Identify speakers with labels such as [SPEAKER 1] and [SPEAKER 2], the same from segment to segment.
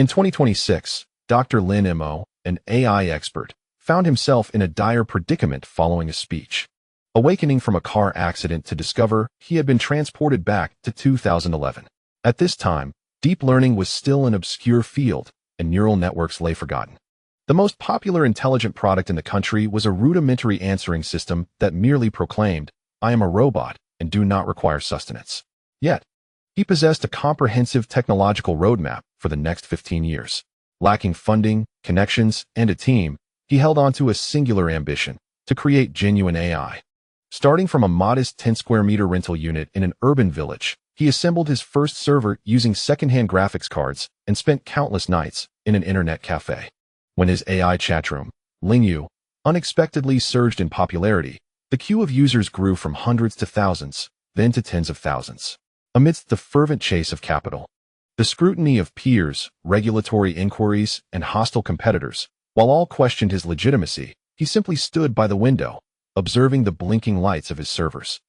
[SPEAKER 1] In 2026, Dr. Lin Mo, an AI expert, found himself in a dire predicament following a speech. Awakening from a car accident to discover he had been transported back to 2011. At this time, deep learning was still an obscure field, and neural networks lay forgotten. The most popular intelligent product in the country was a rudimentary answering system that merely proclaimed, "I am a robot and do not require sustenance." Yet, he possessed a comprehensive technological roadmap for the next 15 years. Lacking funding, connections, and a team, he held on to a singular ambition: to create genuine AI. Starting from a modest 10-square-meter rental unit in an urban village, he assembled his first server using second-hand graphics cards and spent countless nights in an internet café. When his AI chatroom, Lingyu, unexpectedly surged in popularity, the queue of users grew from hundreds to thousands, then to tens of thousands. Amidst the fervent chase of capital, the scrutiny of peers, regulatory inquiries, and hostile competitors, while all questioned his legitimacy, he simply stood by the window, observing the blinking lights of his servers.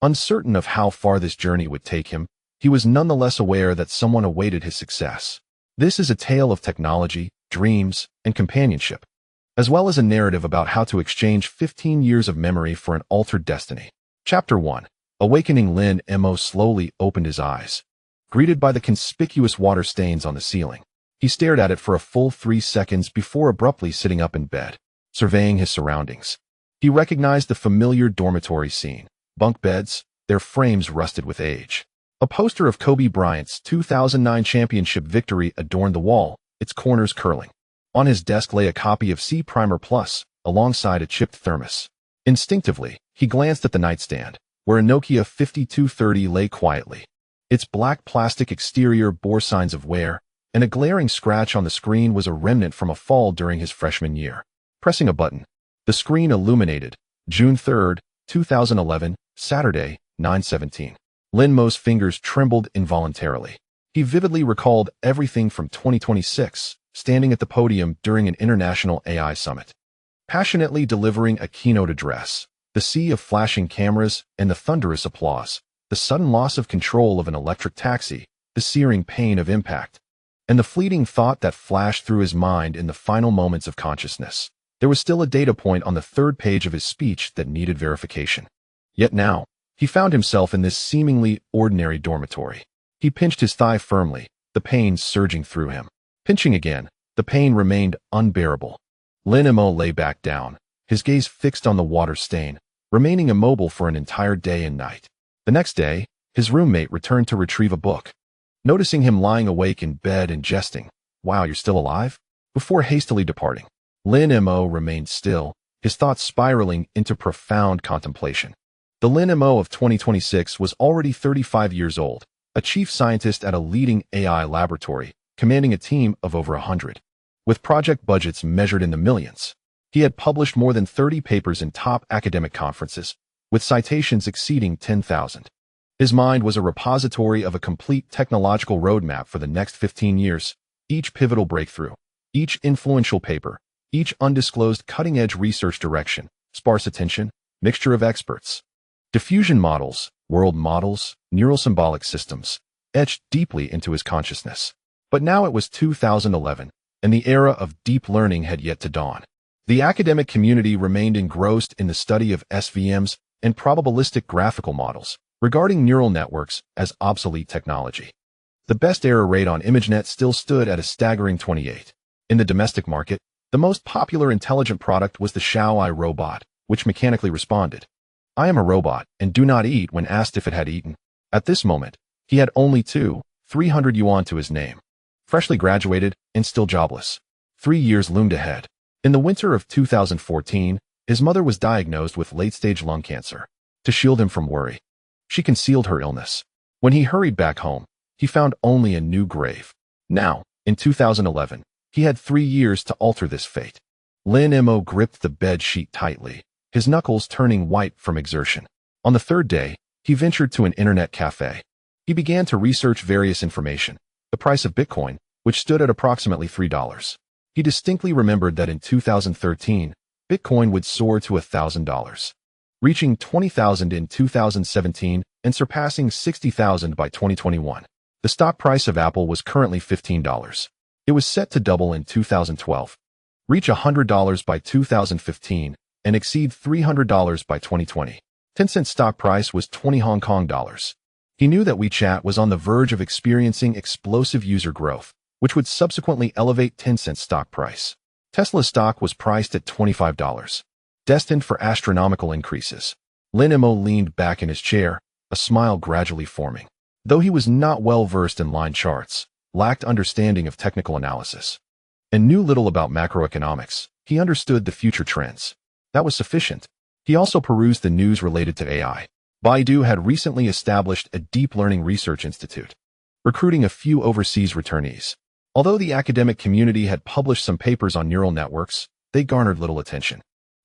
[SPEAKER 1] Uncertain of how far this journey would take him, he was nonetheless aware that someone awaited his success. This is a tale of technology, dreams, and companionship, as well as a narrative about how to exchange 15 years of memory for an altered destiny. Chapter 1. Awakening. Lin Mo slowly opened his eyes. Greeted by the conspicuous water stains on the ceiling, he stared at it for a full 3 seconds before abruptly sitting up in bed, surveying his surroundings. He recognized the familiar dormitory scene: bunk beds, their frames rusted with age. A poster of Kobe Bryant's 2009 championship victory adorned the wall, its corners curling. On his desk lay a copy of C Primer Plus, alongside a chipped thermos. Instinctively, he glanced at the nightstand, where a Nokia 5230 lay quietly. Its black plastic exterior bore signs of wear, and a glaring scratch on the screen was a remnant from a fall during his freshman year. Pressing a button, the screen illuminated, June 3, 2011, Saturday, 9:17. Lin Mo's fingers trembled involuntarily. He vividly recalled everything from 2026, standing at the podium during an international AI summit, passionately delivering a keynote address, the sea of flashing cameras and the thunderous applause, the sudden loss of control of an electric taxi, the searing pain of impact, and the fleeting thought that flashed through his mind in the final moments of consciousness. There was still a data point on the third page of his speech that needed verification. Yet now, he found himself in this seemingly ordinary dormitory. He pinched his thigh firmly, the pain surging through him. Pinching again, the pain remained unbearable. Lin Mo lay back down, his gaze fixed on the water stain, remaining immobile for an entire day and night. The next day, his roommate returned to retrieve a book. Noticing him lying awake in bed and jesting, "Wow, you're still alive?" before hastily departing. Lin Mo remained still, his thoughts spiraling into profound contemplation. The Lin Mo of 2026 was already 35 years old, a chief scientist at a leading AI laboratory, commanding a team of over 100. With project budgets measured in the millions, he had published more than 30 papers in top academic conferences, with citations exceeding 10,000. His mind was a repository of a complete technological roadmap for the next 15 years, each pivotal breakthrough, each influential paper, each undisclosed cutting-edge research direction, sparse attention, mixture of experts. Diffusion models, world models, neural symbolic systems, etched deeply into his consciousness. But now it was 2011, and the era of deep learning had yet to dawn. The academic community remained engrossed in the study of SVMs and probabilistic graphical models, regarding neural networks as obsolete technology. The best error rate on ImageNet still stood at a staggering 28. In the domestic market, the most popular intelligent product was the Xiaoai robot, which mechanically responded, "I am a robot and do not eat," when asked if it had eaten. At this moment, he had only 300 yuan to his name. Freshly graduated and still jobless. 3 years loomed ahead. In the winter of 2014, his mother was diagnosed with late-stage lung cancer. To shield him from worry, she concealed her illness. When he hurried back home, he found only a new grave. Now, in 2011, he had 3 years to alter this fate. Lin Mo gripped the bed sheet tightly, his knuckles turning white from exertion. On the third day, he ventured to an internet cafe. He began to research various information, the price of Bitcoin, which stood at approximately $3. He distinctly remembered that in 2013, Bitcoin would soar to $1,000, reaching 20,000 in 2017 and surpassing 60,000 by 2021. The stock price of Apple was currently $15. It was set to double in 2012, reach $100 by 2015, and exceed $300 by 2020. Tencent's stock price was 20 Hong Kong dollars. He knew that WeChat was on the verge of experiencing explosive user growth, which would subsequently elevate Tencent's stock price. Tesla's stock was priced at $25, destined for astronomical increases. Lin Mo leaned back in his chair, a smile gradually forming. Though he was not well versed in line charts, lacked understanding of technical analysis, and knew little about macroeconomics, he understood the future trends. That was sufficient. He also perused the news related to AI. Baidu had recently established a deep learning research institute, recruiting a few overseas returnees. Although the academic community had published some papers on neural networks, they garnered little attention.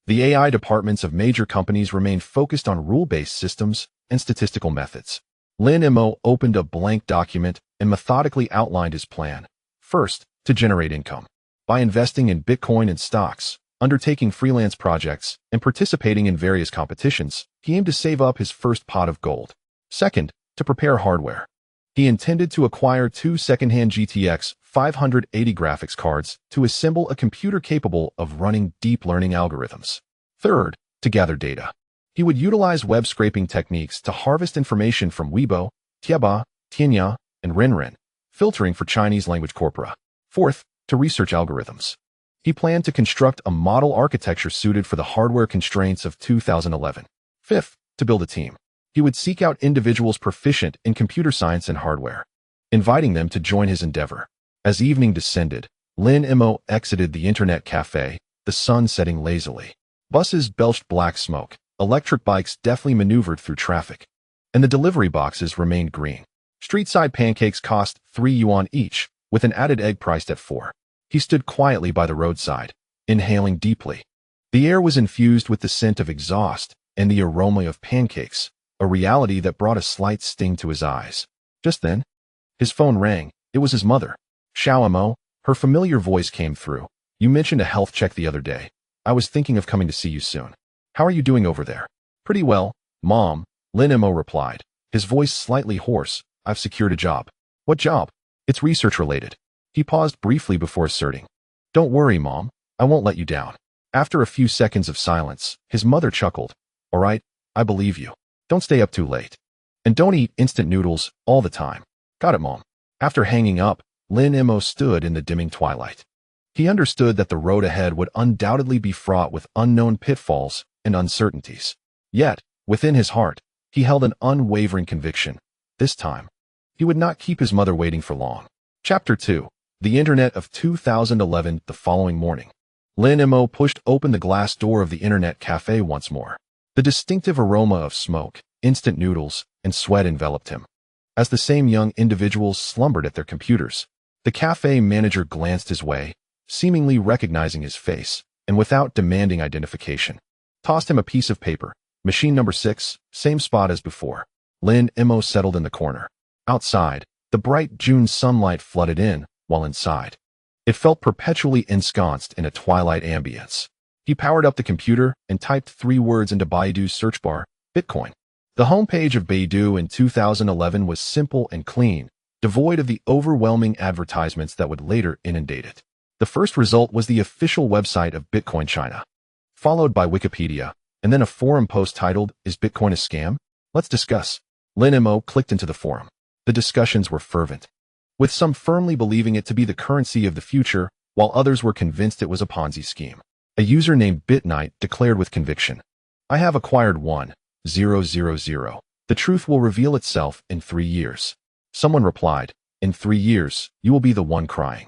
[SPEAKER 1] The AI departments of major companies remained focused on rule-based systems and statistical methods. Lin Mo opened a blank document and methodically outlined his plan. First, to generate income. By investing in Bitcoin and stocks, undertaking freelance projects, and participating in various competitions, he aimed to save up his first pot of gold. Second, to prepare hardware. He intended to acquire 2 second-hand GTX 580 graphics cards to assemble a computer capable of running deep learning algorithms. Third, to gather data. He would utilize web scraping techniques to harvest information from Weibo, Tieba, Tianya, and Renren, filtering for Chinese language corpora. Fourth, to research algorithms. He planned to construct a model architecture suited for the hardware constraints of 2011. Fifth, to build a team. He would seek out individuals proficient in computer science and hardware, inviting them to join his endeavor. As evening descended, Lin Mo exited the internet cafe, the sun setting lazily. Buses belched black smoke, electric bikes deftly maneuvered through traffic, and the delivery boxes remained green. Street-side pancakes cost 3 yuan each, with an added egg priced at 4. He stood quietly by the roadside, inhaling deeply. The air was infused with the scent of exhaust and the aroma of pancakes, a reality that brought a slight sting to his eyes. Just then, his phone rang. It was his mother. Xiao Mo, her familiar voice came through. You mentioned a health check the other day. I was thinking of coming to see you soon. How are you doing over there? Pretty well, Mom, Lin Mo replied, his voice slightly hoarse. I've secured a job. What job? It's research related. He paused briefly before asserting. Don't worry, Mom. I won't let you down. After a few seconds of silence, his mother chuckled. All right, I believe you. Don't stay up too late. And don't eat instant noodles all the time. Got it, Mom. After hanging up, Lin Mo stood in the dimming twilight. He understood that the road ahead would undoubtedly be fraught with unknown pitfalls and uncertainties. Yet, within his heart, he held an unwavering conviction. This time, he would not keep his mother waiting for long. Chapter 2. The Internet of 2011. The following morning, Lin Mo pushed open the glass door of the internet cafe once more. The distinctive aroma of smoke, instant noodles, and sweat enveloped him. As the same young individuals slumbered at their computers, the cafe manager glanced his way, seemingly recognizing his face, and without demanding identification, tossed him a piece of paper. Machine number 6, same spot as before. Lin Mo settled in the corner. Outside, the bright June sunlight flooded in, while inside, it felt perpetually ensconced in a twilight ambience. He powered up the computer and typed 3 words into Baidu's search bar, Bitcoin. The homepage of Baidu in 2011 was simple and clean, devoid of the overwhelming advertisements that would later inundate it. The first result was the official website of Bitcoin China, followed by Wikipedia, and then a forum post titled, Is Bitcoin a Scam? Let's discuss. Lin Mo clicked into the forum. The discussions were fervent, with some firmly believing it to be the currency of the future, while others were convinced it was a Ponzi scheme. A user named BitKnight declared with conviction, I have acquired 1,000. The truth will reveal itself in 3 years. Someone replied, in 3 years, you will be the one crying.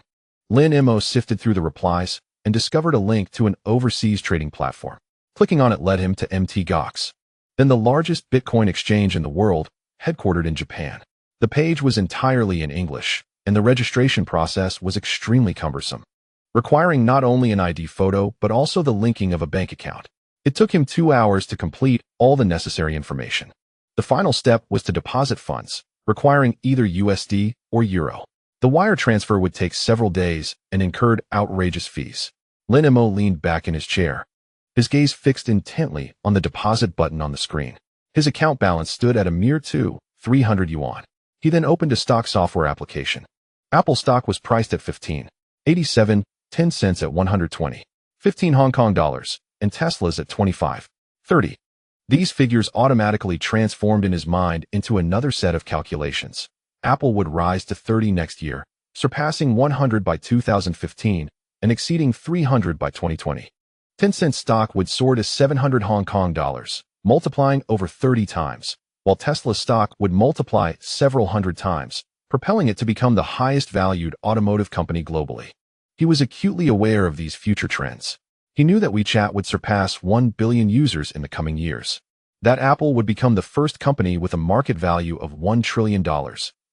[SPEAKER 1] Lin Mo sifted through the replies and discovered a link to an overseas trading platform. Clicking on it led him to MT Gox, then the largest Bitcoin exchange in the world, headquartered in Japan. The page was entirely in English, and the registration process was extremely cumbersome, requiring not only an ID photo but also the linking of a bank account. It took him 2 hours to complete all the necessary information. The final step was to deposit funds, requiring either USD or Euro. The wire transfer would take several days and incurred outrageous fees. Lin Mo leaned back in his chair, his gaze fixed intently on the deposit button on the screen. His account balance stood at a mere 300 yuan. He then opened a stock software application. Apple stock was priced at 15. 87, 10 cents at 120, 15 Hong Kong dollars, and Tesla's at 25, 30. These figures automatically transformed in his mind into another set of calculations. Apple would rise to 30 next year, surpassing 100 by 2015 and exceeding 300 by 2020. Tencent stock would soar to 700 Hong Kong dollars, multiplying over 30 times, while Tesla stock would multiply several hundred times, propelling it to become the highest valued automotive company globally. He was acutely aware of these future trends. He knew that WeChat would surpass 1 billion users in the coming years, that Apple would become the first company with a market value of $1 trillion,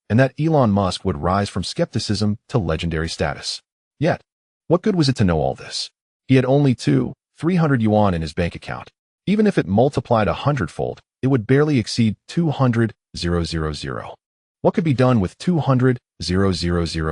[SPEAKER 1] and that Elon Musk would rise from skepticism to legendary status. Yet, what good was it to know all this? He had only 300 yuan in his bank account. Even if it multiplied 100-fold, it would barely exceed 200,000. What could be done with 200,000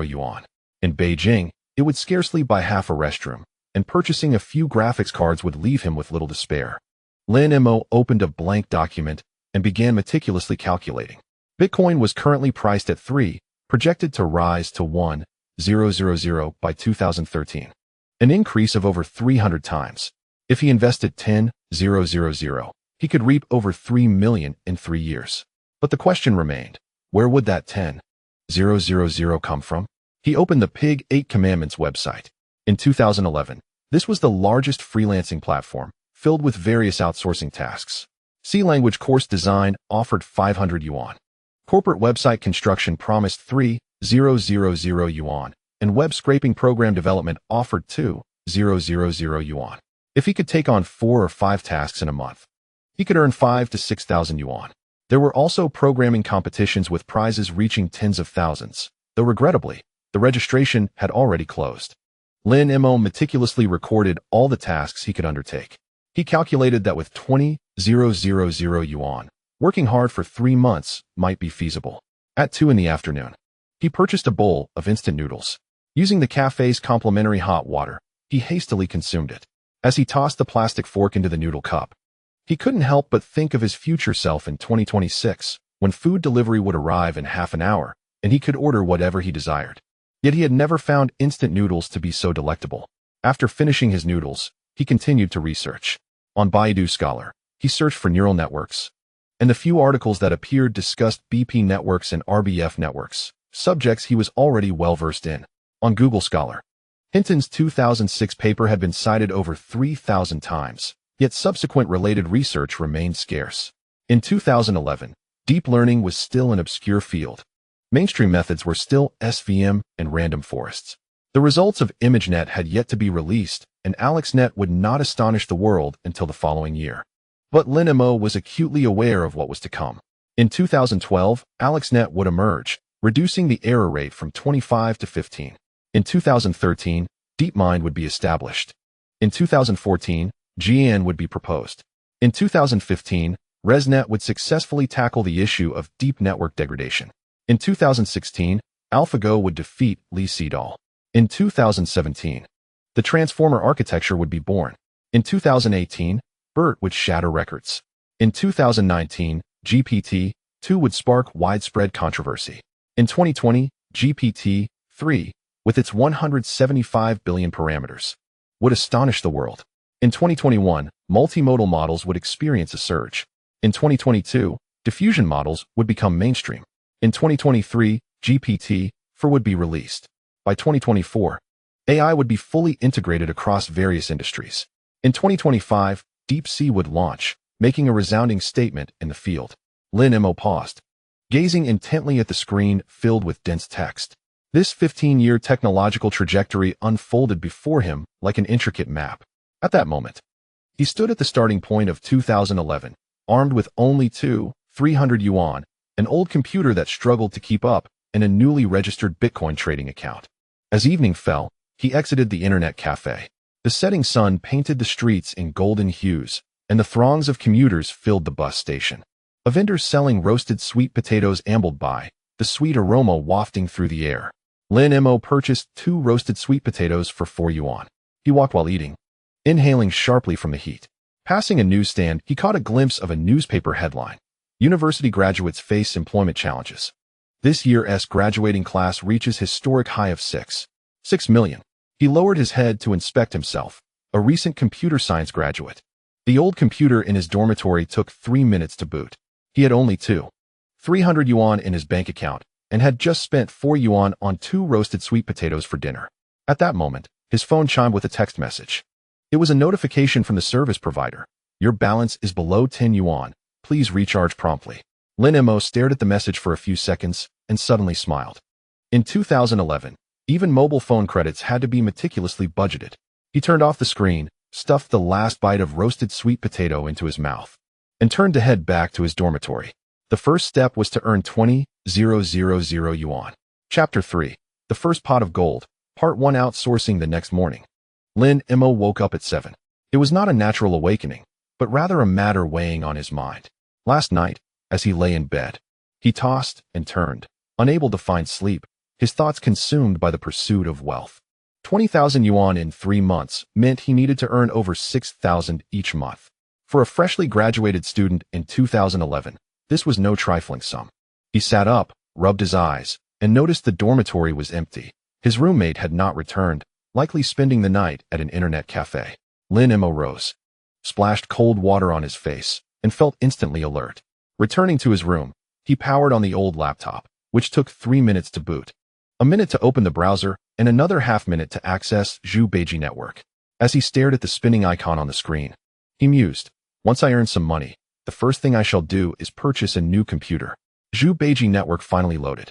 [SPEAKER 1] yuan? In Beijing, it would scarcely buy half a restroom, and purchasing a few graphics cards would leave him with little to spare. Lin Mo opened a blank document and began meticulously calculating. Bitcoin was currently priced at 3, projected to rise to 1,000 by 2013, an increase of over 300 times. If he invested 10,000, he could reap over 3 million in 3 years. But the question remained, where would that 10,000 come from? He opened the Pig 8 Commandments website. In 2011, this was the largest freelancing platform, filled with various outsourcing tasks. C-language course design offered 500 yuan. Corporate website construction promised 3,000 yuan, and web scraping program development offered 2,000 yuan. If he could take on 4 or 5 tasks in a month, he could earn 5,000 to 6,000 yuan. There were also programming competitions with prizes reaching tens of thousands, though regrettably, the registration had already closed. Lin Mo meticulously recorded all the tasks he could undertake. He calculated that with 20,000 yuan, working hard for 3 months might be feasible. At 2 in the afternoon, he purchased a bowl of instant noodles. Using the café's complimentary hot water, he hastily consumed it. As he tossed the plastic fork into the noodle cup, he couldn't help but think of his future self in 2026, when food delivery would arrive in half an hour, and he could order whatever he desired. Yet he had never found instant noodles to be so delectable. After finishing his noodles, he continued to research. On Baidu Scholar, he searched for neural networks, and the few articles that appeared discussed BP networks and RBF networks, subjects he was already well-versed in. On Google Scholar, Hinton's 2006 paper had been cited over 3,000 times, yet subsequent related research remained scarce. In 2011, deep learning was still an obscure field. Mainstream methods were still SVM and random forests. The results of ImageNet had yet to be released, and AlexNet would not astonish the world until the following year. But Lin Mo was acutely aware of what was to come. In 2012, AlexNet would emerge, reducing the error rate from 25 to 15. In 2013, DeepMind would be established. In 2014, GN would be proposed. In 2015, ResNet would successfully tackle the issue of deep network degradation. In 2016, AlphaGo would defeat Lee Sedol. In 2017, the transformer architecture would be born. In 2018, BERT would shatter records. In 2019, GPT-2 would spark widespread controversy. In 2020, GPT-3, with its 175 billion parameters, would astonish the world. In 2021, multimodal models would experience a surge. In 2022, diffusion models would become mainstream. In 2023, GPT-4 would be released. By 2024, AI would be fully integrated across various industries. In 2025, DeepSea would launch, making a resounding statement in the field. Lin Mo paused, gazing intently at the screen filled with dense text. This 15-year technological trajectory unfolded before him like an intricate map. At that moment, he stood at the starting point of 2011, armed with only 300 yuan, an old computer that struggled to keep up, and a newly registered Bitcoin trading account. As evening fell, he exited the internet cafe. The setting sun painted the streets in golden hues, and the throngs of commuters filled the bus station. A vendor selling roasted sweet potatoes ambled by, the sweet aroma wafting through the air. Lin Mo purchased 2 roasted sweet potatoes for 4 yuan. He walked while eating, inhaling sharply from the heat. Passing a newsstand, he caught a glimpse of a newspaper headline. University graduates face employment challenges. This year's graduating class reaches historic high of 6 million. He lowered his head to inspect himself, a recent computer science graduate. The old computer in his dormitory took 3 minutes to boot. He had only 300 yuan in his bank account and had just spent 4 yuan on 2 roasted sweet potatoes for dinner. At that moment, his phone chimed with a text message. It was a notification from the service provider. Your balance is below 10 yuan. Please recharge promptly. Lin Mo stared at the message for a few seconds and suddenly smiled. In 2011, even mobile phone credits had to be meticulously budgeted. He turned off the screen, stuffed the last bite of roasted sweet potato into his mouth, and turned to head back to his dormitory. The first step was to earn 20,000 yuan. Chapter 3. The First Pot of Gold. Part 1. Outsourcing. The next morning, Lin Mo woke up at 7. It was not a natural awakening, but rather a matter weighing on his mind. Last night, as he lay in bed, he tossed and turned, unable to find sleep, his thoughts consumed by the pursuit of wealth. 20,000 yuan in 3 months meant he needed to earn over 6,000 each month. For a freshly graduated student in 2011, this was no trifling sum. He sat up, rubbed his eyes, and noticed the dormitory was empty. His roommate had not returned, likely spending the night at an internet café. Lin Mo rose, splashed cold water on his face, and felt instantly alert. Returning to his room, he powered on the old laptop, which took 3 minutes to boot. A minute to open the browser, and another half-minute to access Zhu Beiji network. As he stared at the spinning icon on the screen, he mused, once I earn some money, the first thing I shall do is purchase a new computer. Zhu Beiji network finally loaded.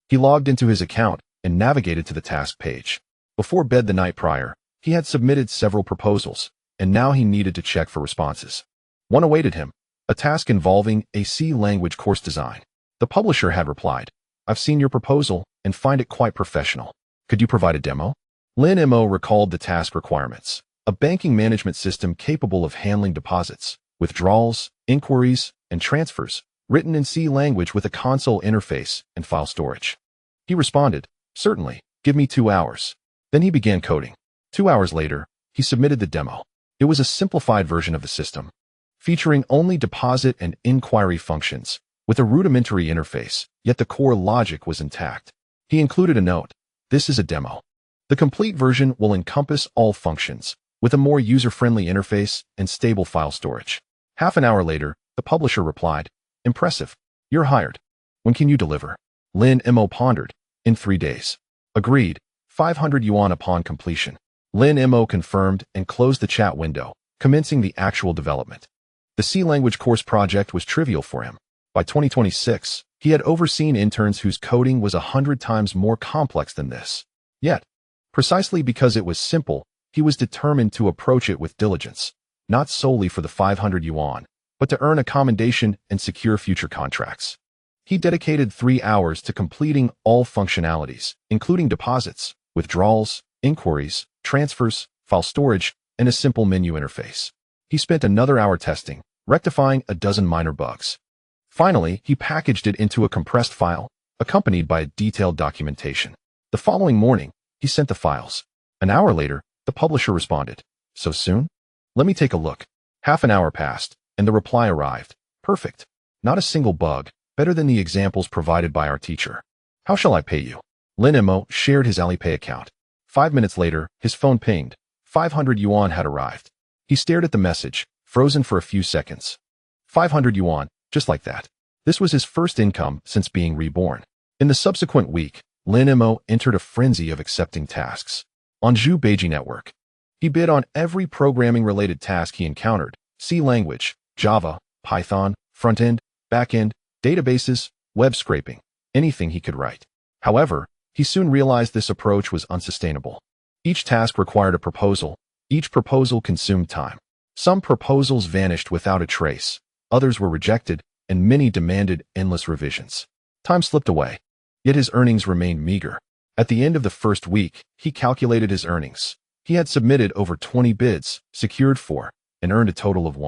[SPEAKER 1] He logged into his account and navigated to the task page. Before bed the night prior, he had submitted several proposals, and now he needed to check for responses. One awaited him, a task involving a C language course design. The publisher had replied, I've seen your proposal and find it quite professional. Could you provide a demo? Lin Mo recalled the task requirements. A banking management system capable of handling deposits, withdrawals, inquiries, and transfers, written in C language with a console interface and file storage. He responded, certainly, give me 2 hours. Then he began coding. 2 hours later, he submitted the demo. It was a simplified version of the system, featuring only deposit and inquiry functions, with a rudimentary interface, yet the core logic was intact. He included a note, this is a demo. The complete version will encompass all functions, with a more user-friendly interface and stable file storage. Half an hour later, the publisher replied, impressive. You're hired. When can you deliver? Lin Mo pondered, in 3 days. Agreed, 500 yuan upon completion. Lin Mo confirmed and closed the chat window, commencing the actual development. The C language course project was trivial for him. By 2026, he had overseen interns whose coding was 100 times more complex than this. Yet, precisely because it was simple, he was determined to approach it with diligence, not solely for the 500 yuan, but to earn a commendation and secure future contracts. He dedicated 3 hours to completing all functionalities, including deposits, withdrawals, inquiries, transfers, file storage, and a simple menu interface. He spent another hour testing, rectifying a dozen minor bugs. Finally, he packaged it into a compressed file, accompanied by a detailed documentation. The following morning, he sent the files. An hour later, the publisher responded, so soon? Let me take a look. Half an hour passed, and the reply arrived. Perfect. Not a single bug, better than the examples provided by our teacher. How shall I pay you? Lin Mo shared his Alipay account. 5 minutes later, his phone pinged. 500 yuan had arrived. He stared at the message, frozen for a few seconds. 500 yuan, just like that. This was his first income since being reborn. In the subsequent week, Lin Mo entered a frenzy of accepting tasks. On Zhu Beiji network, he bid on every programming-related task he encountered: C language, Java, Python, front-end, back-end, databases, web scraping, anything he could write. However, he soon realized this approach was unsustainable. Each task required a proposal. Each proposal consumed time. Some proposals vanished without a trace, others were rejected, and many demanded endless revisions. Time slipped away, yet his earnings remained meager. At the end of the first week, he calculated his earnings. He had submitted over 20 bids, secured 4, and earned a total of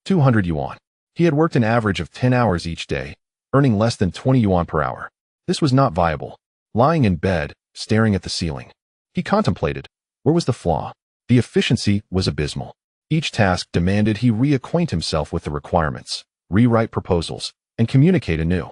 [SPEAKER 1] 200 yuan. He had worked an average of 10 hours each day, earning less than 20 yuan per hour. This was not viable. Lying in bed, staring at the ceiling, he contemplated, where was the flaw? The efficiency was abysmal. Each task demanded he reacquaint himself with the requirements, rewrite proposals, and communicate anew.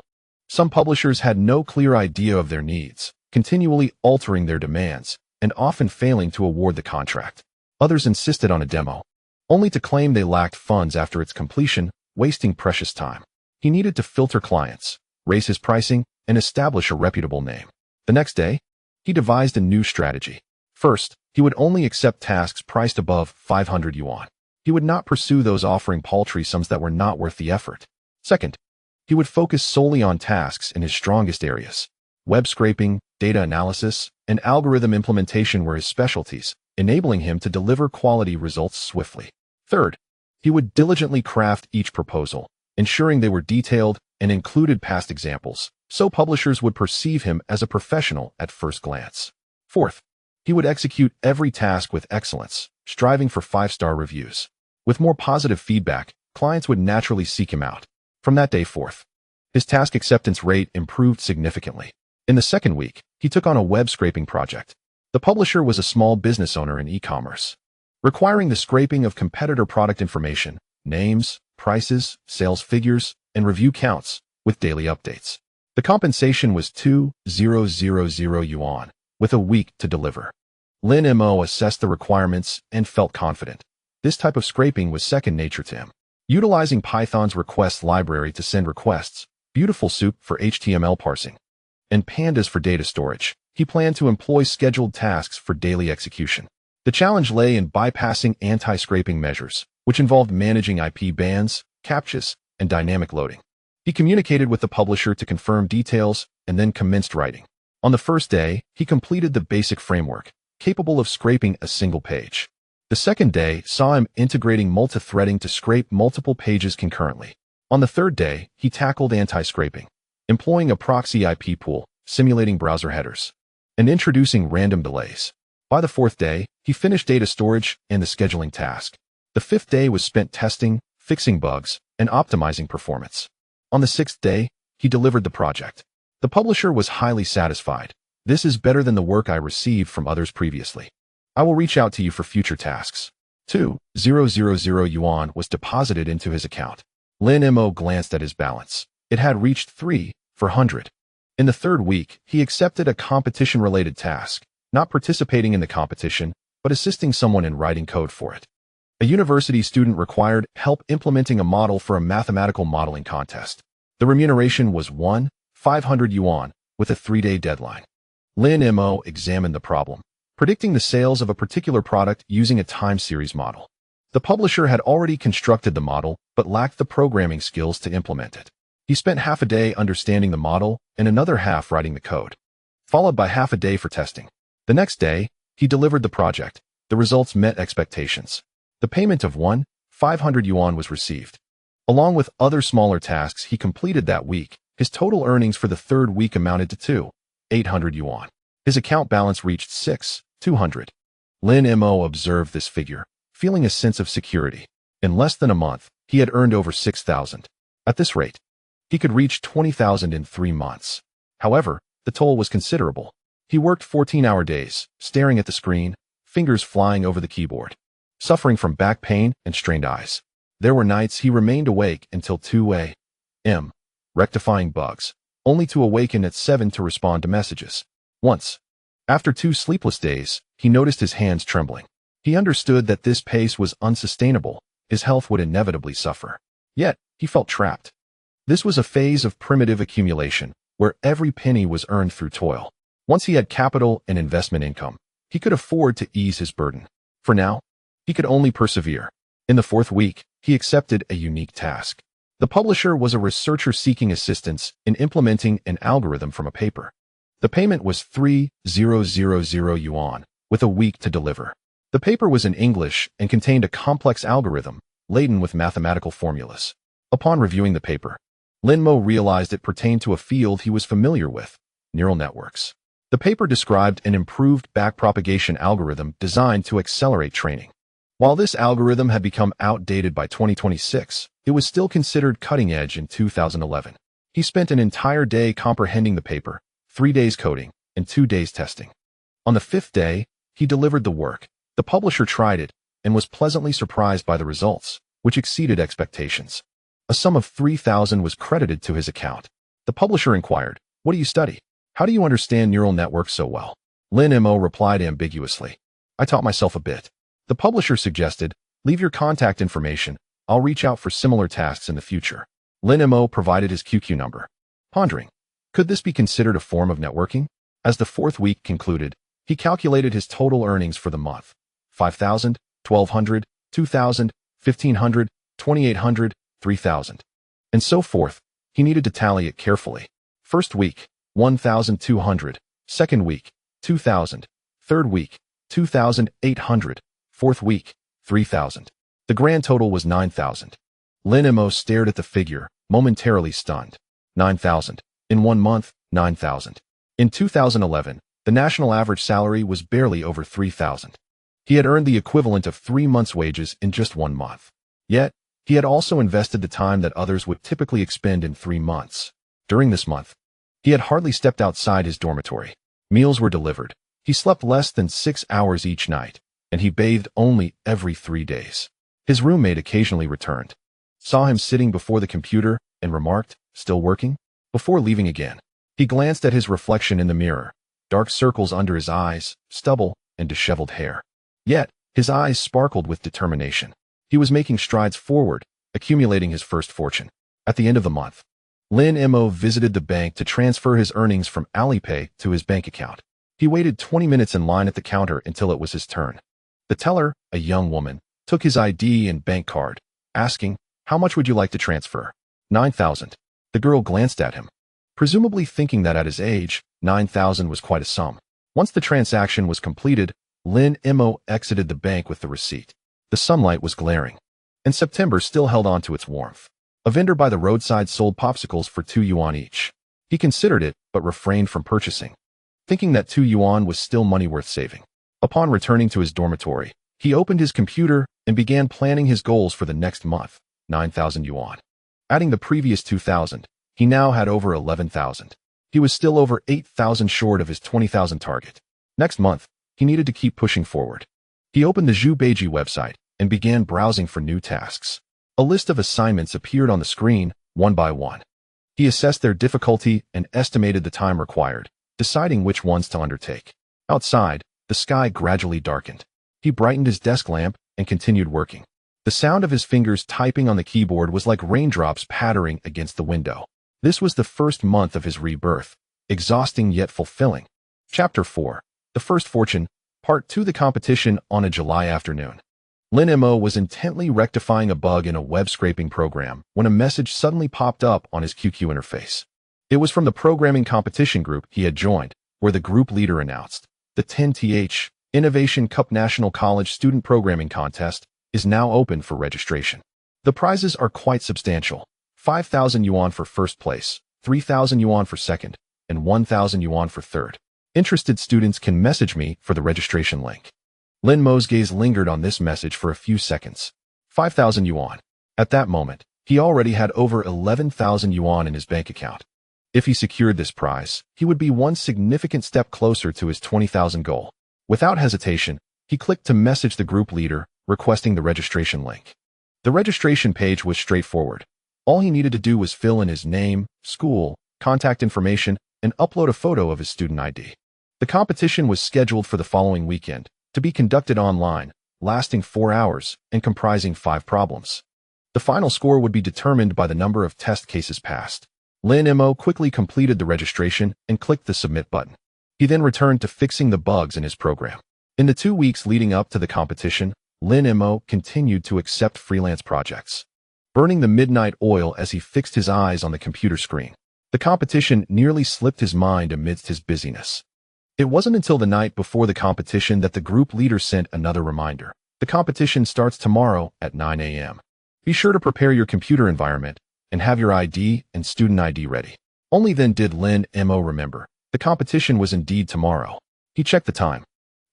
[SPEAKER 1] Some publishers had no clear idea of their needs, continually altering their demands, and often failing to award the contract. Others insisted on a demo, only to claim they lacked funds after its completion, wasting precious time. He needed to filter clients, raise his pricing, and establish a reputable name. The next day, he devised a new strategy. First, he would only accept tasks priced above 500 yuan. He would not pursue those offering paltry sums that were not worth the effort. Second, he would focus solely on tasks in his strongest areas. Web scraping, data analysis, and algorithm implementation were his specialties, enabling him to deliver quality results swiftly. Third, he would diligently craft each proposal, ensuring they were detailed and included past examples, so publishers would perceive him as a professional at first glance. Fourth, he would execute every task with excellence, striving for 5-star reviews. With more positive feedback, clients would naturally seek him out. From that day forth, his task acceptance rate improved significantly. In the second week, he took on a web scraping project. The publisher was a small business owner in e-commerce, requiring the scraping of competitor product information, names, prices, sales figures, and review counts, with daily updates. The compensation was 2,000 yuan, with a week to deliver. Lin Mo assessed the requirements and felt confident. This type of scraping was second nature to him. Utilizing Python's request library to send requests, Beautiful Soup for HTML parsing, and Pandas for data storage, he planned to employ scheduled tasks for daily execution. The challenge lay in bypassing anti-scraping measures, which involved managing IP bans, CAPTCHAs, and dynamic loading. He communicated with the publisher to confirm details and then commenced writing. On the first day, he completed the basic framework, capable of scraping a single page. The second day saw him integrating multi-threading to scrape multiple pages concurrently. On the third day, he tackled anti-scraping, employing a proxy IP pool, simulating browser headers, and introducing random delays. By the fourth day, he finished data storage and the scheduling task. The fifth day was spent testing, fixing bugs, and optimizing performance. On the sixth day, he delivered the project. The publisher was highly satisfied. This is better than the work I received from others previously. I will reach out to you for future tasks. 2,000 yuan was deposited into his account. Lin Mo glanced at his balance. It had reached 3,400. In the third week, he accepted a competition-related task, not participating in the competition, but assisting someone in writing code for it. A university student required help implementing a model for a mathematical modeling contest. The remuneration was 1,500 yuan, with a 3-day deadline. Lin Mo examined the problem, predicting the sales of a particular product using a time series model. The publisher had already constructed the model, but lacked the programming skills to implement it. He spent half a day understanding the model and another half writing the code, followed by half a day for testing. The next day, he delivered the project. The results met expectations. The payment of 1,500 yuan was received. Along with other smaller tasks he completed that week, his total earnings for the third week amounted to 2,800 yuan. His account balance reached 6,200. Lin Mo observed this figure, feeling a sense of security. In less than a month, he had earned over 6,000. At this rate, he could reach 20,000 in 3 months. However, the toll was considerable. He worked 14-hour days, staring at the screen, fingers flying over the keyboard, suffering from back pain and strained eyes. There were nights he remained awake until 2 a.m., rectifying bugs, only to awaken at 7 to respond to messages. Once, after 2 sleepless days, he noticed his hands trembling. He understood that this pace was unsustainable. His health would inevitably suffer. Yet, he felt trapped. This was a phase of primitive accumulation, where every penny was earned through toil. Once he had capital and investment income, he could afford to ease his burden. For now, he could only persevere. In the fourth week, he accepted a unique task. The publisher was a researcher seeking assistance in implementing an algorithm from a paper. The payment was 3,000 yuan, with a week to deliver. The paper was in English and contained a complex algorithm, laden with mathematical formulas. Upon reviewing the paper, Lin Mo realized it pertained to a field he was familiar with, neural networks. The paper described an improved backpropagation algorithm designed to accelerate training. While this algorithm had become outdated by 2026, it was still considered cutting-edge in 2011. He spent an entire day comprehending the paper, 3 days coding, and 2 days testing. On the 5th day, he delivered the work. The publisher tried it and was pleasantly surprised by the results, which exceeded expectations. A sum of 3,000 was credited to his account. The publisher inquired, "What do you study? How do you understand neural networks so well?" Lin Mo replied ambiguously. I taught myself a bit. The publisher suggested, leave your contact information. I'll reach out for similar tasks in the future. Lin Mo provided his QQ number. Pondering, could this be considered a form of networking? As the fourth week concluded, he calculated his total earnings for the month. 5,000, 1,200, 2,000, 1,500, 2,800, 3,000. And so forth. He needed to tally it carefully. First week, 1,200. Second week, 2,000. Third week, 2,800. Fourth week, 3,000. The grand total was 9,000. Lin Mo stared at the figure, momentarily stunned. 9,000. In 1 month, 9,000. In 2011, the national average salary was barely over 3,000. He had earned the equivalent of 3 months' wages in just 1 month. Yet, he had also invested the time that others would typically expend in 3 months. During this month, he had hardly stepped outside his dormitory. Meals were delivered. He slept less than 6 hours each night, and he bathed only every 3 days. His roommate occasionally returned, saw him sitting before the computer, and remarked, still working? Before leaving again, he glanced at his reflection in the mirror, dark circles under his eyes, stubble, and disheveled hair. Yet, his eyes sparkled with determination. He was making strides forward, accumulating his first fortune. At the end of the month, Lin Mo visited the bank to transfer his earnings from Alipay to his bank account. He waited 20 minutes in line at the counter until it was his turn. The teller, a young woman, took his ID and bank card, asking, how much would you like to transfer? 9,000. The girl glanced at him, presumably thinking that at his age, 9,000 was quite a sum. Once the transaction was completed, Lin Mo exited the bank with the receipt. The sunlight was glaring, and September still held on to its warmth. A vendor by the roadside sold popsicles for 2 yuan each. He considered it, but refrained from purchasing, thinking that 2 yuan was still money worth saving. Upon returning to his dormitory, he opened his computer and began planning his goals for the next month, 9,000 yuan. Adding the previous 2,000, he now had over 11,000. He was still over 8,000 short of his 20,000 target. Next month, he needed to keep pushing forward. He opened the Zhu Beiji website and began browsing for new tasks. A list of assignments appeared on the screen, one by one. He assessed their difficulty and estimated the time required, deciding which ones to undertake. Outside, the sky gradually darkened. He brightened his desk lamp and continued working. The sound of his fingers typing on the keyboard was like raindrops pattering against the window. This was the first month of his rebirth, exhausting yet fulfilling. Chapter 4. The First Fortune, Part 2. The competition on a July afternoon. Lin Mo was intently rectifying a bug in a web scraping program when a message suddenly popped up on his QQ interface. It was from the programming competition group he had joined, where the group leader announced, the 10th Innovation Cup National College Student Programming Contest is now open for registration. The prizes are quite substantial. 5,000 yuan for first place, 3,000 yuan for second, and 1,000 yuan for third. Interested students can message me for the registration link. Lin Mo's gaze lingered on this message for a few seconds. 5,000 yuan. At that moment, he already had over 11,000 yuan in his bank account. If he secured this prize, he would be one significant step closer to his 20,000 goal. Without hesitation, he clicked to message the group leader, requesting the registration link. The registration page was straightforward. All he needed to do was fill in his name, school, contact information, and upload a photo of his student ID. The competition was scheduled for the following weekend, to be conducted online, lasting 4 hours, and comprising 5 problems. The final score would be determined by the number of test cases passed. Lin Mo quickly completed the registration and clicked the submit button. He then returned to fixing the bugs in his program. In the 2 weeks leading up to the competition, Lin Mo continued to accept freelance projects, burning the midnight oil as he fixed his eyes on the computer screen. The competition nearly slipped his mind amidst his busyness. It wasn't until the night before the competition that the group leader sent another reminder. The competition starts tomorrow at 9 a.m. Be sure to prepare your computer environment and have your ID and student ID ready. Only then did Lin Mo remember. The competition was indeed tomorrow. He checked the time.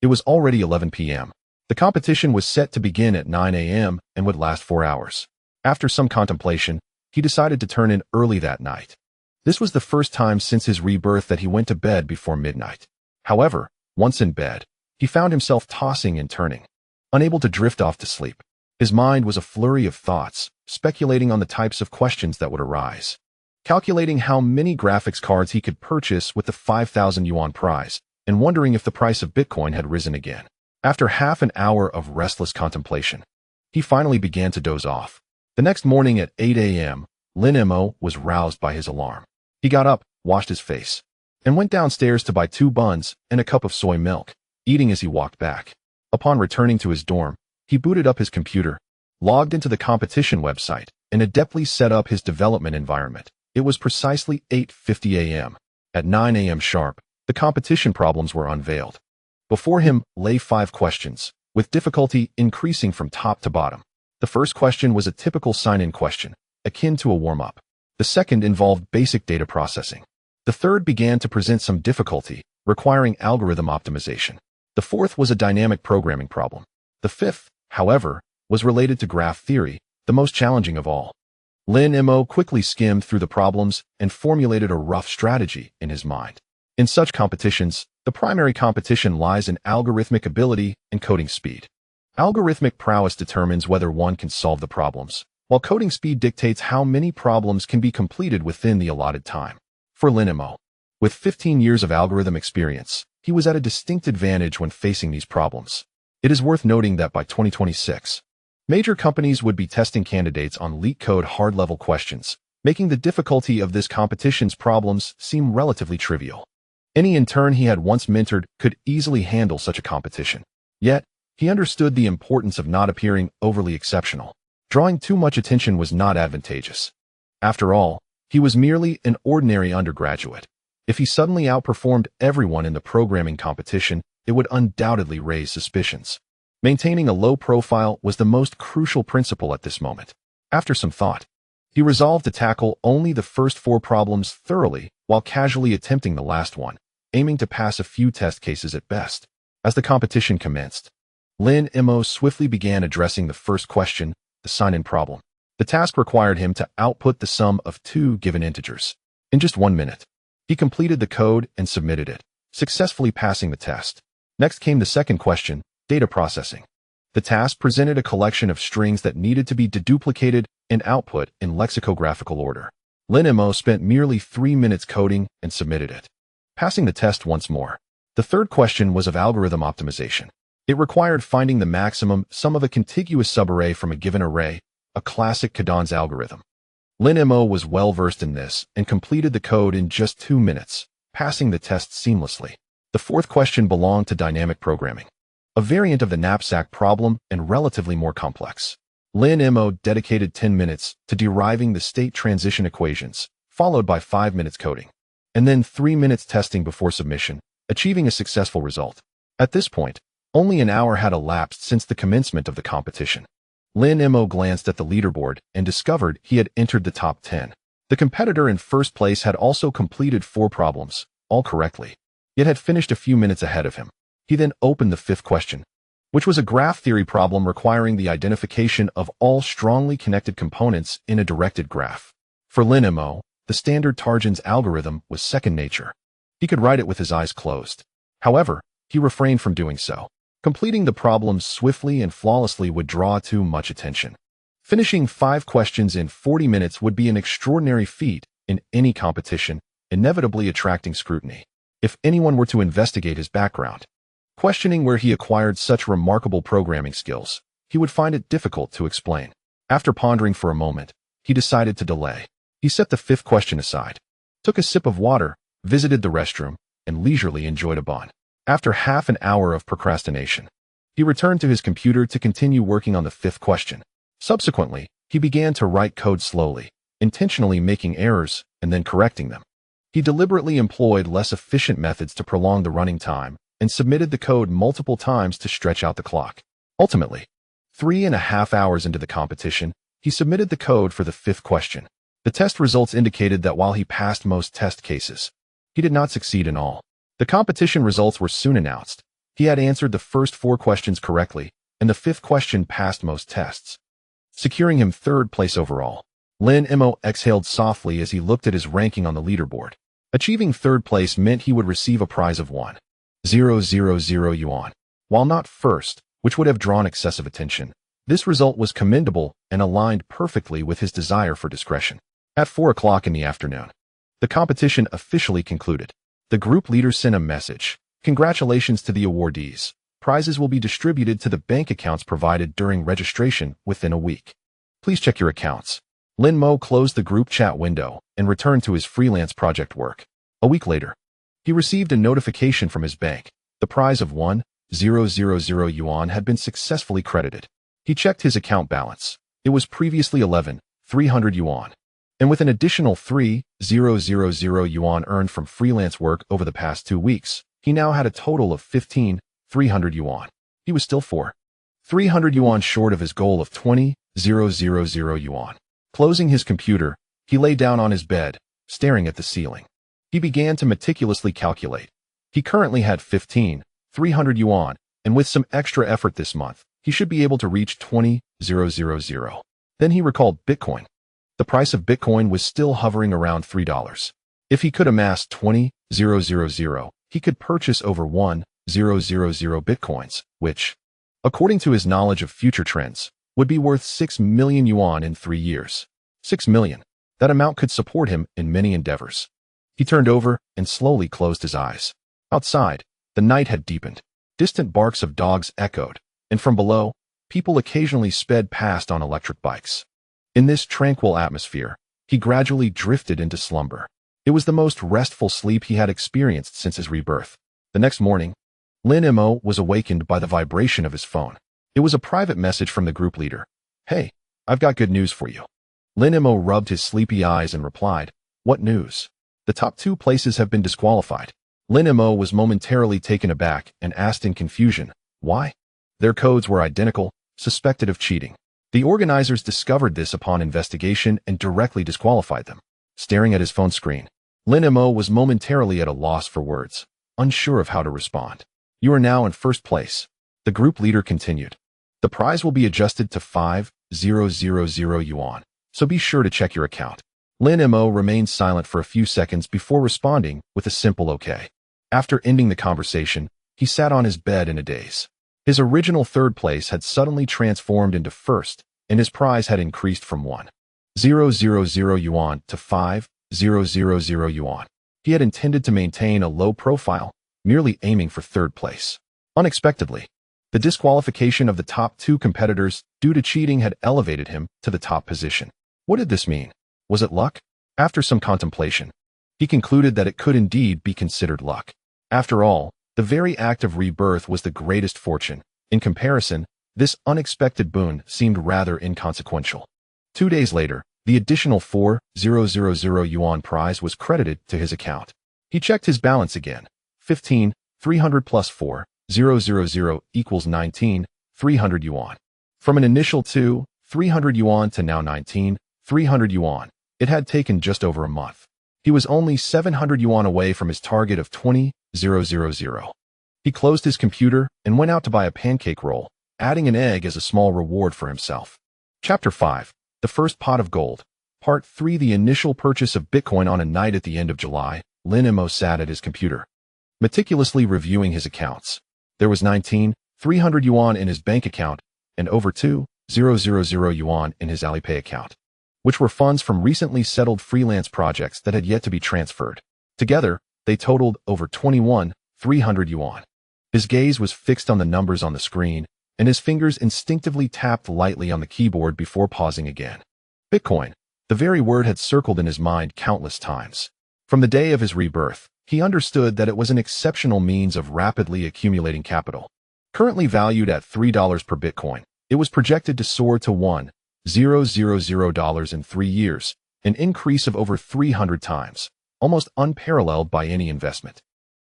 [SPEAKER 1] It was already 11 p.m. The competition was set to begin at 9 a.m. and would last 4 hours. After some contemplation, he decided to turn in early that night. This was the first time since his rebirth that he went to bed before midnight. However, once in bed, he found himself tossing and turning, unable to drift off to sleep. His mind was a flurry of thoughts, speculating on the types of questions that would arise, calculating how many graphics cards he could purchase with the 5,000 yuan prize, and wondering if the price of Bitcoin had risen again. After half an hour of restless contemplation, he finally began to doze off. The next morning at 8 a.m., Lin Mo was roused by his alarm. He got up, washed his face, and went downstairs to buy 2 buns and a cup of soy milk, eating as he walked back. Upon returning to his dorm, he booted up his computer, logged into the competition website, and adeptly set up his development environment. It was precisely 8:50 a.m. At 9 a.m. sharp, the competition problems were unveiled. Before him lay 5 questions, with difficulty increasing from top to bottom. The first question was a typical sign-in question, akin to a warm-up. The second involved basic data processing. The third began to present some difficulty, requiring algorithm optimization. The fourth was a dynamic programming problem. The fifth, however, was related to graph theory, the most challenging of all. Lin Mo quickly skimmed through the problems and formulated a rough strategy in his mind. In such competitions, the primary competition lies in algorithmic ability and coding speed. Algorithmic prowess determines whether one can solve the problems, while coding speed dictates how many problems can be completed within the allotted time. For Lin Mo, with 15 years of algorithm experience, he was at a distinct advantage when facing these problems. It is worth noting that by 2026, major companies would be testing candidates on LeetCode hard-level questions, making the difficulty of this competition's problems seem relatively trivial. Any intern he had once mentored could easily handle such a competition. Yet, he understood the importance of not appearing overly exceptional. Drawing too much attention was not advantageous. After all, he was merely an ordinary undergraduate. If he suddenly outperformed everyone in the programming competition, it would undoubtedly raise suspicions. Maintaining a low profile was the most crucial principle at this moment. After some thought, he resolved to tackle only the first 4 problems thoroughly while casually attempting the last one, aiming to pass a few test cases at best. As the competition commenced, Lin Mo swiftly began addressing the first question, the sign-in problem. The task required him to output the sum of 2 given integers. In just 1 minute, he completed the code and submitted it, successfully passing the test. Next came the second question, data processing. The task presented a collection of strings that needed to be deduplicated and output in lexicographical order. Lin Mo spent merely 3 minutes coding and submitted it, passing the test once more. The third question was of algorithm optimization. It required finding the maximum sum of a contiguous subarray from a given array, a classic Cadon's algorithm. Lin Mo was well-versed in this and completed the code in just 2 minutes, passing the test seamlessly. The fourth question belonged to dynamic programming, a variant of the knapsack problem and relatively more complex. Lin Mo dedicated 10 minutes to deriving the state transition equations, followed by 5 minutes coding, and then 3 minutes testing before submission, achieving a successful result. At this point, only an hour had elapsed since the commencement of the competition. Lin Mo glanced at the leaderboard and discovered he had entered the top 10. The competitor in first place had also completed 4 problems, all correctly, yet had finished a few minutes ahead of him. He then opened the 5th question, which was a graph theory problem requiring the identification of all strongly connected components in a directed graph. For Lin Mo, the standard Tarjan's algorithm was second nature. He could write it with his eyes closed. However, he refrained from doing so. Completing the problems swiftly and flawlessly would draw too much attention. Finishing 5 questions in 40 minutes would be an extraordinary feat in any competition, inevitably attracting scrutiny. If anyone were to investigate his background, questioning where he acquired such remarkable programming skills, he would find it difficult to explain. After pondering for a moment, he decided to delay. He set the 5th question aside, took a sip of water, visited the restroom, and leisurely enjoyed a bun. After half an hour of procrastination, he returned to his computer to continue working on the 5th question. Subsequently, he began to write code slowly, intentionally making errors and then correcting them. He deliberately employed less efficient methods to prolong the running time and submitted the code multiple times to stretch out the clock. Ultimately, 3.5 hours into the competition, he submitted the code for the 5th question. The test results indicated that while he passed most test cases, he did not succeed in all. The competition results were soon announced. He had answered the first 4 questions correctly, and the 5th question passed most tests, securing him 3rd place overall. Lin Mo exhaled softly as he looked at his ranking on the leaderboard. Achieving 3rd place meant he would receive a prize of 1,000 yuan. While not first, which would have drawn excessive attention, this result was commendable and aligned perfectly with his desire for discretion. At 4 o'clock in the afternoon, the competition officially concluded. The group leader sent a message, Congratulations to the awardees. Prizes will be distributed to the bank accounts provided during registration within a week. Please check your accounts. Lin Mo closed the group chat window and returned to his freelance project work. A week later, he received a notification from his bank. The prize of 1,000 yuan had been successfully credited. He checked his account balance. It was previously 11,300 yuan. And with an additional 3,000 yuan earned from freelance work over the past 2 weeks, he now had a total of 15,300 yuan. He was still 4,300 yuan short of his goal of 20,000 yuan. Closing his computer, he lay down on his bed, staring at the ceiling. He began to meticulously calculate. He currently had 15,300 yuan, and with some extra effort this month, he should be able to reach 20,000. Then he recalled Bitcoin. The price of Bitcoin was still hovering around $3. If he could amass 20,000, he could purchase over 1,000 Bitcoins, which, according to his knowledge of future trends, would be worth 6 million yuan in 3 years. 6 million. That amount could support him in many endeavors. He turned over and slowly closed his eyes. Outside, the night had deepened. Distant barks of dogs echoed, and from below, people occasionally sped past on electric bikes. In this tranquil atmosphere, he gradually drifted into slumber. It was the most restful sleep he had experienced since his rebirth. The next morning, Lin Mo was awakened by the vibration of his phone. It was a private message from the group leader. "Hey, I've got good news for you." Lin Mo rubbed his sleepy eyes and replied, "What news?" "The top 2 places have been disqualified." Lin Mo was momentarily taken aback and asked in confusion, "Why?" Their codes were identical, suspected of cheating. The organizers discovered this upon investigation and directly disqualified them. Staring at his phone screen, Lin Mo was momentarily at a loss for words, unsure of how to respond. "You are now in first place," the group leader continued. "The prize will be adjusted to 5,000 yuan, so be sure to check your account." Lin Mo remained silent for a few seconds before responding with a simple okay. After ending the conversation, he sat on his bed in a daze. His original third place had suddenly transformed into first, and his prize had increased from 1,000 yuan to 5,000 yuan. He had intended to maintain a low profile, merely aiming for third place. Unexpectedly, the disqualification of the top 2 competitors due to cheating had elevated him to the top position. What did this mean? Was it luck? After some contemplation, he concluded that it could indeed be considered luck. After all, the very act of rebirth was the greatest fortune. In comparison, this unexpected boon seemed rather inconsequential. 2 days later, the additional 4,000 yuan prize was credited to his account. He checked his balance again. 15,300 plus 4,000 equals 19,300 yuan. From an initial 2,300 yuan to now 19,300 yuan, it had taken just over a month. He was only 700 yuan away from his target of 20,000. He closed his computer and went out to buy a pancake roll, adding an egg as a small reward for himself. Chapter 5. The First Pot of Gold. Part 3. The initial purchase of Bitcoin. On a night at the end of July, Lin Mo sat at his computer, meticulously reviewing his accounts. There was 19,300 yuan in his bank account and over 2,000 yuan in his Alipay account, which were funds from recently settled freelance projects that had yet to be transferred. Together, they totaled over 21,300 yuan. His gaze was fixed on the numbers on the screen, and his fingers instinctively tapped lightly on the keyboard before pausing again. Bitcoin. The very word had circled in his mind countless times. From the day of his rebirth, he understood that it was an exceptional means of rapidly accumulating capital. Currently valued at $3 per Bitcoin, it was projected to soar to $1,000 in 3 years, an increase of over 300 times, almost unparalleled by any investment.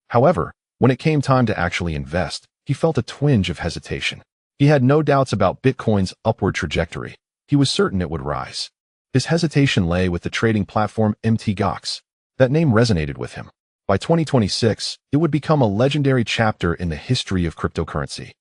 [SPEAKER 1] However, when it came time to actually invest, he felt a twinge of hesitation. He had no doubts about Bitcoin's upward trajectory. He was certain it would rise. His hesitation lay with the trading platform MTGOX. That name resonated with him. By 2026, it would become a legendary chapter in the history of cryptocurrency.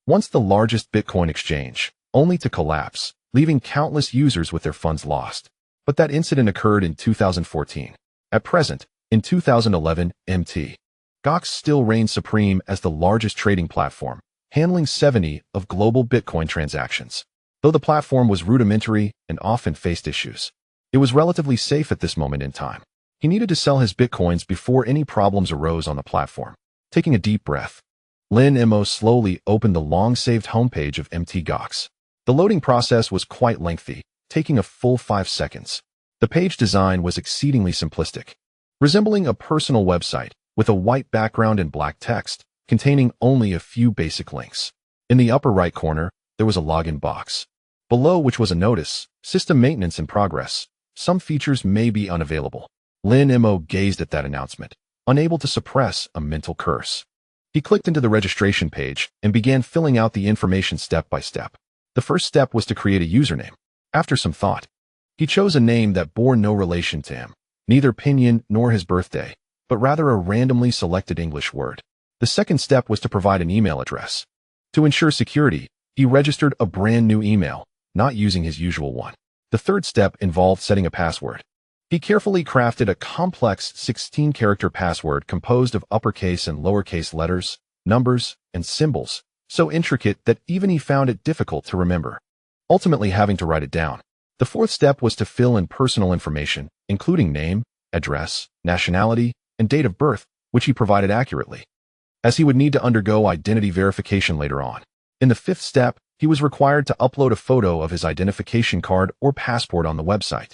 [SPEAKER 1] Once the largest Bitcoin exchange, only to collapse, leaving countless users with their funds lost. But that incident occurred in 2014. At present, in 2011, MTGOX still reigns supreme as the largest trading platform, handling 70% of global Bitcoin transactions. Though the platform was rudimentary and often faced issues, it was relatively safe at this moment in time. He needed to sell his Bitcoins before any problems arose on the platform. Taking a deep breath, Lin Mo slowly opened the long-saved homepage of MTGOX. The loading process was quite lengthy, taking a full 5 seconds. The page design was exceedingly simplistic, resembling a personal website with a white background and black text, containing only a few basic links. In the upper right corner, there was a login box, below which was a notice, System Maintenance in Progress. Some features may be unavailable. Lin Mo gazed at that announcement, unable to suppress a mental curse. He clicked into the registration page and began filling out the information step by step. The first step was to create a username. After some thought, he chose a name that bore no relation to him, neither Pinyin nor his birthday, but rather a randomly selected English word. The second step was to provide an email address. To ensure security, he registered a brand new email, not using his usual one. The third step involved setting a password. He carefully crafted a complex 16-character password composed of uppercase and lowercase letters, numbers, and symbols, so intricate that even he found it difficult to remember, ultimately having to write it down. The fourth step was to fill in personal information, including name, address, nationality, and date of birth, which he provided accurately, as he would need to undergo identity verification later on. In the fifth step, he was required to upload a photo of his identification card or passport on the website.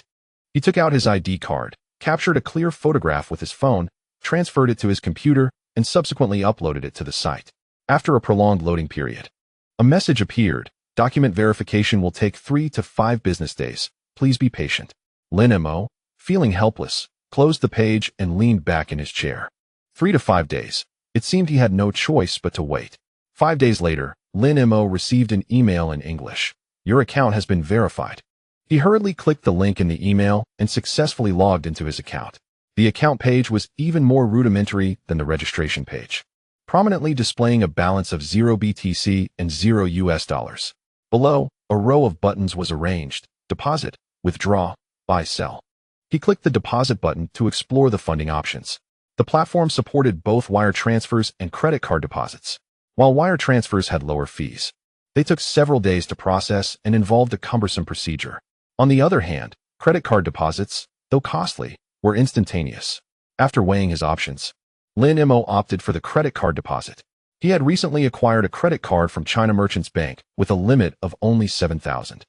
[SPEAKER 1] He took out his ID card, captured a clear photograph with his phone, transferred it to his computer, and subsequently uploaded it to the site. After a prolonged loading period, a message appeared. Document verification will take 3 to 5 business days. Please be patient. Lin Mo, feeling helpless, closed the page and leaned back in his chair. 3 to 5 days. It seemed he had no choice but to wait. 5 days later, Lin Mo received an email in English. Your account has been verified. He hurriedly clicked the link in the email and successfully logged into his account. The account page was even more rudimentary than the registration page, prominently displaying a balance of 0 BTC and $0. Below, a row of buttons was arranged: deposit, withdraw, buy, sell. He clicked the deposit button to explore the funding options. The platform supported both wire transfers and credit card deposits. While wire transfers had lower fees, they took several days to process and involved a cumbersome procedure. On the other hand, credit card deposits, though costly, were instantaneous. After weighing his options, Lin Mo opted for the credit card deposit. He had recently acquired a credit card from China Merchants Bank with a limit of only 7,000.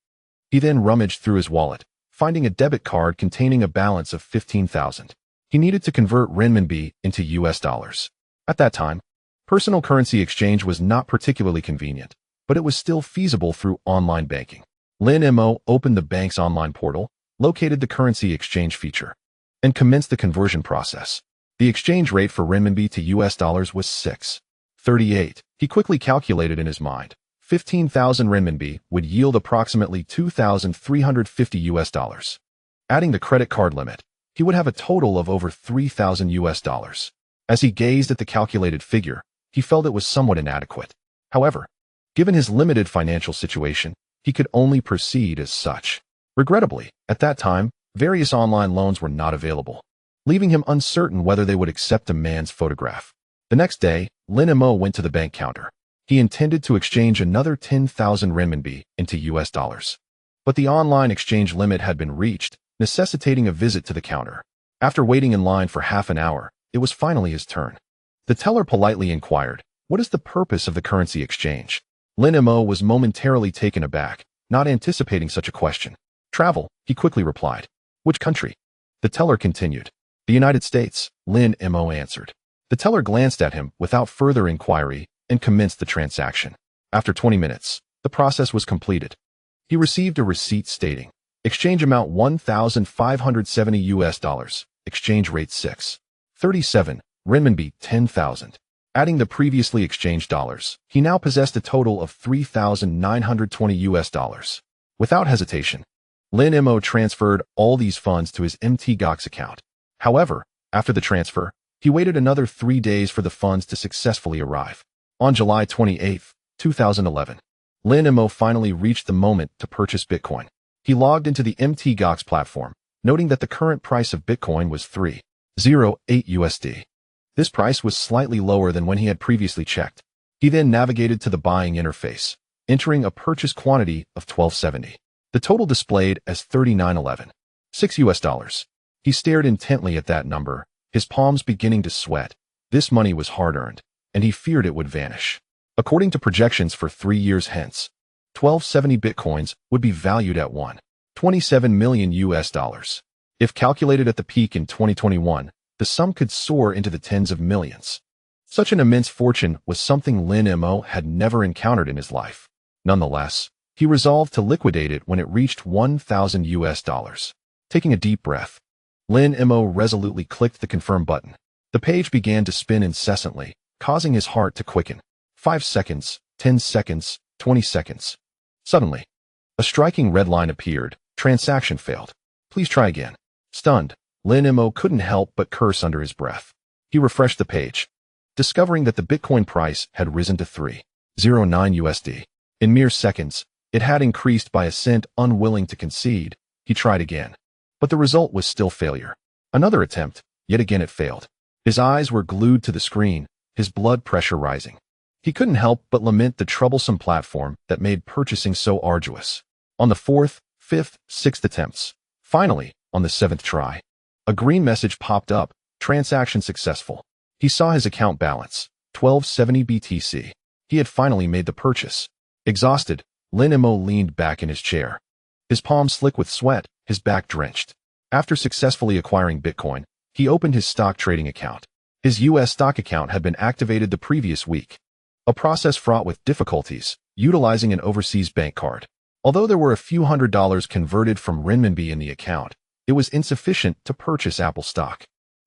[SPEAKER 1] He then rummaged through his wallet, finding a debit card containing a balance of 15,000. He needed to convert renminbi into US dollars. At that time, personal currency exchange was not particularly convenient, but it was still feasible through online banking. Lin Mo opened the bank's online portal, located the currency exchange feature, and commenced the conversion process. The exchange rate for renminbi to US dollars was 6.38. He quickly calculated in his mind. 15,000 renminbi would yield approximately 2,350 US dollars. Adding the credit card limit, he would have a total of over 3,000 US dollars. As he gazed at the calculated figure, he felt it was somewhat inadequate. However, given his limited financial situation, he could only proceed as such. Regrettably, at that time, various online loans were not available, leaving him uncertain whether they would accept a man's photograph. The next day, Lin Mo went to the bank counter. He intended to exchange another 10,000 renminbi into US dollars. But the online exchange limit had been reached, necessitating a visit to the counter. After waiting in line for half an hour, it was finally his turn. The teller politely inquired, "What is the purpose of the currency exchange?" Lin Mo was momentarily taken aback, not anticipating such a question. "Travel," he quickly replied. "Which country?" The teller continued. "The United States," Lin Mo answered. The teller glanced at him without further inquiry and commenced the transaction. After 20 minutes, the process was completed. He received a receipt stating, exchange amount 1,570 US dollars, exchange rate 6.37, renminbi 10,000. Adding the previously exchanged dollars, he now possessed a total of 3,920 US dollars. Without hesitation, Lin Mo transferred all these funds to his MTGOX account. However, after the transfer, he waited another 3 days for the funds to successfully arrive. On July 28, 2011, Lin Mo finally reached the moment to purchase Bitcoin. He logged into the MTGOX platform, noting that the current price of Bitcoin was 3.08 USD. This price was slightly lower than when he had previously checked. He then navigated to the buying interface, entering a purchase quantity of 1270. The total displayed as 39.11, 6 US dollars. He stared intently at that number, his palms beginning to sweat. This money was hard-earned, and he feared it would vanish. According to projections for 3 years hence, 1270 bitcoins would be valued at $1.27 million US. If calculated at the peak in 2021, the sum could soar into the tens of millions. Such an immense fortune was something Lin Mo had never encountered in his life. Nonetheless, he resolved to liquidate it when it reached $1,000. Taking a deep breath, Lin Mo resolutely clicked the confirm button. The page began to spin incessantly, causing his heart to quicken. 5 seconds, 10 seconds, 20 seconds. Suddenly, a striking red line appeared. Transaction failed. Please try again. Stunned, Lin Mo couldn't help but curse under his breath. He refreshed the page, discovering that the Bitcoin price had risen to $3.09 USD. In mere seconds, it had increased by a cent. Unwilling to concede, he tried again. But the result was still failure. Another attempt, yet again it failed. His eyes were glued to the screen, his blood pressure rising. He couldn't help but lament the troublesome platform that made purchasing so arduous. On the 4th, 5th, 6th attempts, finally, on the 7th try, a green message popped up, transaction successful. He saw his account balance, 1270 BTC. He had finally made the purchase. Exhausted, Lin Mo leaned back in his chair. His palms slick with sweat, his back drenched. After successfully acquiring Bitcoin, he opened his stock trading account. His US stock account had been activated the previous week, a process fraught with difficulties, utilizing an overseas bank card. Although there were a few $100s converted from renminbi in the account, it was insufficient to purchase Apple stock.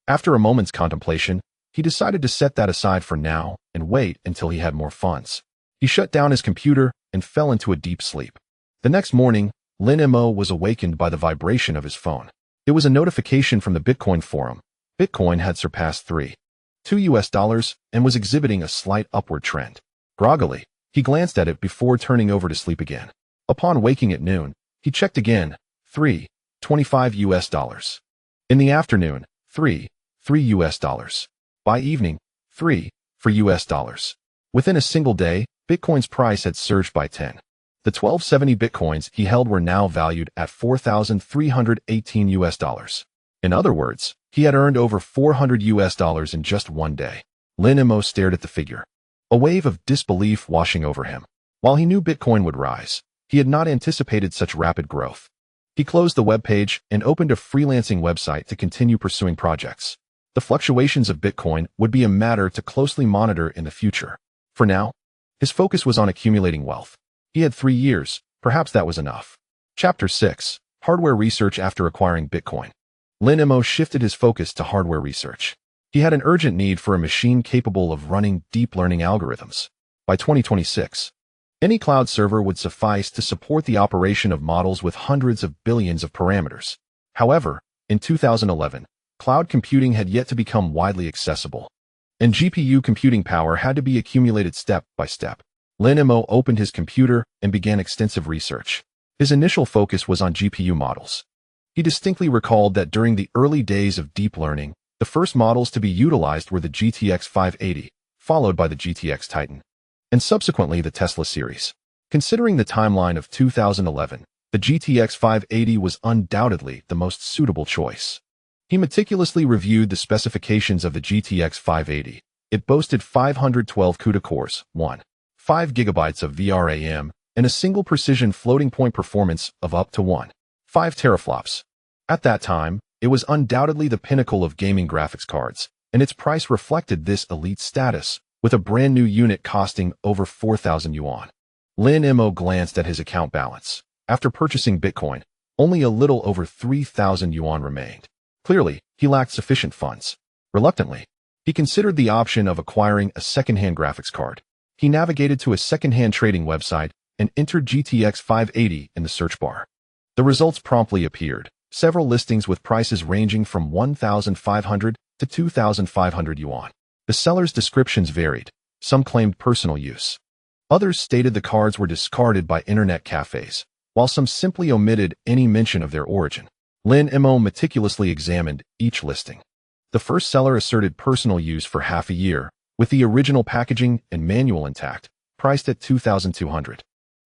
[SPEAKER 1] After a moment's contemplation, he decided to set that aside for now and wait until he had more funds. He shut down his computer and fell into a deep sleep. The next morning, Lin Mo was awakened by the vibration of his phone. It was a notification from the Bitcoin forum. Bitcoin had surpassed $3.2 and was exhibiting a slight upward trend. Groggily, he glanced at it before turning over to sleep again. Upon waking at noon, he checked again, $3.25. In the afternoon, $3.3. By evening, $3 Within a single day, Bitcoin's price had surged by 10. The 1270 Bitcoins he held were now valued at $4,318. In other words, he had earned over $400 in just one day. Lin Mo stared at the figure, a wave of disbelief washing over him. While he knew Bitcoin would rise, he had not anticipated such rapid growth. He closed the web page and opened a freelancing website to continue pursuing projects. The fluctuations of Bitcoin would be a matter to closely monitor in the future. For now, his focus was on accumulating wealth. He had 3 years, perhaps that was enough. Chapter 6. Hardware Research. After acquiring Bitcoin, Lin Mo shifted his focus to hardware research. He had an urgent need for a machine capable of running deep learning algorithms. By 2026, any cloud server would suffice to support the operation of models with hundreds of billions of parameters. However, in 2011, cloud computing had yet to become widely accessible, and GPU computing power had to be accumulated step by step. Lin Mo opened his computer and began extensive research. His initial focus was on GPU models. He distinctly recalled that during the early days of deep learning, the first models to be utilized were the GTX 580, followed by the GTX Titan, and subsequently the Tesla series. Considering the timeline of 2011, the GTX 580 was undoubtedly the most suitable choice. He meticulously reviewed the specifications of the GTX 580. It boasted 512 CUDA cores, 5 GB of VRAM, and a single precision floating point performance of up to 5 teraflops. At that time, it was undoubtedly the pinnacle of gaming graphics cards, and its price reflected this elite status, with a brand new unit costing over 4,000 yuan. Lin Mo glanced at his account balance. After purchasing Bitcoin, only a little over 3,000 yuan remained. Clearly, he lacked sufficient funds. Reluctantly, he considered the option of acquiring a second-hand graphics card. He navigated to a second-hand trading website and entered GTX 580 in the search bar. The results promptly appeared, several listings with prices ranging from 1,500 to 2,500 yuan. The sellers' descriptions varied. Some claimed personal use. Others stated the cards were discarded by internet cafes, while some simply omitted any mention of their origin. Lin Mo meticulously examined each listing. The first seller asserted personal use for half a year, with the original packaging and manual intact, priced at 2,200.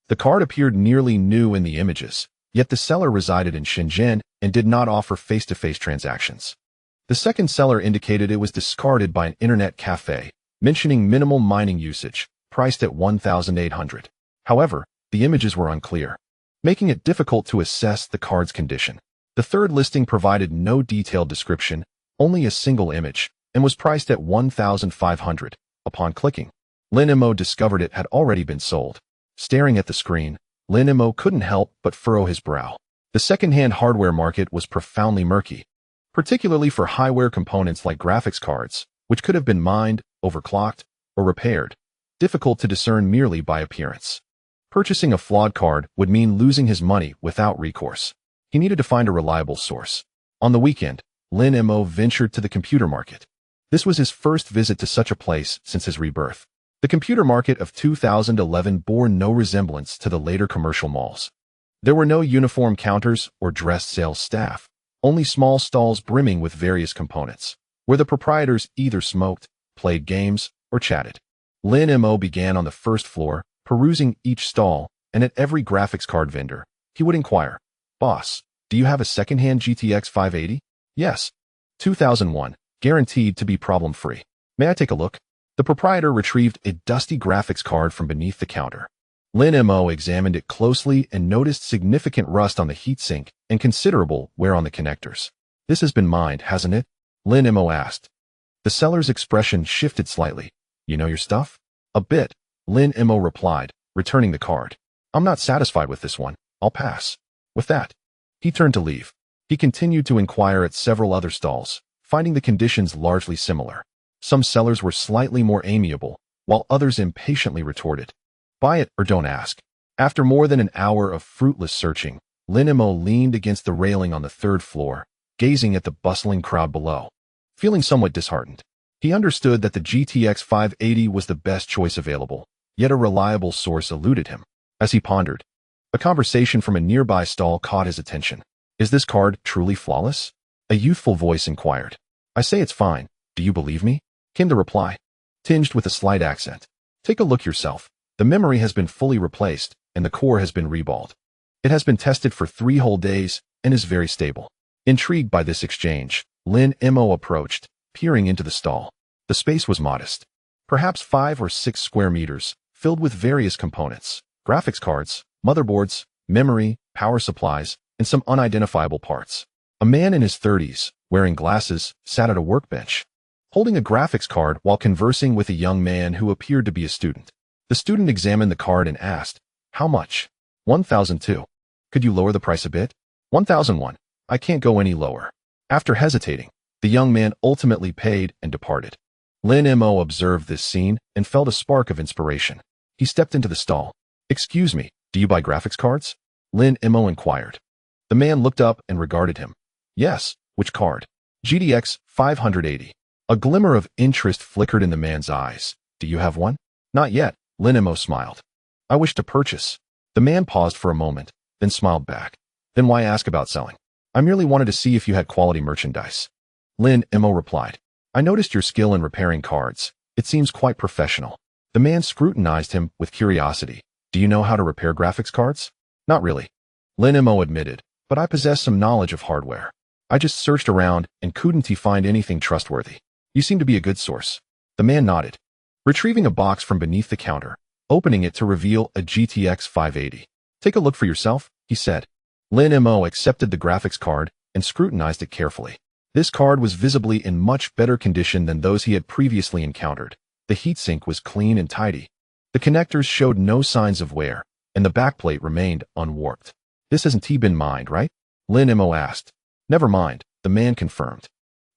[SPEAKER 1] The card appeared nearly new in the images, yet the seller resided in Shenzhen and did not offer face-to-face transactions. The second seller indicated it was discarded by an internet cafe, mentioning minimal mining usage, priced at 1,800. However, the images were unclear, making it difficult to assess the card's condition. The third listing provided no detailed description, only a single image, and was priced at 1,500. Upon clicking, Lin Mo discovered it had already been sold. Staring at the screen, Lin Mo couldn't help but furrow his brow. The second-hand hardware market was profoundly murky, particularly for high-wear components like graphics cards, which could have been mined, overclocked, or repaired, difficult to discern merely by appearance. Purchasing a flawed card would mean losing his money without recourse. He needed to find a reliable source. On the weekend, Lin Mo ventured to the computer market. This was his first visit to such a place since his rebirth. The computer market of 2011 bore no resemblance to the later commercial malls. There were no uniform counters or dressed sales staff, only small stalls brimming with various components, where the proprietors either smoked, played games, or chatted. Lin Mo began on the first floor, perusing each stall, and at every graphics card vendor, he would inquire, "Boss, do you have a second-hand GTX 580? Yes. 2001, guaranteed to be problem-free. May I take a look?" The proprietor retrieved a dusty graphics card from beneath the counter. Lin Mo examined it closely and noticed significant rust on the heatsink and considerable wear on the connectors. "This has been mined, hasn't it?" Lin Mo asked. The seller's expression shifted slightly. "You know your stuff?" "A bit," Lin Mo replied, returning the card. "I'm not satisfied with this one. I'll pass." With that, he turned to leave. He continued to inquire at several other stalls, finding the conditions largely similar. Some sellers were slightly more amiable, while others impatiently retorted, "Buy it or don't ask." After more than an hour of fruitless searching, Lin Mo leaned against the railing on the third floor, gazing at the bustling crowd below. Feeling somewhat disheartened, he understood that the GTX 580 was the best choice available, yet a reliable source eluded him. As he pondered, a conversation from a nearby stall caught his attention. "Is this card truly flawless?" a youthful voice inquired. "I say it's fine. Do you believe me?" came the reply, tinged with a slight accent. "Take a look yourself. The memory has been fully replaced, and the core has been reballed. It has been tested for 3 whole days and is very stable." Intrigued by this exchange, Lin Mo approached, peering into the stall. The space was modest, perhaps 5 or 6 square meters, filled with various components, graphics cards, motherboards, memory, power supplies, and some unidentifiable parts. A man in his 30s, wearing glasses, sat at a workbench, holding a graphics card while conversing with a young man who appeared to be a student. The student examined the card and asked, "How much?" 1,002. "Could you lower the price a bit?" 1,001. "I can't go any lower." After hesitating, the young man ultimately paid and departed. Lin Mo observed this scene and felt a spark of inspiration. He stepped into the stall. "Excuse me, do you buy graphics cards?" Lin Mo inquired. The man looked up and regarded him. "Yes, which card?" "GTX 580. A glimmer of interest flickered in the man's eyes. "Do you have one?" "Not yet," Lin Mo smiled. "I wish to purchase." The man paused for a moment, then smiled back. "Then why ask about selling?" "I merely wanted to see if you had quality merchandise." Lin Mo replied. "I noticed your skill in repairing cards. It seems quite professional." The man scrutinized him with curiosity. "Do you know how to repair graphics cards?" "Not really," Lin Mo admitted, "but I possess some knowledge of hardware. I just searched around and couldn't find anything trustworthy." "You seem to be a good source." The man nodded, retrieving a box from beneath the counter, opening it to reveal a GTX 580. "Take a look for yourself," he said. Lin Mo accepted the graphics card and scrutinized it carefully. This card was visibly in much better condition than those he had previously encountered. The heatsink was clean and tidy. The connectors showed no signs of wear, and the backplate remained unwarped. "This hasn't been mined, right?" Lin Mo asked. "Never mind," the man confirmed.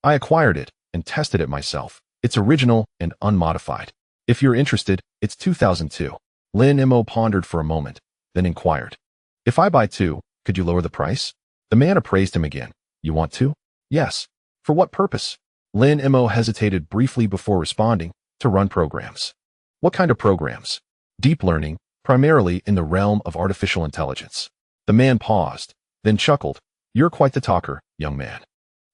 [SPEAKER 1] "I acquired it and tested it myself. It's original and unmodified. If you're interested, it's 2002. Lin Mo pondered for a moment, then inquired, "If I buy 2, could you lower the price?" The man appraised him again. "You want to?" "Yes." "For what purpose?" Lin Mo hesitated briefly before responding. "To run programs." "What kind of programs?" "Deep learning, primarily in the realm of artificial intelligence." The man paused, then chuckled. "You're quite the talker, young man."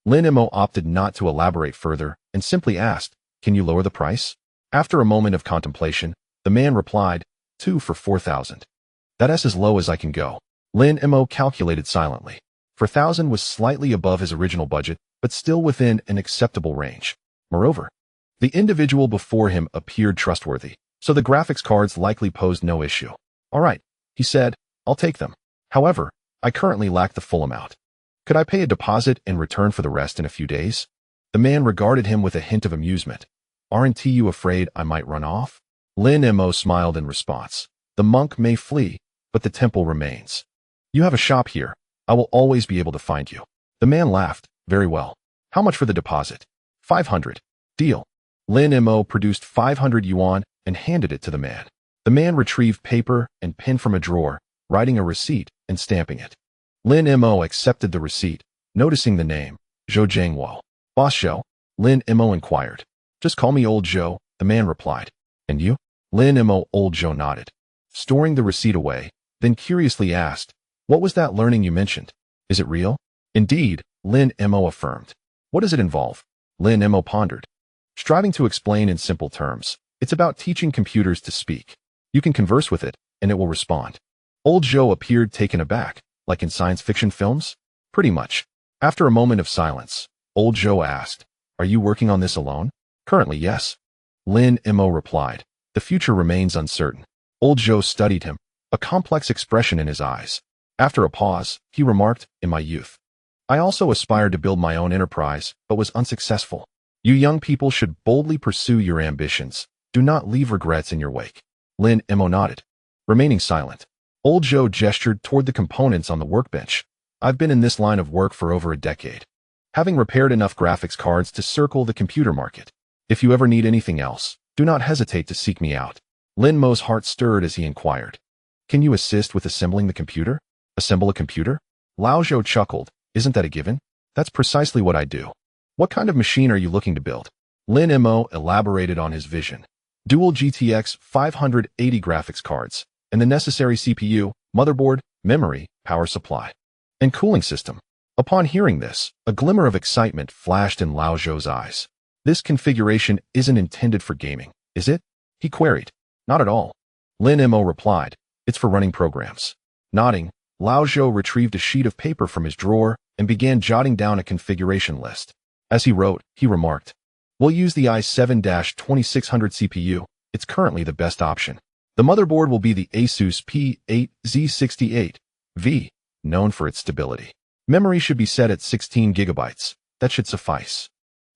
[SPEAKER 1] Lin Mo opted not to elaborate further and simply asked, "Can you lower the price?" After a moment of contemplation, the man replied, 2 for 4,000. "That's as low as I can go." Lin Mo calculated silently. 4,000 was slightly above his original budget, but still within an acceptable range. Moreover, The individual before him appeared trustworthy, so the graphics cards likely posed no issue. All right, he said, I'll take them. However, I currently lack the full amount. Could I pay a deposit in return for the rest in a few days? The man regarded him with a hint of amusement. Aren't you afraid I might run off? Lin Mo smiled in response. The monk may flee, but the temple remains. You have a shop here. I will always be able to find you. The man laughed. Very well. How much for the deposit? 500. Deal. Lin Mo produced 500 yuan and handed it to the man. The man retrieved paper and pen from a drawer, writing a receipt and stamping it. Lin Mo accepted the receipt, noticing the name, Zhou Jiangwo. Boss Zhou? Lin Mo inquired. Just call me Old Zhou, the man replied. And you? Lin Mo. Old Zhou nodded, storing the receipt away, then curiously asked, what was that learning you mentioned? Is it real? Indeed, Lin Mo affirmed. What does it involve? Lin Mo pondered. Striving to explain in simple terms, it's about teaching computers to speak. You can converse with it, and it will respond. Old Zhou appeared taken aback, like in science fiction films? Pretty much. After a moment of silence, Old Zhou asked, are you working on this alone? Currently, yes. Lin Mo replied. The future remains uncertain. Old Zhou studied him, a complex expression in his eyes. After a pause, he remarked, in my youth, I also aspired to build my own enterprise, but was unsuccessful. You young people should boldly pursue your ambitions. Do not leave regrets in your wake. Lin Mo nodded, remaining silent. Old Zhou gestured toward the components on the workbench. I've been in this line of work for over a decade, having repaired enough graphics cards to circle the computer market. If you ever need anything else, do not hesitate to seek me out. Lin Mo's heart stirred as he inquired, can you assist with assembling the computer? Assemble a computer? Lao Zhou chuckled. Isn't that a given? That's precisely what I do. What kind of machine are you looking to build? Lin Mo elaborated on his vision. Dual GTX 580 graphics cards, and the necessary CPU, motherboard, memory, power supply, and cooling system. Upon hearing this, a glimmer of excitement flashed in Lao Zhou's eyes. This configuration isn't intended for gaming, is it? He queried. Not at all. Lin Mo replied. It's for running programs. Nodding, Lao Zhou retrieved a sheet of paper from his drawer and began jotting down a configuration list. As he wrote, he remarked, we'll use the i7-2600 CPU. It's currently the best option. The motherboard will be the Asus P8Z68V, known for its stability. Memory should be set at 16 gigabytes. That should suffice.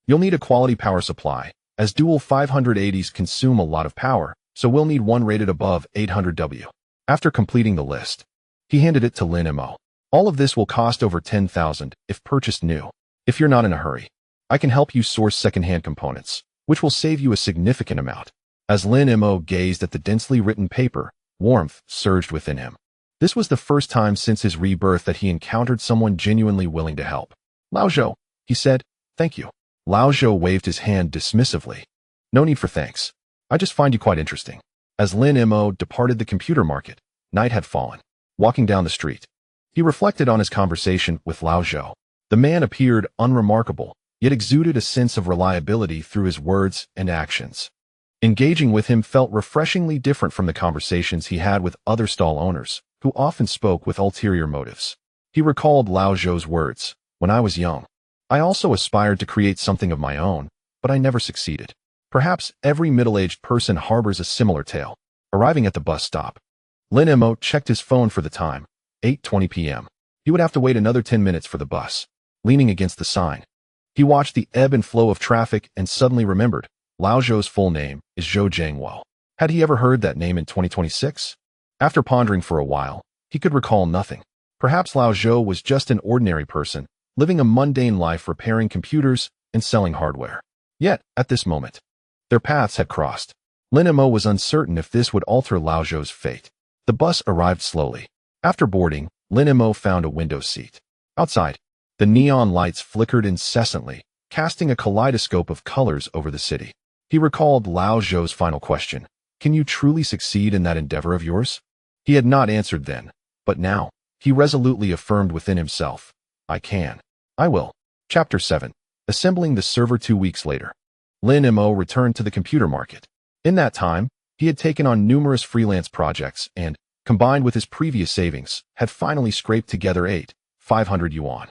[SPEAKER 1] You'll need a quality power supply, as dual 580s consume a lot of power, so we'll need one rated above 800W. After completing the list, he handed it to Lin Mo. All of this will cost over 10,000 if purchased new. If you're not in a hurry, I can help you source second-hand components, which will save you a significant amount. As Lin Mo gazed at the densely written paper, warmth surged within him. This was the first time since his rebirth that he encountered someone genuinely willing to help. Lao Zhou, he said, thank you. Lao Zhou waved his hand dismissively. No need for thanks. I just find you quite interesting. As Lin Mo departed the computer market, night had fallen. Walking down the street, he reflected on his conversation with Lao Zhou. The man appeared unremarkable, yet exuded a sense of reliability through his words and actions. Engaging with him felt refreshingly different from the conversations he had with other stall owners, who often spoke with ulterior motives. He recalled Lao Zhou's words, when I was young, I also aspired to create something of my own, but I never succeeded. Perhaps every middle-aged person harbors a similar tale. Arriving at the bus stop, Lin Mo checked his phone for the time, 8:20 p.m. He would have to wait another 10 minutes for the bus. Leaning against the sign, he watched the ebb and flow of traffic and suddenly remembered, Lao Zhou's full name is Zhou Jiangwo. Had he ever heard that name in 2026? After pondering for a while, he could recall nothing. Perhaps Lao Zhou was just an ordinary person, living a mundane life repairing computers and selling hardware. Yet, at this moment, their paths had crossed. Lin Mo was uncertain if this would alter Lao Zhou's fate. The bus arrived slowly. After boarding, Lin Mo found a window seat. Outside, the neon lights flickered incessantly, casting a kaleidoscope of colors over the city. He recalled Lao Zhou's final question. Can you truly succeed in that endeavor of yours? He had not answered then, but now, he resolutely affirmed within himself, I can. I will. Chapter 7. Assembling the server 2 weeks later. Lin Mo returned to the computer market. In that time, he had taken on numerous freelance projects and, combined with his previous savings, had finally scraped together 500 yuan.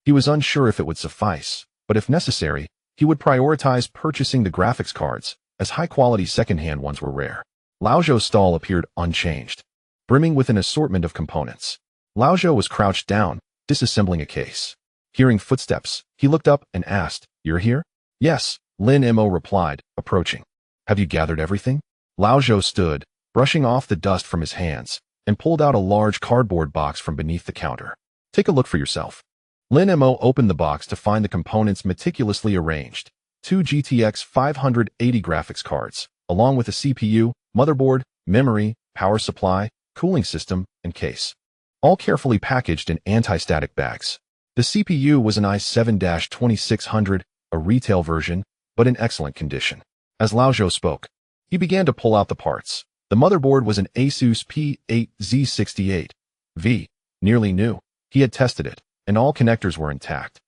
[SPEAKER 1] He was unsure if it would suffice, but if necessary, He would prioritize purchasing the graphics cards, as high-quality second-hand ones were rare. Laozhou's stall appeared unchanged, brimming with an assortment of components. Laozhou was crouched down, disassembling a case. Hearing footsteps, he looked up and asked, "You're here?" "Yes," Lin Mo replied, approaching. "Have you gathered everything?" Laozhou stood, brushing off the dust from his hands, and pulled out a large cardboard box from beneath the counter. "Take a look for yourself." Lin Mo opened the box to find the components meticulously arranged. 2 GTX 580 graphics cards, along with a CPU, motherboard, memory, power supply, cooling system, and case. All carefully packaged in anti-static bags. The CPU was an i7-2600, a retail version, but in excellent condition. As Laozhou spoke, he began to pull out the parts. The motherboard was an Asus P8Z68V, nearly new. He had tested it, and all connectors were intact.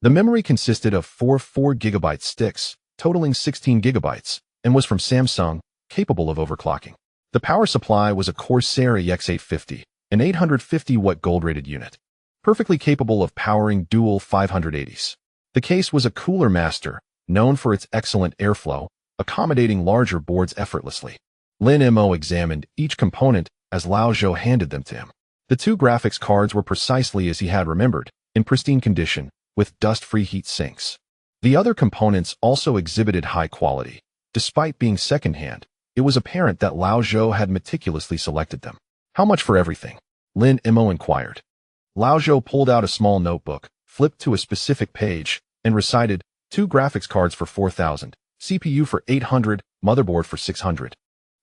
[SPEAKER 1] The memory consisted of 4 4GB sticks, totaling 16 GB, and was from Samsung, capable of overclocking. The power supply was a Corsair EX850, an 850-watt gold-rated unit, perfectly capable of powering dual 580s. The case was a Cooler Master, known for its excellent airflow, accommodating larger boards effortlessly. Lin Mo examined each component as Laozhou handed them to him. The 2 graphics cards were precisely as he had remembered, in pristine condition, with dust-free heat sinks. The other components also exhibited high quality. Despite being second-hand, it was apparent that Laozhou had meticulously selected them. "How much for everything?" Lin Mo inquired. Laozhou pulled out a small notebook, flipped to a specific page, and recited, 2 graphics cards for 4,000, CPU for 800, motherboard for 600,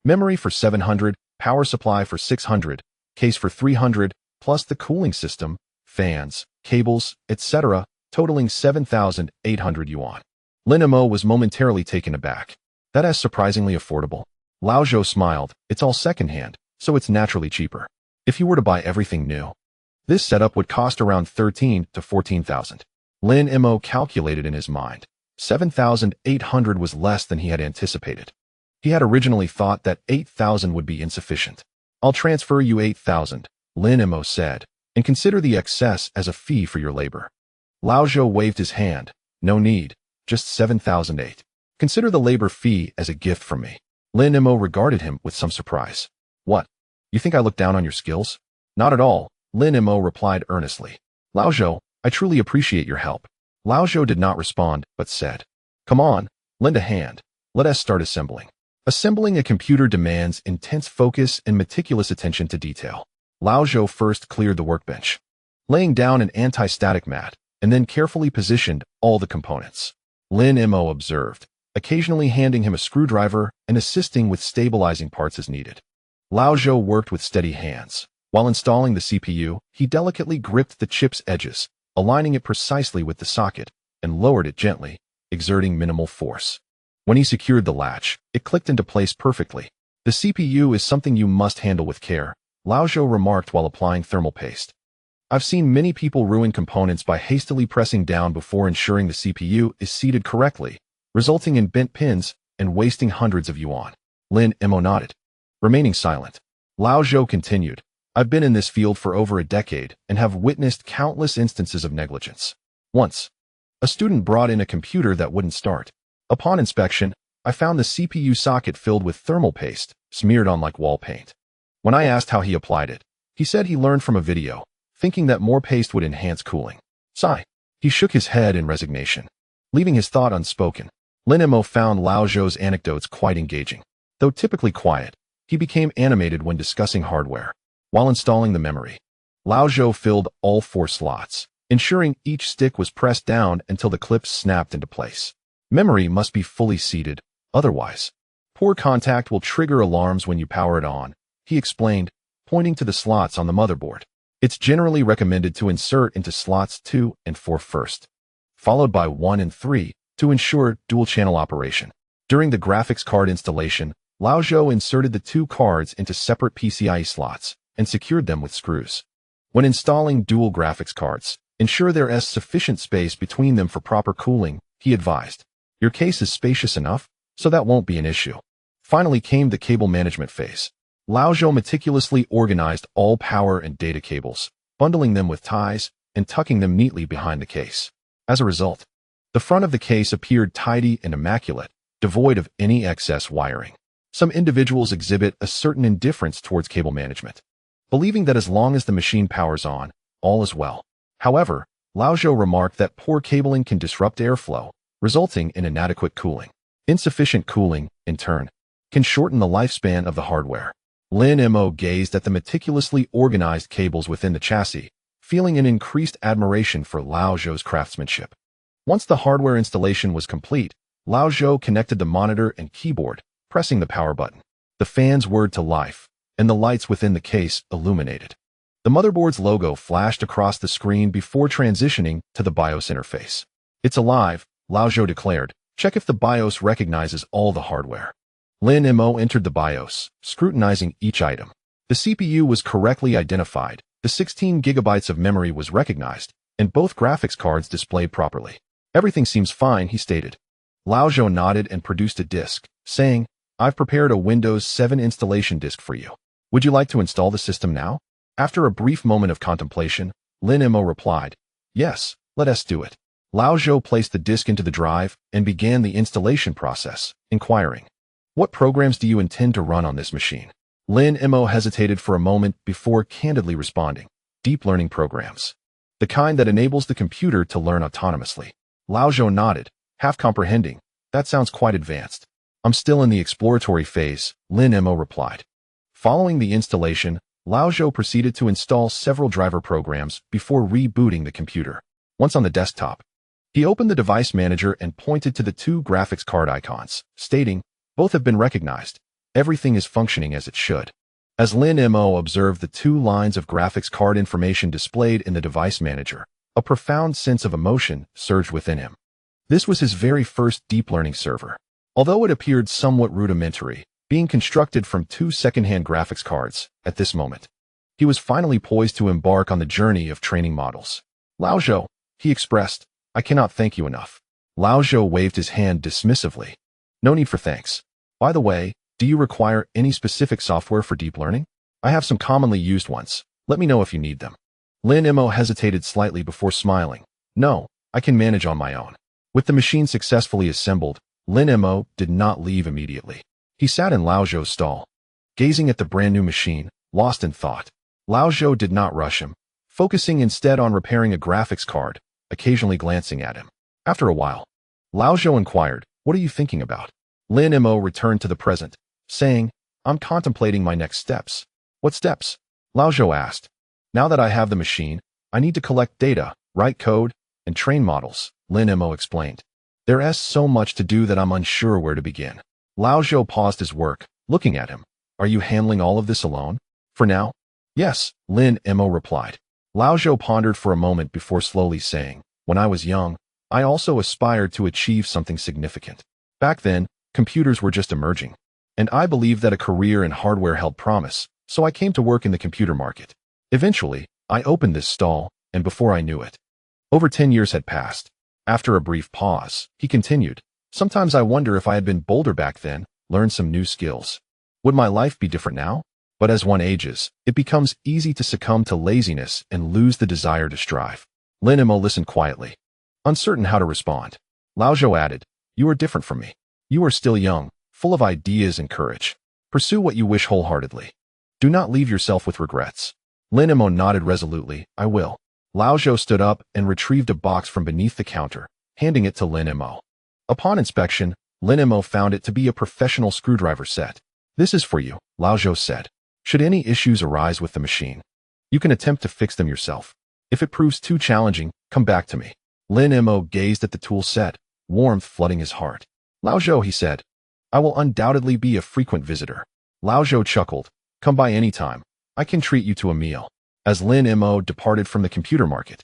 [SPEAKER 1] memory for 700, power supply for 600, case for 300, plus the cooling system, fans, cables, etc., totaling 7,800 yuan. Lin Mo was momentarily taken aback. "That is surprisingly affordable." Laozhou smiled. "It's all secondhand, so it's naturally cheaper. If you were to buy everything new, this setup would cost around 13 to 14,000. Lin Mo calculated in his mind. 7,800 was less than he had anticipated. He had originally thought that 8,000 would be insufficient. "I'll transfer you 8,000, Lin Mo said, "and consider the excess as a fee for your labor." Laozhou waved his hand. "No need, just 7,008. Consider the labor fee as a gift from me." Lin Mo regarded him with some surprise. "What? You think I look down on your skills?" "Not at all," Lin Mo replied earnestly. "Laozhou, I truly appreciate your help." Laozhou did not respond, but said, "Come on, lend a hand. Let us start assembling." Assembling a computer demands intense focus and meticulous attention to detail. Laozhou first cleared the workbench, laying down an anti-static mat, and then carefully positioned all the components. Lin Mo observed, occasionally handing him a screwdriver and assisting with stabilizing parts as needed. Laozhou worked with steady hands. While installing the CPU, he delicately gripped the chip's edges, aligning it precisely with the socket, and lowered it gently, exerting minimal force. When he secured the latch, it clicked into place perfectly. "The CPU is something you must handle with care," Laozhou remarked while applying thermal paste. "I've seen many people ruin components by hastily pressing down before ensuring the CPU is seated correctly, resulting in bent pins and wasting hundreds of yuan." Lin Mo nodded, remaining silent. Laozhou continued, "I've been in this field for over a decade and have witnessed countless instances of negligence. Once, a student brought in a computer that wouldn't start. Upon inspection, I found the CPU socket filled with thermal paste, smeared on like wall paint. When I asked how he applied it, he said he learned from a video, thinking that more paste would enhance cooling. Sigh. He shook his head in resignation, leaving his thought unspoken. Lin Mo found Laozhou's anecdotes quite engaging. Though typically quiet, he became animated when discussing hardware. While installing the memory, Laozhou filled all 4 slots, ensuring each stick was pressed down until the clips snapped into place. Memory must be fully seated, otherwise, poor contact will trigger alarms when you power it on, he explained, pointing to the slots on the motherboard. It's generally recommended to insert into slots 2 and 4 first, followed by 1 and 3 to ensure dual-channel operation. During the graphics card installation, Laozhou inserted the 2 cards into separate PCIe slots and secured them with screws. When installing dual graphics cards, ensure there is sufficient space between them for proper cooling, he advised. Your case is spacious enough, so that won't be an issue. Finally came the cable management phase. Laozhou meticulously organized all power and data cables, bundling them with ties and tucking them neatly behind the case. As a result, The front of the case appeared tidy and immaculate, devoid of any excess wiring. Some individuals exhibit a certain indifference towards cable management, believing that as long as the machine powers on, all is well. However, Lao Zhou remarked that poor cabling can disrupt airflow, resulting in inadequate cooling. Insufficient cooling, in turn, can shorten the lifespan of the hardware. Lin Mo gazed at the meticulously organized cables within the chassis, feeling an increased admiration for Lao Zhou's craftsmanship. Once the hardware installation was complete, Lao Zhou connected the monitor and keyboard, pressing the power button. The fans whirred to life, and the lights within the case illuminated. The motherboard's logo flashed across the screen before transitioning to the BIOS interface. "It's alive," Lao Zhou declared. "Check if the BIOS recognizes all the hardware." Lin Mo entered the BIOS, scrutinizing each item. The CPU was correctly identified, the 16 gigabytes of memory was recognized, and both graphics cards displayed properly. "Everything seems fine," he stated. Lao Zhou nodded and produced a disk, saying, "I've prepared a Windows 7 installation disk for you. Would you like to install the system now?" After a brief moment of contemplation, Lin Mo replied, "Yes, let us do it." Lao Zhou placed the disk into the drive and began the installation process, inquiring, "What programs do you intend to run on this machine?" Lin Mo hesitated for a moment before candidly responding, "Deep learning programs. The kind that enables the computer to learn autonomously." Lao Zhou nodded, half comprehending, "That sounds quite advanced." "I'm still in the exploratory phase," Lin Mo replied. Following the installation, Lao Zhou proceeded to install several driver programs before rebooting the computer. Once on the desktop, he opened the device manager and pointed to the two graphics card icons, stating, "Both have been recognized. Everything is functioning as it should." As Lin Mo observed the two lines of graphics card information displayed in the device manager, a profound sense of emotion surged within him. This was his very first deep learning server. Although it appeared somewhat rudimentary, being constructed from two second-hand graphics cards, at this moment, he was finally poised to embark on the journey of training models. "Lao Zhou," he expressed, "I cannot thank you enough." Lao Zhou waved his hand dismissively. "No need for thanks. By the way, do you require any specific software for deep learning? I have some commonly used ones. Let me know if you need them." Lin Mo hesitated slightly before smiling. "No, I can manage on my own." With the machine successfully assembled, Lin Mo did not leave immediately. He sat in Lao Zhou's stall, gazing at the brand new machine, lost in thought. Lao Zhou did not rush him, focusing instead on repairing a graphics card, occasionally glancing at him. After a while, Lao Zhou inquired, "What are you thinking about?" Lin Mo returned to the present, saying, "I'm contemplating my next steps." "What steps?" Lao Zhou asked. "Now that I have the machine, I need to collect data, write code, and train models," Lin Mo explained. "There's so much to do that I'm unsure where to begin." Lao Zhou paused his work, looking at him. "Are you handling all of this alone?" "For now, yes," Lin Mo replied. Lao Zhou pondered for a moment before slowly saying, "When I was young, I also aspired to achieve something significant. Back then, computers were just emerging, and I believed that a career in hardware held promise, so I came to work in the computer market. Eventually, I opened this stall, and before I knew it, over 10 years had passed." After a brief pause, he continued, "Sometimes I wonder if I had been bolder back then, learned some new skills. Would my life be different now?" But as one ages, it becomes easy to succumb to laziness and lose the desire to strive. Lin Mo listened quietly, uncertain how to respond. Lao Zhou added, "You are different from me. You are still young, full of ideas and courage. Pursue what you wish wholeheartedly. Do not leave yourself with regrets." Lin Mo nodded resolutely, "I will." Lao Zhou stood up and retrieved a box from beneath the counter, handing it to Lin Mo. Upon inspection, Lin Mo found it to be a professional screwdriver set. "This is for you," Lao Zhou said. "Should any issues arise with the machine, you can attempt to fix them yourself. If it proves too challenging, come back to me." Lin Mo gazed at the tool set, warmth flooding his heart. "Lao Zhou," he said, "I will undoubtedly be a frequent visitor." Lao Zhou chuckled, "Come by any time. I can treat you to a meal." As Lin Mo departed from the computer market,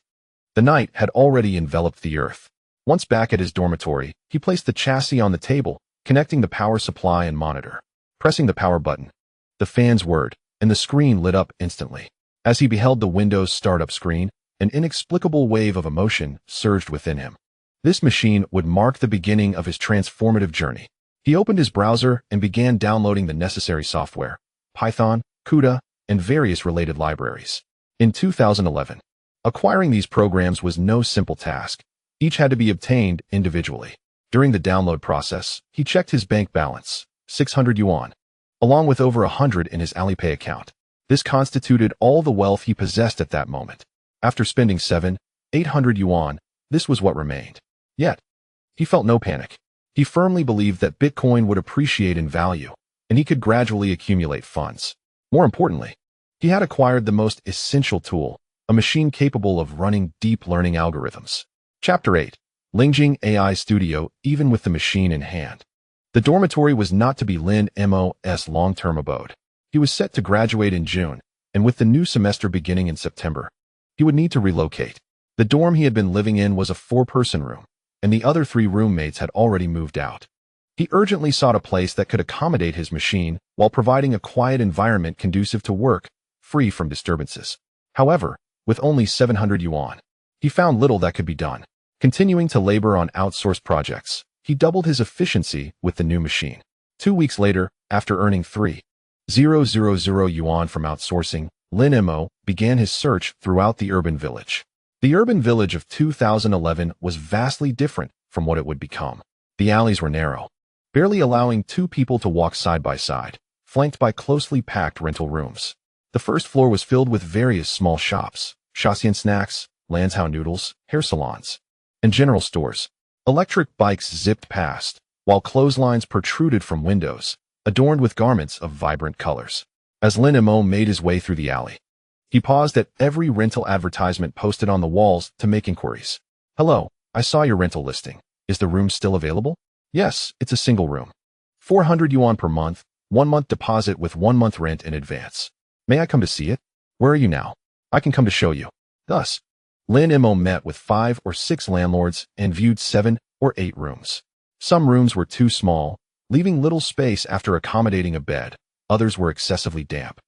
[SPEAKER 1] the night had already enveloped the earth. Once back at his dormitory, he placed the chassis on the table, connecting the power supply and monitor. Pressing the power button, the fans whirred, and the screen lit up instantly. As he beheld the Windows startup screen, an inexplicable wave of emotion surged within him. This machine would mark the beginning of his transformative journey. He opened his browser and began downloading the necessary software, Python, CUDA, and various related libraries. In 2011, acquiring these programs was no simple task. Each had to be obtained individually. During the download process, he checked his bank balance, 600 yuan, along with over 100 in his Alipay account. This constituted all the wealth he possessed at that moment. After spending 800 yuan, this was what remained. Yet, he felt no panic. He firmly believed that Bitcoin would appreciate in value, and he could gradually accumulate funds. More importantly, he had acquired the most essential tool, a machine capable of running deep learning algorithms. Chapter 8. Lingyu AI Studio, even with the machine in hand. The dormitory was not to be Lin Mo's long-term abode. He was set to graduate in June, and with the new semester beginning in September, he would need to relocate. The dorm he had been living in was a 4-person room, and the other 3 roommates had already moved out. He urgently sought a place that could accommodate his machine while providing a quiet environment conducive to work, free from disturbances. However, with only 700 yuan, he found little that could be done. Continuing to labor on outsourced projects, he doubled his efficiency with the new machine. 2 weeks later, after earning 3,000 yuan from outsourcing, Lin Mo began his search throughout the urban village. The urban village of 2011 was vastly different from what it would become. The alleys were narrow, barely allowing 2 people to walk side by side, flanked by closely packed rental rooms. The first floor was filled with various small shops, Shaxian snacks, Lanzhou noodles, hair salons, and general stores. Electric bikes zipped past, while clotheslines protruded from windows, adorned with garments of vibrant colors. As Lin Mo made his way through the alley, he paused at every rental advertisement posted on the walls to make inquiries. "Hello, I saw your rental listing. Is the room still available?" "Yes, it's a single room. 400 yuan per month, 1-month deposit with 1-month rent in advance. May I come to see it? Where are you now? I can come to show you." Thus, Lin Mo met with 5 or 6 landlords and viewed 7 or 8 rooms. Some rooms were too small, leaving little space after accommodating a bed. Others were excessively damp.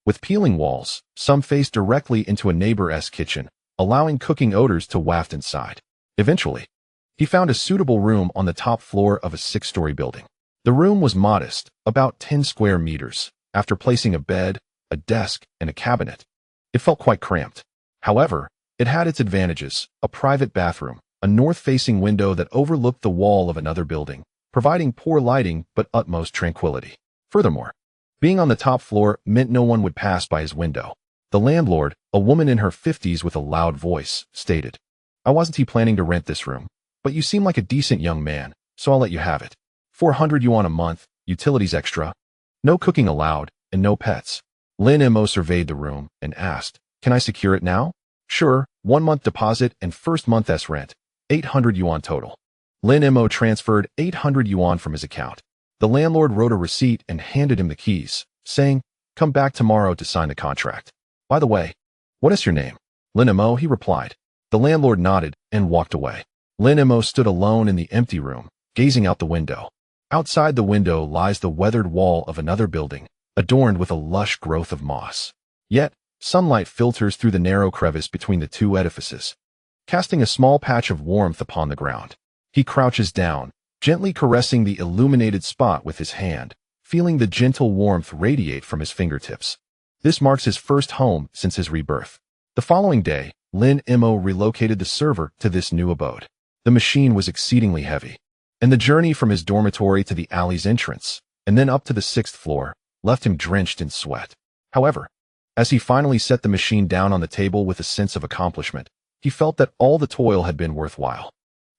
[SPEAKER 1] With peeling walls, some faced directly into a neighbor's kitchen, allowing cooking odors to waft inside. Eventually, he found a suitable room on the top floor of a 6-story building. The room was modest, about 10 square meters. After placing a bed, a desk, and a cabinet, it felt quite cramped. However, it had its advantages: a private bathroom, a north-facing window that overlooked the wall of another building, providing poor lighting but utmost tranquility. Furthermore, being on the top floor meant no one would pass by his window. The landlord, a woman in her 50s with a loud voice, stated, "I wasn't planning to rent this room, but you seem like a decent young man, so I'll let you have it. 400 yuan a month, utilities extra, no cooking allowed, and no pets." Lin Mo surveyed the room and asked, "Can I secure it now?" "Sure, 1-month deposit and first month's rent, 800 yuan total." Lin Mo transferred 800 yuan from his account. The landlord wrote a receipt and handed him the keys, saying, "Come back tomorrow to sign the contract. By the way, what is your name?" "Lin Mo," he replied. The landlord nodded and walked away. Lin Mo stood alone in the empty room, gazing out the window. Outside the window lies the weathered wall of another building, adorned with a lush growth of moss. Yet, sunlight filters through the narrow crevice between the 2 edifices, casting a small patch of warmth upon the ground. He crouches down, gently caressing the illuminated spot with his hand, feeling the gentle warmth radiate from his fingertips. This marks his first home since his rebirth. The following day, Lin Mo relocated the server to this new abode. The machine was exceedingly heavy, and the journey from his dormitory to the alley's entrance, and then up to the 6th floor, left him drenched in sweat. However, as he finally set the machine down on the table with a sense of accomplishment, he felt that all the toil had been worthwhile.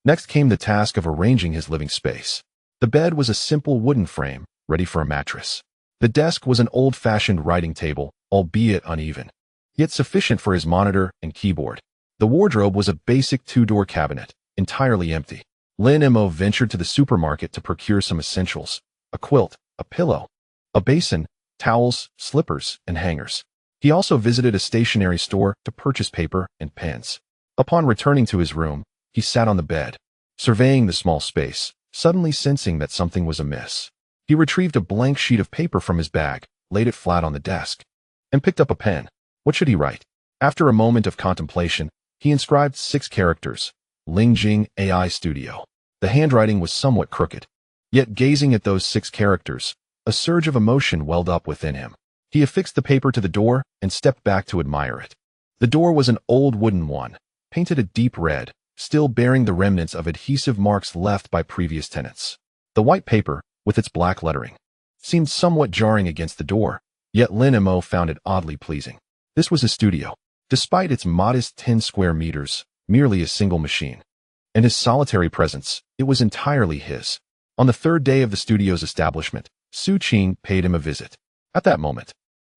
[SPEAKER 1] Next came the task of arranging his living space. The bed was a simple wooden frame, ready for a mattress. The desk was an old-fashioned writing table, albeit uneven, yet sufficient for his monitor and keyboard. The wardrobe was a basic 2-door cabinet, entirely empty. Lin Mo ventured to the supermarket to procure some essentials: a quilt, a pillow, a basin, towels, slippers, and hangers. He also visited a stationery store to purchase paper and pens. Upon returning to his room, he sat on the bed, surveying the small space, suddenly sensing that something was amiss. He retrieved a blank sheet of paper from his bag, laid it flat on the desk, and picked up a pen. What should he write? After a moment of contemplation, he inscribed 6 characters: Lingyu AI Studio. The handwriting was somewhat crooked, yet gazing at those 6 characters, a surge of emotion welled up within him. He affixed the paper to the door and stepped back to admire it. The door was an old wooden one, painted a deep red, still bearing the remnants of adhesive marks left by previous tenants. The white paper, with its black lettering, seemed somewhat jarring against the door, yet Lin Mo found it oddly pleasing. This was his studio, despite its modest 10 square meters, merely a single machine. And his solitary presence, it was entirely his. On the third day of the studio's establishment, Su Qing paid him a visit. At that moment,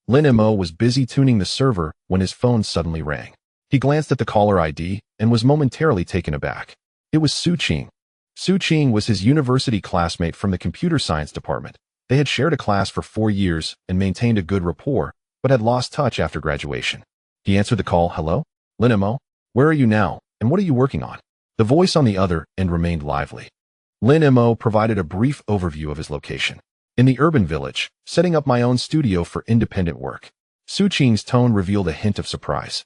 [SPEAKER 1] Lin Mo was busy tuning the server when his phone suddenly rang. He glanced at the caller ID and was momentarily taken aback. It was Su Qing. Su Qing was his university classmate from the computer science department. They had shared a class for 4 years and maintained a good rapport, but had lost touch after graduation. He answered the call. Hello? Lin Mo? Where are you now, and what are you working on? The voice on the other end remained lively. Lin Mo provided a brief overview of his location. In the urban village, setting up my own studio for independent work. Su Qing's tone revealed a hint of surprise.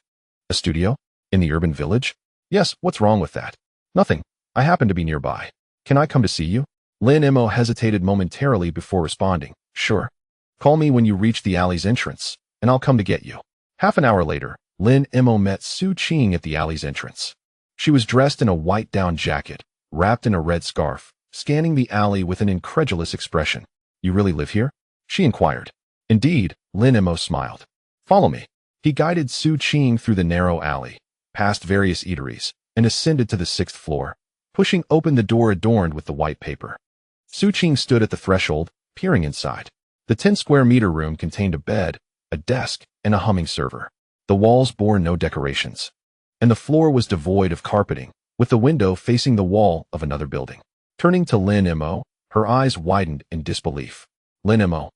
[SPEAKER 1] A studio? In the urban village? Yes, what's wrong with that? Nothing. I happen to be nearby. Can I come to see you? Lin Mo hesitated momentarily before responding. Sure. Call me when you reach the alley's entrance, and I'll come to get you. Half an hour later, Lin Mo met Su Qing at the alley's entrance. She was dressed in a white down jacket, wrapped in a red scarf, scanning the alley with an incredulous expression. You really live here? She inquired. Indeed, Lin Mo smiled. Follow me. He guided Su Qing through the narrow alley, past various eateries, and ascended to the 6th floor, pushing open the door adorned with the white paper. Su Qing stood at the threshold, peering inside. The 10 square meter room contained a bed, a desk, and a humming server. The walls bore no decorations, and the floor was devoid of carpeting, with the window facing the wall of another building. Turning to Lin Mo, her eyes widened in disbelief. Lin Mo,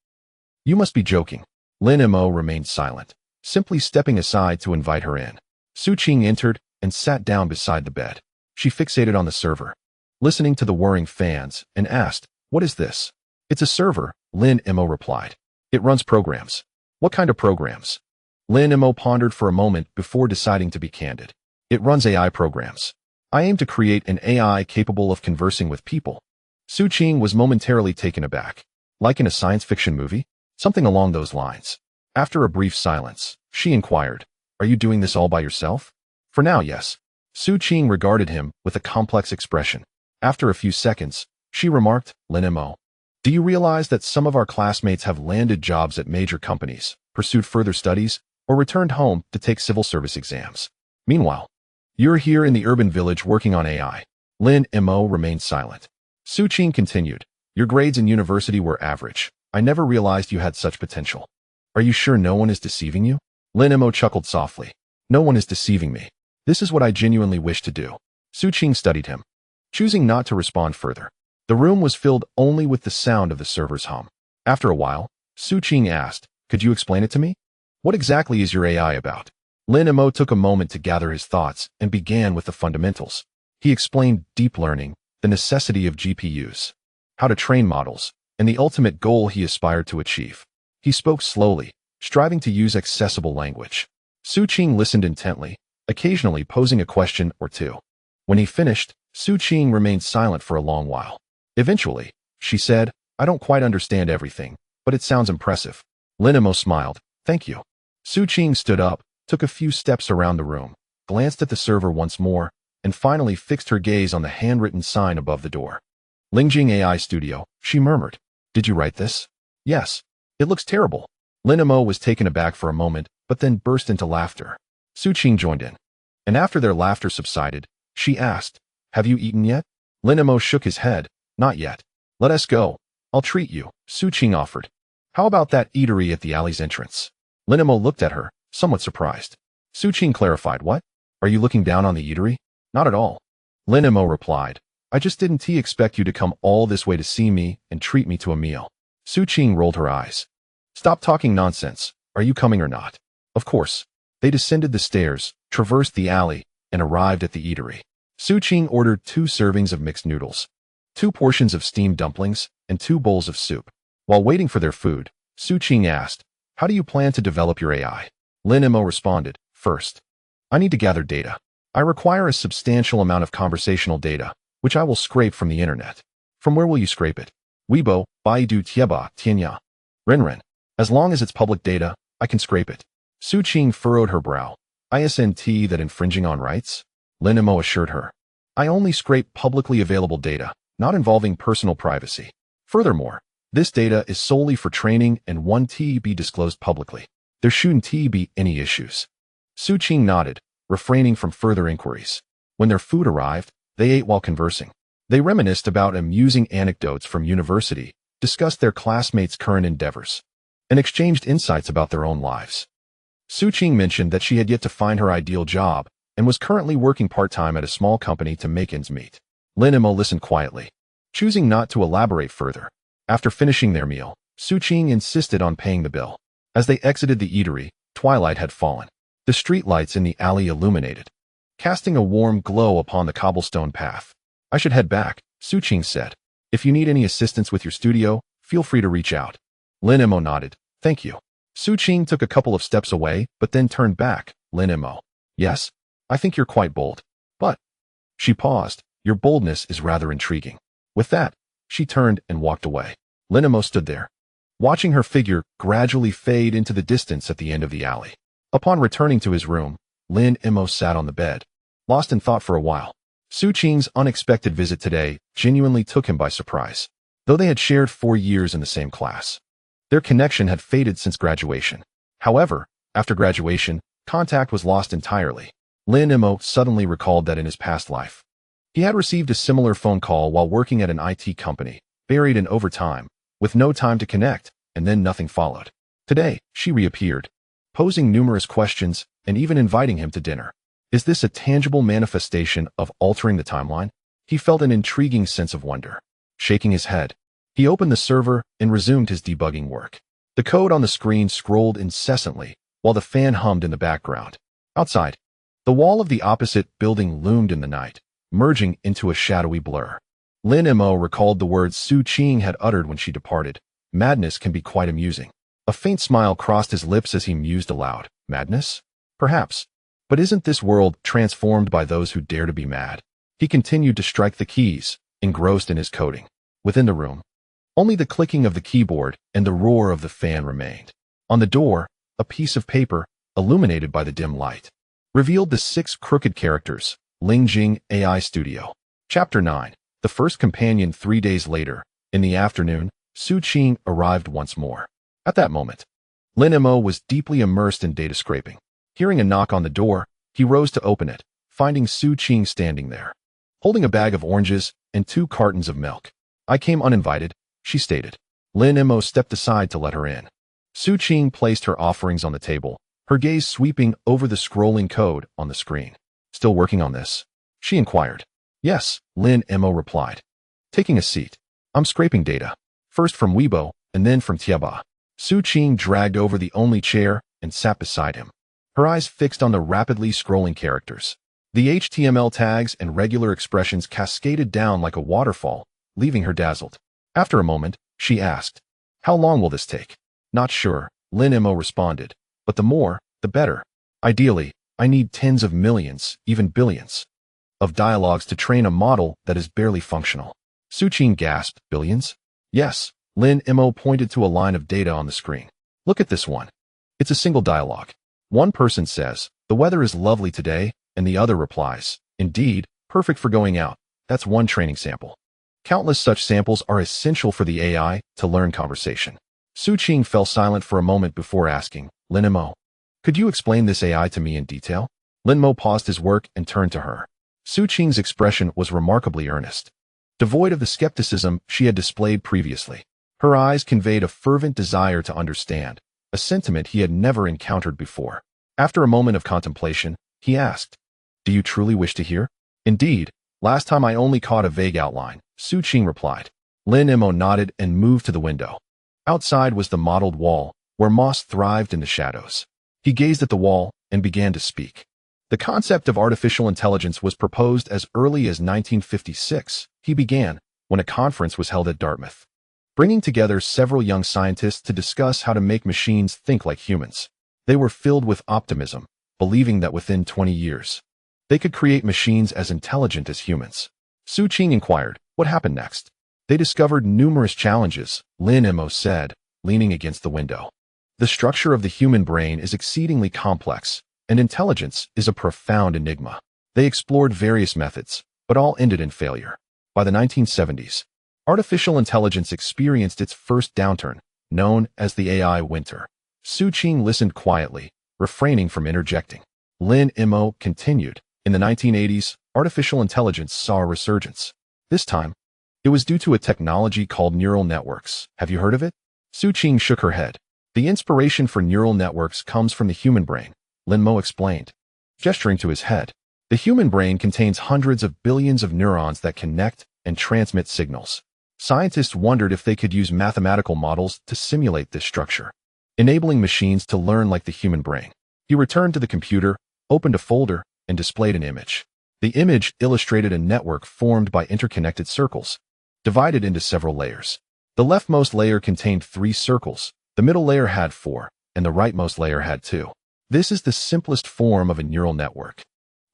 [SPEAKER 1] you must be joking. Lin Mo remained silent, simply stepping aside to invite her in. Su Qing entered and sat down beside the bed. She fixated on the server, listening to the whirring fans, and asked, What is this? It's a server, Lin Mo replied. It runs programs. What kind of programs? Lin Mo pondered for a moment before deciding to be candid. It runs AI programs. I aim to create an AI capable of conversing with people. Su Qing was momentarily taken aback. Like in a science fiction movie? Something along those lines. After a brief silence, she inquired, Are you doing this all by yourself? For now, yes. Su Qing regarded him with a complex expression. After a few seconds, she remarked, Lin Mo, do you realize that some of our classmates have landed jobs at major companies, pursued further studies, or returned home to take civil service exams? Meanwhile, you're here in the urban village working on AI. Lin Mo remained silent. Su Qing continued, Your grades in university were average. I never realized you had such potential. Are you sure no one is deceiving you? Lin Mo chuckled softly. No one is deceiving me. This is what I genuinely wish to do. Su Qing studied him, choosing not to respond further. The room was filled only with the sound of the server's hum. After a while, Su Qing asked, Could you explain it to me? What exactly is your AI about? Lin Mo took a moment to gather his thoughts and began with the fundamentals. He explained deep learning, the necessity of GPUs, how to train models, and the ultimate goal he aspired to achieve. He spoke slowly, striving to use accessible language. Su Qing listened intently, occasionally posing a question or two. When he finished, Su Qing remained silent for a long while. Eventually, she said, I don't quite understand everything, but it sounds impressive. Lin Mo smiled. Thank you. Su Qing stood up, took a few steps around the room, glanced at the server once more, and finally fixed her gaze on the handwritten sign above the door. Lingjing AI Studio, she murmured. Did you write this? Yes. It looks terrible. Lin Mo was taken aback for a moment, but then burst into laughter. Su Qing joined in. And after their laughter subsided, she asked, Have you eaten yet? Lin Mo shook his head. Not yet. Let us go. I'll treat you, Su Qing offered. How about that eatery at the alley's entrance? Lin Mo looked at her, somewhat surprised. Su Qing clarified, What? Are you looking down on the eatery? Not at all. Lin Mo replied, I just didn't expect you to come all this way to see me and treat me to a meal. Su Qing rolled her eyes. Stop talking nonsense. Are you coming or not? Of course. They descended the stairs, traversed the alley, and arrived at the eatery. Su Qing ordered 2 servings of mixed noodles, 2 portions of steamed dumplings, and 2 bowls of soup. While waiting for their food, Su Qing asked, How do you plan to develop your AI? Lin Mo responded, First, I need to gather data. I require a substantial amount of conversational data, which I will scrape from the internet. From where will you scrape it? Weibo, Baidu Tieba, Tianya. Renren. As long as it's public data, I can scrape it. Su Qing furrowed her brow. Isn't that infringing on rights? Lin Mo assured her. I only scrape publicly available data, not involving personal privacy. Furthermore, this data is solely for training and won't be disclosed publicly. There shouldn't be any issues. Su Qing nodded, refraining from further inquiries. When their food arrived, they ate while conversing. They reminisced about amusing anecdotes from university, discussed their classmates' current endeavors, and exchanged insights about their own lives. Su Qing mentioned that she had yet to find her ideal job and was currently working part-time at a small company to make ends meet. Lin Mo listened quietly, choosing not to elaborate further. After finishing their meal, Su Qing insisted on paying the bill. As they exited the eatery, twilight had fallen. The streetlights in the alley illuminated, casting a warm glow upon the cobblestone path. I should head back, Su Qing said. If you need any assistance with your studio, feel free to reach out. Lin Mo nodded. Thank you. Su Qing took a couple of steps away, but then turned back. Lin Mo. Yes, I think you're quite bold. But, she paused, your boldness is rather intriguing. With that, she turned and walked away. Lin Mo stood there, watching her figure gradually fade into the distance at the end of the alley. Upon returning to his room, Lin Mo sat on the bed, lost in thought for a while. Su Qing's unexpected visit today genuinely took him by surprise. Though they had shared 4 years in the same class, their connection had faded since graduation. However, after graduation, contact was lost entirely. Lin Mo suddenly recalled that in his past life, he had received a similar phone call while working at an IT company, buried in overtime, with no time to connect, and then nothing followed. Today, she reappeared, posing numerous questions and even inviting him to dinner. Is this a tangible manifestation of altering the timeline? He felt an intriguing sense of wonder. Shaking his head, he opened the server and resumed his debugging work. The code on the screen scrolled incessantly, while the fan hummed in the background. Outside, the wall of the opposite building loomed in the night, merging into a shadowy blur. Lin Mo recalled the words Su Qing had uttered when she departed. Madness can be quite amusing. A faint smile crossed his lips as he mused aloud. Madness? Perhaps. But isn't this world transformed by those who dare to be mad? He continued to strike the keys, engrossed in his coding. Within the room, only the clicking of the keyboard and the roar of the fan remained. On the door, a piece of paper, illuminated by the dim light, revealed the 6 crooked characters. Lingyu AI Studio. Chapter 9. The first companion. 3 days later, in the afternoon, Su Qing arrived once more. At that moment, Lin Mo was deeply immersed in data scraping. Hearing a knock on the door, he rose to open it, finding Su Qing standing there, holding a bag of oranges and 2 cartons of milk. I came uninvited, she stated. Lin Mo stepped aside to let her in. Su Qing placed her offerings on the table, her gaze sweeping over the scrolling code on the screen. Still working on this? She inquired. Yes, Lin Mo replied. Taking a seat. I'm scraping data, first from Weibo and then from Tieba. Su Qing dragged over the only chair and sat beside him, her eyes fixed on the rapidly scrolling characters. The HTML tags and regular expressions cascaded down like a waterfall, leaving her dazzled. After a moment, she asked, how long will this take? Not sure, Lin Mo responded, but the more, the better. Ideally, I need tens of millions, even billions, of dialogues to train a model that is barely functional. Su Qing gasped, billions? Yes, Lin Mo pointed to a line of data on the screen. Look at this one. It's a single dialogue. One person says, the weather is lovely today, and the other replies, indeed, perfect for going out. That's one training sample. Countless such samples are essential for the AI to learn conversation. Su Qing fell silent for a moment before asking, Lin Mo, could you explain this AI to me in detail? Lin Mo paused his work and turned to her. Su Qing's expression was remarkably earnest, devoid of the skepticism she had displayed previously. Her eyes conveyed a fervent desire to understand, a sentiment he had never encountered before. After a moment of contemplation, he asked, do you truly wish to hear? Indeed, last time I only caught a vague outline, Su Qing replied. Lin Mo nodded and moved to the window. Outside was the mottled wall, where moss thrived in the shadows. He gazed at the wall and began to speak. The concept of artificial intelligence was proposed as early as 1956, he began, when a conference was held at Dartmouth, bringing together several young scientists to discuss how to make machines think like humans. They were filled with optimism, believing that within 20 years, they could create machines as intelligent as humans. Su Qing inquired, what happened next? They discovered numerous challenges, Lin Mo said, leaning against the window. The structure of the human brain is exceedingly complex, and intelligence is a profound enigma. They explored various methods, but all ended in failure. By the 1970s, artificial intelligence experienced its first downturn, known as the AI winter. Su Qing listened quietly, refraining from interjecting. Lin Mo continued. In the 1980s, artificial intelligence saw a resurgence. This time, it was due to a technology called neural networks. Have you heard of it? Su Qing shook her head. The inspiration for neural networks comes from the human brain, Lin Mo explained, gesturing to his head. The human brain contains hundreds of billions of neurons that connect and transmit signals. Scientists wondered if they could use mathematical models to simulate this structure, enabling machines to learn like the human brain. He returned to the computer, opened a folder, and displayed an image. The image illustrated a network formed by interconnected circles, divided into several layers. The leftmost layer contained 3 circles, the middle layer had 4, and the rightmost layer had 2. This is the simplest form of a neural network,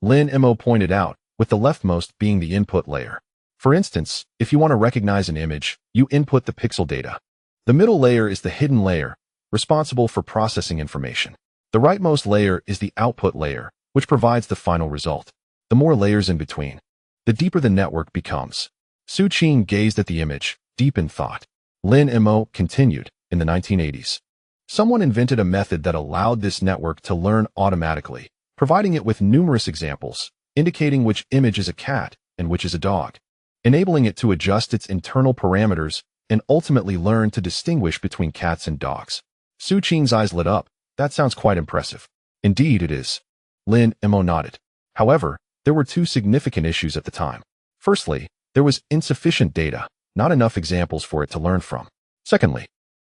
[SPEAKER 1] Lin Mo pointed out, with the leftmost being the input layer. For instance, if you want to recognize an image, you input the pixel data. The middle layer is the hidden layer, responsible for processing information. The rightmost layer is the output layer, which provides the final result. The more layers in between, the deeper the network becomes. Su Qing gazed at the image, deep in thought. Lin Mo continued. In the 1980s, someone invented a method that allowed this network to learn automatically, providing it with numerous examples, indicating which image is a cat and which is a dog, enabling it to adjust its internal parameters and ultimately learn to distinguish between cats and dogs. Su Qing's eyes lit up. That sounds quite impressive. Indeed it is. Lin Mo nodded. However, there were 2 significant issues at the time. Firstly, there was insufficient data, not enough examples for it to learn from. Secondly,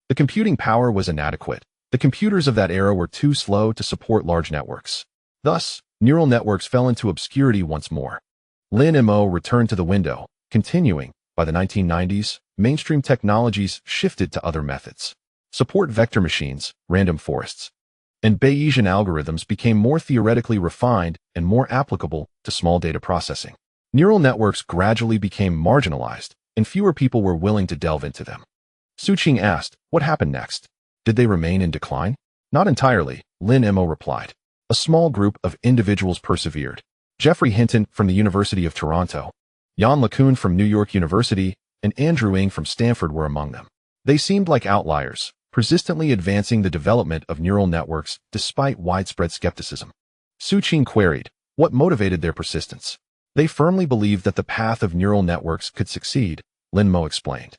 [SPEAKER 1] the computing power was inadequate. The computers of that era were too slow to support large networks. Thus, neural networks fell into obscurity once more. Lin Mo returned to the window, continuing. By the 1990s, mainstream technologies shifted to other methods. Support vector machines, random forests, and Bayesian algorithms became more theoretically refined and more applicable to small data processing. Neural networks gradually became marginalized, and fewer people were willing to delve into them. Su Qing asked, what happened next? Did they remain in decline? Not entirely, Lin Mo replied. A small group of individuals persevered. Geoffrey Hinton from the University of Toronto, Yann LeCun from New York University, and Andrew Ng from Stanford were among them. They seemed like outliers, persistently advancing the development of neural networks despite widespread skepticism. Su Qing queried, what motivated their persistence? They firmly believed that the path of neural networks could succeed, Lin Mo explained.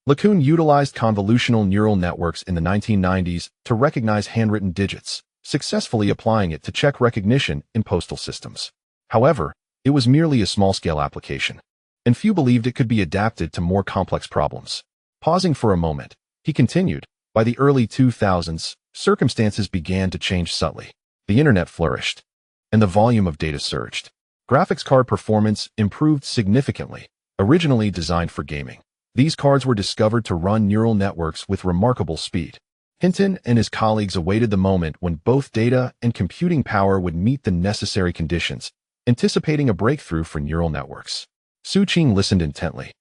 [SPEAKER 1] LeCun utilized convolutional neural networks in the 1990s to recognize handwritten digits, successfully applying it to check recognition in postal systems. However, it was merely a small-scale application, and few believed it could be adapted to more complex problems. Pausing for a moment, he continued, by the early 2000s, circumstances began to change subtly. The internet flourished, and the volume of data surged. Graphics card performance improved significantly, originally designed for gaming. These cards were discovered to run neural networks with remarkable speed. Hinton and his colleagues awaited the moment when both data and computing power would meet the necessary conditions, anticipating a breakthrough for neural networks. Su Qing listened intently,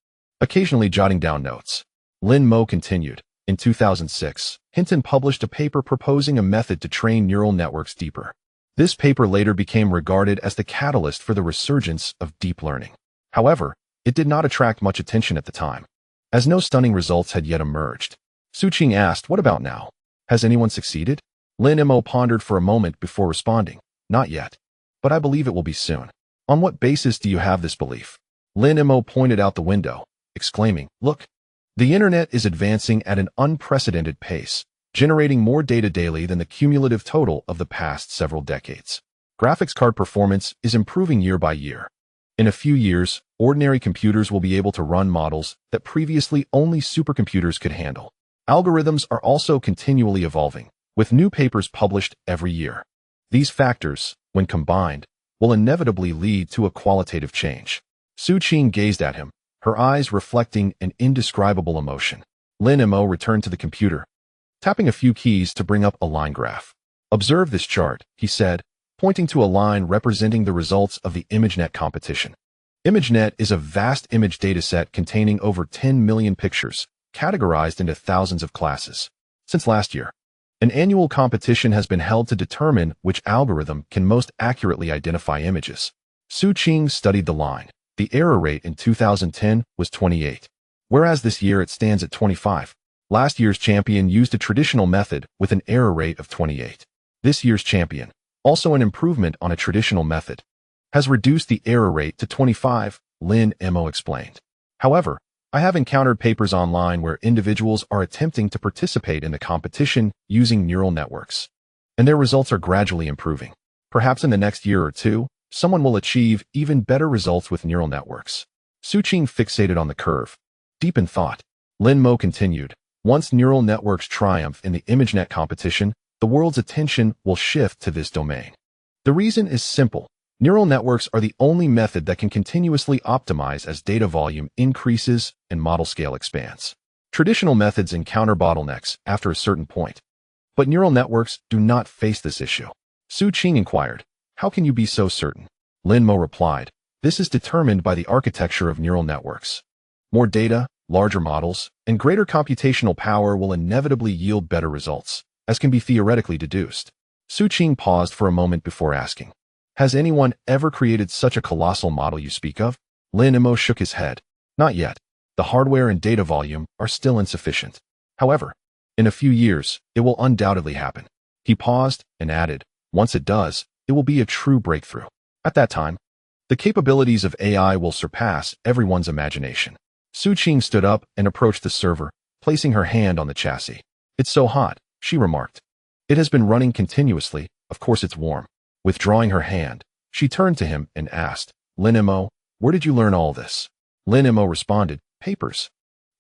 [SPEAKER 1] occasionally jotting down notes. Lin Mo continued. In 2006, Hinton published a paper proposing a method to train neural networks deeper. This paper later became regarded as the catalyst for the resurgence of deep learning. However, it did not attract much attention at the time, as no stunning results had yet emerged. Su Qing asked, what about now? Has anyone succeeded? Lin Mo pondered for a moment before responding, not yet, but I believe it will be soon. On what basis do you have this belief? Lin Mo pointed out the window, exclaiming, look, the internet is advancing at an unprecedented pace, generating more data daily than the cumulative total of the past several decades. Graphics card performance is improving year by year. In a few years, ordinary computers will be able to run models that previously only supercomputers could handle. Algorithms are also continually evolving, with new papers published every year. These factors, when combined, will inevitably lead to a qualitative change. Su Qing gazed at him, her eyes reflecting an indescribable emotion. Lin Mo returned to the computer, tapping a few keys to bring up a line graph. Observe this chart, he said, pointing to a line representing the results of the ImageNet competition. ImageNet is a vast image dataset containing over 10 million pictures, categorized into thousands of classes. Since last year, an annual competition has been held to determine which algorithm can most accurately identify images. Su Qing studied the line. The error rate in 2010 was 28, whereas this year it stands at 25. Last year's champion used a traditional method with an error rate of 28. This year's champion, also an improvement on a traditional method, has reduced the error rate to 25, Lin Mo explained. However, I have encountered papers online where individuals are attempting to participate in the competition using neural networks, and their results are gradually improving. Perhaps in the next year or two, someone will achieve even better results with neural networks. Suqing fixated on the curve, deep in thought. Lin Mo continued, once neural networks triumph in the ImageNet competition, the world's attention will shift to this domain. The reason is simple. Neural networks are the only method that can continuously optimize as data volume increases and model scale expands. Traditional methods encounter bottlenecks after a certain point, but neural networks do not face this issue. Suqing inquired, how can you be so certain? Lin Mo replied, this is determined by the architecture of neural networks. More data, larger models, and greater computational power will inevitably yield better results, as can be theoretically deduced. Suqing paused for a moment before asking, has anyone ever created such a colossal model you speak of? Lin Mo shook his head. Not yet. The hardware and data volume are still insufficient. However, in a few years, it will undoubtedly happen. He paused and added, once it does, it will be a true breakthrough. At that time, the capabilities of AI will surpass everyone's imagination. Suqing stood up and approached the server, placing her hand on the chassis. It's so hot, she remarked. It has been running continuously, of course it's warm. Withdrawing her hand, she turned to him and asked, Lin Mo, where did you learn all this? Lin Mo responded, papers,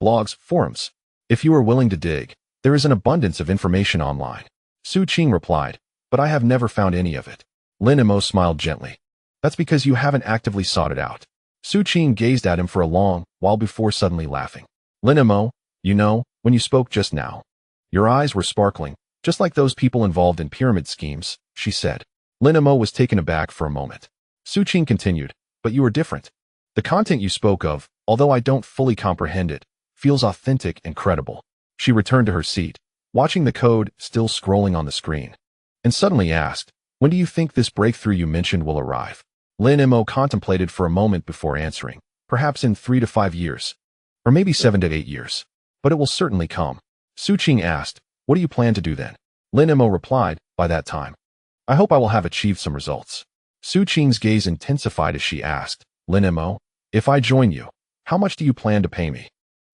[SPEAKER 1] blogs, forums. If you are willing to dig, there is an abundance of information online. Suqing replied, but I have never found any of it. Lin Mo smiled gently. That's because you haven't actively sought it out. Suqing gazed at him for a long while before suddenly laughing. Lin Mo, you know, when you spoke just now, your eyes were sparkling, just like those people involved in pyramid schemes, she said. Lin Mo was taken aback for a moment. Suqing continued, but you are different. The content you spoke of, although I don't fully comprehend it, feels authentic and credible. She returned to her seat, watching the code still scrolling on the screen, and suddenly asked, when do you think this breakthrough you mentioned will arrive? Lin Mo contemplated for a moment before answering, perhaps in 3 to 5 years, or maybe 7 to 8 years, but it will certainly come. Suqing asked, what do you plan to do then? Lin Mo replied, by that time, I hope I will have achieved some results. Suqing's gaze intensified as she asked, Lin Mo, if I join you, how much do you plan to pay me?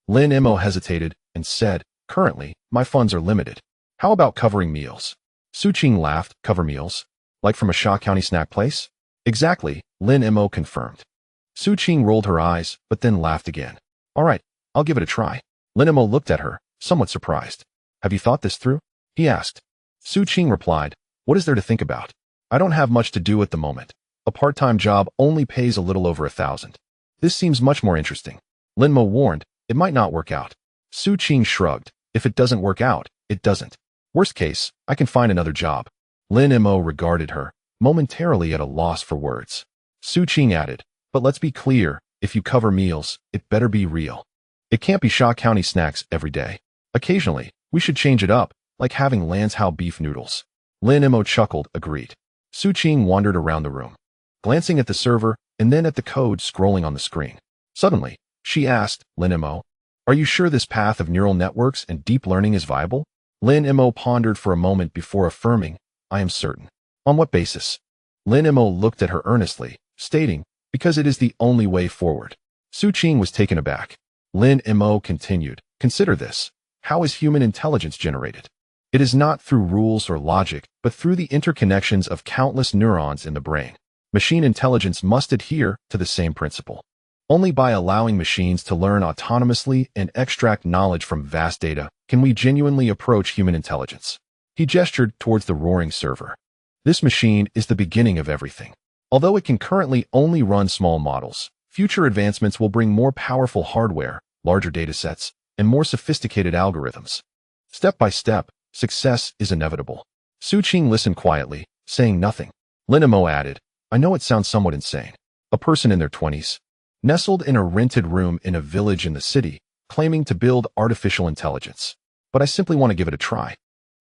[SPEAKER 1] Lin Mo hesitated and said, currently, my funds are limited. How about covering meals? Suqing laughed, cover meals? Like from a Shaw County snack place? Exactly, Lin Mo confirmed. Suqing rolled her eyes, but then laughed again. All right, I'll give it a try. Lin Mo looked at her, somewhat surprised. Have you thought this through? He asked. Suqing replied, what is there to think about? I don't have much to do at the moment. A part-time job only pays a little over 1,000. This seems much more interesting. Lin Mo warned, it might not work out. Suqing shrugged, if it doesn't work out, it doesn't. Worst case, I can find another job. Lin Mo regarded her, momentarily at a loss for words. Suqing added, but let's be clear, if you cover meals, it better be real. It can't be Shaw County snacks every day. Occasionally, we should change it up, like having Lanshow beef noodles. Lin Mo chuckled, agreed. Suqing wandered around the room, glancing at the server and then at the code scrolling on the screen. Suddenly, she asked, Lin Mo, are you sure this path of neural networks and deep learning is viable? Lin Mo pondered for a moment before affirming, I am certain. On what basis? Lin Mo looked at her earnestly, stating, because it is the only way forward. Suqing was taken aback. Lin Mo continued, consider this. How is human intelligence generated? It is not through rules or logic, but through the interconnections of countless neurons in the brain. Machine intelligence must adhere to the same principle. Only by allowing machines to learn autonomously and extract knowledge from vast data can we genuinely approach human intelligence. He gestured towards the roaring server. This machine is the beginning of everything. Although it can currently only run small models, future advancements will bring more powerful hardware, larger datasets, and more sophisticated algorithms. Step by step, success is inevitable. Suqing listened quietly, saying nothing. Lin Mo added, I know it sounds somewhat insane. A person in their 20s, nestled in a rented room in a village in the city, claiming to build artificial intelligence. But I simply want to give it a try.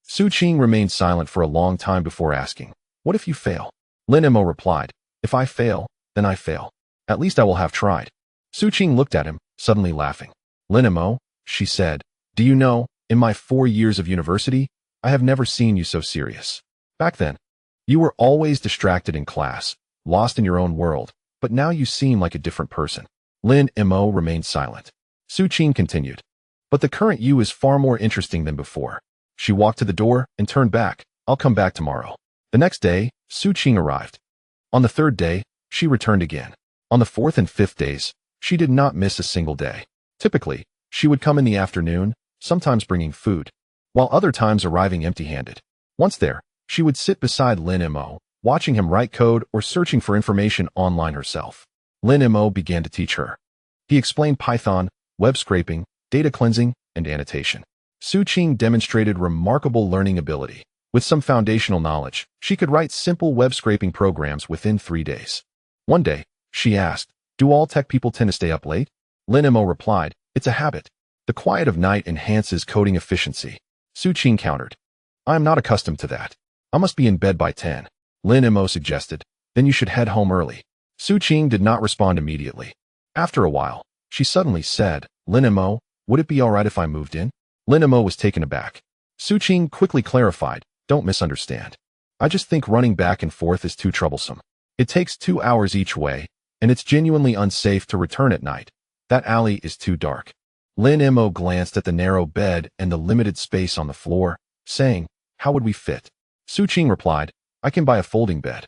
[SPEAKER 1] Suqing remained silent for a long time before asking, what if you fail? Lin Mo replied, if I fail, then I fail. At least I will have tried. Su Qing looked at him, suddenly laughing. Lin Mo, she said, do you know, in my 4 years of university, I have never seen you so serious. Back then, you were always distracted in class, lost in your own world, but now you seem like a different person. Lin Mo remained silent. Su Qing continued. But the current you is far more interesting than before. She walked to the door and turned back. I'll come back tomorrow. The next day, Su Qing arrived. On the 3rd day, she returned again. On the 4th and 5th days, she did not miss a single day. Typically, she would come in the afternoon, sometimes bringing food, while other times arriving empty-handed. Once there, she would sit beside Lin Mo, watching him write code or searching for information online herself. Lin Mo began to teach her. He explained Python, web scraping, data cleansing, and annotation. Su Qing demonstrated remarkable learning ability. With some foundational knowledge, she could write simple web scraping programs within 3 days. One day, she asked, do all tech people tend to stay up late? Lin Mo replied, it's a habit. The quiet of night enhances coding efficiency. Su Qing countered, I am not accustomed to that. I must be in bed by 10. Lin Mo suggested, then you should head home early. Su Qing did not respond immediately. After a while, she suddenly said, Lin Mo, would it be alright if I moved in? Lin Mo was taken aback. Su Qing quickly clarified, don't misunderstand. I just think running back and forth is too troublesome. It takes 2 hours each way, and it's genuinely unsafe to return at night. That alley is too dark. Lin Mo glanced at the narrow bed and the limited space on the floor, saying, how would we fit? Su Qing replied, I can buy a folding bed.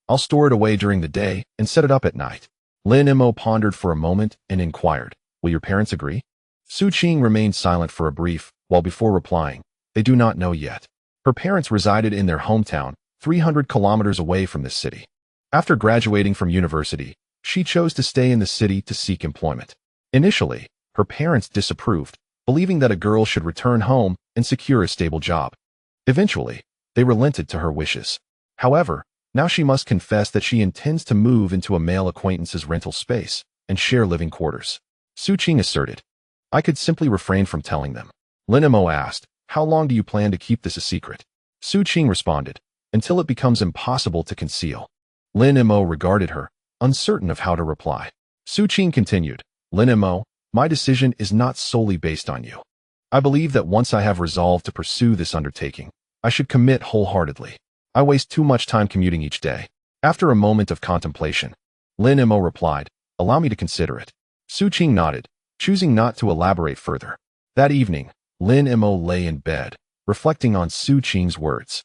[SPEAKER 1] I'll store it away during the day and set it up at night. Lin Mo pondered for a moment and inquired, will your parents agree? Su Qing remained silent for a brief, while before replying, they do not know yet. Her parents resided in their hometown, 300 kilometers away from this city. After graduating from university, she chose to stay in the city to seek employment. Initially, her parents disapproved, believing that a girl should return home and secure a stable job. Eventually, they relented to her wishes. However, now she must confess that she intends to move into a male acquaintance's rental space and share living quarters. Su Qing asserted, I could simply refrain from telling them. Lin Mo asked, how long do you plan to keep this a secret? Su Qing responded, until it becomes impossible to conceal. Lin Mo regarded her, uncertain of how to reply. Su Qing continued, Lin Mo, my decision is not solely based on you. I believe that once I have resolved to pursue this undertaking, I should commit wholeheartedly. I waste too much time commuting each day. After a moment of contemplation, Lin Mo replied, allow me to consider it. Su Qing nodded, choosing not to elaborate further. That evening, Lin Mo lay in bed, reflecting on Su Qing's words.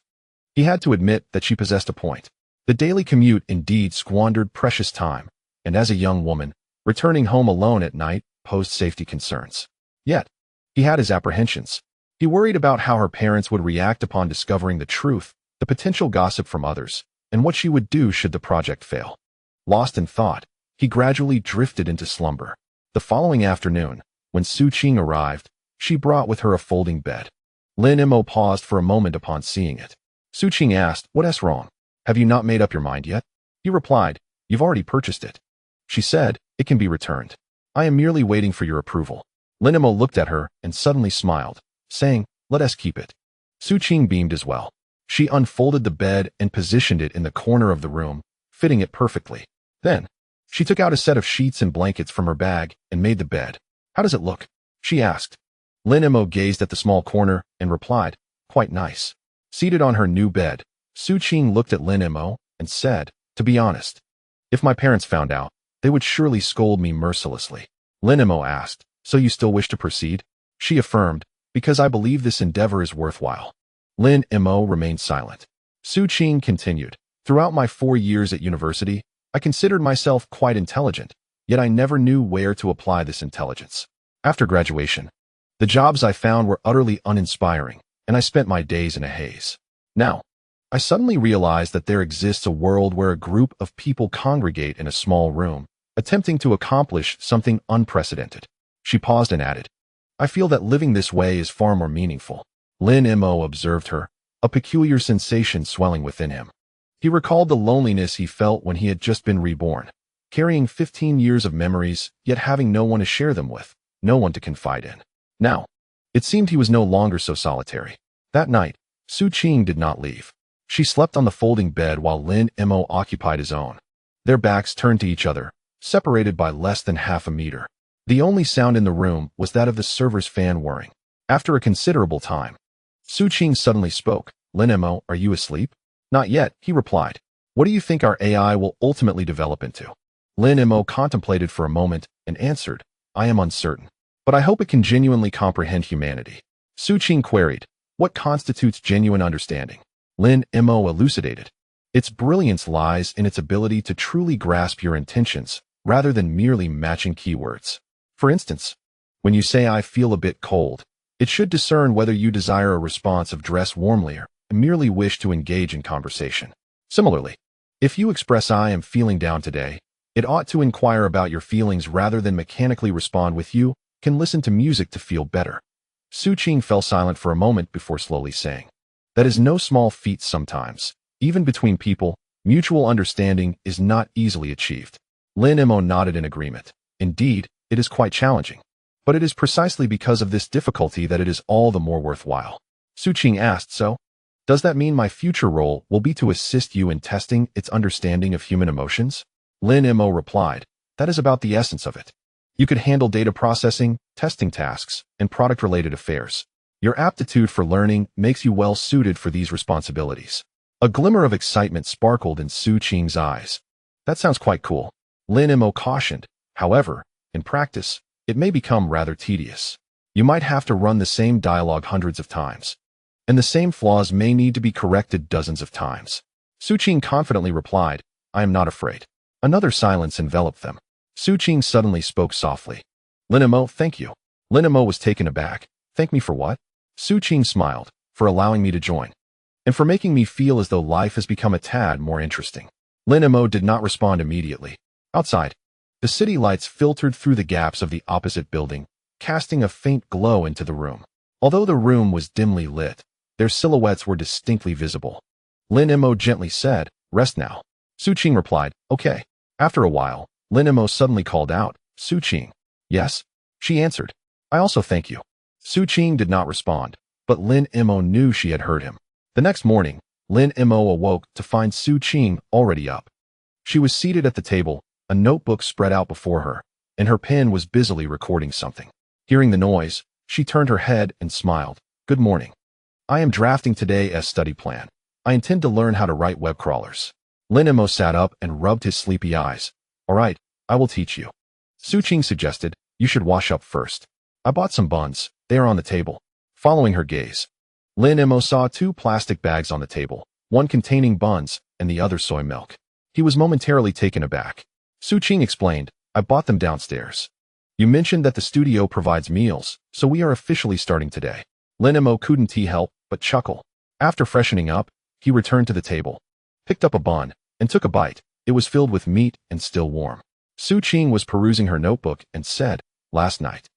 [SPEAKER 1] He had to admit that she possessed a point. The daily commute indeed squandered precious time, and as a young woman, returning home alone at night posed safety concerns. Yet, he had his apprehensions. He worried about how her parents would react upon discovering the truth, the potential gossip from others, and what she would do should the project fail. Lost in thought, he gradually drifted into slumber. The following afternoon, when Su Qing arrived, she brought with her a folding bed. Lin Mo paused for a moment upon seeing it. Su Qing asked, what's wrong? Have you not made up your mind yet? He replied, you've already purchased it. She said, it can be returned. I am merely waiting for your approval. Lin Mo looked at her and suddenly smiled, saying, let us keep it. Su Qing beamed as well. She unfolded the bed and positioned it in the corner of the room, fitting it perfectly. Then, she took out a set of sheets and blankets from her bag and made the bed. How does it look? She asked. Lin Mo gazed at the small corner and replied, quite nice. Seated on her new bed, Su Qing looked at Lin Mo and said, to be honest, if my parents found out, they would surely scold me mercilessly. Lin Mo asked, so you still wish to proceed? She affirmed, because I believe this endeavor is worthwhile. Lin Mo remained silent. Su Qing continued, throughout my 4 years at university, I considered myself quite intelligent, yet I never knew where to apply this intelligence. After graduation, the jobs I found were utterly uninspiring, and I spent my days in a haze. Now, I suddenly realized that there exists a world where a group of people congregate in a small room, attempting to accomplish something unprecedented. She paused and added, I feel that living this way is far more meaningful. Lin Mo observed her, a peculiar sensation swelling within him. He recalled the loneliness he felt when he had just been reborn, carrying 15 years of memories, yet having no one to share them with, no one to confide in. Now, it seemed he was no longer so solitary. That night, Su Qing did not leave. She slept on the folding bed while Lin Mo occupied his own. Their backs turned to each other, separated by less than half a meter. The only sound in the room was that of the server's fan whirring. After a considerable time, Su Qing suddenly spoke. Lin Mo, are you asleep? Not yet, he replied. What do you think our AI will ultimately develop into? Lin Mo contemplated for a moment and answered, I am uncertain, but I hope it can genuinely comprehend humanity. Su Qing queried, what constitutes genuine understanding? Lin Mo elucidated. Its brilliance lies in its ability to truly grasp your intentions, rather than merely matching keywords. For instance, when you say I feel a bit cold, it should discern whether you desire a response of dress warmly or merely wish to engage in conversation. Similarly, if you express I am feeling down today, it ought to inquire about your feelings rather than mechanically respond with you can listen to music to feel better. Su Qing fell silent for a moment before slowly saying, that is no small feat sometimes. Even between people, mutual understanding is not easily achieved. Lin Mo nodded in agreement. Indeed, it is quite challenging. But it is precisely because of this difficulty that it is all the more worthwhile. Su Qing asked, so, does that mean my future role will be to assist you in testing its understanding of human emotions? Lin Mo replied, that is about the essence of it. You could handle data processing, testing tasks, and product-related affairs. Your aptitude for learning makes you well suited for these responsibilities. A glimmer of excitement sparkled in Su Qing's eyes. That sounds quite cool. Lin Mo cautioned. However, in practice, it may become rather tedious. You might have to run the same dialogue hundreds of times, and the same flaws may need to be corrected dozens of times. Su Qing confidently replied, I am not afraid. Another silence enveloped them. Su Qing suddenly spoke softly. Lin Mo, thank you. Lin Mo was taken aback. Thank me for what? Su Qing smiled, for allowing me to join, and for making me feel as though life has become a tad more interesting. Lin Mo did not respond immediately. Outside, the city lights filtered through the gaps of the opposite building, casting a faint glow into the room. Although the room was dimly lit, their silhouettes were distinctly visible. Lin Mo gently said, rest now. Su Qing replied, okay. After a while, Lin Mo suddenly called out, Su Qing. Yes, she answered. I also thank you. Su Qing did not respond, but Lin Mo knew she had heard him. The next morning, Lin Mo awoke to find Su Qing already up. She was seated at the table, a notebook spread out before her, and her pen was busily recording something. Hearing the noise, she turned her head and smiled. Good morning. I am drafting today's study plan. I intend to learn how to write web crawlers. Lin Mo sat up and rubbed his sleepy eyes. All right, I will teach you. Su Qing suggested, you should wash up first. I bought some buns. They are on the table. Following her gaze, Lin Mo saw two plastic bags on the table, one containing buns and the other soy milk. He was momentarily taken aback. Su Qing explained, I bought them downstairs. You mentioned that the studio provides meals, so we are officially starting today. Lin Mo couldn't help but chuckle. After freshening up, he returned to the table, picked up a bun, and took a bite. It was filled with meat and still warm. Su Qing was perusing her notebook and said, last night,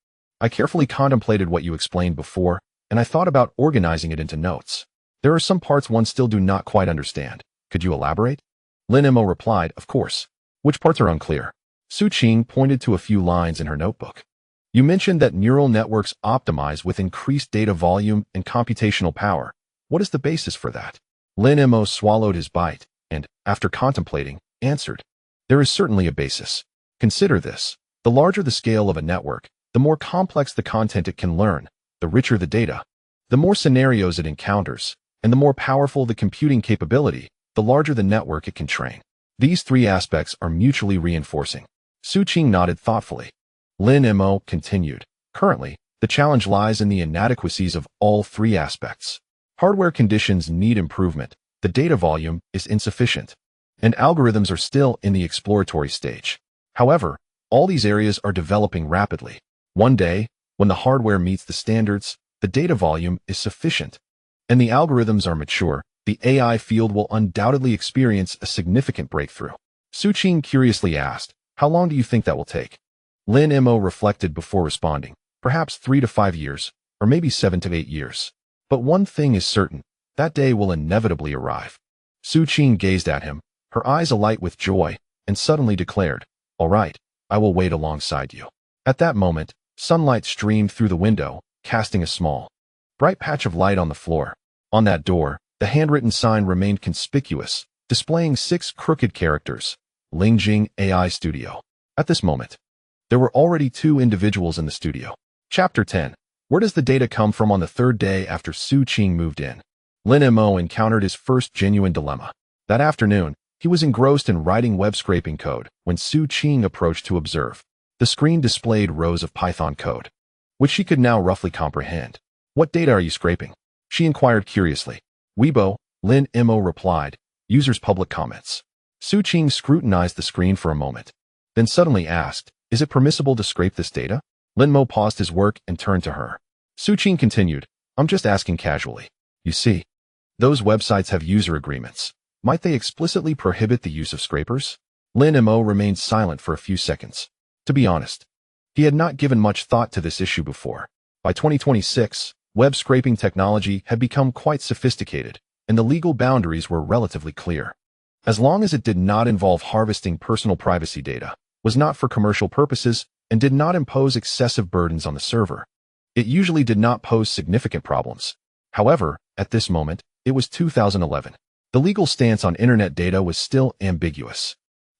[SPEAKER 1] I carefully contemplated what you explained before, and I thought about organizing it into notes. There are some parts one still do not quite understand. Could you elaborate? Lin Mo replied, of course. Which parts are unclear? Su Qing pointed to a few lines in her notebook. You mentioned that neural networks optimize with increased data volume and computational power. What is the basis for that? Lin Mo swallowed his bite and, after contemplating, answered, there is certainly a basis. Consider this. The larger the scale of a network, the more complex the content it can learn, the richer the data, the more scenarios it encounters, and the more powerful the computing capability, the larger the network it can train. These three aspects are mutually reinforcing. Su Qing nodded thoughtfully. Lin Mo continued, currently, the challenge lies in the inadequacies of all three aspects. Hardware conditions need improvement, the data volume is insufficient, and algorithms are still in the exploratory stage. However, all these areas are developing rapidly. One day, when the hardware meets the standards, the data volume is sufficient, and the algorithms are mature, the AI field will undoubtedly experience a significant breakthrough. Su Qing curiously asked, how long do you think that will take? Lin Mo reflected before responding, perhaps 3 to 5 years, or maybe 7 to 8 years. But one thing is certain, that day will inevitably arrive. Su Qing gazed at him, her eyes alight with joy, and suddenly declared, all right, I will wait alongside you. At that moment, sunlight streamed through the window, casting a small, bright patch of light on the floor. On that door, the handwritten sign remained conspicuous, displaying 6 crooked characters, Lingyu AI Studio. At this moment, there were already two individuals in the studio. Chapter 10. Where does the data come from? On the third day after Su Qing moved in, Lin Mo encountered his first genuine dilemma. That afternoon, he was engrossed in writing web scraping code when Su Qing approached to observe. The screen displayed rows of Python code, which she could now roughly comprehend. What data are you scraping? She inquired curiously. Weibo, Lin Mo replied, users' public comments. Su Qing scrutinized the screen for a moment, then suddenly asked, is it permissible to scrape this data? Lin Mo paused his work and turned to her. Su Qing continued, I'm just asking casually. You see, those websites have user agreements. Might they explicitly prohibit the use of scrapers? Lin Mo remained silent for a few seconds. To be honest, he had not given much thought to this issue before. By 2026, web scraping technology had become quite sophisticated, and the legal boundaries were relatively clear. As long as it did not involve harvesting personal privacy data, was not for commercial purposes, and did not impose excessive burdens on the server, it usually did not pose significant problems. However, at this moment, it was 2011. The legal stance on internet data was still ambiguous.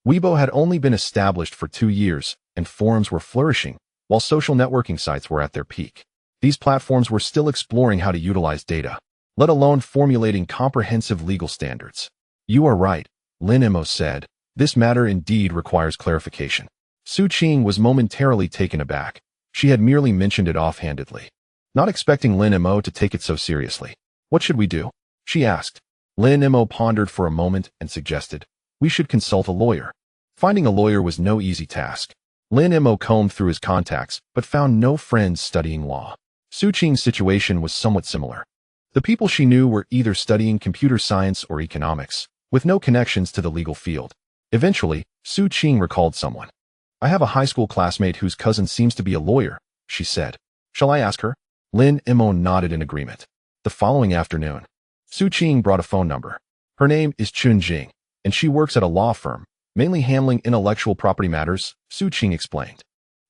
[SPEAKER 1] Weibo had only been established for 2 years, and forums were flourishing, while social networking sites were at their peak. These platforms were still exploring how to utilize data, let alone formulating comprehensive legal standards. You are right, Lin Mo said. This matter indeed requires clarification. Su Qing was momentarily taken aback. She had merely mentioned it offhandedly, not expecting Lin Mo to take it so seriously. What should we do? She asked. Lin Mo pondered for a moment and suggested, we should consult a lawyer. Finding a lawyer was no easy task. Lin Mo combed through his contacts, but found no friends studying law. Su Qing's situation was somewhat similar. The people she knew were either studying computer science or economics, with no connections to the legal field. Eventually, Su Qing recalled someone. I have a high school classmate whose cousin seems to be a lawyer, she said. Shall I ask her? Lin Mo nodded in agreement. The following afternoon, Su Qing brought a phone number. Her name is Chun Jing, and she works at a law firm, mainly handling intellectual property matters, Su Qing explained.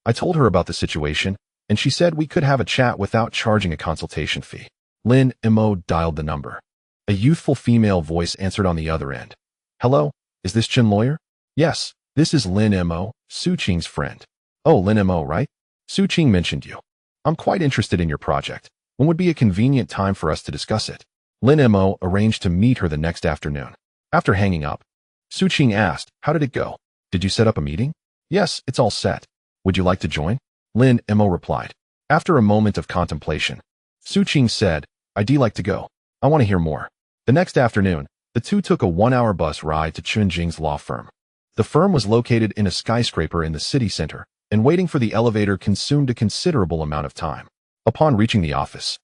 [SPEAKER 1] I told her about the situation, and she said we could have a chat without charging a consultation fee. Lin Mo dialed the number. A youthful female voice answered on the other end. Hello, is this Chun lawyer? Yes, this is Lin Mo, Su Qing's friend. Oh, Lin Mo, right? Su Qing mentioned you. I'm quite interested in your project. When would be a convenient time for us to discuss it? Lin Mo arranged to meet her the next afternoon. After hanging up, Su Qing asked, how did it go? Did you set up a meeting? Yes, it's all set. Would you like to join? Lin Mo replied. After a moment of contemplation, Su Qing said, I'd like to go. I want to hear more. The next afternoon, the two took a 1-hour bus ride to Chun Jing's law firm. The firm was located in a skyscraper in the city center, and waiting for the elevator consumed a considerable amount of time. Upon reaching the office,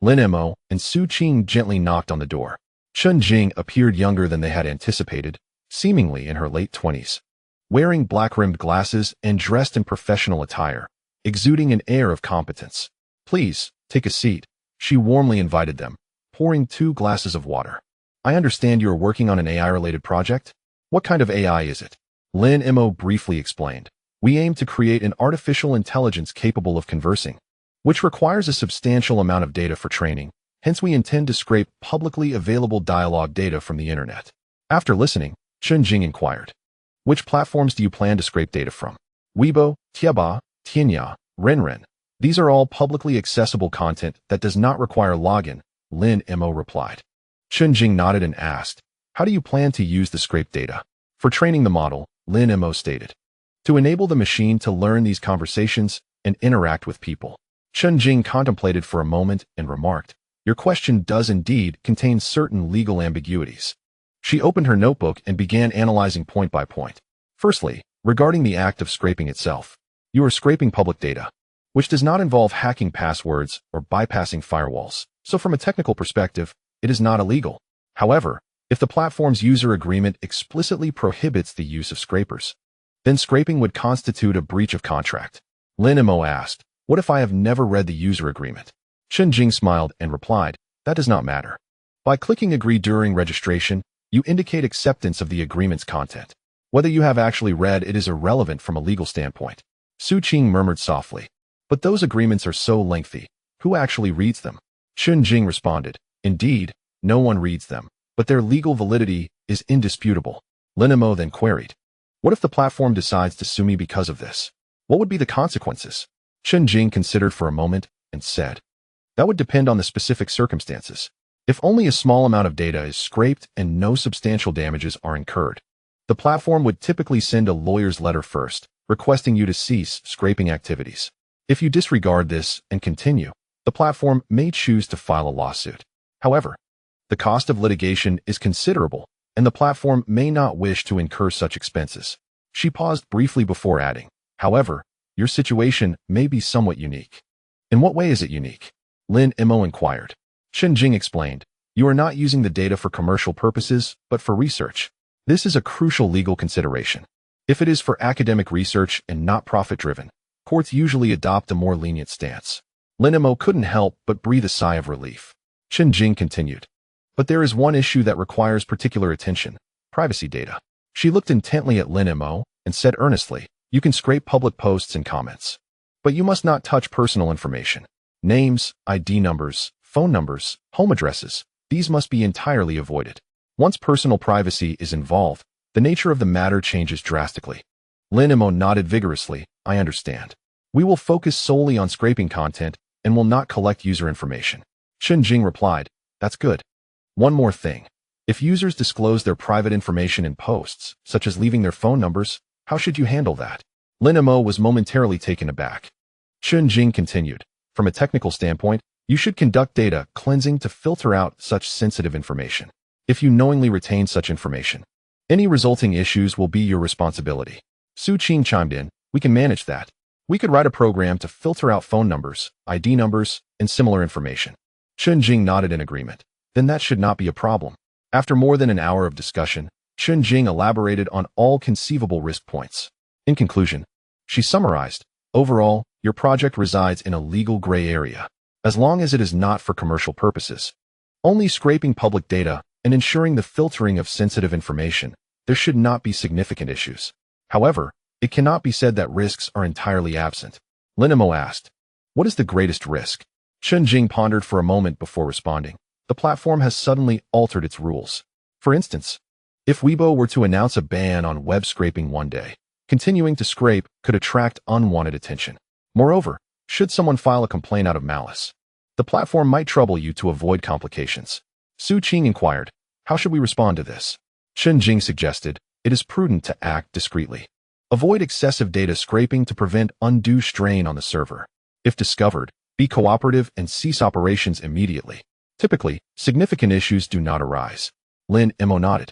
[SPEAKER 1] Lin Mo and Su Qing gently knocked on the door. Chun Jing appeared younger than they had anticipated, seemingly in her late 20s. Wearing black-rimmed glasses and dressed in professional attire, exuding an air of competence. Please, take a seat, she warmly invited them, pouring 2 glasses of water. I understand you are working on an AI-related project? What kind of AI is it? Lin Mo briefly explained. We aim to create an artificial intelligence capable of conversing, which requires a substantial amount of data for training. Hence, we intend to scrape publicly available dialogue data from the internet. After listening, Chun Jing inquired, which platforms do you plan to scrape data from? Weibo, Tieba, Tianya, Renren. These are all publicly accessible content that does not require login, Lin Mo replied. Chun Jing nodded and asked, how do you plan to use the scraped data? For training the model, Lin Mo stated, to enable the machine to learn these conversations and interact with people. Chun Jing contemplated for a moment and remarked, your question does indeed contain certain legal ambiguities. She opened her notebook and began analyzing point by point. Firstly, regarding the act of scraping itself. You are scraping public data, which does not involve hacking passwords or bypassing firewalls. So from a technical perspective, it is not illegal. However, if the platform's user agreement explicitly prohibits the use of scrapers, then scraping would constitute a breach of contract. Lin Mo asked, what if I have never read the user agreement? Chun Jing smiled and replied, that does not matter. By clicking agree during registration, you indicate acceptance of the agreement's content. Whether you have actually read it is irrelevant from a legal standpoint. Su Qing murmured softly, but those agreements are so lengthy. Who actually reads them? Chun Jing responded, indeed, no one reads them, but their legal validity is indisputable. Lin Mo then queried, What if the platform decides to sue me because of this? What would be the consequences? Chen Jing considered for a moment and said, that would depend on the specific circumstances. If only a small amount of data is scraped and no substantial damages are incurred, the platform would typically send a lawyer's letter first, requesting you to cease scraping activities. If you disregard this and continue, the platform may choose to file a lawsuit. However, the cost of litigation is considerable, and the platform may not wish to incur such expenses. She paused briefly before adding, however, your situation may be somewhat unique. In what way is it unique? Lin Mo inquired. Chen Jing explained, you are not using the data for commercial purposes, but for research. This is a crucial legal consideration. If it is for academic research and not profit-driven, courts usually adopt a more lenient stance. Lin Mo couldn't help but breathe a sigh of relief. Chen Jing continued, but there is one issue that requires particular attention, privacy data. She looked intently at Lin Mo and said earnestly, you can scrape public posts and comments, but you must not touch personal information. Names, ID numbers, phone numbers, home addresses, these must be entirely avoided. Once personal privacy is involved, the nature of the matter changes drastically. Lin Mo nodded vigorously, I understand. We will focus solely on scraping content and will not collect user information. Chen Jing replied, that's good. One more thing. If users disclose their private information in posts, such as leaving their phone numbers, how should you handle that? Lin Mo was momentarily taken aback. Chen Jing continued, from a technical standpoint, you should conduct data cleansing to filter out such sensitive information. If you knowingly retain such information, any resulting issues will be your responsibility. Su Qing chimed in, we can manage that. We could write a program to filter out phone numbers, ID numbers, and similar information. Chen Jing nodded in agreement. Then that should not be a problem. After more than an hour of discussion, Chen Jing elaborated on all conceivable risk points. In conclusion, she summarized, overall, your project resides in a legal gray area, as long as it is not for commercial purposes. Only scraping public data and ensuring the filtering of sensitive information, there should not be significant issues. However, it cannot be said that risks are entirely absent. Lin Mo asked, what is the greatest risk? Chen Jing pondered for a moment before responding. The platform has suddenly altered its rules. For instance, if Weibo were to announce a ban on web scraping one day, continuing to scrape could attract unwanted attention. Moreover, should someone file a complaint out of malice, the platform might trouble you to avoid complications. Su Qing inquired, how should we respond to this? Chen Jing suggested, it is prudent to act discreetly. Avoid excessive data scraping to prevent undue strain on the server. If discovered, be cooperative and cease operations immediately. Typically, significant issues do not arise. Lin Mo nodded,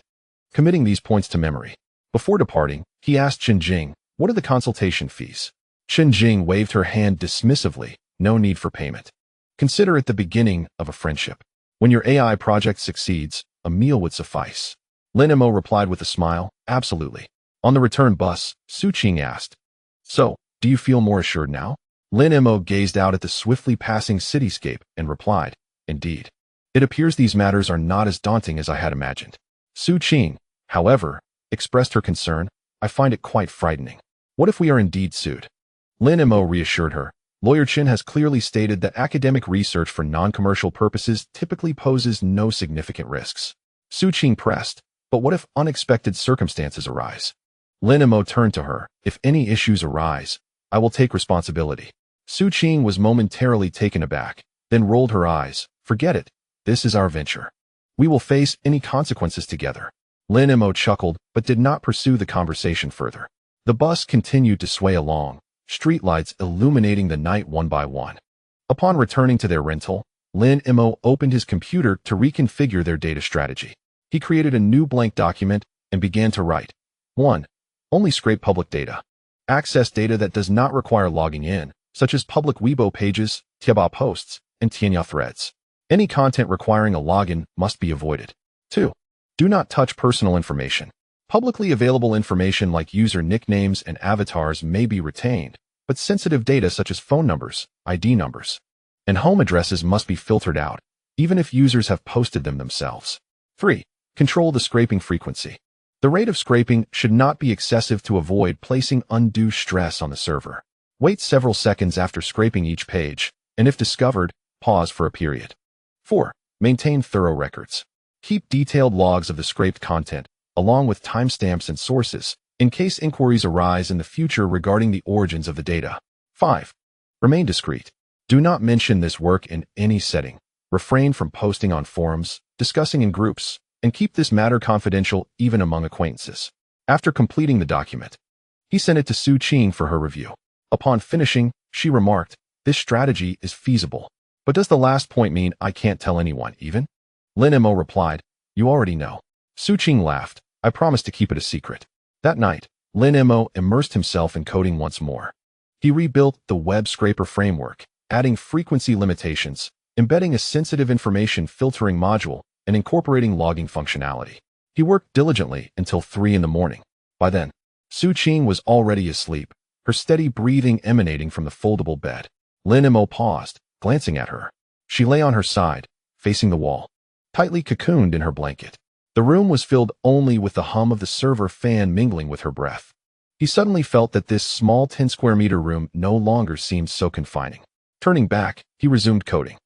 [SPEAKER 1] committing these points to memory. Before departing, he asked Chen Jing, what are the consultation fees? Chen Jing waved her hand dismissively, no need for payment. Consider it the beginning of a friendship. When your AI project succeeds, a meal would suffice. Lin Mo replied with a smile, absolutely. On the return bus, Su Qing asked, so, do you feel more assured now? Lin Mo gazed out at the swiftly passing cityscape and replied, indeed. It appears these matters are not as daunting as I had imagined. Su Qing, however, expressed her concern, I find it quite frightening. What if we are indeed sued? Lin Mo reassured her. Lawyer Chen has clearly stated that academic research for non-commercial purposes typically poses no significant risks. Su Qing pressed, but what if unexpected circumstances arise? Lin Mo turned to her, if any issues arise, I will take responsibility. Su Qing was momentarily taken aback, then rolled her eyes, forget it. This is our venture. We will face any consequences together. Lin Mo chuckled, but did not pursue the conversation further. The bus continued to sway along, streetlights illuminating the night one by one. Upon returning to their rental, Lin Mo opened his computer to reconfigure their data strategy. He created a new blank document and began to write. 1. Only scrape public data. Access data that does not require logging in, such as public Weibo pages, Tieba posts, and Tianya threads. Any content requiring a login must be avoided. 2. Do not touch personal information. Publicly available information like user nicknames and avatars may be retained, but sensitive data such as phone numbers, ID numbers, and home addresses must be filtered out, even if users have posted them themselves. 3. Control the scraping frequency. The rate of scraping should not be excessive to avoid placing undue stress on the server. Wait several seconds after scraping each page, and if discovered, pause for a period. 4. Maintain thorough records. Keep detailed logs of the scraped content, along with timestamps and sources, in case inquiries arise in the future regarding the origins of the data. 5. Remain discreet. Do not mention this work in any setting. Refrain from posting on forums, discussing in groups, and keep this matter confidential even among acquaintances. After completing the document, he sent it to Su Qing for her review. Upon finishing, she remarked, "This strategy is feasible. But does the last point mean I can't tell anyone, even?" Lin Mo replied, "You already know." Su Qing laughed, "I promise to keep it a secret." That night, Lin Mo immersed himself in coding once more. He rebuilt the web scraper framework, adding frequency limitations, embedding a sensitive information filtering module, and incorporating logging functionality. He worked diligently until 3 in the morning. By then, Su Qing was already asleep, her steady breathing emanating from the foldable bed. Lin Mo paused, glancing at her. She lay on her side, facing the wall, tightly cocooned in her blanket. The room was filled only with the hum of the server fan mingling with her breath. He suddenly felt that this small 10-square-meter room no longer seemed so confining. Turning back, he resumed coding.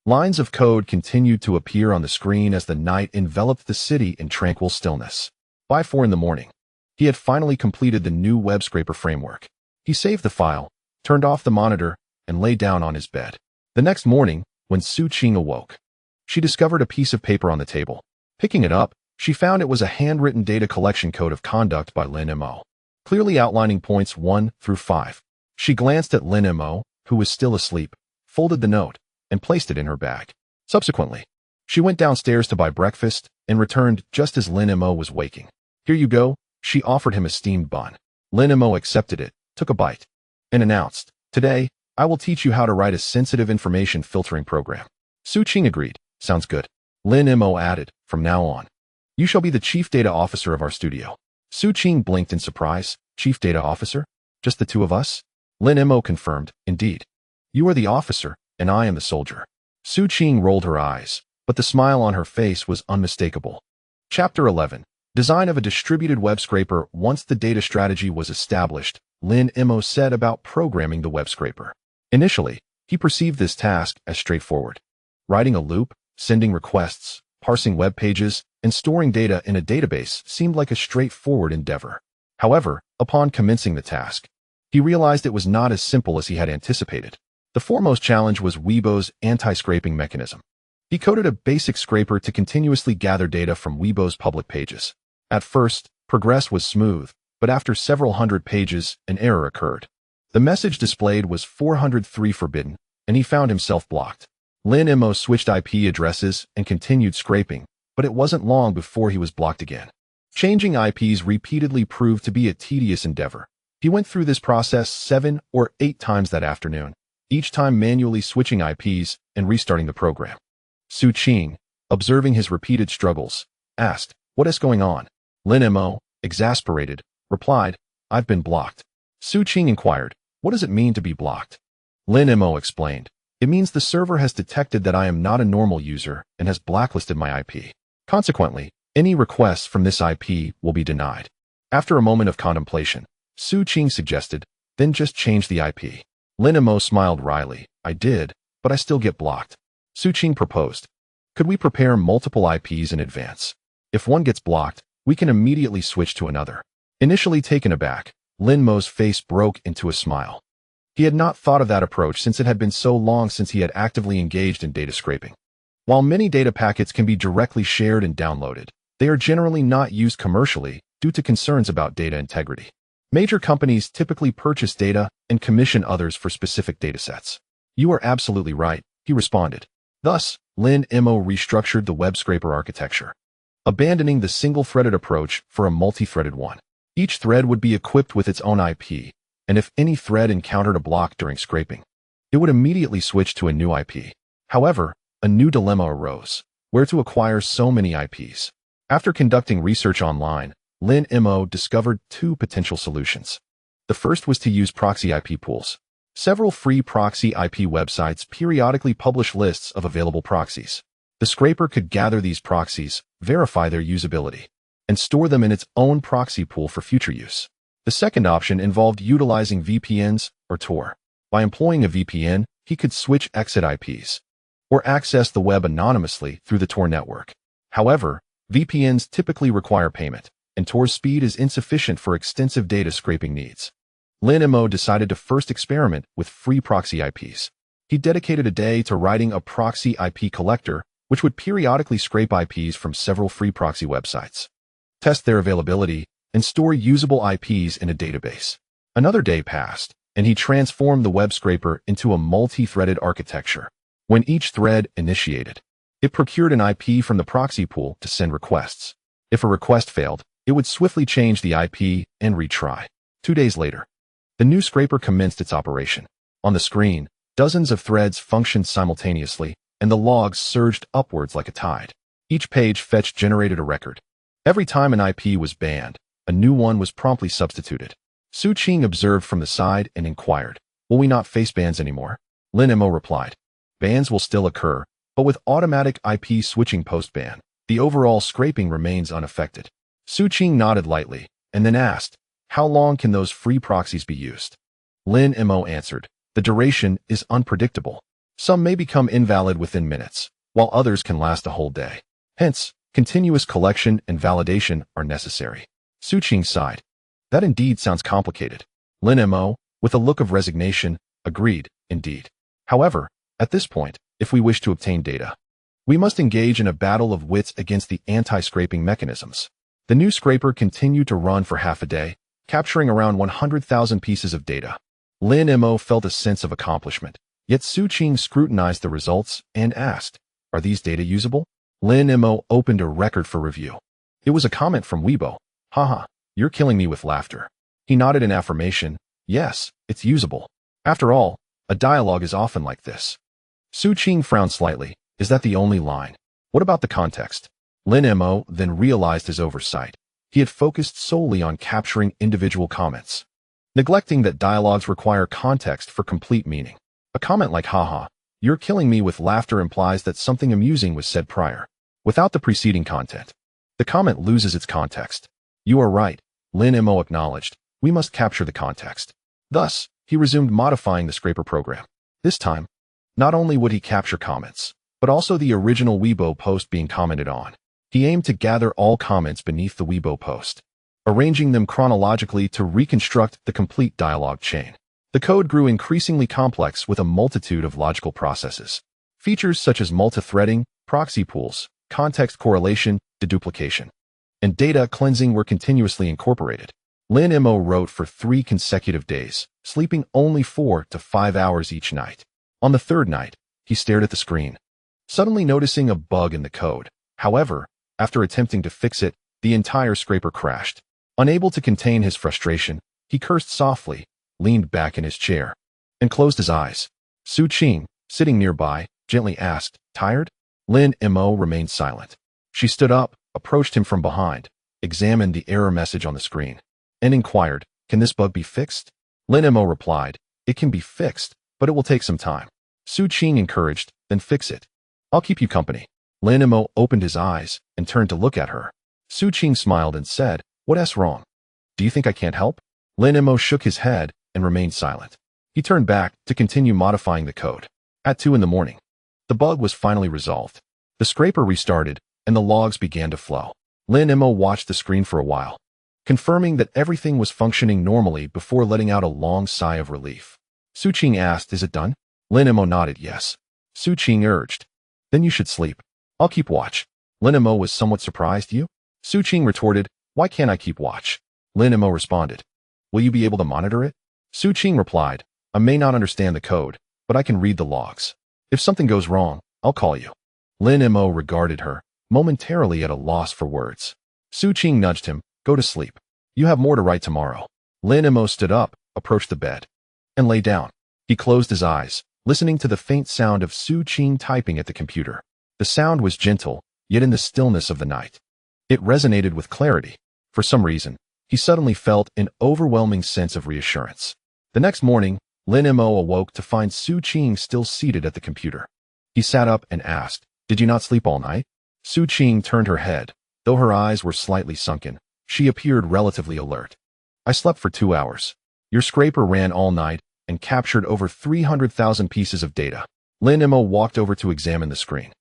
[SPEAKER 1] Lines of code continued to appear on the screen as the night enveloped the city in tranquil stillness. By 4 in the morning, he had finally completed the new web scraper framework. He saved the file, turned off the monitor, and lay down on his bed. The next morning, when Su Qing awoke, she discovered a piece of paper on the table. Picking it up, she found it was a handwritten data collection code of conduct by Lin Mo, clearly outlining points 1 through 5. She glanced at Lin Mo, who was still asleep, folded the note, and placed it in her bag. Subsequently, she went downstairs to buy breakfast and returned just as Lin Mo was waking. "Here you go," she offered him a steamed bun. Lin Mo accepted it, took a bite, and announced, "Today, I will teach you how to write a sensitive information filtering program." Su Qing agreed. "Sounds good." Lin Mo added, "From now on, you shall be the chief data officer of our studio." Su Qing blinked in surprise. "Chief data officer? Just the two of us?" Lin Mo confirmed, "Indeed. You are the officer, and I am the soldier." Su Qing rolled her eyes, but the smile on her face was unmistakable. Chapter 11. Design of a distributed web scraper. Once the data strategy was established, Lin Mo set about programming the web scraper. Initially, he perceived this task as straightforward. Writing a loop, sending requests, parsing web pages, and storing data in a database seemed like a straightforward endeavor. However, upon commencing the task, he realized it was not as simple as he had anticipated. The foremost challenge was Weibo's anti-scraping mechanism. He coded a basic scraper to continuously gather data from Weibo's public pages. At first, progress was smooth, but after several hundred pages, an error occurred. The message displayed was 403 forbidden, and he found himself blocked. Lin Mo switched IP addresses and continued scraping, but it wasn't long before he was blocked again. Changing IPs repeatedly proved to be a tedious endeavor. He went through this process 7 or 8 times that afternoon, each time manually switching IPs and restarting the program. Su Qing, observing his repeated struggles, asked, "What is going on?" Lin Mo, exasperated, replied, "I've been blocked." Su Qing inquired, "What does it mean to be blocked?" Lin Mo explained, "It means the server has detected that I am not a normal user and has blacklisted my IP. Consequently, any requests from this IP will be denied." After a moment of contemplation, Su Qing suggested, "Then just change the IP." Lin Mo smiled wryly, "I did, but I still get blocked." Su Qing proposed, "Could we prepare multiple IPs in advance? If one gets blocked, we can immediately switch to another." Initially taken aback, Lin Mo's face broke into a smile. He had not thought of that approach since it had been so long since he had actively engaged in data scraping. While many data packets can be directly shared and downloaded, they are generally not used commercially due to concerns about data integrity. Major companies typically purchase data and commission others for specific datasets. "You are absolutely right," he responded. Thus, Lin Mo restructured the web scraper architecture, abandoning the single-threaded approach for a multi-threaded one. Each thread would be equipped with its own IP, and if any thread encountered a block during scraping, it would immediately switch to a new IP. However, a new dilemma arose: where to acquire so many IPs? After conducting research online, Lin Mo discovered 2 potential solutions. The first was to use proxy IP pools. Several free proxy IP websites periodically publish lists of available proxies. The scraper could gather these proxies, verify their usability, and store them in its own proxy pool for future use. The second option involved utilizing VPNs or Tor. By employing a VPN, he could switch exit IPs or access the web anonymously through the Tor network. However, VPNs typically require payment, and Tor's speed is insufficient for extensive data scraping needs. Lin Mo decided to first experiment with free proxy IPs. He dedicated a day to writing a proxy IP collector, which would periodically scrape IPs from several free proxy websites, test their availability, and store usable IPs in a database. Another day passed, and he transformed the web scraper into a multi-threaded architecture. When each thread initiated, it procured an IP from the proxy pool to send requests. If a request failed, it would swiftly change the IP and retry. 2 days later, the new scraper commenced its operation. On the screen, dozens of threads functioned simultaneously, and the logs surged upwards like a tide. Each page fetch generated a record. Every time an IP was banned, a new one was promptly substituted. Su Qing observed from the side and inquired, "Will we not face bans anymore?" Lin Mo replied, "Bans will still occur, but with automatic IP switching post-ban, the overall scraping remains unaffected." Su Qing nodded lightly, and then asked, "How long can those free proxies be used?" Lin Mo answered, "The duration is unpredictable. Some may become invalid within minutes, while others can last a whole day. Hence, continuous collection and validation are necessary." Su Qing sighed. "That indeed sounds complicated." Lin Mo, with a look of resignation, agreed, "Indeed. However, at this point, if we wish to obtain data, we must engage in a battle of wits against the anti-scraping mechanisms." The new scraper continued to run for half a day, capturing around 100,000 pieces of data. Lin Mo felt a sense of accomplishment, yet Su Qing scrutinized the results and asked, "Are these data usable?" Lin Mo opened a record for review. It was a comment from Weibo. "Haha, you're killing me with laughter." He nodded in affirmation. "Yes, it's usable. After all, a dialogue is often like this." Su Qing frowned slightly. "Is that the only line? What about the context?" Lin Mo then realized his oversight. He had focused solely on capturing individual comments, neglecting that dialogues require context for complete meaning. A comment like "Haha, you're killing me with laughter" implies that something amusing was said prior, without the preceding content. The comment loses its context. "You are right," Lin Mo acknowledged. "We must capture the context." Thus, he resumed modifying the scraper program. This time, not only would he capture comments, but also the original Weibo post being commented on. He aimed to gather all comments beneath the Weibo post, arranging them chronologically to reconstruct the complete dialogue chain. The code grew increasingly complex with a multitude of logical processes. Features such as multi-threading, proxy pools, context correlation, deduplication, and data cleansing were continuously incorporated. Lin Mo wrote for 3 consecutive days, sleeping only 4 to 5 hours each night. On the third night, he stared at the screen, suddenly noticing a bug in the code. However, after attempting to fix it, the entire scraper crashed. Unable to contain his frustration, he cursed softly, leaned back in his chair, and closed his eyes. Su Qing, sitting nearby, gently asked, "Tired?" Lin Mo remained silent. She stood up, approached him from behind, examined the error message on the screen, and inquired, "Can this bug be fixed?" Lin Mo replied, "It can be fixed, but it will take some time." Su Qing encouraged, "Then fix it. I'll keep you company." Lin Mo opened his eyes and turned to look at her. Su Qing smiled and said, "What's wrong? Do you think I can't help?" Lin Mo shook his head and remained silent. He turned back to continue modifying the code. At 2 in the morning, the bug was finally resolved. The scraper restarted, and the logs began to flow. Lin Mo watched the screen for a while, confirming that everything was functioning normally before letting out a long sigh of relief. Su Qing asked, "Is it done?" Lin Mo nodded yes. Su Qing urged, "Then you should sleep. I'll keep watch." Lin Mo was somewhat surprised. "You?" Su Qing retorted, "Why can't I keep watch?" Lin Mo responded, "Will you be able to monitor it?" Su Qing replied, "I may not understand the code, but I can read the logs. If something goes wrong, I'll call you." Lin Mo regarded her, momentarily at a loss for words. Su Qing nudged him, "Go to sleep. You have more to write tomorrow." Lin Mo stood up, approached the bed, and lay down. He closed his eyes, listening to the faint sound of Su Qing typing at the computer. The sound was gentle, yet in the stillness of the night, it resonated with clarity. For some reason, he suddenly felt an overwhelming sense of reassurance. The next morning, Lin Mo awoke to find Su Qing still seated at the computer. He sat up and asked, "Did you not sleep all night?" Su Qing turned her head. Though her eyes were slightly sunken, she appeared relatively alert. "I slept for 2 hours. Your scraper ran all night and captured over 300,000 pieces of data." Lin Mo walked over to examine the screen.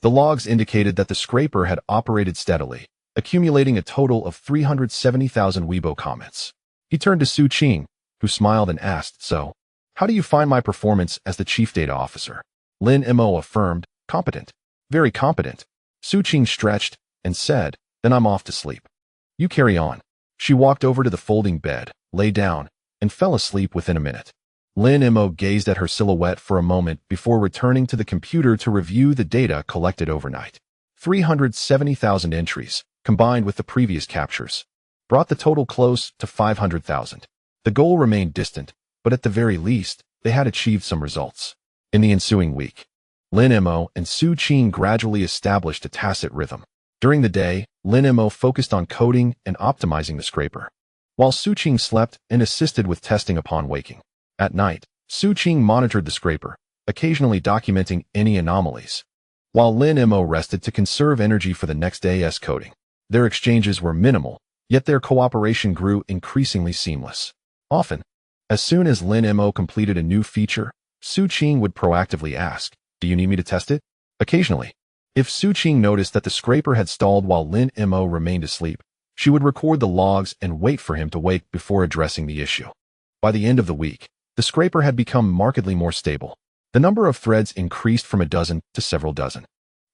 [SPEAKER 1] The logs indicated that the scraper had operated steadily, accumulating a total of 370,000 Weibo comments. He turned to Su Qing, who smiled and asked, "So, how do you find my performance as the chief data officer?" Lin Mo affirmed, "Competent. Very competent." Su Qing stretched and said, "Then I'm off to sleep. You carry on." She walked over to the folding bed, lay down, and fell asleep within a minute. Lin Mo gazed at her silhouette for a moment before returning to the computer to review the data collected overnight. 370,000 entries, combined with the previous captures, brought the total close to 500,000. The goal remained distant, but at the very least, they had achieved some results. In the ensuing week, Lin Mo and Su Qing gradually established a tacit rhythm. During the day, Lin Mo focused on coding and optimizing the scraper, while Su Qing slept and assisted with testing upon waking. At night, Su Qing monitored the scraper, occasionally documenting any anomalies, while Lin Mo rested to conserve energy for the next day's coding. Their exchanges were minimal, yet their cooperation grew increasingly seamless. Often, as soon as Lin Mo completed a new feature, Su Qing would proactively ask, "Do you need me to test it?" Occasionally, if Su Qing noticed that the scraper had stalled while Lin Mo remained asleep, she would record the logs and wait for him to wake before addressing the issue. By the end of the week, the scraper had become markedly more stable. The number of threads increased from a dozen to several dozen,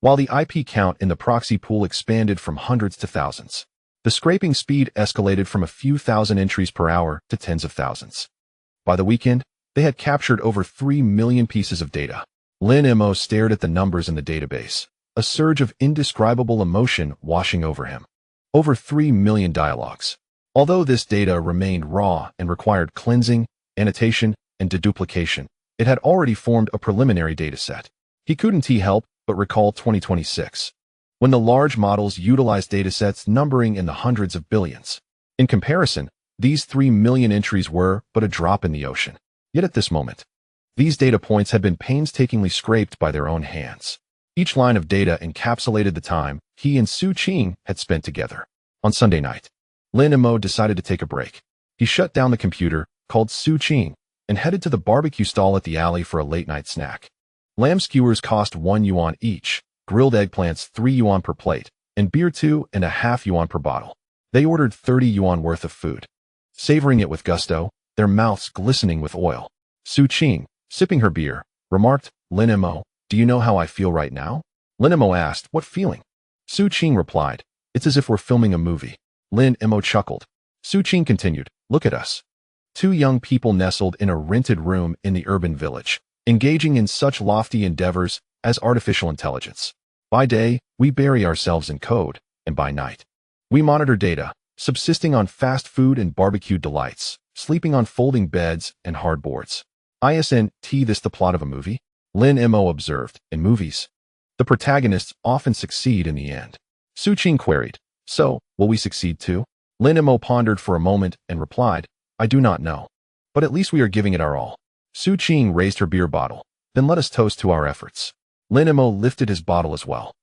[SPEAKER 1] while the IP count in the proxy pool expanded from hundreds to thousands. The scraping speed escalated from a few thousand entries per hour to tens of thousands. By the weekend, they had captured over 3 million pieces of data. Lin Mo stared at the numbers in the database, a surge of indescribable emotion washing over him. Over 3 million dialogues. Although this data remained raw and required cleansing, annotation, and deduplication, it had already formed a preliminary dataset. He couldn't help but recall 2026, when the large models utilized datasets numbering in the hundreds of billions. In comparison, these 3 million entries were but a drop in the ocean. Yet at this moment, these data points had been painstakingly scraped by their own hands. Each line of data encapsulated the time he and Su Qing had spent together. On Sunday night, Lin Mo decided to take a break. He shut down the computer, called Su Qing, and headed to the barbecue stall at the alley for a late-night snack. Lamb skewers cost 1 yuan each, grilled eggplants 3 yuan per plate, and beer 2.5 yuan per bottle. They ordered 30 yuan worth of food, savoring it with gusto, their mouths glistening with oil. Su Qing, sipping her beer, remarked, "Lin Mo, do you know how I feel right now?" Lin Mo asked, "What feeling?" Su Qing replied, "It's as if we're filming a movie." Lin Mo chuckled. Su Qing continued, "Look at us. 2 young people nestled in a rented room in the urban village, engaging in such lofty endeavors as artificial intelligence. By day, we bury ourselves in code, and by night, we monitor data, subsisting on fast food and barbecued delights, sleeping on folding beds and hard boards. Isn't this the plot of a movie?" Lin Mo observed, "In movies, the protagonists often succeed in the end." Su Qing queried, "So, will we succeed too?" Lin Mo pondered for a moment and replied, "I do not know. But at least we are giving it our all." Su Qing raised her beer bottle. "Then let us toast to our efforts." Lin Mo lifted his bottle as well.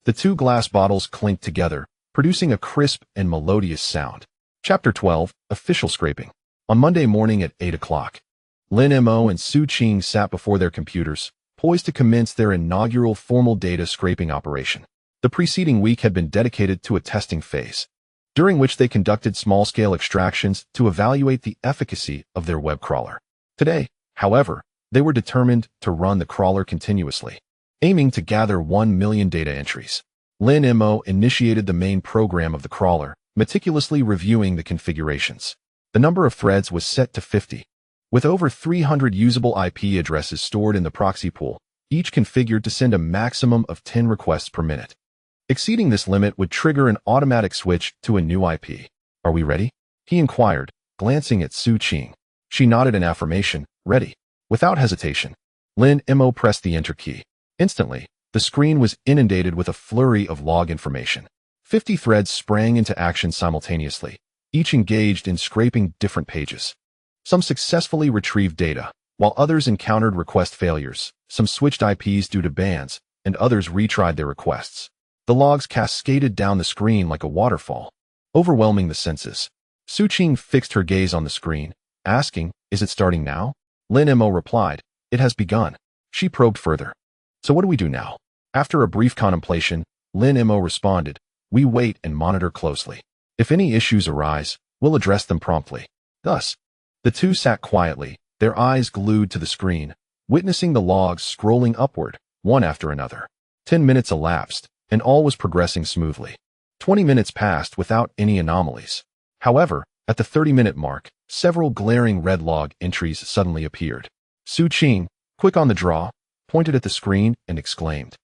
[SPEAKER 1] The 2 glass bottles clinked together, producing a crisp and melodious sound. Chapter 12, Official Scraping. On Monday morning at 8 o'clock, Lin Mo and Su Qing sat before their computers, poised to commence their inaugural formal data scraping operation. The preceding week had been dedicated to a testing phase, during which they conducted small-scale extractions to evaluate the efficacy of their web crawler. Today, however, they were determined to run the crawler continuously, aiming to gather 1 million data entries. Lin Mo initiated the main program of the crawler, meticulously reviewing the configurations. The number of threads was set to 50. With over 300 usable IP addresses stored in the proxy pool, each configured to send a maximum of 10 requests per minute. Exceeding this limit would trigger an automatic switch to a new IP. "Are we ready?" he inquired, glancing at Su Qing. She nodded in affirmation, "Ready." Without hesitation, Lin Mo pressed the enter key. Instantly, the screen was inundated with a flurry of log information. 50 threads sprang into action simultaneously, each engaged in scraping different pages. Some successfully retrieved data, while others encountered request failures. Some switched IPs due to bans, and others retried their requests. The logs cascaded down the screen like a waterfall, overwhelming the senses. Su Qing fixed her gaze on the screen, asking, "Is it starting now?" Lin Mo replied, "It has begun." She probed further. "So what do we do now?" After a brief contemplation, Lin Mo responded, We wait and monitor closely. If any issues arise, we'll address them promptly. Thus, the two sat quietly, their eyes glued to the screen, witnessing the logs scrolling upward, one after another. 10 minutes elapsed, and all was progressing smoothly. 20 minutes passed without any anomalies. However, at the 30-minute mark, several glaring red log entries suddenly appeared. Su Qing, quick on the draw, pointed at the screen and exclaimed,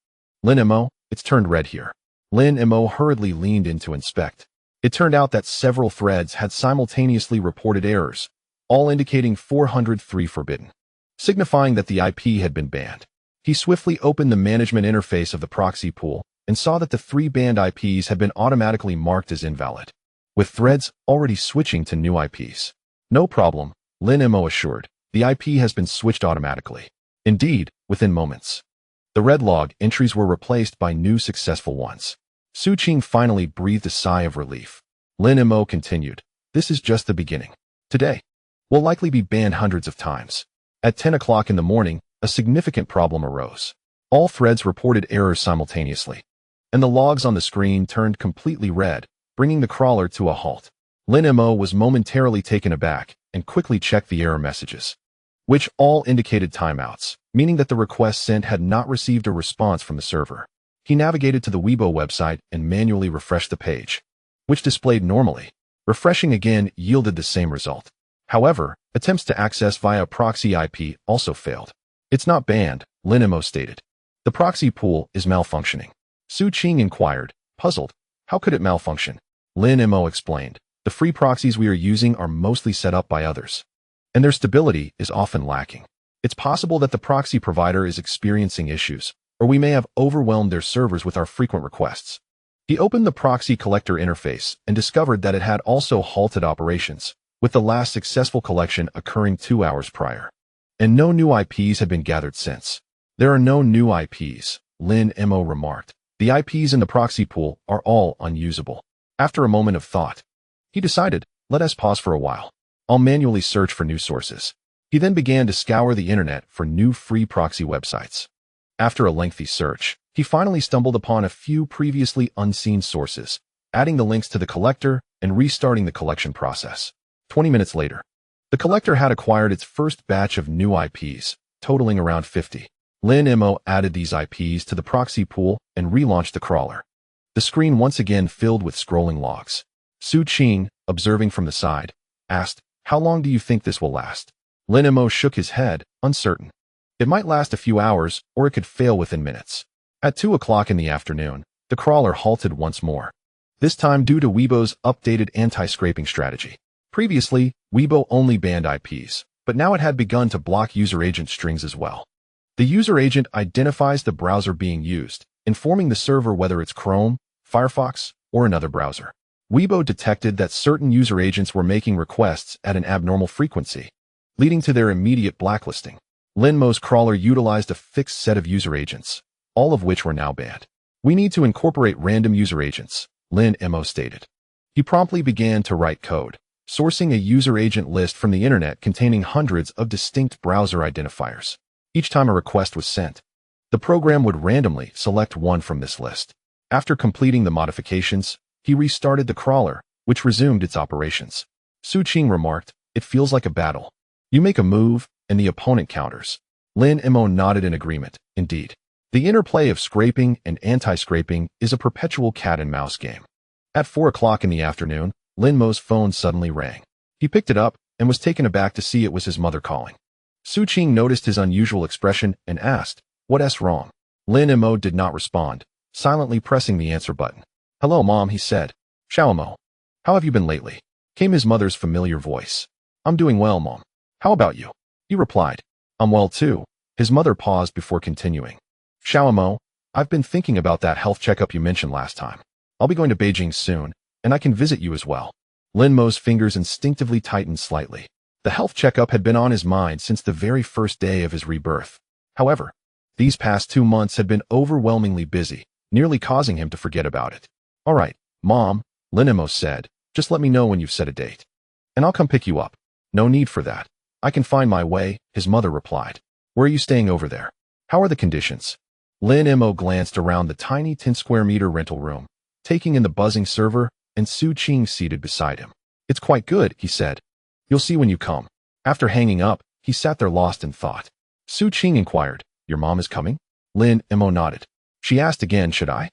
[SPEAKER 1] "Lin Mo, it's turned red here." Lin Mo hurriedly leaned in to inspect. It turned out that several threads had simultaneously reported errors, all indicating 403 forbidden, signifying that the IP had been banned. He swiftly opened the management interface of the proxy pool and saw that the 3 banned IPs had been automatically marked as invalid, with threads already switching to new IPs. "No problem," Lin Mo assured. "The IP has been switched automatically." Indeed, within moments, the red log entries were replaced by new successful ones. Su Qing finally breathed a sigh of relief. Lin Mo continued, "This is just the beginning. Today, we'll likely be banned hundreds of times." At 10 o'clock in the morning, a significant problem arose. All threads reported errors simultaneously, and the logs on the screen turned completely red, bringing the crawler to a halt. Lin Mo was momentarily taken aback and quickly checked the error messages, which all indicated timeouts, meaning that the request sent had not received a response from the server. He navigated to the Weibo website and manually refreshed the page, which displayed normally. Refreshing again yielded the same result. However, attempts to access via proxy IP also failed. "It's not banned," Lin Mo stated. "The proxy pool is malfunctioning." Su Qing inquired, puzzled. "How could it malfunction?" Lin Mo explained, "The free proxies we are using are mostly set up by others, and their stability is often lacking. It's possible that the proxy provider is experiencing issues, or we may have overwhelmed their servers with our frequent requests." He opened the proxy collector interface and discovered that it had also halted operations, with the last successful collection occurring 2 hours prior. And no new IPs had been gathered since. "There are no new IPs," Lin Mo remarked. "The IPs in the proxy pool are all unusable." After a moment of thought, he decided, "Let us pause for a while. I'll manually search for new sources." He then began to scour the internet for new free proxy websites. After a lengthy search, he finally stumbled upon a few previously unseen sources, adding the links to the collector and restarting the collection process. 20 minutes later, the collector had acquired its first batch of new IPs, totaling around 50. Lin Mo added these IPs to the proxy pool and relaunched the crawler. The screen once again filled with scrolling logs. Su Qing, observing from the side, asked, "How long do you think this will last?" Lin Mo shook his head, uncertain. "It might last a few hours, or it could fail within minutes." At 2 o'clock in the afternoon, the crawler halted once more, this time due to Weibo's updated anti-scraping strategy. Previously, Weibo only banned IPs, but now it had begun to block user agent strings as well. The user agent identifies the browser being used, informing the server whether it's Chrome, Firefox, or another browser. Weibo detected that certain user agents were making requests at an abnormal frequency, leading to their immediate blacklisting. Lin Mo's crawler utilized a fixed set of user agents, all of which were now banned. "We need to incorporate random user agents," Lin Mo stated. He promptly began to write code, sourcing a user agent list from the internet containing hundreds of distinct browser identifiers. Each time a request was sent, the program would randomly select one from this list. After completing the modifications, he restarted the crawler, which resumed its operations. Su Qing remarked, "It feels like a battle. You make a move, and the opponent counters." Lin Mo nodded in agreement. Indeed, the interplay of scraping and anti-scraping is a perpetual cat-and-mouse game. At 4 o'clock in the afternoon, Lin Mo's phone suddenly rang. He picked it up and was taken aback to see it was his mother calling. Su Qing noticed his unusual expression and asked, "What's wrong?" Lin Mo did not respond, silently pressing the answer button. "Hello, Mom," he said. "Xiao Mo, how have you been lately?" came his mother's familiar voice. "I'm doing well, Mom. How about you?" he replied. "I'm well too." His mother paused before continuing. "Xiao Mo, I've been thinking about that health checkup you mentioned last time. I'll be going to Beijing soon, and I can visit you as well." Lin Mo's fingers instinctively tightened slightly. The health checkup had been on his mind since the very first day of his rebirth. However, these past 2 months had been overwhelmingly busy, nearly causing him to forget about it. "All right, Mom," Lin Mo said, "just let me know when you've set a date, and I'll come pick you up." "No need for that. I can find my way," his mother replied. "Where are you staying over there? How are the conditions?" Lin Mo glanced around the tiny 10 square meter rental room, taking in the buzzing server and Su Qing seated beside him. "It's quite good," he said. "You'll see when you come." After hanging up, he sat there lost in thought. Su Qing inquired, "Your mom is coming?" Lin Mo nodded. She asked again, "Should I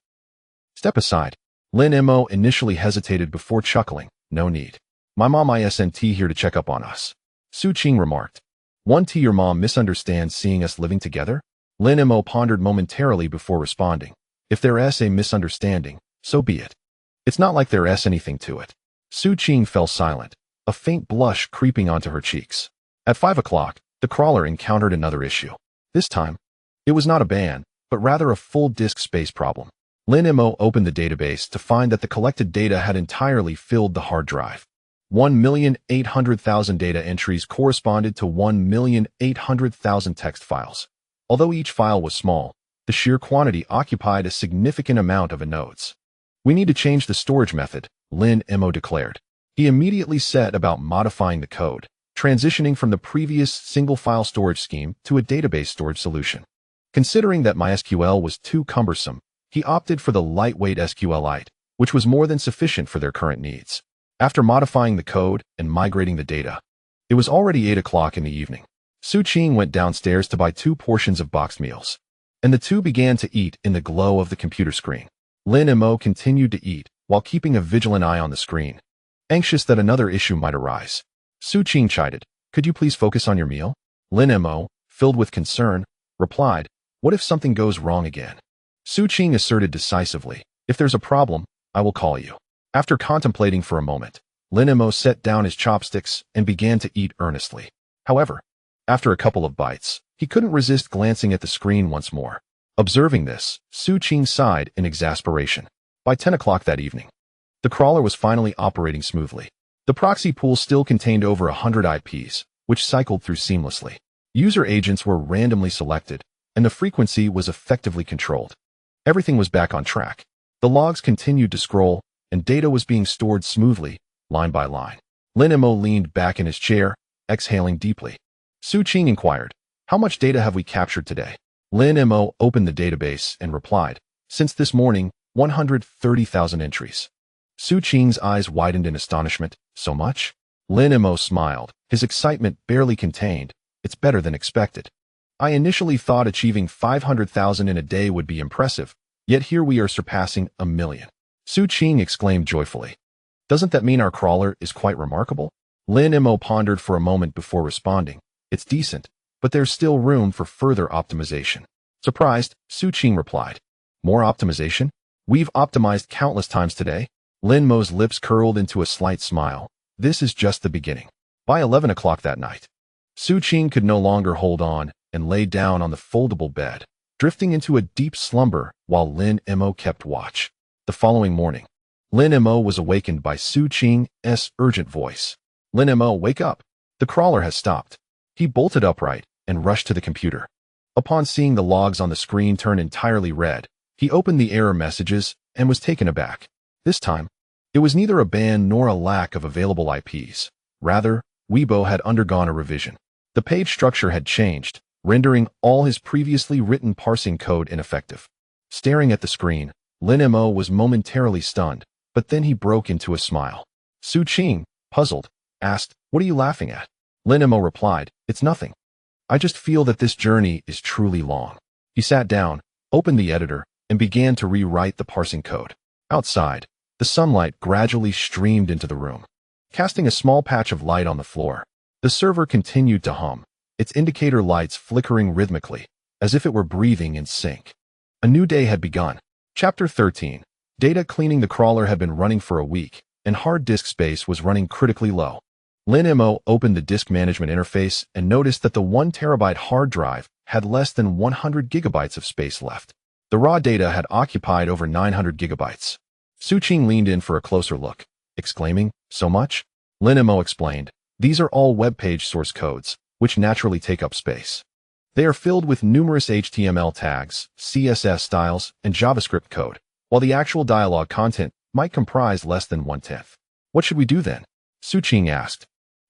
[SPEAKER 1] step aside?" Lin Mo initially hesitated before chuckling, "No need. My mom isn't here to check up on us." Su Qing remarked, "One tea your mom misunderstands seeing us living together?" Lin Mo pondered momentarily before responding, "If there's a misunderstanding, so be it. It's not like there's anything to it." Su Qing fell silent, a faint blush creeping onto her cheeks. At 5 o'clock, the crawler encountered another issue. This time, it was not a ban, but rather a full disk space problem. Lin Mo opened the database to find that the collected data had entirely filled the hard drive. 1,800,000 data entries corresponded to 1,800,000 text files. Although each file was small, the sheer quantity occupied a significant amount of nodes. "We need to change the storage method," Lin Mo declared. He immediately set about modifying the code, transitioning from the previous single-file storage scheme to a database storage solution. Considering that MySQL was too cumbersome, he opted for the lightweight SQLite, which was more than sufficient for their current needs. After modifying the code and migrating the data, it was already 8 o'clock in the evening. Su Qing went downstairs to buy 2 portions of boxed meals, and the two began to eat in the glow of the computer screen. Lin Mo continued to eat while keeping a vigilant eye on the screen, anxious that another issue might arise. Su Qing chided, "Could you please focus on your meal?" Lin Mo, filled with concern, replied, "What if something goes wrong again?" Su Qing asserted decisively, "If there's a problem, I will call you." After contemplating for a moment, Lin Mo set down his chopsticks and began to eat earnestly. However, after a couple of bites, he couldn't resist glancing at the screen once more. Observing this, Su Qing sighed in exasperation. By 10 o'clock that evening, the crawler was finally operating smoothly. The proxy pool still contained over 100 IPs, which cycled through seamlessly. User agents were randomly selected, and the frequency was effectively controlled. Everything was back on track. The logs continued to scroll, and data was being stored smoothly, line by line. Lin Mo leaned back in his chair, exhaling deeply. Su Qing inquired, "How much data have we captured today?" Lin Mo opened the database and replied, "Since this morning, 130,000 entries." Su Qing's eyes widened in astonishment. "So much?" Lin Mo smiled, his excitement barely contained. "It's better than expected. I initially thought achieving 500,000 in a day would be impressive, yet here we are surpassing 1,000,000. Su Qing exclaimed joyfully. "Doesn't that mean our crawler is quite remarkable?" Lin Mo pondered for a moment before responding, "It's decent, but there's still room for further optimization." Surprised, Su Qing replied, "More optimization? We've optimized countless times today." Lin Mo's lips curled into a slight smile. "This is just the beginning." By 11 o'clock that night, Su Qing could no longer hold on and lay down on the foldable bed, drifting into a deep slumber while Lin Mo kept watch. The following morning, Lin Mo was awakened by Su Qing's urgent voice. "Lin Mo, wake up. The crawler has stopped." He bolted upright and rushed to the computer. Upon seeing the logs on the screen turn entirely red, he opened the error messages and was taken aback. This time, it was neither a ban nor a lack of available IPs. Rather, Weibo had undergone a revision. The page structure had changed, rendering all his previously written parsing code ineffective. Staring at the screen, Lin Mo was momentarily stunned, but then he broke into a smile. Su Qing, puzzled, asked, "What are you laughing at?" Lin Mo replied, "It's nothing. I just feel that this journey is truly long." He sat down, opened the editor, and began to rewrite the parsing code. Outside, the sunlight gradually streamed into the room, casting a small patch of light on the floor. The server continued to hum, its indicator lights flickering rhythmically, as if it were breathing in sync. A new day had begun. Chapter 13. Data cleaning. The crawler had been running for a week, and hard disk space was running critically low. Lin Mo opened the disk management interface and noticed that the 1 terabyte hard drive had less than 100 gigabytes of space left. The raw data had occupied over 900 gigabytes. Su Qing leaned in for a closer look, exclaiming, "So much?" Lin Mo explained, "These are all web page source codes, which naturally take up space. They are filled with numerous HTML tags, CSS styles, and JavaScript code, while the actual dialogue content might comprise less than 1/10. What should we do then?" Su Qing asked.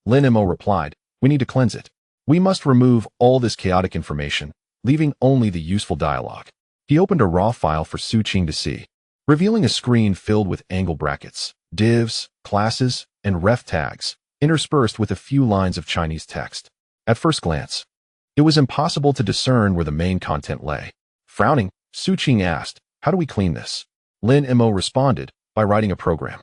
[SPEAKER 1] Lin Mo replied, "We need to cleanse it. We must remove all this chaotic information, leaving only the useful dialogue." He opened a raw file for Su Qing to see. revealing a screen filled with angle brackets, divs, classes, and ref tags, interspersed with a few lines of Chinese text. At first glance, it was impossible to discern where the main content lay. Frowning, Su Qing asked, "How do we clean this?" Lin Mo responded, "By writing a program.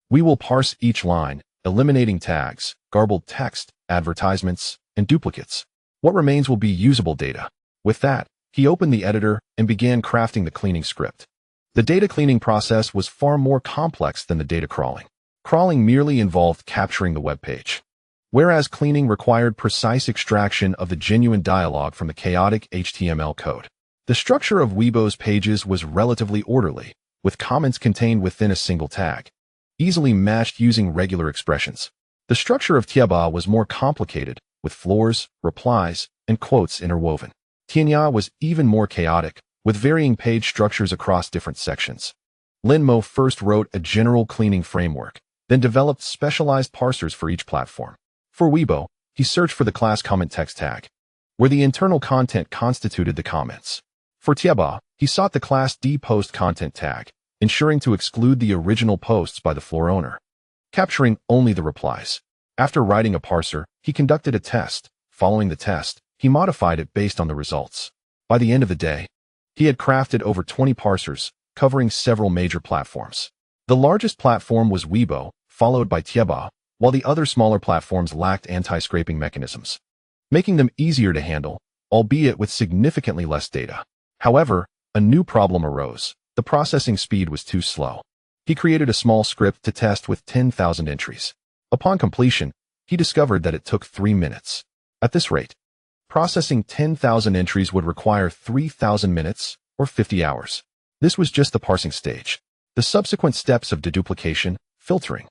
[SPEAKER 1] We will parse each line, eliminating tags, garbled text, advertisements, and duplicates. What remains will be usable data." With that, he opened the editor and began crafting the cleaning script. The data cleaning process was far more complex than the data crawling. Crawling merely involved capturing the web page, whereas cleaning required precise extraction of the genuine dialogue from the chaotic HTML code. The structure of Weibo's pages was relatively orderly, with comments contained within a single tag, easily matched using regular expressions. The structure of Tieba was more complicated, with floors, replies, and quotes interwoven. Tianya was even more chaotic, with varying page structures across different sections. Lin Mo first wrote a general cleaning framework, then developed specialized parsers for each platform. For Weibo, he searched for the class comment text tag, where the internal content constituted the comments. For Tieba, he sought the class D post content tag, ensuring to exclude the original posts by the floor owner, capturing only the replies. After writing a parser, he conducted a test. Following the test, he modified it based on the results. By the end of the day, he had crafted over 20 parsers, covering several major platforms. The largest platform was Weibo, followed by Tieba, while the other smaller platforms lacked anti-scraping mechanisms, making them easier to handle, albeit with significantly less data. However, a new problem arose. The processing speed was too slow. He created a small script to test with 10,000 entries. Upon completion, he discovered that it took 3 minutes. At this rate, processing 10,000 entries would require 3,000 minutes, or 50 hours. This was just the parsing stage. The subsequent steps of deduplication, filtering,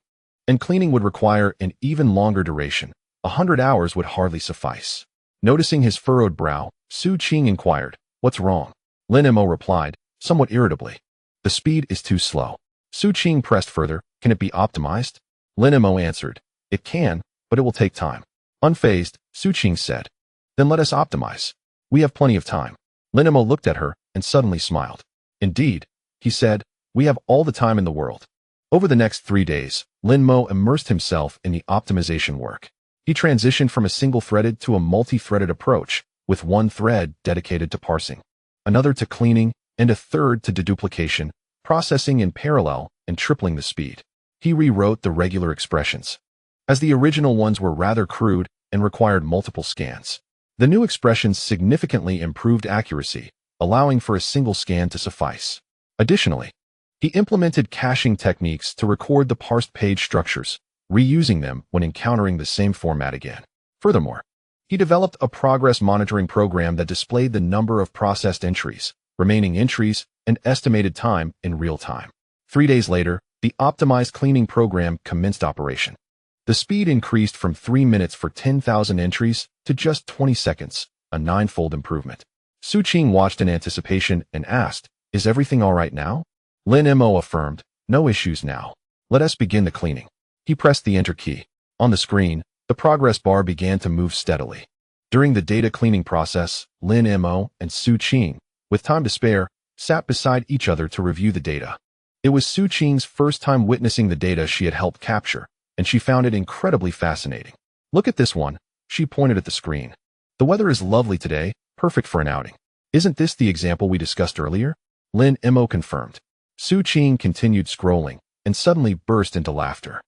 [SPEAKER 1] and cleaning would require an even longer duration. 100 hours would hardly suffice. Noticing his furrowed brow, Su Qing inquired, "What's wrong?" Lin Mo replied, somewhat irritably, "The speed is too slow." Su Qing pressed further, "Can it be optimized?" Lin Mo answered, "It can, but it will take time." Unfazed, Su Qing said, "Then let us optimize. We have plenty of time." Lin Mo looked at her and suddenly smiled. "Indeed," he said, "we have all the time in the world." Over the next 3 days, Lin Mo immersed himself in the optimization work. He transitioned from a single-threaded to a multi-threaded approach, with one thread dedicated to parsing, another to cleaning, and a third to deduplication, processing in parallel and tripling the speed. He rewrote the regular expressions, as the original ones were rather crude and required multiple scans. The new expressions significantly improved accuracy, allowing for a single scan to suffice. Additionally, he implemented caching techniques to record the parsed page structures, reusing them when encountering the same format again. Furthermore, he developed a progress monitoring program that displayed the number of processed entries, remaining entries, and estimated time in real time. 3 days later, the optimized cleaning program commenced operation. The speed increased from 3 minutes for 10,000 entries to just 20 seconds, a 9-fold improvement. Su Qing watched in anticipation and asked, "Is everything all right now?" Lin Mo affirmed, "No issues now. Let us begin the cleaning." He pressed the Enter key. On the screen, the progress bar began to move steadily. During the data cleaning process, Lin Mo and Su Qing, with time to spare, sat beside each other to review the data. It was Su Qing's first time witnessing the data she had helped capture, and she found it incredibly fascinating. "Look at this one," she pointed at the screen. "The weather is lovely today, perfect for an outing. Isn't this the example we discussed earlier?" Lin Mo confirmed. Su Qing continued scrolling and suddenly burst into laughter.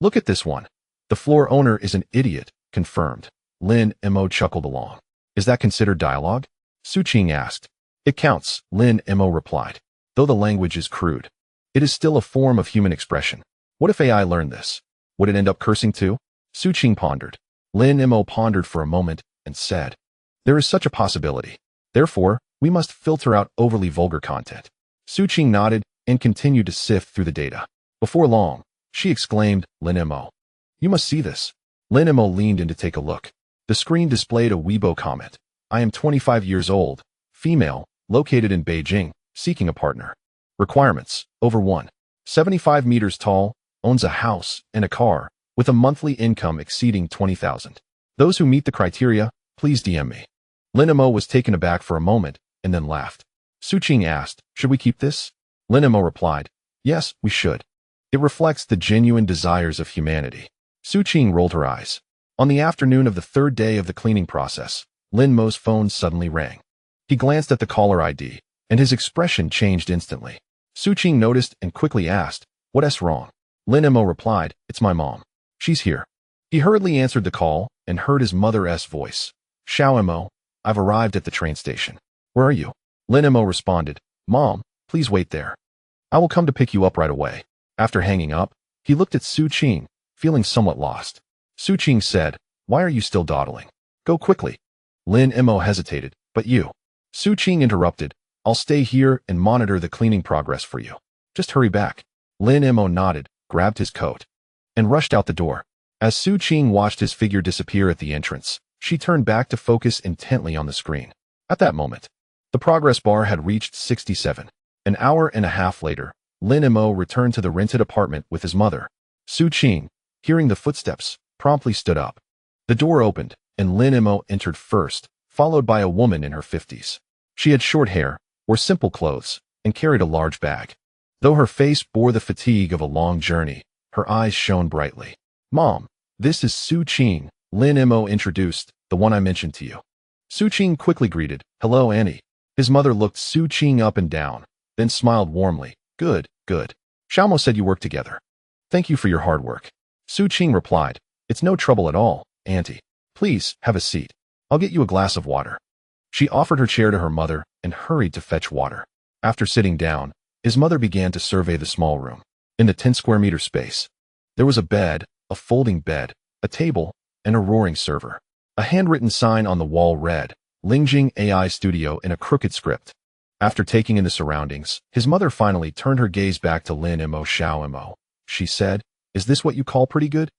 [SPEAKER 1] "Look at this one. The floor owner is an idiot," confirmed. Lin Mo chuckled along. "Is that considered dialogue?" Su Qing asked. "It counts," Lin Mo replied. "Though the language is crude, it is still a form of human expression. What if AI learned this? Would it end up cursing too?" Su Qing pondered. Lin Mo pondered for a moment and said, "There is such a possibility. Therefore, we must filter out overly vulgar content." Su Qing nodded and continued to sift through the data. Before long, she exclaimed, "Lin Mo, you must see this." Lin Mo leaned in to take a look. The screen displayed a Weibo comment. "I am 25 years old, female, located in Beijing, seeking a partner. Requirements: over 1.75 meters tall, owns a house and a car, with a monthly income exceeding 20,000. Those who meet the criteria, please DM me." Lin Mo was taken aback for a moment and then laughed. Su Qing asked, "Should we keep this?" Lin Mo replied, Yes, we should. It reflects the genuine desires of humanity. Su Qing rolled her eyes. On the afternoon of the third day of the cleaning process, Lin Mo's phone suddenly rang. He glanced at the caller ID, and his expression changed instantly. Su Qing noticed and quickly asked, "What's wrong?" Lin Mo replied, "It's my mom. She's here." He hurriedly answered the call and heard his mother's voice. "Xiao Mo, I've arrived at the train station. Where are you?" Lin Mo responded, "Mom, please wait there. I will come to pick you up right away." After hanging up, he looked at Su Qing, feeling somewhat lost. Su Qing said, "Why are you still dawdling? Go quickly." Lin Mo hesitated, "But you?" Su Qing interrupted, "I'll stay here and monitor the cleaning progress for you. Just hurry back." Lin Mo nodded, grabbed his coat, and rushed out the door. As Su Qing watched his figure disappear at the entrance, she turned back to focus intently on the screen. At that moment, the progress bar had reached 67. An hour and a half later, Lin Mo returned to the rented apartment with his mother. Su Qing, hearing the footsteps, promptly stood up. The door opened, and Lin Mo entered first, followed by a woman in her 50s. She had short hair, wore simple clothes, and carried a large bag. Though her face bore the fatigue of a long journey, her eyes shone brightly. "Mom, this is Su Qing," Lin Mo introduced, "the one I mentioned to you." Su Qing quickly greeted, "Hello, Annie." His mother looked Su Qing up and down, then smiled warmly. Good, good. Xiaomo said you work together. Thank you for your hard work." Su Qing replied, "It's no trouble at all, Auntie. Please, have a seat. I'll get you a glass of water." She offered her chair to her mother and hurried to fetch water. After sitting down, his mother began to survey the small room. In the 10 square meter space, there was a bed, a folding bed, a table, and a roaring server. A handwritten sign on the wall read, "Lingyu AI Studio" in a crooked script. After taking in the surroundings, his mother finally turned her gaze back to Lin Mo. "Xiao Mo," she said, "is this what you call pretty good?"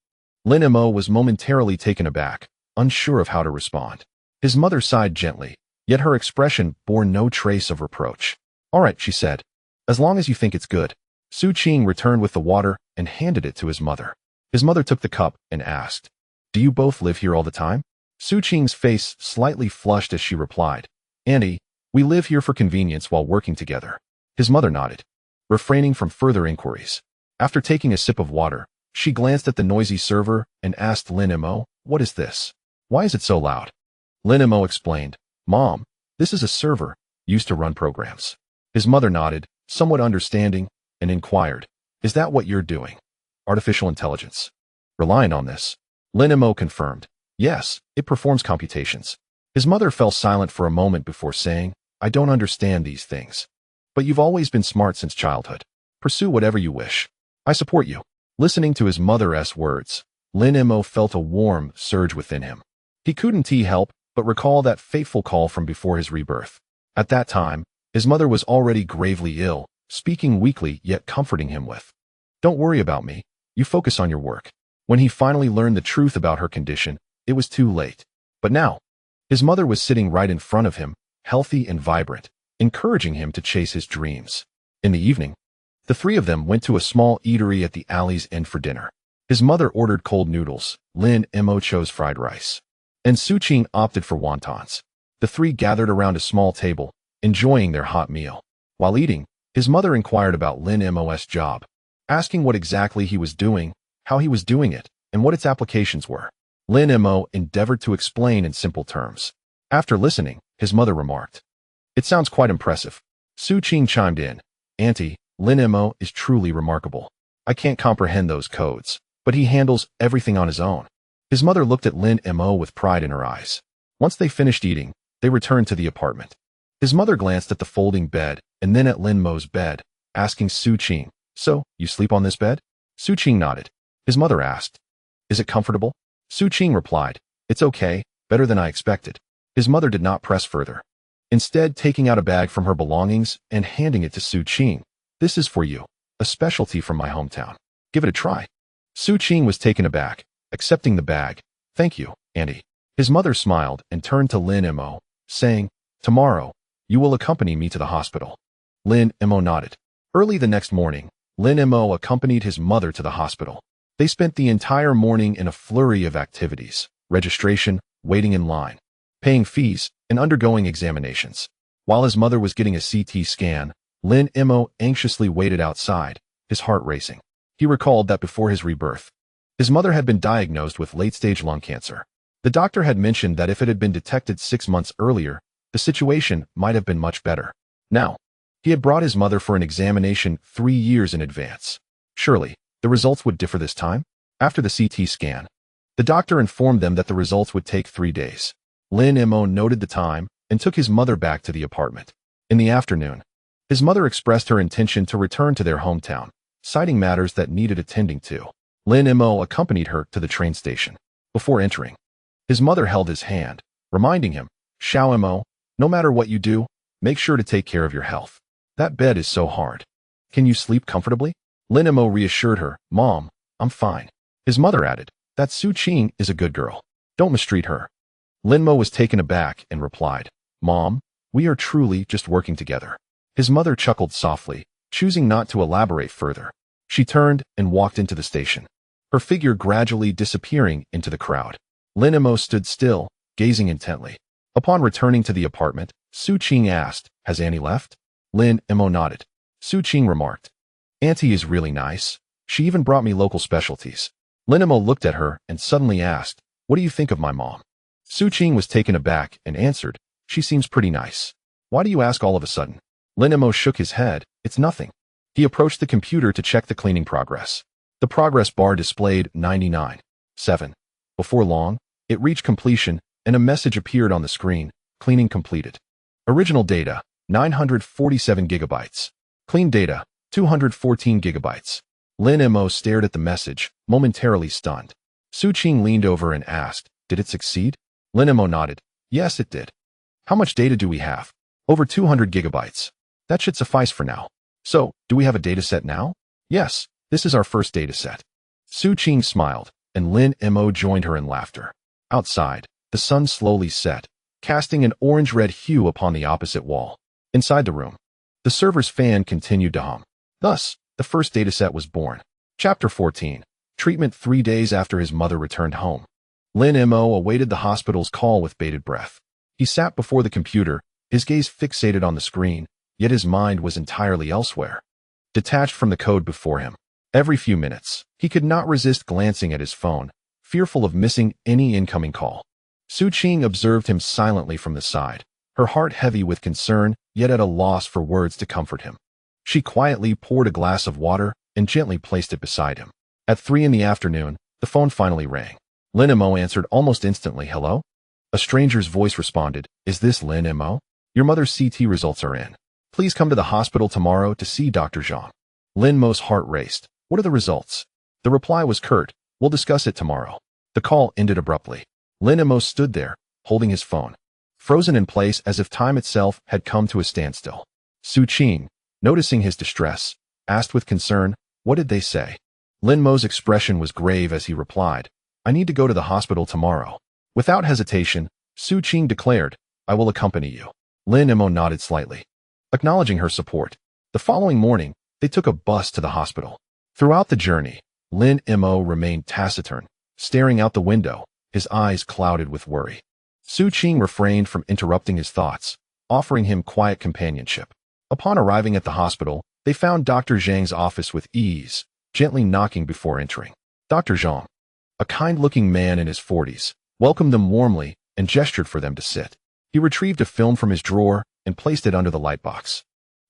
[SPEAKER 1] Lin Mo was momentarily taken aback, unsure of how to respond. His mother sighed gently, yet her expression bore no trace of reproach. "All right," she said, "as long as you think it's good." Su Qing returned with the water and handed it to his mother. His mother took the cup and asked, "Do you both live here all the time?" Su Qing's face slightly flushed as she replied, "Auntie, we live here for convenience while working together." His mother nodded, refraining from further inquiries. After taking a sip of water, she glanced at the noisy server and asked Lin Mo, "What is this? Why is it so loud?" Lin Mo explained, "Mom, this is a server used to run programs." His mother nodded, somewhat understanding, and inquired, "Is that what you're doing? Artificial intelligence? Relying on this?" Lin Mo confirmed, "Yes, it performs computations." His mother fell silent for a moment before saying, "I don't understand these things. But you've always been smart since childhood. Pursue whatever you wish. I support you." Listening to his mother's words, Lin Mo felt a warm surge within him. He couldn't help but recall that fateful call from before his rebirth. At that time, his mother was already gravely ill, speaking weakly yet comforting him with, "Don't worry about me. You focus on your work." When he finally learned the truth about her condition, it was too late. But now, his mother was sitting right in front of him, healthy and vibrant, encouraging him to chase his dreams. In the evening, the three of them went to a small eatery at the alley's end for dinner. His mother ordered cold noodles, Lin Mo chose fried rice, and Su Qing opted for wontons. The three gathered around a small table, enjoying their hot meal. While eating, his mother inquired about Lin Mo's job, asking what exactly he was doing, how he was doing it, and what its applications were. Lin Mo endeavored to explain in simple terms. After listening, his mother remarked, "It sounds quite impressive." Su Qing chimed in, "Auntie, Lin Mo is truly remarkable. I can't comprehend those codes, but he handles everything on his own." His mother looked at Lin Mo with pride in her eyes. Once they finished eating, they returned to the apartment. His mother glanced at the folding bed and then at Lin Mo's bed, asking Su Qing, "So, you sleep on this bed?" Su Qing nodded. His mother asked, "Is it comfortable?" Su Qing replied, "It's okay, better than I expected." His mother did not press further, instead taking out a bag from her belongings and handing it to Su Qing. "This is for you, a specialty from my hometown. Give it a try." Su Qing was taken aback, accepting the bag. "Thank you, Auntie." His mother smiled and turned to Lin Mo, saying, "Tomorrow, you will accompany me to the hospital." Lin Mo nodded. Early the next morning, Lin Mo accompanied his mother to the hospital. They spent the entire morning in a flurry of activities: registration, waiting in line, paying fees, and undergoing examinations. While his mother was getting a CT scan, Lin Mo anxiously waited outside, his heart racing. He recalled that before his rebirth, his mother had been diagnosed with late-stage lung cancer. The doctor had mentioned that if it had been detected 6 months earlier, the situation might have been much better. Now, he had brought his mother for an examination 3 years in advance. Surely, the results would differ this time? After the CT scan, the doctor informed them that the results would take 3 days. Lin Mo noted the time and took his mother back to the apartment. In the afternoon, his mother expressed her intention to return to their hometown, citing matters that needed attending to. Lin Mo accompanied her to the train station. Before entering, his mother held his hand, reminding him, "Xiao Mo, no matter what you do, make sure to take care of your health. That bed is so hard. Can you sleep comfortably?" Lin Mo reassured her, "Mom, I'm fine." His mother added, "That Su Qing is a good girl. Don't mistreat her." Lin Mo was taken aback and replied, "Mom, we are truly just working together." His mother chuckled softly, choosing not to elaborate further. She turned and walked into the station, her figure gradually disappearing into the crowd. Lin Mo stood still, gazing intently. Upon returning to the apartment, Su Qing asked, "Has Annie left?" Lin Mo nodded. Su Qing remarked, "Auntie is really nice. She even brought me local specialties." Lin Mo looked at her and suddenly asked, "What do you think of my mom?" Su Qing was taken aback and answered, "She seems pretty nice. Why do you ask all of a sudden?" Lin Mo shook his head, "It's nothing." He approached the computer to check the cleaning progress. The progress bar displayed 99.7. Before long, it reached completion and a message appeared on the screen, "Cleaning completed. Original data, 947 gigabytes. Clean data, 214 gigabytes. Lin Mo stared at the message, momentarily stunned. Su Qing leaned over and asked, "Did it succeed?" Lin Mo nodded, "Yes, it did." "How much data do we have?" "Over 200 gigabytes. That should suffice for now." "So, do we have a dataset now?" "Yes, this is our first dataset." Su Qing smiled, and Lin Mo joined her in laughter. Outside, the sun slowly set, casting an orange-red hue upon the opposite wall. Inside the room, the server's fan continued to hum. Thus, the first dataset was born. Chapter 14. Treatment 3 days after his mother returned home. Lin Mo awaited the hospital's call with bated breath. He sat before the computer, his gaze fixated on the screen, yet his mind was entirely elsewhere, detached from the code before him. Every few minutes, he could not resist glancing at his phone, fearful of missing any incoming call. Su Qing observed him silently from the side, her heart heavy with concern, yet at a loss for words to comfort him. She quietly poured a glass of water and gently placed it beside him. At 3 in the afternoon, the phone finally rang. Lin Mo answered almost instantly, "Hello?" A stranger's voice responded, "Is this Lin Mo? Your mother's CT results are in. Please come to the hospital tomorrow to see Dr. Zhang." Lin Mo's heart raced. "What are the results?" The reply was curt, "We'll discuss it tomorrow." The call ended abruptly. Lin Mo stood there, holding his phone, frozen in place as if time itself had come to a standstill. Su Qing, noticing his distress, asked with concern, "What did they say?" Lin Mo's expression was grave as he replied, "I need to go to the hospital tomorrow." Without hesitation, Su Qing declared, "I will accompany you." Lin Mo nodded slightly, acknowledging her support. The following morning, they took a bus to the hospital. Throughout the journey, Lin Mo remained taciturn, staring out the window, his eyes clouded with worry. Su Qing refrained from interrupting his thoughts, offering him quiet companionship. Upon arriving at the hospital, they found Dr. Zhang's office with ease, gently knocking before entering. Dr. Zhang, a kind-looking man in his 40s, welcomed them warmly and gestured for them to sit. He retrieved a film from his drawer and placed it under the light box.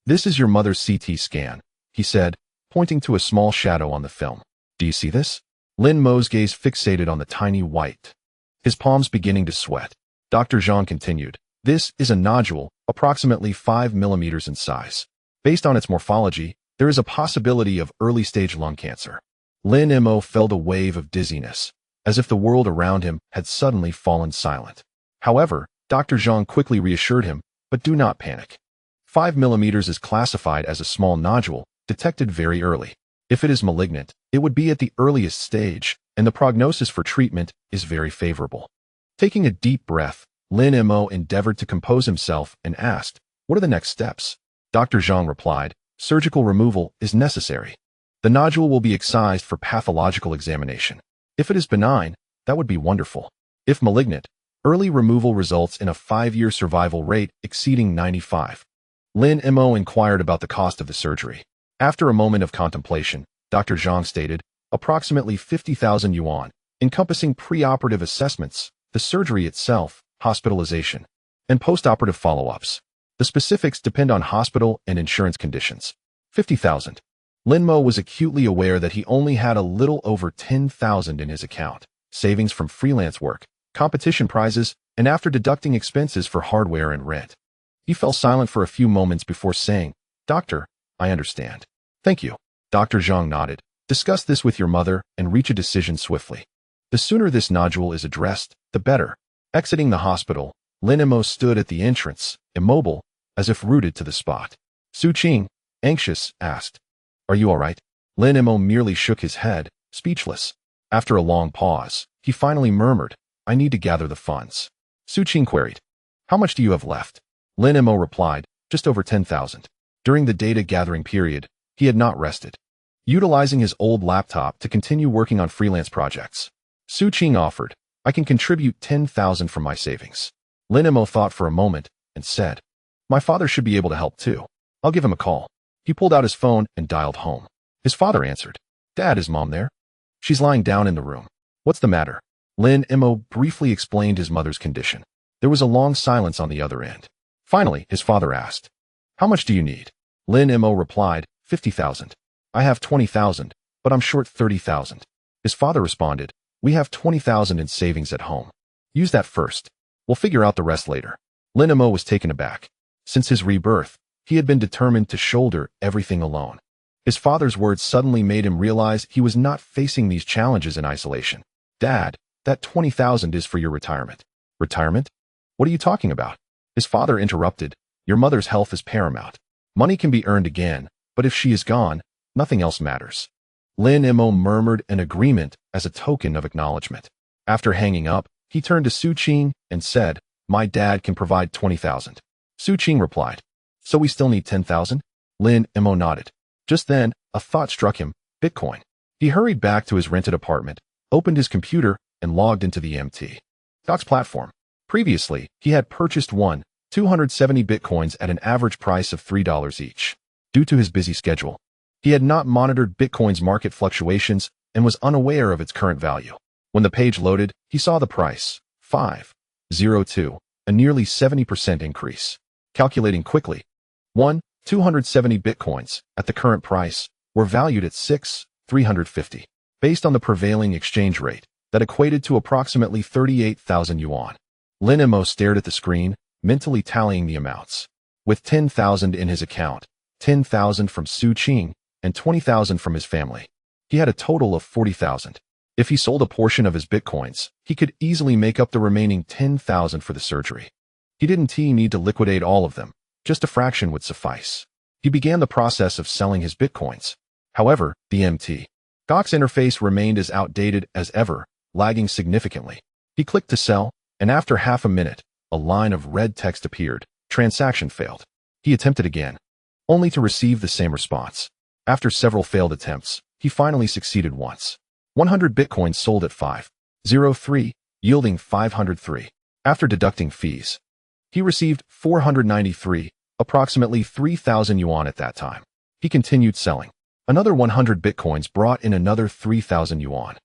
[SPEAKER 1] "This is your mother's CT scan," he said, pointing to a small shadow on the film. "Do you see this?" Lin Mo's gaze fixated on the tiny white, his palms beginning to sweat. Dr. Zhang continued, "This is a nodule, approximately 5 millimeters in size. Based on its morphology, there is a possibility of early-stage lung cancer." Lin Mo felt a wave of dizziness, as if the world around him had suddenly fallen silent. However, Dr. Zhang quickly reassured him, "But do not panic. 5 millimeters is classified as a small nodule, detected very early. If it is malignant, it would be at the earliest stage, and the prognosis for treatment is very favorable." Taking a deep breath, Lin Mo endeavored to compose himself and asked, "What are the next steps?" Dr. Zhang replied, "Surgical removal is necessary. The nodule will be excised for pathological examination. If it is benign, that would be wonderful. If malignant, early removal results in a 5-year survival rate exceeding 95. Lin Mo inquired about the cost of the surgery. After a moment of contemplation, Dr. Zhang stated, approximately 50,000 yuan, encompassing preoperative assessments, the surgery itself, hospitalization, and postoperative follow-ups. The specifics depend on hospital and insurance conditions. 50,000. Lin Mo was acutely aware that he only had a little over 10,000 in his account, savings from freelance work, competition prizes, and after deducting expenses for hardware and rent. He fell silent for a few moments before saying, Doctor, I understand. Thank you. Dr. Zhang nodded. Discuss this with your mother and reach a decision swiftly. The sooner this nodule is addressed, the better. Exiting the hospital, Lin Mo stood at the entrance, immobile, as if rooted to the spot. Su Qing, anxious, asked, Are you all right? Lin Mo merely shook his head, speechless. After a long pause, he finally murmured, I need to gather the funds. Su Qing queried, How much do you have left? Lin Mo replied, just over 10,000. During the data gathering period, he had not rested, utilizing his old laptop to continue working on freelance projects. Su Qing offered, I can contribute 10,000 from my savings. Lin Mo thought for a moment and said, My father should be able to help too. I'll give him a call. He pulled out his phone and dialed home. His father answered, Dad, is Mom there? She's lying down in the room. What's the matter? Lin Mo briefly explained his mother's condition. There was a long silence on the other end. Finally, his father asked, How much do you need? Lin Mo replied, 50,000. I have 20,000, but I'm short 30,000. His father responded, We have 20,000 in savings at home. Use that first. We'll figure out the rest later. Lin Mo was taken aback. Since his rebirth, he had been determined to shoulder everything alone. His father's words suddenly made him realize he was not facing these challenges in isolation. Dad, that 20,000 is for your retirement. Retirement? What are you talking about? His father interrupted, Your mother's health is paramount. Money can be earned again, but if she is gone, nothing else matters. Lin Mo murmured an agreement as a token of acknowledgement. After hanging up, he turned to Su Qing and said, My dad can provide 20,000. Su Qing replied, So we still need 10,000? Lin Mo nodded. Just then, a thought struck him, Bitcoin. He hurried back to his rented apartment, opened his computer, and logged into the MT Docs platform. Previously, he had purchased 270 Bitcoins at an average price of $3 each. Due to his busy schedule, he had not monitored Bitcoin's market fluctuations and was unaware of its current value. When the page loaded, he saw the price, 502, a nearly 70% increase. Calculating quickly, 270 Bitcoins, at the current price, were valued at 350, based on the prevailing exchange rate, that equated to approximately 38,000 yuan. Lin Mo stared at the screen, mentally tallying the amounts. With 10,000 in his account, 10,000 from Su Qing, and 20,000 from his family, he had a total of 40,000. If he sold a portion of his Bitcoins, he could easily make up the remaining 10,000 for the surgery. He didn't need to liquidate all of them, just a fraction would suffice. He began the process of selling his Bitcoins. However, the MT Docs interface remained as outdated as ever, lagging significantly. He clicked to sell, and after half a minute, a line of red text appeared. Transaction failed. He attempted again, only to receive the same response. After several failed attempts, he finally succeeded once. 100 Bitcoins sold at 503, yielding 503. After deducting fees, he received 493, approximately 3,000 yuan at that time. He continued selling. Another 100 Bitcoins brought in another 3,000 yuan.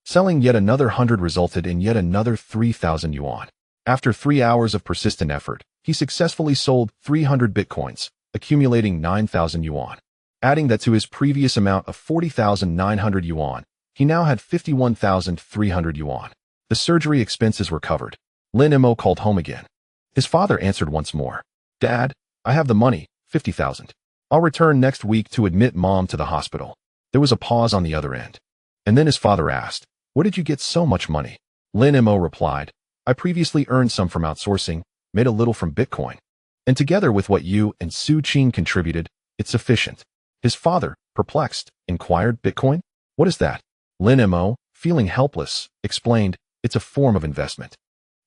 [SPEAKER 1] Selling yet another 100 resulted in yet another 3,000 yuan. After 3 hours of persistent effort, he successfully sold 300 Bitcoins, accumulating 9,000 yuan. Adding that to his previous amount of 40,900 yuan, he now had 51,300 yuan. The surgery expenses were covered. Lin Mo called home again. His father answered once more. Dad, I have the money, 50,000. I'll return next week to admit Mom to the hospital. There was a pause on the other end. And then his father asked, Where did you get so much money? Lin Mo replied, I previously earned some from outsourcing, made a little from Bitcoin. And together with what you and Su Qing contributed, it's sufficient. His father, perplexed, inquired, Bitcoin? What is that? Lin Mo, feeling helpless, explained, It's a form of investment.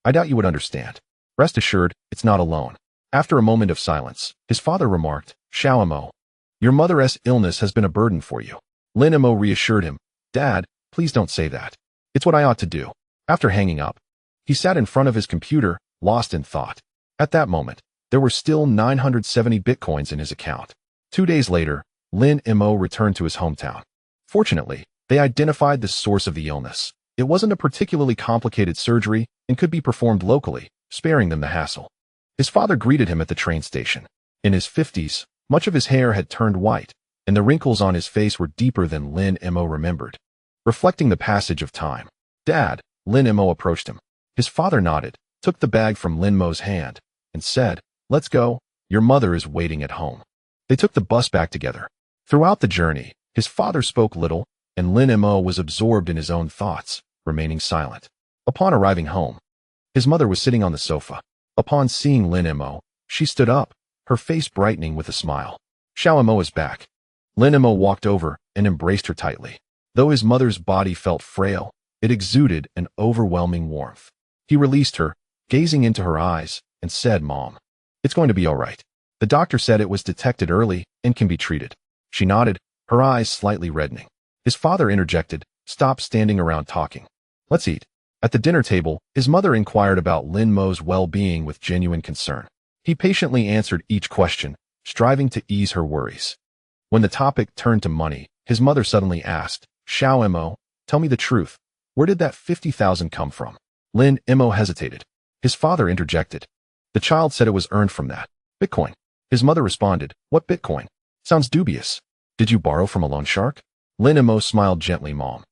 [SPEAKER 1] I doubt you would understand. Rest assured, it's not a loan. After a moment of silence, his father remarked, Xiao Mo, your mother's illness has been a burden for you. Lin Mo reassured him, Dad, please don't say that. It's what I ought to do. After hanging up, he sat in front of his computer, lost in thought. At that moment, there were still 970 Bitcoins in his account. 2 days later, Lin Mo returned to his hometown. Fortunately, they identified the source of the illness. It wasn't a particularly complicated surgery and could be performed locally, sparing them the hassle. His father greeted him at the train station. In his 50s, much of his hair had turned white, and the wrinkles on his face were deeper than Lin Mo remembered. Reflecting the passage of time, "Dad," Lin Mo approached him. His father nodded, took the bag from Lin Mo's hand, and said, "Let's go. Your mother is waiting at home." They took the bus back together. Throughout the journey, his father spoke little, and Lin Mo was absorbed in his own thoughts, remaining silent. Upon arriving home, his mother was sitting on the sofa. Upon seeing Lin Mo, she stood up, her face brightening with a smile. "Xiao Mo is back." Lin Mo walked over and embraced her tightly. Though his mother's body felt frail, it exuded an overwhelming warmth. He released her, gazing into her eyes, and said, "Mom, it's going to be all right. The doctor said it was detected early and can be treated." She nodded, her eyes slightly reddening. His father interjected, "Stop standing around talking. Let's eat." At the dinner table, his mother inquired about Lin Mo's well-being with genuine concern. He patiently answered each question, striving to ease her worries. When the topic turned to money, his mother suddenly asked, "Xiao Mo, tell me the truth. Where did that 50,000 come from?" Lin Mo hesitated. His father interjected. "The child said it was earned from that. Bitcoin." His mother responded, "What Bitcoin? Sounds dubious. Did you borrow from a loan shark?" Lin Mo smiled gently, "Mom,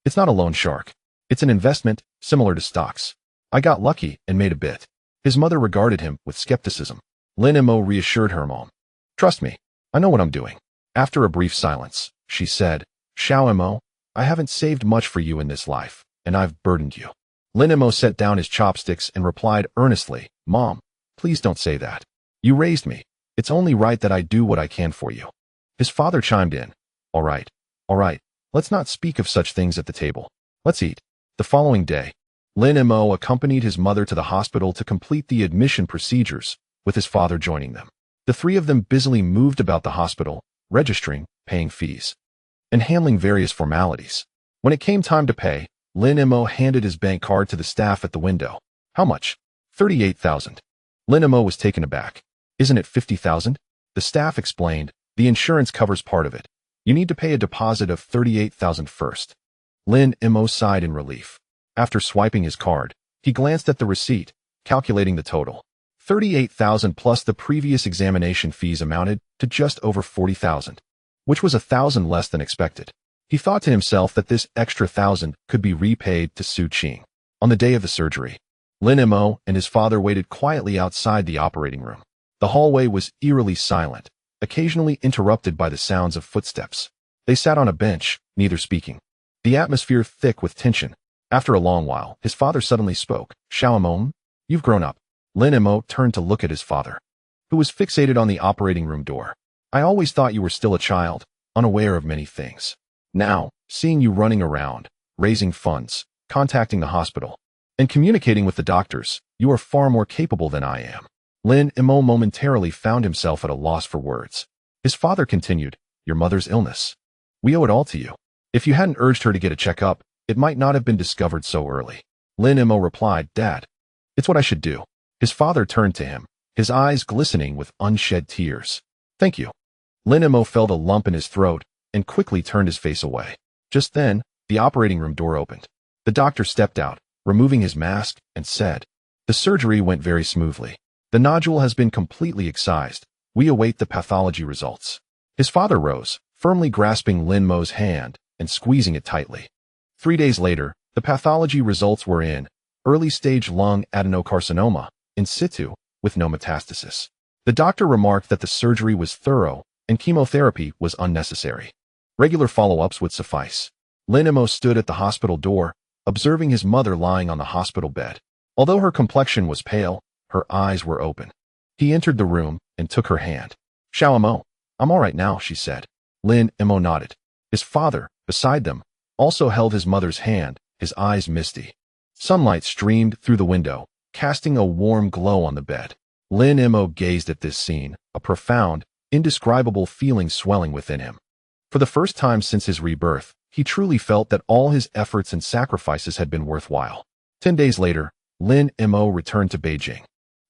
[SPEAKER 1] it's not a loan shark. It's an investment, similar to stocks. I got lucky and made a bit." His mother regarded him with skepticism. Lin Mo reassured her, "Mom, trust me, I know what I'm doing." After a brief silence, she said, "Xiao Mo, I haven't saved much for you in this life, and I've burdened you." Lin Mo set down his chopsticks and replied earnestly, "Mom, please don't say that. You raised me. It's only right that I do what I can for you." His father chimed in, all right, let's not speak of such things at the table. Let's eat." The following day, Lin Mo accompanied his mother to the hospital to complete the admission procedures, with his father joining them. The three of them busily moved about the hospital, registering, paying fees, and handling various formalities. When it came time to pay, Lin Mo handed his bank card to the staff at the window. "How much?" 38,000. Lin Mo was taken aback. "Isn't it 50,000? The staff explained, "The insurance covers part of it. You need to pay a deposit of 38,000 first." Lin Mo sighed in relief. After swiping his card, he glanced at the receipt, calculating the total. 38,000 plus the previous examination fees amounted to just over 40,000, which was 1,000 less than expected. He thought to himself that this extra 1,000 could be repaid to Su Qing. On the day of the surgery, Lin Mo and his father waited quietly outside the operating room. The hallway was eerily silent, occasionally interrupted by the sounds of footsteps. They sat on a bench, neither speaking, the atmosphere thick with tension. After a long while, his father suddenly spoke. "Xiao Mo, you've grown up." Lin Mo turned to look at his father, who was fixated on the operating room door. "I always thought you were still a child, unaware of many things. Now, seeing you running around, raising funds, contacting the hospital, and communicating with the doctors, you are far more capable than I am." Lin Mo momentarily found himself at a loss for words. His father continued, "Your mother's illness. We owe it all to you. If you hadn't urged her to get a checkup, it might not have been discovered so early." Lin Mo replied, "Dad, it's what I should do." His father turned to him, his eyes glistening with unshed tears. "Thank you." Lin Mo felt a lump in his throat and quickly turned his face away. Just then, the operating room door opened. The doctor stepped out, removing his mask, and said, "The surgery went very smoothly. The nodule has been completely excised. We await the pathology results." His father rose, firmly grasping Lin Mo's hand and squeezing it tightly. 3 days later, the pathology results were in: early-stage lung adenocarcinoma, in situ, with no metastasis. The doctor remarked that the surgery was thorough and chemotherapy was unnecessary. Regular follow-ups would suffice. Lin Mo stood at the hospital door, observing his mother lying on the hospital bed. Although her complexion was pale, her eyes were open. He entered the room and took her hand. "Xiao Mo, I'm all right now," she said. Lin Mo nodded. His father, beside them, also held his mother's hand, his eyes misty. Sunlight streamed through the window, casting a warm glow on the bed. Lin Mo gazed at this scene, a profound, indescribable feeling swelling within him. For the first time since his rebirth, he truly felt that all his efforts and sacrifices had been worthwhile. 10 days later, Lin Mo returned to Beijing.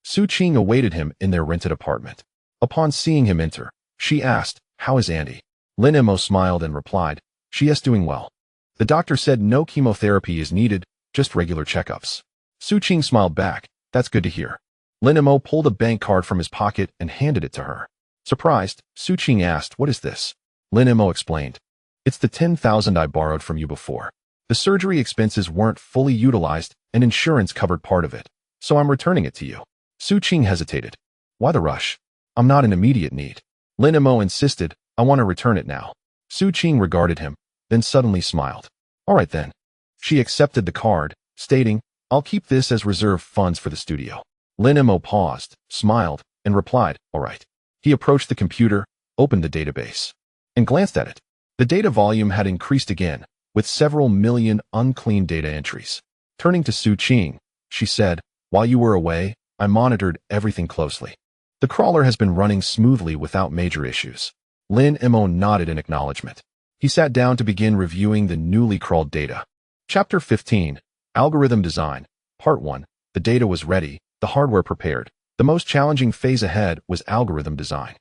[SPEAKER 1] Su Qing awaited him in their rented apartment. Upon seeing him enter, she asked, "How is Andy?" Lin Mo smiled and replied, "She is doing well. The doctor said no chemotherapy is needed, just regular checkups." Su Qing smiled back, "That's good to hear." Lin Mo pulled a bank card from his pocket and handed it to her. Surprised, Su Qing asked, "What is this?" Lin Mo explained, "It's the 10,000 I borrowed from you before. The surgery expenses weren't fully utilized and insurance covered part of it, so I'm returning it to you." Su Qing hesitated. "Why the rush? I'm not in immediate need." Lin Mo insisted, "I want to return it now." Su Qing regarded him, then suddenly smiled. "All right then." She accepted the card, stating, "I'll keep this as reserve funds for the studio." Lin Mo paused, smiled, and replied, "All right." He approached the computer, opened the database, and glanced at it. The data volume had increased again, with several million unclean data entries. Turning to Su Qing, she said, "While you were away, I monitored everything closely. The crawler has been running smoothly without major issues." Lin Mo nodded in acknowledgement. He sat down to begin reviewing the newly crawled data. Chapter 15, Algorithm Design. Part 1. The data was ready, the hardware prepared. The most challenging phase ahead was algorithm design.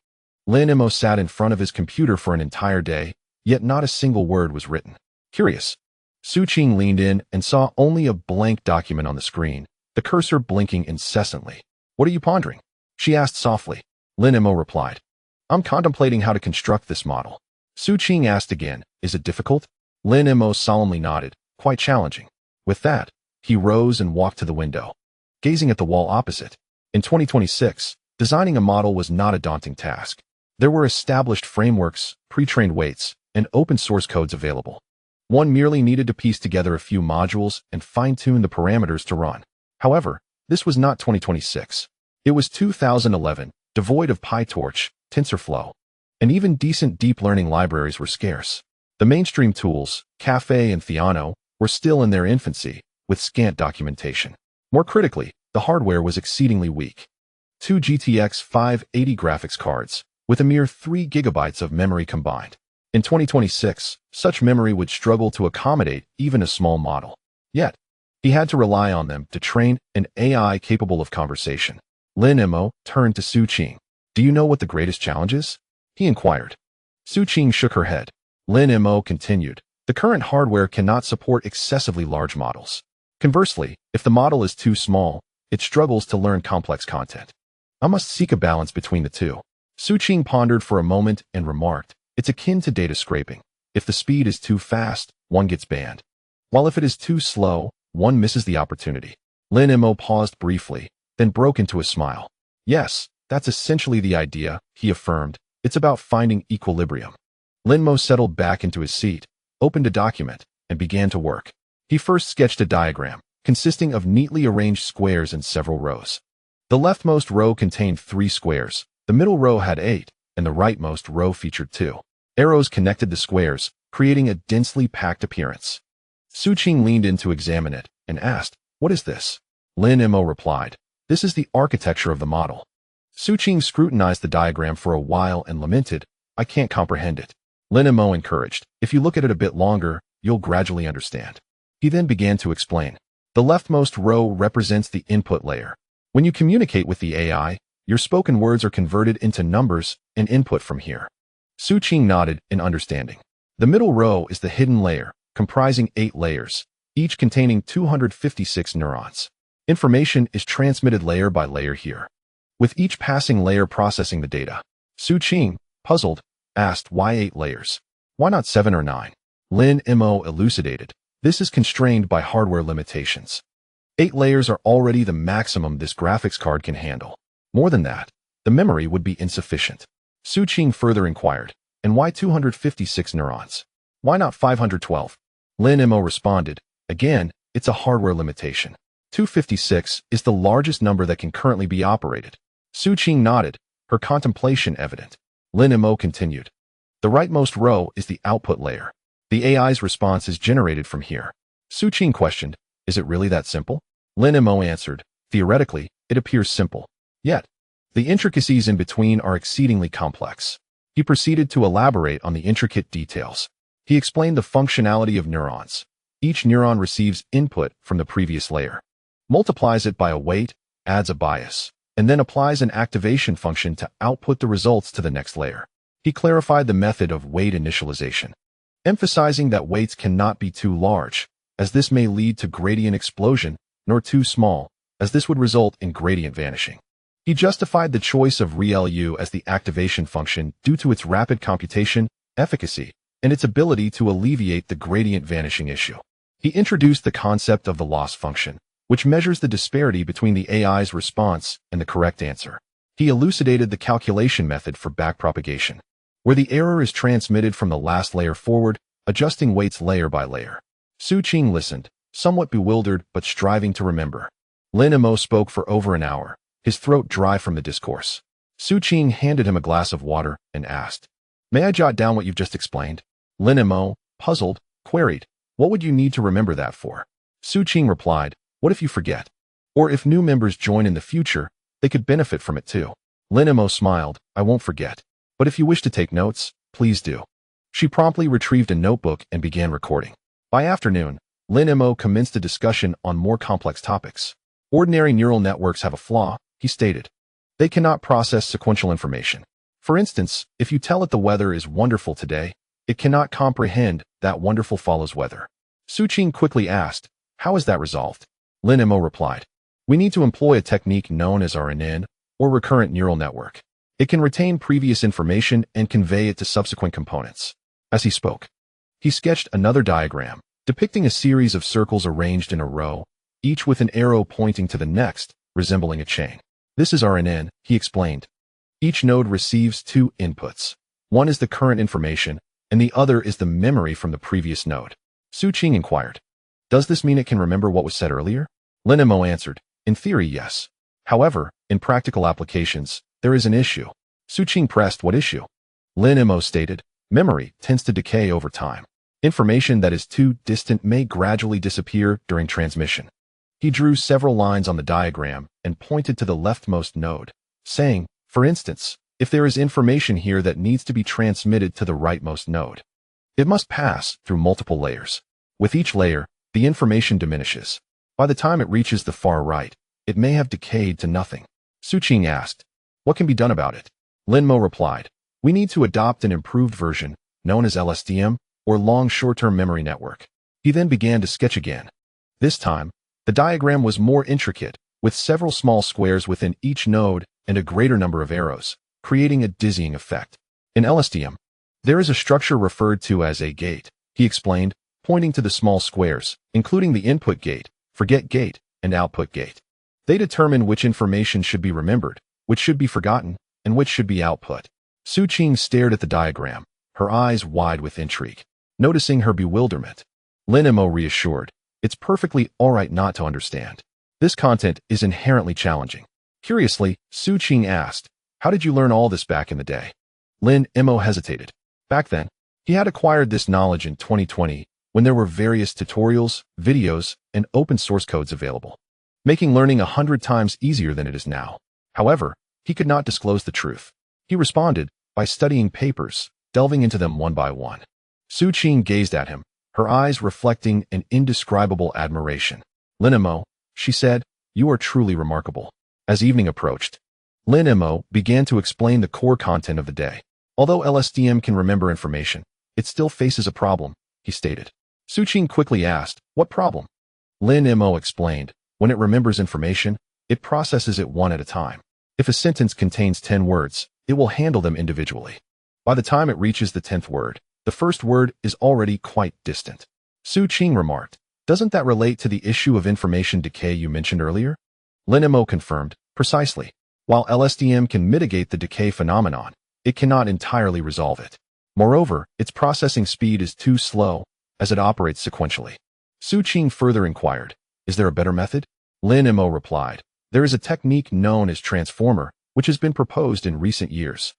[SPEAKER 1] Lin Mo sat in front of his computer for an entire day, yet not a single word was written. Curious. Su Qing leaned in and saw only a blank document on the screen, the cursor blinking incessantly. "What are you pondering?" she asked softly. Lin Mo replied, "I'm contemplating how to construct this model." Su Qing asked again, "Is it difficult?" Lin Mo solemnly nodded, "Quite challenging." With that, he rose and walked to the window, gazing at the wall opposite. In 2026, designing a model was not a daunting task. There were established frameworks, pre-trained weights, and open source codes available. One merely needed to piece together a few modules and fine-tune the parameters to run. However, this was not 2026. It was 2011, devoid of PyTorch, TensorFlow, and even decent deep learning libraries were scarce. The mainstream tools, Café and Theano, were still in their infancy, with scant documentation. More critically, the hardware was exceedingly weak. Two GTX 580 graphics cards, with a mere 3 gigabytes of memory combined. In 2026, such memory would struggle to accommodate even a small model. Yet, he had to rely on them to train an AI capable of conversation. Lin Mo turned to Su Qing. "Do you know what the greatest challenge is?" he inquired. Su Qing shook her head. Lin Mo continued, "The current hardware cannot support excessively large models. Conversely, if the model is too small, it struggles to learn complex content. I must seek a balance between the two." Su Qing pondered for a moment and remarked, "It's akin to data scraping. If the speed is too fast, one gets banned. While if it is too slow, one misses the opportunity." Lin Mo paused briefly, then broke into a smile. "Yes, that's essentially the idea," he affirmed. "It's about finding equilibrium." Lin Mo settled back into his seat, opened a document, and began to work. He first sketched a diagram, consisting of neatly arranged squares in several rows. The leftmost row contained 3 squares, the middle row had 8, and the rightmost row featured 2. Arrows connected the squares, creating a densely packed appearance. Su Qing leaned in to examine it and asked, "What is this?" Lin Mo replied, "This is the architecture of the model." Su Qing scrutinized the diagram for a while and lamented, "I can't comprehend it." Lin Mo encouraged, "If you look at it a bit longer, you'll gradually understand." He then began to explain. The leftmost row represents the input layer. When you communicate with the AI, your spoken words are converted into numbers and input from here. Su Qing nodded in understanding. The middle row is the hidden layer, comprising 8 layers, each containing 256 neurons. Information is transmitted layer by layer here, with each passing layer processing the data. Su Qing, puzzled, asked, "Why 8 layers? Why not 7 or 9? Lin Mo elucidated, "This is constrained by hardware limitations. 8 layers are already the maximum this graphics card can handle. More than that, the memory would be insufficient." Su Qing further inquired, "And why 256 neurons? Why not 512? Lin Mo responded, "Again, it's a hardware limitation. 256 is the largest number that can currently be operated." Su Qing nodded, her contemplation evident. Lin Mo continued, "The rightmost row is the output layer. The AI's response is generated from here." Su Qing questioned, "Is it really that simple?" Lin Mo answered, "Theoretically, it appears simple. Yet, the intricacies in between are exceedingly complex." He proceeded to elaborate on the intricate details. He explained the functionality of neurons. Each neuron receives input from the previous layer, multiplies it by a weight, adds a bias, and then applies an activation function to output the results to the next layer. He clarified the method of weight initialization, emphasizing that weights cannot be too large, as this may lead to gradient explosion, nor too small, as this would result in gradient vanishing. He justified the choice of ReLU as the activation function due to its rapid computation, efficacy, and its ability to alleviate the gradient vanishing issue. He introduced the concept of the loss function, which measures the disparity between the AI's response and the correct answer. He elucidated the calculation method for backpropagation, where the error is transmitted from the last layer forward, adjusting weights layer by layer. Su-Ching listened, somewhat bewildered but striving to remember. Lin Mo spoke for over an hour, his throat dry from the discourse. Su-Ching handed him a glass of water and asked, "May I jot down what you've just explained?" Lin Mo, puzzled, queried, "What would you need to remember that for?" Su-Ching replied, "What if you forget? Or if new members join in the future, they could benefit from it too." Lin Mo smiled, "I won't forget. But if you wish to take notes, please do." She promptly retrieved a notebook and began recording. By afternoon, Lin Mo commenced a discussion on more complex topics. Ordinary neural networks have a flaw, he stated. They cannot process sequential information. For instance, if you tell it the weather is wonderful today, it cannot comprehend that wonderful follows weather. Su-Ching quickly asked, "How is that resolved?" Lin Mo replied, "We need to employ a technique known as RNN, or recurrent neural network. It can retain previous information and convey it to subsequent components." As he spoke, he sketched another diagram, depicting a series of circles arranged in a row, each with an arrow pointing to the next, resembling a chain. "This is RNN," he explained. "Each node receives two inputs. One is the current information, and the other is the memory from the previous node." Su-Ching inquired, "Does this mean it can remember what was said earlier?" Lin Mo answered, "In theory, yes. However, in practical applications, there is an issue." Su-Ching pressed, "What issue?" Lin Mo stated, "Memory tends to decay over time. Information that is too distant may gradually disappear during transmission." He drew several lines on the diagram and pointed to the leftmost node, saying, "For instance, if there is information here that needs to be transmitted to the rightmost node, it must pass through multiple layers. With each layer, the information diminishes. By the time it reaches the far right, it may have decayed to nothing." Su-Ching asked, "What can be done about it?" Lin Mo replied, "We need to adopt an improved version, known as LSTM, or Long Short-Term Memory Network." He then began to sketch again. This time, the diagram was more intricate, with several small squares within each node and a greater number of arrows, creating a dizzying effect. In LSTM, there is a structure referred to as a gate, he explained, pointing to the small squares, including the input gate, forget gate, and output gate. They determine which information should be remembered, which should be forgotten, and which should be output. Su-Ching stared at the diagram, her eyes wide with intrigue. Noticing her bewilderment, Lin Mo reassured, "It's perfectly all right not to understand. This content is inherently challenging." Curiously, Su-Ching asked, "How did you learn all this back in the day?" Lin Mo hesitated. Back then, he had acquired this knowledge in 2020 when there were various tutorials, videos, and open source codes available, making learning 100 times easier than it is now. However, he could not disclose the truth. He responded by studying papers, delving into them one by one. Su-Ching gazed at him, her eyes reflecting an indescribable admiration. "Lin Mo," she said, "you are truly remarkable." As evening approached, Lin Mo began to explain the core content of the day. "Although LSTM can remember information, it still faces a problem," he stated. Su-Ching quickly asked, "What problem?" Lin Mo explained, "When it remembers information, it processes it one at a time. If a sentence contains 10 words, it will handle them individually. By the time it reaches the 10th word, the first word is already quite distant." Su-Ching remarked, "Doesn't that relate to the issue of information decay you mentioned earlier?" Lin Mo confirmed, "Precisely. While LSTM can mitigate the decay phenomenon, it cannot entirely resolve it. Moreover, its processing speed is too slow, as it operates sequentially." Su-Ching further inquired, "Is there a better method?" Lin Mo replied, "There is a technique known as transformer, which has been proposed in recent years.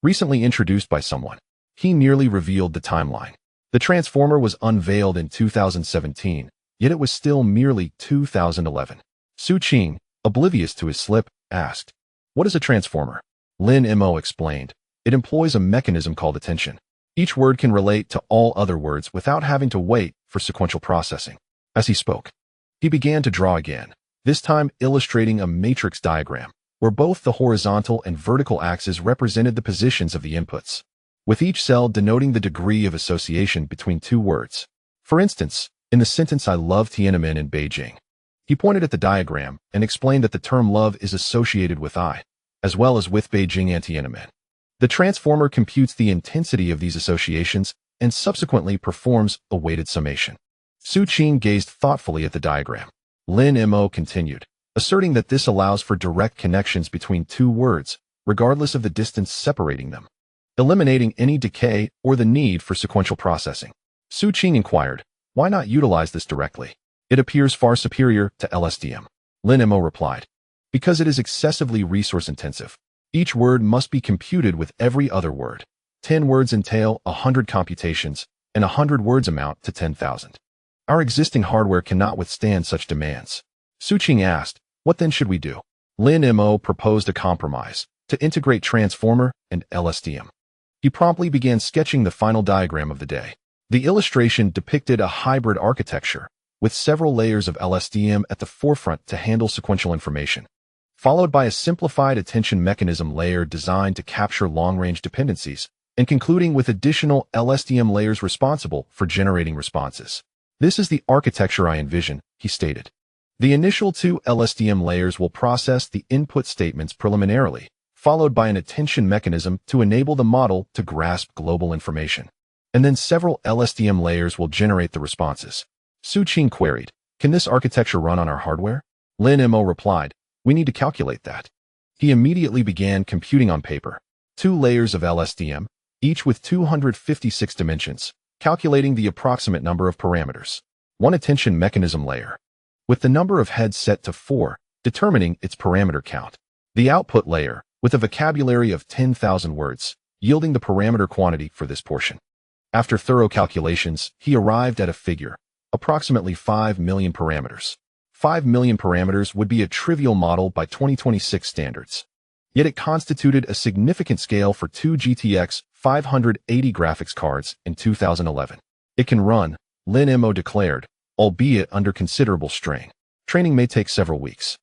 [SPEAKER 1] Recently introduced by someone." He nearly revealed the timeline. The transformer was unveiled in 2017, yet it was still merely 2011. Su-Ching, oblivious to his slip, asked, "What is a transformer?" Lin Mo explained, "It employs a mechanism called attention. Each word can relate to all other words without having to wait for sequential processing." As he spoke, he began to draw again, this time illustrating a matrix diagram, where both the horizontal and vertical axes represented the positions of the inputs, with each cell denoting the degree of association between two words. For instance, in the sentence "I love Tiananmen in Beijing," he pointed at the diagram and explained that the term love is associated with I, as well as with Beijing and Tiananmen. The transformer computes the intensity of these associations and subsequently performs a weighted summation. Su Qing gazed thoughtfully at the diagram. Lin Mo continued, asserting that this allows for direct connections between two words, regardless of the distance separating them, eliminating any decay or the need for sequential processing. Su Qing inquired, why not utilize this directly? It appears far superior to LSTM. Lin Mo replied, because it is excessively resource-intensive. Each word must be computed with every other word. 10 words entail 100 computations, and 100 words amount to 10,000. Our existing hardware cannot withstand such demands. Su Qing asked, what then should we do? Lin Mo proposed a compromise, to integrate transformer and LSTM. He promptly began sketching the final diagram of the day. The illustration depicted a hybrid architecture, with several layers of LSTM at the forefront to handle sequential information, followed by a simplified attention mechanism layer designed to capture long-range dependencies, and concluding with additional LSTM layers responsible for generating responses. This is the architecture I envision, he stated. The initial 2 LSTM layers will process the input statements preliminarily, followed by an attention mechanism to enable the model to grasp global information. And then several LSTM layers will generate the responses. Su Qing queried, can this architecture run on our hardware? Lin Mo replied, we need to calculate that. He immediately began computing on paper 2 layers of LSTM, each with 256 dimensions, calculating the approximate number of parameters. 1 attention mechanism layer, with the number of heads set to 4, determining its parameter count. The output layer, with a vocabulary of 10,000 words, yielding the parameter quantity for this portion. After thorough calculations, he arrived at a figure, approximately 5 million parameters. 5 million parameters would be a trivial model by 2026 standards. Yet it constituted a significant scale for 2 GTX 580 graphics cards in 2011. It can run, Lin Mo declared, albeit under considerable strain. Training may take several weeks.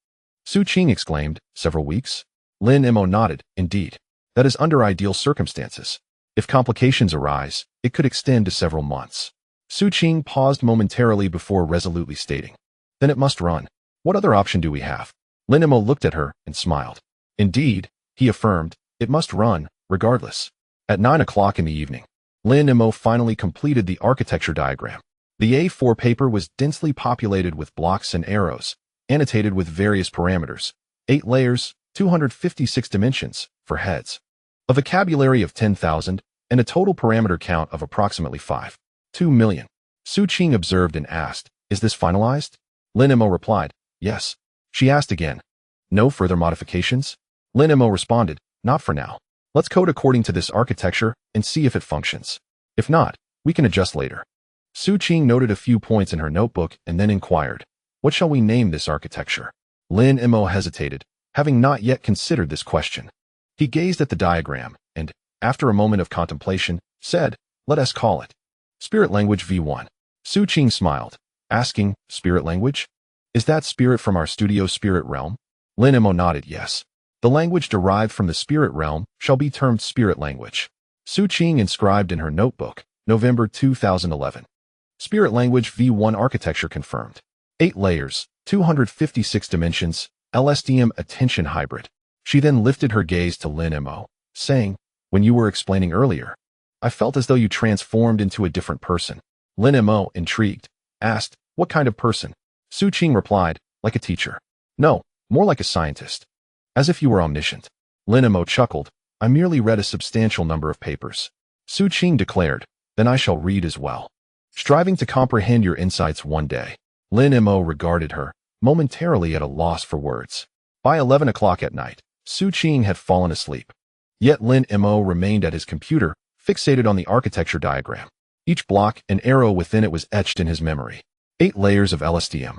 [SPEAKER 1] Su Qing exclaimed, several weeks? Lin Mo nodded, indeed. That is under ideal circumstances. If complications arise, it could extend to several months. Su Qing paused momentarily before resolutely stating, then it must run. What other option do we have? Lin Mo looked at her and smiled. Indeed, he affirmed, it must run, regardless. At 9 o'clock in the evening, Lin Mo finally completed the architecture diagram. The A4 paper was densely populated with blocks and arrows, annotated with various parameters, 8 layers, 256 dimensions, for heads, a vocabulary of 10,000, and a total parameter count of approximately 2 million. Su Qing observed and asked, is this finalized? Lin Mo replied, yes. She asked again, no further modifications? Lin Mo responded, not for now. Let's code according to this architecture and see if it functions. If not, we can adjust later. Su Qing noted a few points in her notebook and then inquired, what shall we name this architecture? Lin Mo hesitated, having not yet considered this question. He gazed at the diagram and, after a moment of contemplation, said, let us call it Spirit Language V1. Su Qing smiled, asking, spirit language? Is that spirit from our studio spirit realm? Lin Mo nodded yes. The language derived from the spirit realm shall be termed spirit language. Su Qing inscribed in her notebook, November 2011. Spirit Language V1 architecture confirmed. 8 layers, 256 dimensions, LSTM attention hybrid. She then lifted her gaze to Lin Mo, saying, when you were explaining earlier, I felt as though you transformed into a different person. Lin Mo, intrigued, asked, what kind of person? Su Qing replied, like a teacher. No, more like a scientist. As if you were omniscient. Lin Mo chuckled, I merely read a substantial number of papers. Su Qing declared, then I shall read as well. Striving to comprehend your insights one day. Lin Mo regarded her, momentarily at a loss for words. By 11 o'clock at night, Su Qing had fallen asleep. Yet Lin Mo remained at his computer, fixated on the architecture diagram. Each block and arrow within it was etched in his memory. 8 layers of LSTM,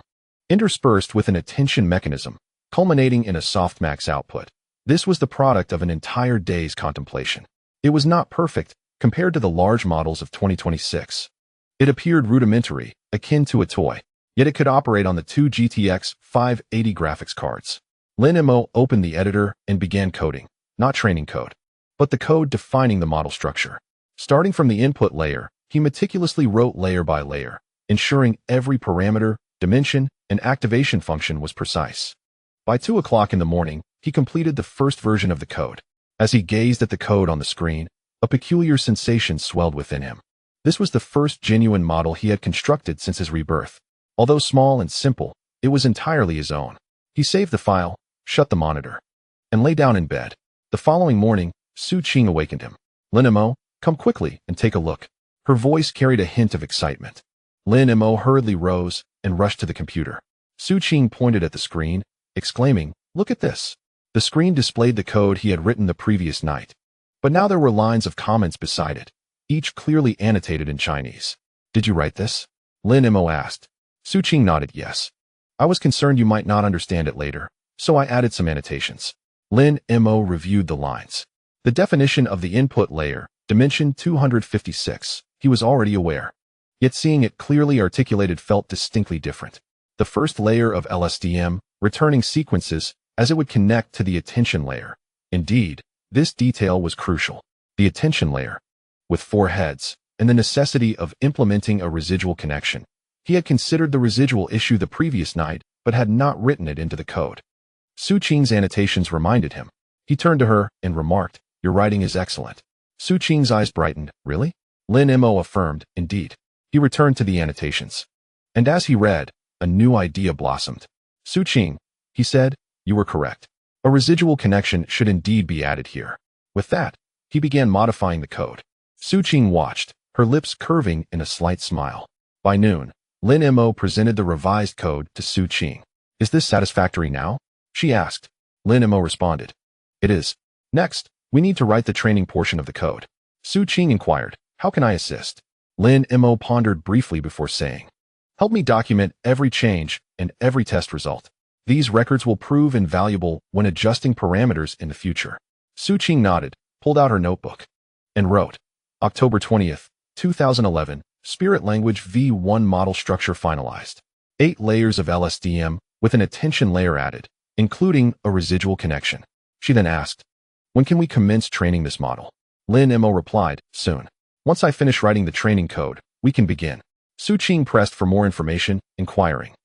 [SPEAKER 1] interspersed with an attention mechanism, culminating in a softmax output. This was the product of an entire day's contemplation. It was not perfect compared to the large models of 2026. It appeared rudimentary, akin to a toy, yet it could operate on the 2 GTX 580 graphics cards. Lin Mo opened the editor and began coding, not training code, but the code defining the model structure. Starting from the input layer, he meticulously wrote layer by layer, ensuring every parameter, dimension, and activation function was precise. By 2 o'clock in the morning, he completed the first version of the code. As he gazed at the code on the screen, a peculiar sensation swelled within him. This was the first genuine model he had constructed since his rebirth. Although small and simple, it was entirely his own. He saved the file, shut the monitor, and lay down in bed. The following morning, Su Qing awakened him. Lin Mo, come quickly and take a look. Her voice carried a hint of excitement. Lin Mo hurriedly rose and rushed to the computer. Su Qing pointed at the screen, exclaiming, "Look at this." The screen displayed the code he had written the previous night. But now there were lines of comments beside it, each clearly annotated in Chinese. "Did you write this?" Lin Mo asked. Su Qing nodded yes. "I was concerned you might not understand it later, so I added some annotations." Lin Mo reviewed the lines. The definition of the input layer, dimension 256, he was already aware. Yet seeing it clearly articulated felt distinctly different. The first layer of LSTM, returning sequences as it would connect to the attention layer. Indeed, this detail was crucial. The attention layer, with 4 heads, and the necessity of implementing a residual connection. He had considered the residual issue the previous night, but had not written it into the code. Su Qing's annotations reminded him. He turned to her and remarked, "Your writing is excellent." Su Qing's eyes brightened. "Really?" Lin Mo affirmed, "Indeed." He returned to the annotations. And as he read, a new idea blossomed. "Su Qing," he said, "you were correct. A residual connection should indeed be added here." With that, he began modifying the code. Su Qing watched, her lips curving in a slight smile. By noon, Lin Mo presented the revised code to Su Qing. "Is this satisfactory now?" she asked. Lin Mo responded, "It is. Next, we need to write the training portion of the code." Su Qing inquired, "How can I assist?" Lin Mo pondered briefly before saying, "Help me document every change and every test result. These records will prove invaluable when adjusting parameters in the future." Su Qing nodded, pulled out her notebook, and wrote, October 20th, 2011, Spirit Language V1 model structure finalized. 8 layers of LSTM with an attention layer added, including a residual connection. She then asked, "When can we commence training this model?" Lin Mo replied, "Soon. Once I finish writing the training code, we can begin." Su Qing pressed for more information, inquiring,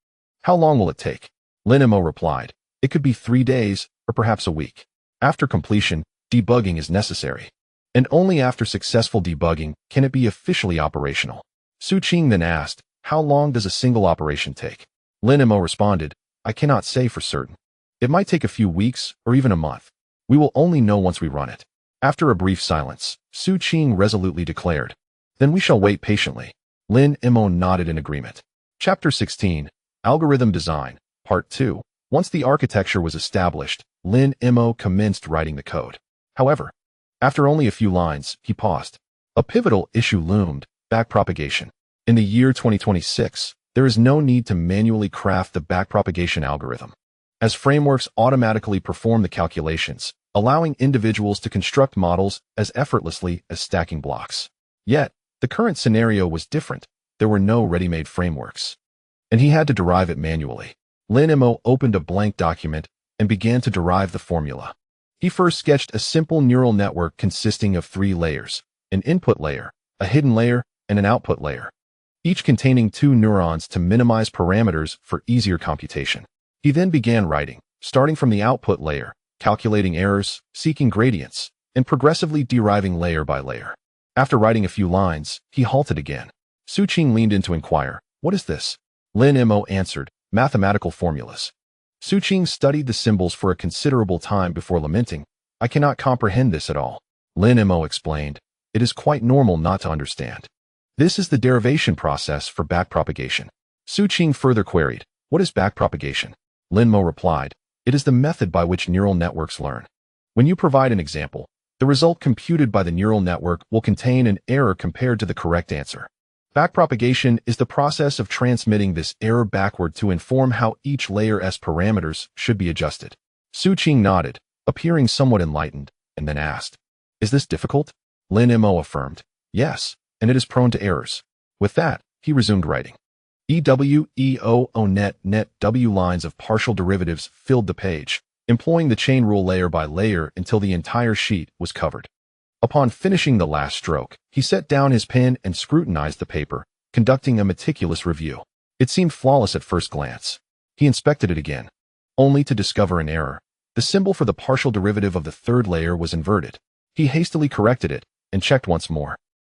[SPEAKER 1] "How long will it take?" Lin Mo replied, "It could be 3 days or perhaps a week. After completion, debugging is necessary. And only after successful debugging can it be officially operational." Su Qing then asked, "How long does a single operation take?" Lin Mo responded, "I cannot say for certain. It might take a few weeks or even a month. We will only know once we run it." After a brief silence, Su Qing resolutely declared, "Then we shall wait patiently." Lin Mo nodded in agreement. Chapter 16, Algorithm Design, Part 2. Once the architecture was established, Lin Mo commenced writing the code. However, after only a few lines, he paused. A pivotal issue loomed: backpropagation. In the year 2026, there is no need to manually craft the backpropagation algorithm, as frameworks automatically perform the calculations, allowing individuals to construct models as effortlessly as stacking blocks. Yet, the current scenario was different. There were no ready-made frameworks, and he had to derive it manually. Lin Mo opened a blank document and began to derive the formula. He first sketched a simple neural network consisting of 3 layers: an input layer, a hidden layer, and an output layer, each containing 2 neurons to minimize parameters for easier computation. He then began writing, starting from the output layer, calculating errors, seeking gradients, and progressively deriving layer by layer. After writing a few lines, he halted again. Su Qing leaned in to inquire, "What is this?" Lin Mo answered, "Mathematical formulas." Su Qing studied the symbols for a considerable time before lamenting, "I cannot comprehend this at all." Lin Mo explained, "It is quite normal not to understand. This is the derivation process for backpropagation." Su Qing further queried, "What is backpropagation?" Lin Mo replied, "It is the method by which neural networks learn. When you provide an example, the result computed by the neural network will contain an error compared to the correct answer. Backpropagation is the process of transmitting this error backward to inform how each layer's parameters should be adjusted." Su Qing nodded, appearing somewhat enlightened, and then asked, "Is this difficult?" Lin Mo affirmed, "Yes, and it is prone to errors." With that, he resumed writing. EWEO net W lines of partial derivatives filled the page, employing the chain rule layer by layer until the entire sheet was covered. Upon finishing the last stroke, he set down his pen and scrutinized the paper, conducting a meticulous review. It seemed flawless at first glance. He inspected it again, only to discover an error. The symbol for the partial derivative of the third layer was inverted. He hastily corrected it and checked once more,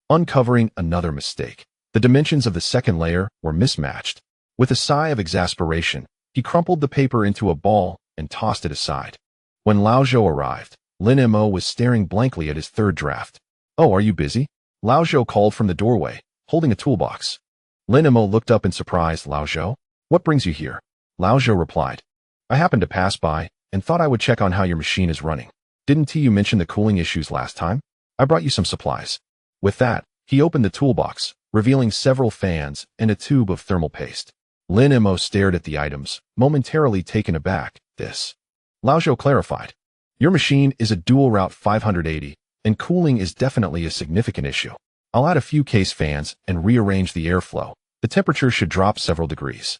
[SPEAKER 1] uncovering another mistake. The dimensions of the second layer were mismatched. With a sigh of exasperation, he crumpled the paper into a ball and tossed it aside. When Lao Zhou arrived, Lin Mo was staring blankly at his third draft. "Oh, are you busy?" Lao Zhou called from the doorway, holding a toolbox. Lin Mo looked up in surprise. "Lao Zhou? What brings you here?" Lao Zhou replied, "I happened to pass by and thought I would check on how your machine is running. Didn't you mention the cooling issues last time? I brought you some supplies." With that, he opened the toolbox, revealing several fans and a tube of thermal paste. Lin Mo stared at the items, momentarily taken aback. "This," Lao Zhou clarified, "your machine is a dual route 580, and cooling is definitely a significant issue. I'll add a few case fans and rearrange the airflow. The temperature should drop several degrees."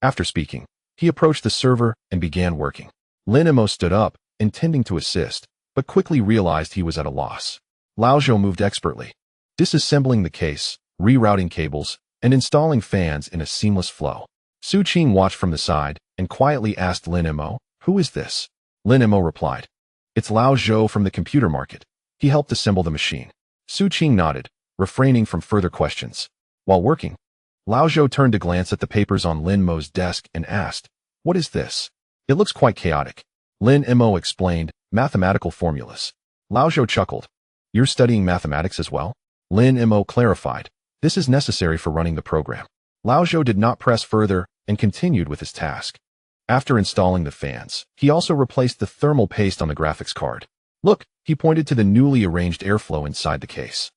[SPEAKER 1] After speaking, he approached the server and began working. Lin Mo stood up, intending to assist, but quickly realized he was at a loss. Lao Zhou moved expertly, disassembling the case, rerouting cables, and installing fans in a seamless flow. Su Qing watched from the side and quietly asked Lin Mo, "Who is this?" Lin Mo replied, "It's Lao Zhou from the computer market. He helped assemble the machine." Su Qing nodded, refraining from further questions. While working, Lao Zhou turned to glance at the papers on Lin Mo's desk and asked, "What is this? It looks quite chaotic." Lin Mo explained, "Mathematical formulas." Lao Zhou chuckled, "You're studying mathematics as well?" Lin Mo clarified, "This is necessary for running the program." Lao Zhou did not press further and continued with his task. After installing the fans, he also replaced the thermal paste on the graphics card. "Look," he pointed to the newly arranged airflow inside the case.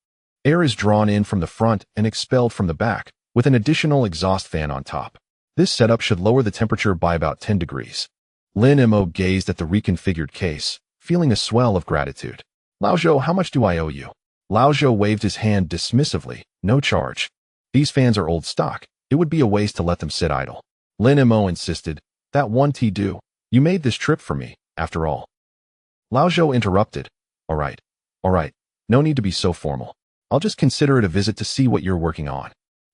[SPEAKER 1] Air is drawn in from the front and expelled from the back, with an additional exhaust fan on top. This setup should lower the temperature by about 10 degrees. Lin Mo gazed at the reconfigured case, feeling a swell of gratitude. "Lao Zhou, how much do I owe you?" Lao Zhou waved his hand dismissively, "No charge. These fans are old stock. It would be a waste to let them sit idle." Lin Mo insisted, "That won't do. You made this trip for me, after all." Lao Zhou interrupted, All right. No need to be so formal. I'll just consider it a visit to see what you're working on.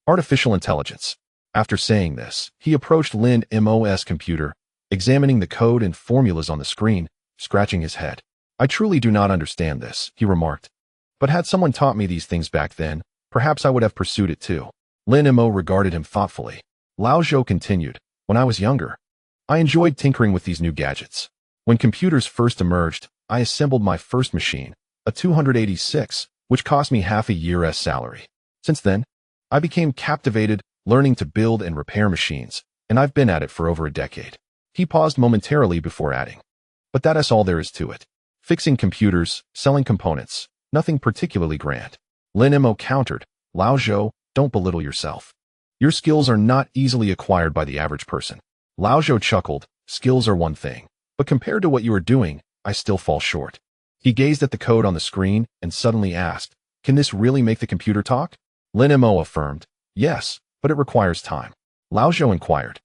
[SPEAKER 1] Artificial intelligence." After saying this, he approached Lin Mo's computer, examining the code and formulas on the screen, scratching his head. "I truly do not understand this," he remarked. "But had someone taught me these things back then, perhaps I would have pursued it too." Lin Mo regarded him thoughtfully. Lao Zhou continued, "When I was younger, I enjoyed tinkering with these new gadgets. When computers first emerged, I assembled my first machine, a 286, which cost me half a year's salary. Since then, I became captivated, learning to build and repair machines, and I've been at it for over a decade." He paused momentarily before adding, "But that's all there is to it. Fixing computers, selling components, nothing particularly grand." Lin Mo countered, "Lao Zhou, don't belittle yourself. Your skills are not easily acquired by the average person." Lao Zhou chuckled, "Skills are one thing, but compared to what you are doing, I still fall short." He gazed at the code on the screen and suddenly asked, "Can this really make the computer talk?" Lin Mo affirmed, "Yes, but it requires time." Lao Zhou inquired,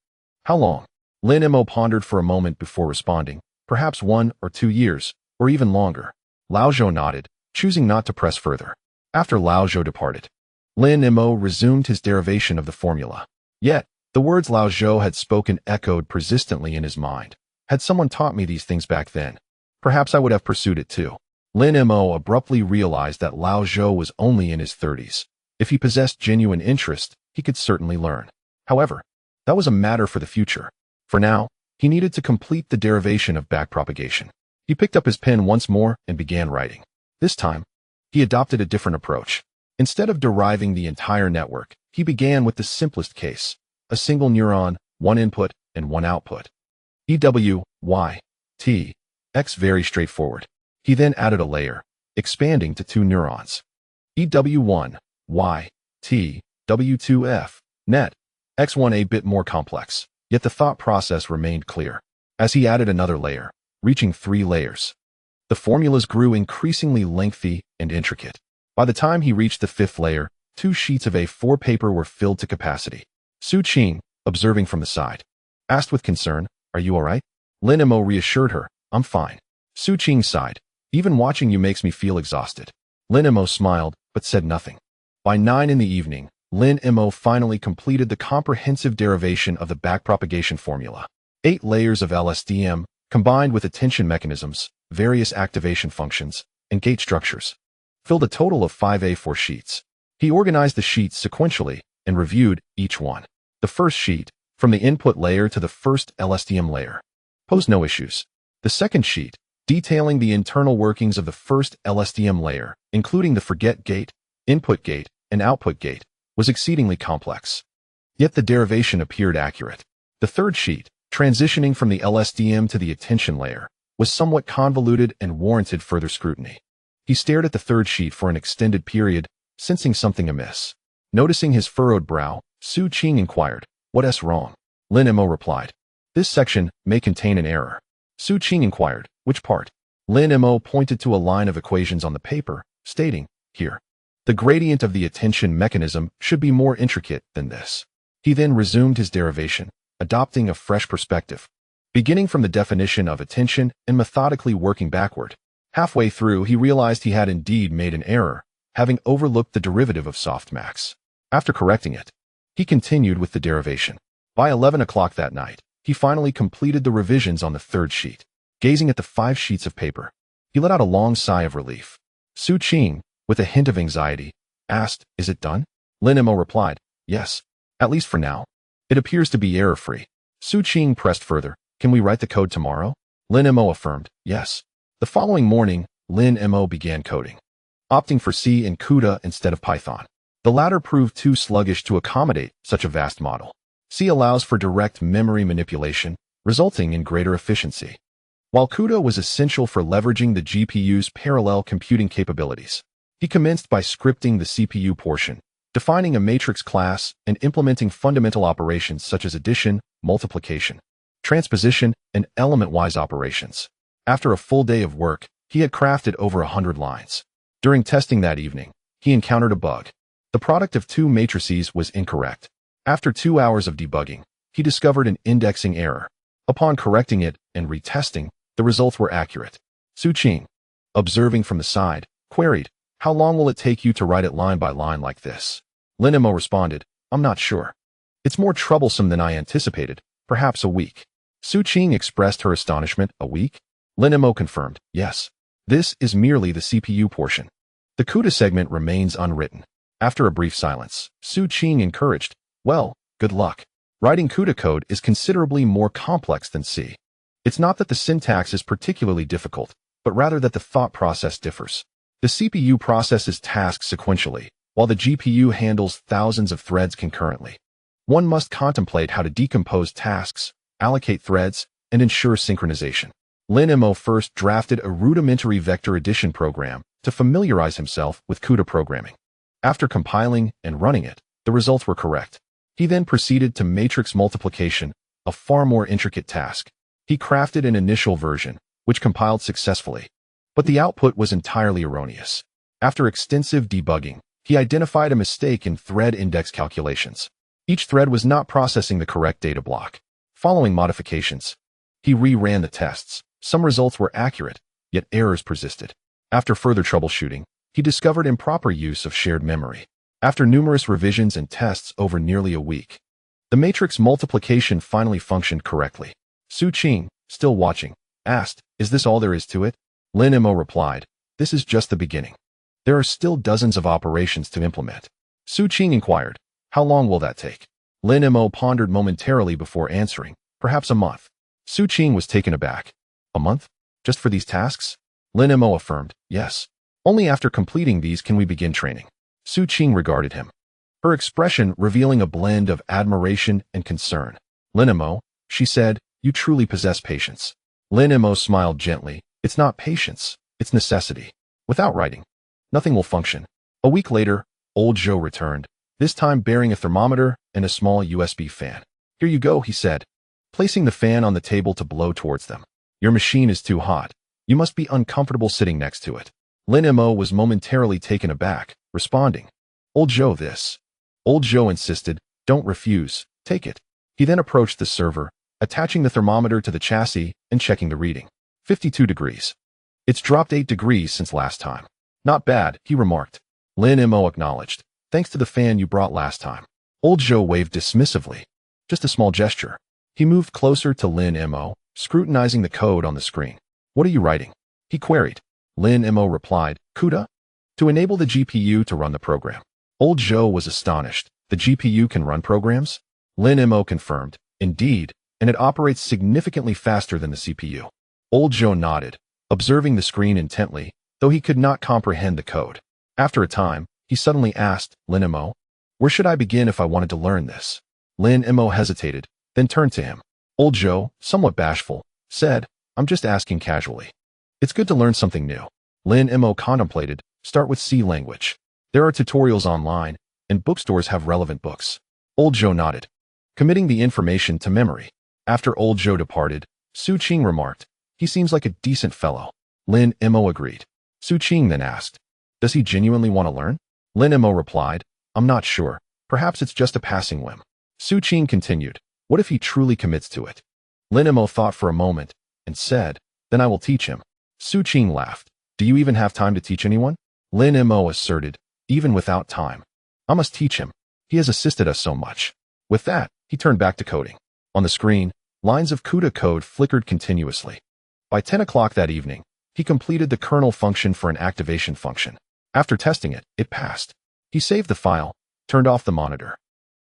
[SPEAKER 1] "How long?" Lin Mo pondered for a moment before responding, "Perhaps 1 or 2 years, or even longer." Lao Zhou nodded, choosing not to press further. After Lao Zhou departed, Lin Mo resumed his derivation of the formula. Yet, the words Lao Zhou had spoken echoed persistently in his mind. "Had someone taught me these things back then, perhaps I would have pursued it too." Lin Mo abruptly realized that Lao Zhou was only in his 30s. If he possessed genuine interest, he could certainly learn. However, that was a matter for the future. For now, he needed to complete the derivation of backpropagation. He picked up his pen once more and began writing. This time, he adopted a different approach. Instead of deriving the entire network, he began with the simplest case, a single neuron, one input and one output. EW, Y, T, X, very straightforward. He then added a layer, expanding to 2 neurons. EW1, Y, T, W2F, net, X1, a bit more complex, yet the thought process remained clear. As he added another layer, reaching 3 layers, the formulas grew increasingly lengthy and intricate. By the time he reached the 5th layer, 2 sheets of A4 paper were filled to capacity. Su Qing, observing from the side, asked with concern, "Are you all right?" Lin Mo reassured her, I'm fine. Su Qing sighed. Even watching you makes me feel exhausted. Lin Mo smiled, but said nothing. By 9 in the evening, Lin Mo finally completed the comprehensive derivation of the backpropagation formula. 8 layers of LSTM, combined with attention mechanisms, various activation functions, and gate structures, filled a total of 5 A4 sheets. He organized the sheets sequentially and reviewed each one. The first sheet, from the input layer to the first LSTM layer, posed no issues. The second sheet, detailing the internal workings of the first LSTM layer, including the forget gate, input gate, and output gate, was exceedingly complex. Yet the derivation appeared accurate. The third sheet, transitioning from the LSTM to the attention layer, was somewhat convoluted and warranted further scrutiny. He stared at the third sheet for an extended period, sensing something amiss. Noticing his furrowed brow, Su Qing inquired, "What's wrong?" Lin Mo replied, "This section may contain an error." Su Qing inquired, "Which part?" Lin Mo pointed to a line of equations on the paper, stating, "Here. The gradient of the attention mechanism should be more intricate than this." He then resumed his derivation, adopting a fresh perspective, beginning from the definition of attention and methodically working backward. Halfway through, he realized he had indeed made an error, having overlooked the derivative of softmax. After correcting it, he continued with the derivation. By 11 o'clock that night, he finally completed the revisions on the third sheet. Gazing at the 5 sheets of paper, he let out a long sigh of relief. Su Qing, with a hint of anxiety, asked, "Is it done?" Lin Mo replied, "Yes, at least for now. It appears to be error-free." Su Qing pressed further, "Can we write the code tomorrow?" Lin Mo affirmed, "Yes." The following morning, Lin Mo began coding, opting for C and CUDA instead of Python. The latter proved too sluggish to accommodate such a vast model. C allows for direct memory manipulation, resulting in greater efficiency, while CUDA was essential for leveraging the GPU's parallel computing capabilities. He commenced by scripting the CPU portion, defining a matrix class, and implementing fundamental operations such as addition, multiplication, transposition, and element-wise operations. After a full day of work, he had crafted over 100 lines. During testing that evening, he encountered a bug. The product of 2 matrices was incorrect. After 2 hours of debugging, he discovered an indexing error. Upon correcting it and retesting, the results were accurate. Su Qing, observing from the side, queried, "How long will it take you to write it line by line like this?" Lin Mo responded, "I'm not sure. It's more troublesome than I anticipated, perhaps a week." Su Qing expressed her astonishment. "A week?" Lin Mo confirmed, "Yes. This is merely the CPU portion. The CUDA segment remains unwritten." After a brief silence, Su Qing encouraged, "Well, good luck. Writing CUDA code is considerably more complex than C. It's not that the syntax is particularly difficult, but rather that the thought process differs. The CPU processes tasks sequentially, while the GPU handles thousands of threads concurrently. One must contemplate how to decompose tasks, allocate threads, and ensure synchronization." Lin Mo first drafted a rudimentary vector addition program to familiarize himself with CUDA programming. After compiling and running it, the results were correct. He then proceeded to matrix multiplication, a far more intricate task. He crafted an initial version, which compiled successfully, but the output was entirely erroneous. After extensive debugging, he identified a mistake in thread index calculations. Each thread was not processing the correct data block. Following modifications, he reran the tests. Some results were accurate, yet errors persisted. After further troubleshooting, he discovered improper use of shared memory. After numerous revisions and tests over nearly a week, the matrix multiplication finally functioned correctly. Su Qing, still watching, asked, "Is this all there is to it?" Lin Mo replied, "This is just the beginning. There are still dozens of operations to implement." Su Qing inquired, "How long will that take?" Lin Mo pondered momentarily before answering, "Perhaps a month." Su Qing was taken aback. "A month? Just for these tasks?" Lin Mo affirmed, "Yes. Only after completing these can we begin training." Su Qing regarded him, her expression revealing a blend of admiration and concern. "Lin Mo," she said, "you truly possess patience." Lin Mo smiled gently, "It's not patience, it's necessity. Without writing, nothing will function." A week later, old Zhou returned, this time bearing a thermometer and a small USB fan. "Here you go," he said, placing the fan on the table to blow towards them. "Your machine is too hot. You must be uncomfortable sitting next to it." Lin Mo was momentarily taken aback, responding, "Old Zhou this." Old Zhou insisted, "Don't refuse, take it." He then approached the server, attaching the thermometer to the chassis and checking the reading. 52 degrees. It's dropped 8 degrees since last time. Not bad, he remarked. Lin Mo acknowledged. Thanks to the fan you brought last time. Old Joe waved dismissively. Just a small gesture. He moved closer to Lin Mo, scrutinizing the code on the screen. What are you writing? He queried. Lin Mo replied, CUDA? To enable the GPU to run the program. Old Joe was astonished. The GPU can run programs? Lin Mo confirmed. Indeed, and it operates significantly faster than the CPU. Old Joe nodded, observing the screen intently, though he could not comprehend the code. After a time, he suddenly asked, Lin Mo, where should I begin if I wanted to learn this? Lin Mo hesitated, then turned to him. Old Joe, somewhat bashful, said, I'm just asking casually. It's good to learn something new. Lin Mo contemplated, start with C language. There are tutorials online, and bookstores have relevant books. Old Joe nodded, committing the information to memory. After Old Joe departed, Su Qing remarked, he seems like a decent fellow. Lin Mo agreed. Su Qing then asked, does he genuinely want to learn? Lin Mo replied, I'm not sure. Perhaps it's just a passing whim. Su Qing continued, what if he truly commits to it? Lin Mo thought for a moment and said, then I will teach him. Su Qing laughed. Do you even have time to teach anyone? Lin Mo asserted, even without time. I must teach him. He has assisted us so much. With that, he turned back to coding. On the screen, lines of CUDA code flickered continuously. By 10 o'clock that evening, he completed the kernel function for an activation function. After testing it, it passed. He saved the file, turned off the monitor,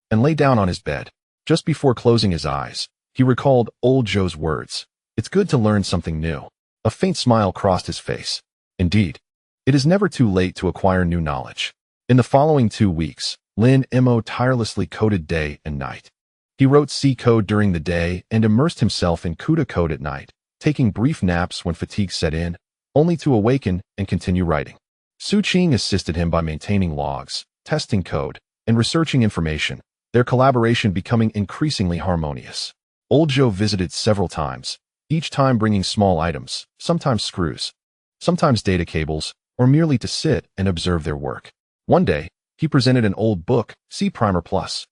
[SPEAKER 1] and lay down on his bed. Just before closing his eyes, he recalled Old Joe's words. It's good to learn something new. A faint smile crossed his face. Indeed, it is never too late to acquire new knowledge. In the following 2 weeks, Lin Mo tirelessly coded day and night. He wrote C code during the day and immersed himself in CUDA code at night, taking brief naps when fatigue set in, only to awaken and continue writing. Su Qing assisted him by maintaining logs, testing code, and researching information, their collaboration becoming increasingly harmonious. Old Joe visited several times, each time bringing small items, sometimes screws, sometimes data cables, or merely to sit and observe their work. One day, he presented an old book, C Primer Plus,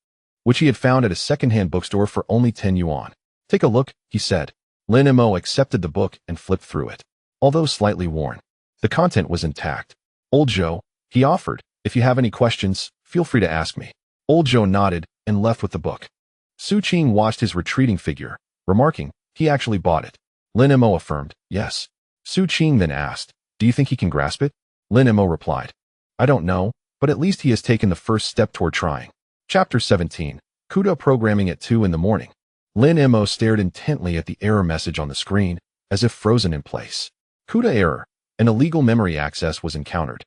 [SPEAKER 1] which he had found at a second-hand bookstore for only 10 yuan. Take a look, he said. Lin Mo accepted the book and flipped through it. Although slightly worn, the content was intact. Old Joe, he offered, if you have any questions, feel free to ask me. Old Joe nodded and left with the book. Su Qing watched his retreating figure, remarking, he actually bought it. Lin Mo affirmed, yes. Su Qing then asked, do you think he can grasp it? Lin Mo replied, I don't know, but at least he has taken the first step toward trying. Chapter 17, CUDA programming at 2 in the morning. Lin Mo stared intently at the error message on the screen, as if frozen in place. CUDA error, an illegal memory access was encountered.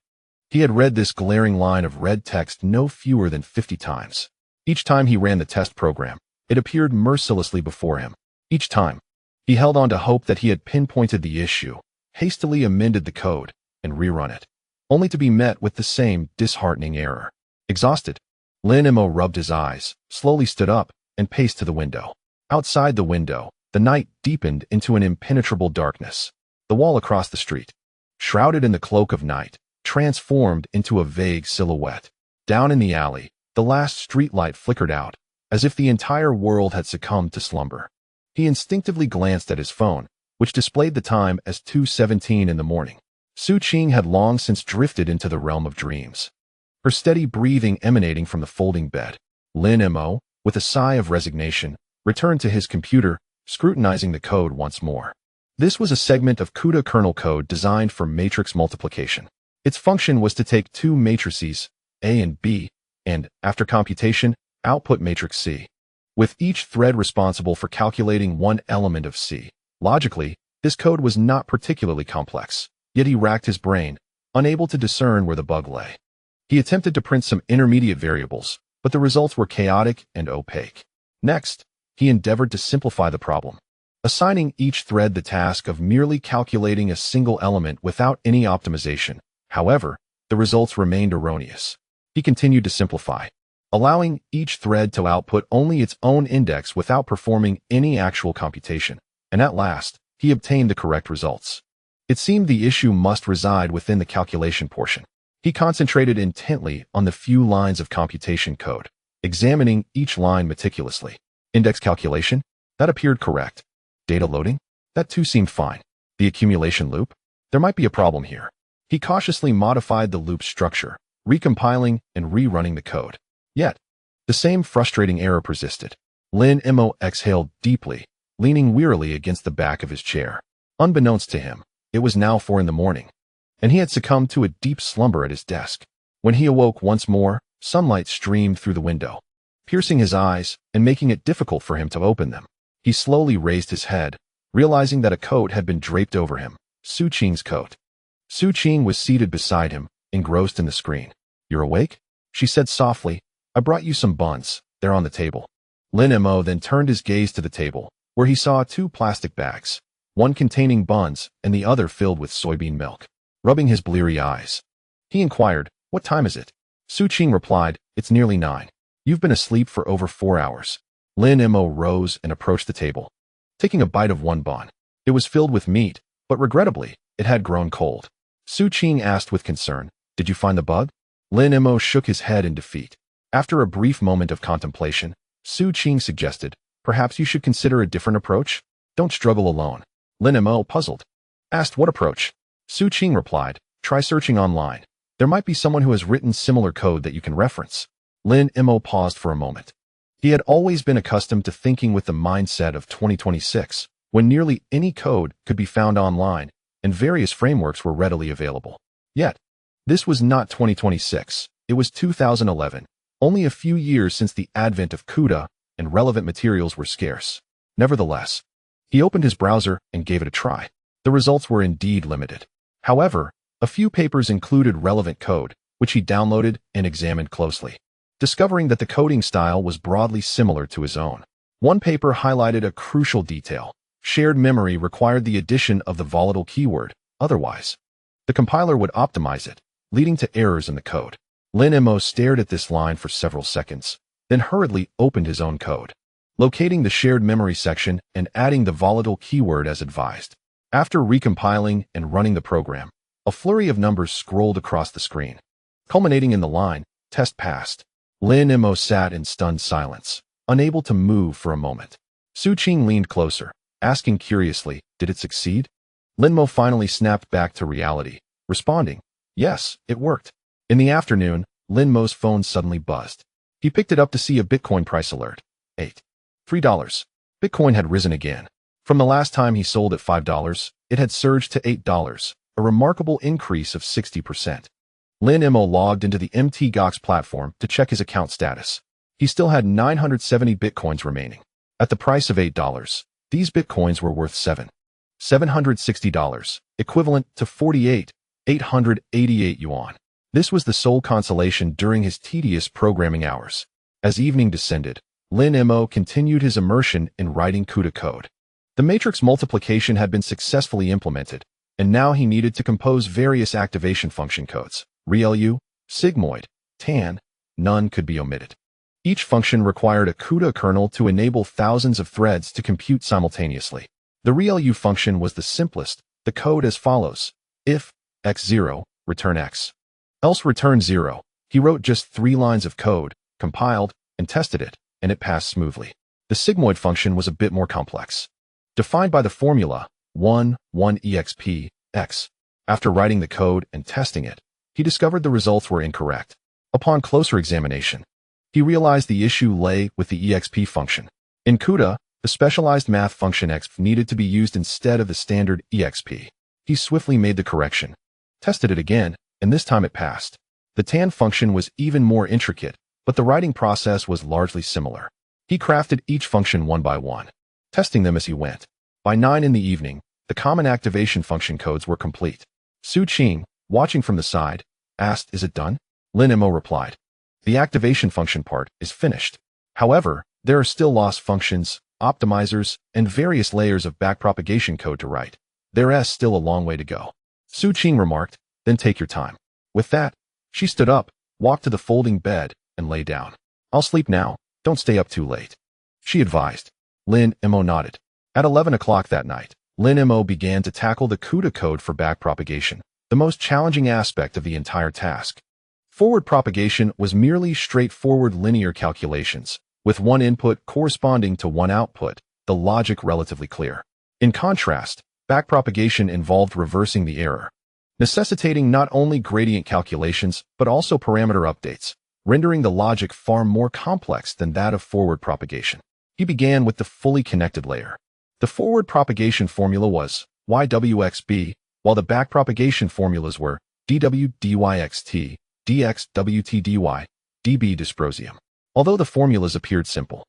[SPEAKER 1] He had read this glaring line of red text no fewer than 50 times. Each time he ran the test program, it appeared mercilessly before him. Each time, he held on to hope that he had pinpointed the issue, hastily amended the code, and rerun it, only to be met with the same disheartening error. Exhausted, Lin Mo rubbed his eyes, slowly stood up, and paced to the window. Outside the window, the night deepened into an impenetrable darkness. The wall across the street, shrouded in the cloak of night, transformed into a vague silhouette. Down in the alley, the last streetlight flickered out, as if the entire world had succumbed to slumber. He instinctively glanced at his phone, which displayed the time as 2:17 in the morning. Su Qing had long since drifted into the realm of dreams, her steady breathing emanating from the folding bed. Lin Mo, with a sigh of resignation, returned to his computer, scrutinizing the code once more. This was a segment of CUDA kernel code designed for matrix multiplication. Its function was to take two matrices, A and B, and, after computation, output matrix C, with each thread responsible for calculating one element of C. Logically, this code was not particularly complex, yet he racked his brain, unable to discern where the bug lay. He attempted to print some intermediate variables, but the results were chaotic and opaque. Next, he endeavored to simplify the problem, assigning each thread the task of merely calculating a single element without any optimization. However, the results remained erroneous. He continued to simplify, allowing each thread to output only its own index without performing any actual computation, and at last, he obtained the correct results. It seemed the issue must reside within the calculation portion. He concentrated intently on the few lines of computation code, examining each line meticulously. Index calculation? That appeared correct. Data loading? That too seemed fine. The accumulation loop? There might be a problem here. He cautiously modified the loop structure, recompiling and rerunning the code. Yet, the same frustrating error persisted. Lin Mo exhaled deeply, leaning wearily against the back of his chair. Unbeknownst to him, it was now 4 a.m, and he had succumbed to a deep slumber at his desk. When he awoke once more, sunlight streamed through the window, piercing his eyes and making it difficult for him to open them. He slowly raised his head, realizing that a coat had been draped over him, Su Qing's coat. Su Qing was seated beside him, engrossed in the screen. "You're awake?" she said softly. "I brought you some buns. They're on the table." Lin Mo then turned his gaze to the table, where he saw 2 plastic bags, one containing buns and the other filled with soybean milk. Rubbing his bleary eyes, he inquired, "What time is it?" Su Qing replied, "It's nearly 9. You've been asleep for over 4 hours. Lin Mo rose and approached the table, taking a bite of one bun. It was filled with meat, but regrettably, it had grown cold. Su Qing asked with concern, "Did you find the bug?" Lin Mo shook his head in defeat. After a brief moment of contemplation, Su Qing suggested, "Perhaps you should consider a different approach? Don't struggle alone." Lin Mo, puzzled, asked, "What approach?" Su Qing replied, "Try searching online. There might be someone who has written similar code that you can reference." Lin Mo paused for a moment. He had always been accustomed to thinking with the mindset of 2026, when nearly any code could be found online and various frameworks were readily available. Yet, this was not 2026, it was 2011, only a few years since the advent of CUDA, and relevant materials were scarce. Nevertheless, he opened his browser and gave it a try. The results were indeed limited. However, a few papers included relevant code, which he downloaded and examined closely, discovering that the coding style was broadly similar to his own. One paper highlighted a crucial detail. Shared memory required the addition of the volatile keyword, otherwise, the compiler would optimize it, leading to errors in the code. Lin Mo stared at this line for several seconds, then hurriedly opened his own code, locating the shared memory section and adding the volatile keyword as advised. After recompiling and running the program, a flurry of numbers scrolled across the screen, culminating in the line, "Test passed." Lin Mo sat in stunned silence, unable to move for a moment. Su Qing leaned closer, asking curiously, "Did it succeed?" Lin Mo finally snapped back to reality, responding, "Yes, it worked." In the afternoon, Lin Mo's phone suddenly buzzed. He picked it up to see a Bitcoin price alert. $3. Bitcoin had risen again. From the last time he sold at $5, it had surged to $8, a remarkable increase of 60%. Lin Mo logged into the MTGOX platform to check his account status. He still had 970 Bitcoins remaining. At the price of $8, these Bitcoins were worth $760, equivalent to 48,888 yuan. This was the sole consolation during his tedious programming hours. As evening descended, Lin Mo continued his immersion in writing CUDA code. The matrix multiplication had been successfully implemented, and now he needed to compose various activation function codes. ReLU, sigmoid, tan, none could be omitted. Each function required a CUDA kernel to enable thousands of threads to compute simultaneously. The ReLU function was the simplest, the code as follows: if x0, return x, else return 0. He wrote just 3 lines of code, compiled, and tested it, and it passed smoothly. The sigmoid function was a bit more complex, defined by the formula 1 exp x. After writing the code and testing it, he discovered the results were incorrect. Upon closer examination, he realized the issue lay with the exp function. In CUDA, the specialized math function exp needed to be used instead of the standard exp. He swiftly made the correction, tested it again, and this time it passed. The tan function was even more intricate, but the writing process was largely similar. He crafted each function one by one, testing them as he went. By 9 in the evening, the common activation function codes were complete. Su Qing, watching from the side, asked, "Is it done?" Lin Mo replied, "The activation function part is finished. However, there are still loss functions, optimizers, and various layers of backpropagation code to write. There's still a long way to go." Su Qing remarked, "Then take your time." With that, she stood up, walked to the folding bed, and lay down. "I'll sleep now, don't stay up too late," she advised. Lin Mo nodded. At 11 o'clock that night, Lin Mo began to tackle the CUDA code for backpropagation, the most challenging aspect of the entire task. Forward propagation was merely straightforward linear calculations, with one input corresponding to one output, the logic relatively clear. In contrast, Backpropagation involved reversing the error, necessitating not only gradient calculations but also parameter updates, rendering the logic far more complex than that of forward propagation. He began with the fully connected layer. The forward propagation formula was YWXB, while the backpropagation formulas were DW_DYXT, DX_WT_DY, dB dysprosium. Although the formulas appeared simple,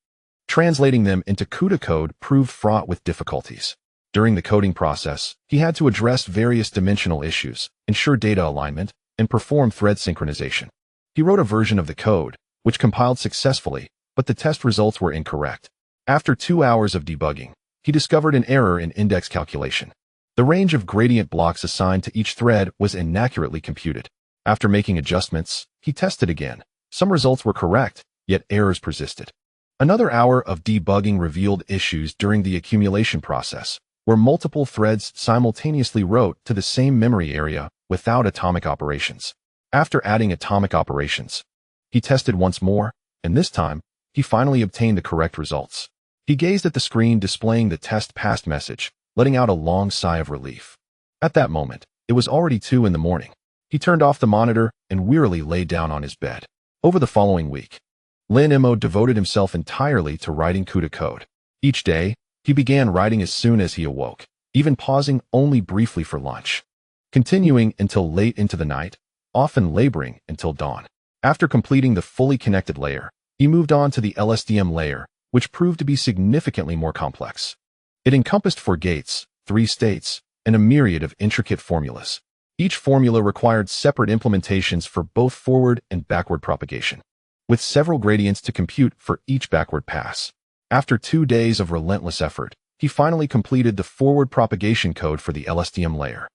[SPEAKER 1] translating them into CUDA code proved fraught with difficulties. During the coding process, he had to address various dimensional issues, ensure data alignment, and perform thread synchronization. He wrote a version of the code, which compiled successfully, but the test results were incorrect. After 2 hours of debugging, he discovered an error in index calculation. The range of gradient blocks assigned to each thread was inaccurately computed. After making adjustments, he tested again. Some results were correct, yet errors persisted. Another hour of debugging revealed issues during the accumulation process, where multiple threads simultaneously wrote to the same memory area without atomic operations. After adding atomic operations, he tested once more, and this time, he finally obtained the correct results. He gazed at the screen displaying the test passed message, letting out a long sigh of relief. At that moment, it was already 2 in the morning. He turned off the monitor and wearily lay down on his bed. Over the following week, Lin Mo devoted himself entirely to writing CUDA code. Each day, he began writing as soon as he awoke, even pausing only briefly for lunch, continuing until late into the night, often laboring until dawn. After completing the fully connected layer, he moved on to the LSTM layer, which proved to be significantly more complex. It encompassed 4 gates, 3 states, and a myriad of intricate formulas. Each formula required separate implementations for both forward and backward propagation, with several gradients to compute for each backward pass. After 2 days of relentless effort, he finally completed the forward propagation code for the LSTM layer.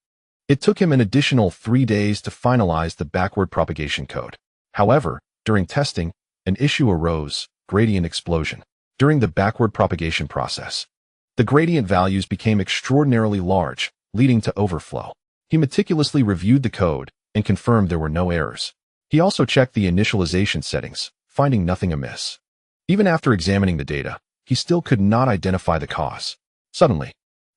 [SPEAKER 1] It took him an additional 3 days to finalize the backward propagation code. However, during testing, an issue arose: gradient explosion. During the backward propagation process, the gradient values became extraordinarily large, leading to overflow. He meticulously reviewed the code and confirmed there were no errors. He also checked the initialization settings, finding nothing amiss. Even after examining the data, he still could not identify the cause. Suddenly,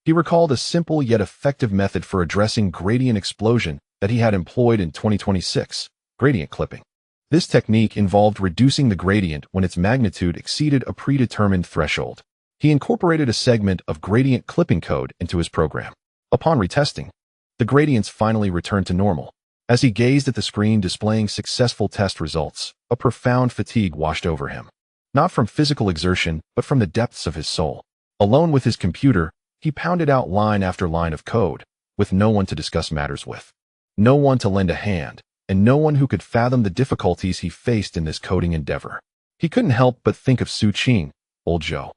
[SPEAKER 1] he recalled a simple yet effective method for addressing gradient explosion that he had employed in 2026, gradient clipping. This technique involved reducing the gradient when its magnitude exceeded a predetermined threshold. He incorporated a segment of gradient clipping code into his program. Upon retesting, the gradients finally returned to normal. As he gazed at the screen displaying successful test results, a profound fatigue washed over him. Not from physical exertion, but from the depths of his soul. Alone with his computer, he pounded out line after line of code, with no one to discuss matters with, no one to lend a hand, and no one who could fathom the difficulties he faced in this coding endeavor. He couldn't help but think of Su Qing, old Joe,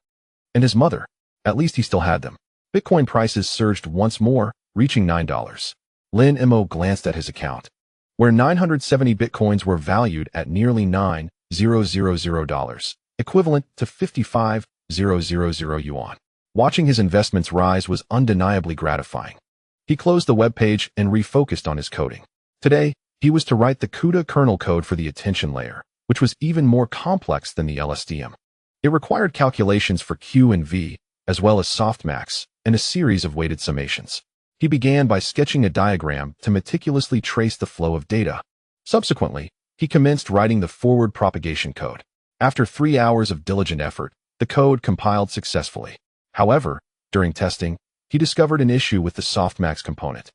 [SPEAKER 1] and his mother. At least he still had them. Bitcoin prices surged once more, reaching $9. Lin Mo glanced at his account, where 970 Bitcoins were valued at nearly $9,000, equivalent to 55,000 yuan. Watching his investments rise was undeniably gratifying. He closed the webpage and refocused on his coding. Today, he was to write the CUDA kernel code for the attention layer, which was even more complex than the LSTM. It required calculations for Q and V, as well as softmax, and a series of weighted summations. He began by sketching a diagram to meticulously trace the flow of data. Subsequently, he commenced writing the forward propagation code. After 3 hours of diligent effort, the code compiled successfully. However, during testing, he discovered an issue with the softmax component.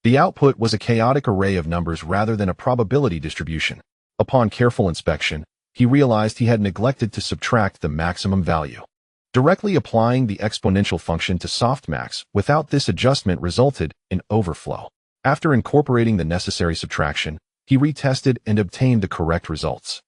[SPEAKER 1] The output was a chaotic array of numbers rather than a probability distribution. Upon careful inspection, he realized he had neglected to subtract the maximum value. Directly applying the exponential function to softmax without this adjustment resulted in overflow. After incorporating the necessary subtraction, he retested and obtained the correct results.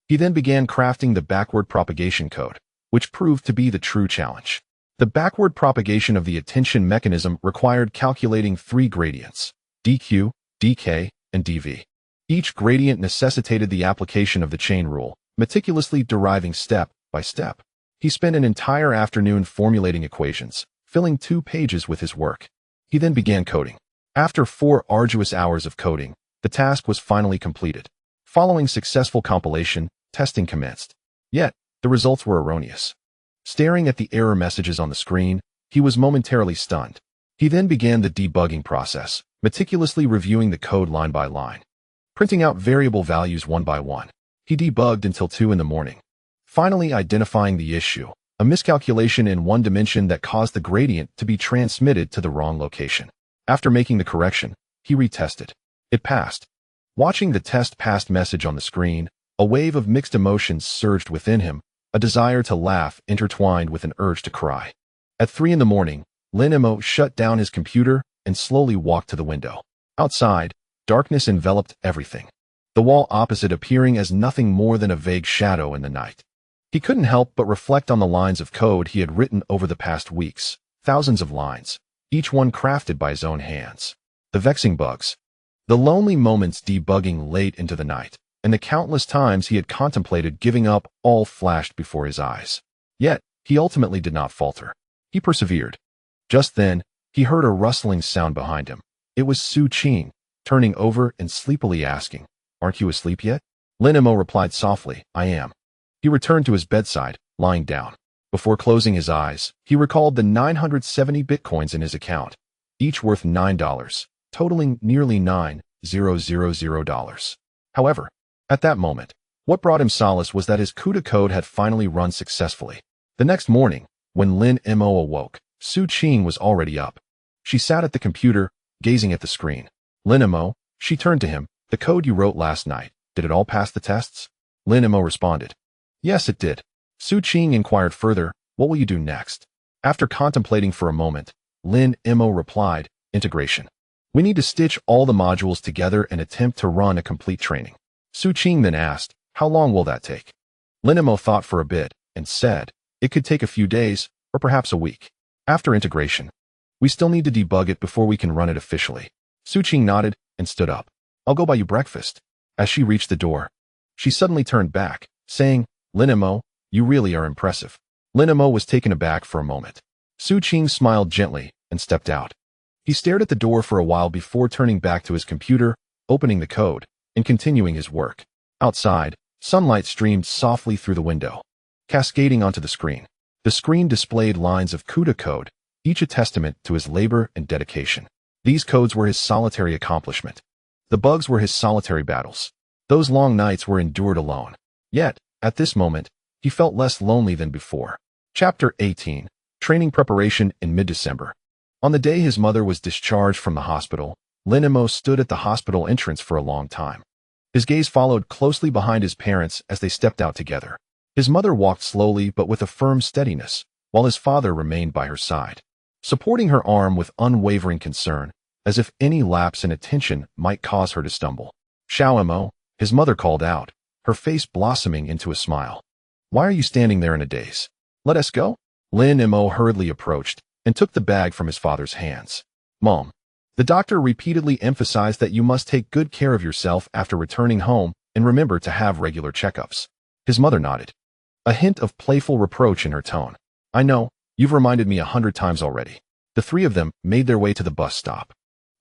[SPEAKER 1] He then began crafting the backward propagation code, which proved to be the true challenge. The backward propagation of the attention mechanism required calculating 3 gradients: dq, dk, and dv. Each gradient necessitated the application of the chain rule, meticulously deriving step by step. He spent an entire afternoon formulating equations, filling 2 pages with his work. He then began coding. After 4 arduous hours of coding, the task was finally completed. Following successful compilation, testing commenced. Yet, the results were erroneous. Staring at the error messages on the screen, he was momentarily stunned. He then began the debugging process, meticulously reviewing the code line by line, printing out variable values one by one. He debugged until 2 in the morning, finally identifying the issue, a miscalculation in one dimension that caused the gradient to be transmitted to the wrong location. After making the correction, he retested. It passed. Watching the test passed message on the screen, a wave of mixed emotions surged within him, a desire to laugh intertwined with an urge to cry. At 3 in the morning, Lin Mo shut down his computer and slowly walked to the window. Outside, darkness enveloped everything, the wall opposite appearing as nothing more than a vague shadow in the night. He couldn't help but reflect on the lines of code he had written over the past weeks, thousands of lines, each one crafted by his own hands. The vexing bugs, the lonely moments debugging late into the night, and the countless times he had contemplated giving up all flashed before his eyes. Yet, he ultimately did not falter. He persevered. Just then, he heard a rustling sound behind him. It was Su Qing, turning over and sleepily asking, "Aren't you asleep yet?" Lin Mo replied softly, "I am." He returned to his bedside, lying down. Before closing his eyes, he recalled the 970 bitcoins in his account, each worth $9, totaling nearly $9,000. However, at that moment, what brought him solace was that his CUDA code had finally run successfully. The next morning, when Lin Mo awoke, Su Qing was already up. She sat at the computer, gazing at the screen. "Lin Mo," she turned to him, "the code you wrote last night, did it all pass the tests?" Lin Mo responded, "Yes, it did." Su Qing inquired further, "What will you do next?" After contemplating for a moment, Lin Mo replied, "Integration. We need to stitch all the modules together and attempt to run a complete training." Su Qing then asked, "How long will that take?" Lin Mo thought for a bit and said, "It could take a few days, or perhaps a week. After integration, we still need to debug it before we can run it officially." Su Qing nodded and stood up. "I'll go buy you breakfast." As she reached the door, she suddenly turned back, saying, "Lin Mo, you really are impressive." Lin Mo was taken aback for a moment. Su Qing smiled gently and stepped out. He stared at the door for a while before turning back to his computer, opening the code, and continuing his work. Outside, sunlight streamed softly through the window, cascading onto the screen. The screen displayed lines of CUDA code, each a testament to his labor and dedication. These codes were his solitary accomplishment. The bugs were his solitary battles. Those long nights were endured alone. Yet, at this moment, he felt less lonely than before. Chapter 18. Training Preparation in Mid-December. On the day his mother was discharged from the hospital, Lin Mo stood at the hospital entrance for a long time. His gaze followed closely behind his parents as they stepped out together. His mother walked slowly but with a firm steadiness, while his father remained by her side, supporting her arm with unwavering concern, as if any lapse in attention might cause her to stumble. "Xiao Mo," his mother called out, her face blossoming into a smile. "Why are you standing there in a daze? Let us go." Lin Mo hurriedly approached and took the bag from his father's hands. "Mom, the doctor repeatedly emphasized that you must take good care of yourself after returning home and remember to have regular checkups." His mother nodded, a hint of playful reproach in her tone. "I know, you've reminded me 100 times already." The three of them made their way to the bus stop,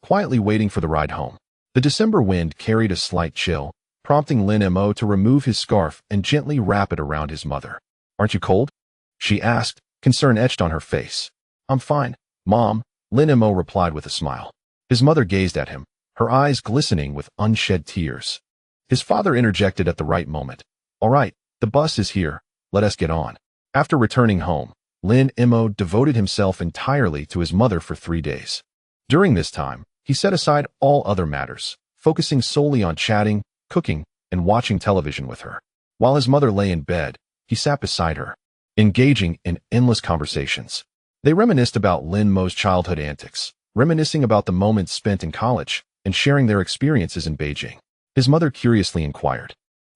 [SPEAKER 1] quietly waiting for the ride home. The December wind carried a slight chill, prompting Lin Mo to remove his scarf and gently wrap it around his mother. "Aren't you cold?" she asked, concern etched on her face. "I'm fine, Mom," Lin Mo replied with a smile. His mother gazed at him, her eyes glistening with unshed tears. His father interjected at the right moment. "All right, the bus is here, let us get on." After returning home, Lin Mo devoted himself entirely to his mother for 3 days. During this time, he set aside all other matters, focusing solely on chatting, cooking, and watching television with her. While his mother lay in bed, he sat beside her, engaging in endless conversations. They reminisced about Lin Mo's childhood antics, reminiscing about the moments spent in college, and sharing their experiences in Beijing. His mother curiously inquired,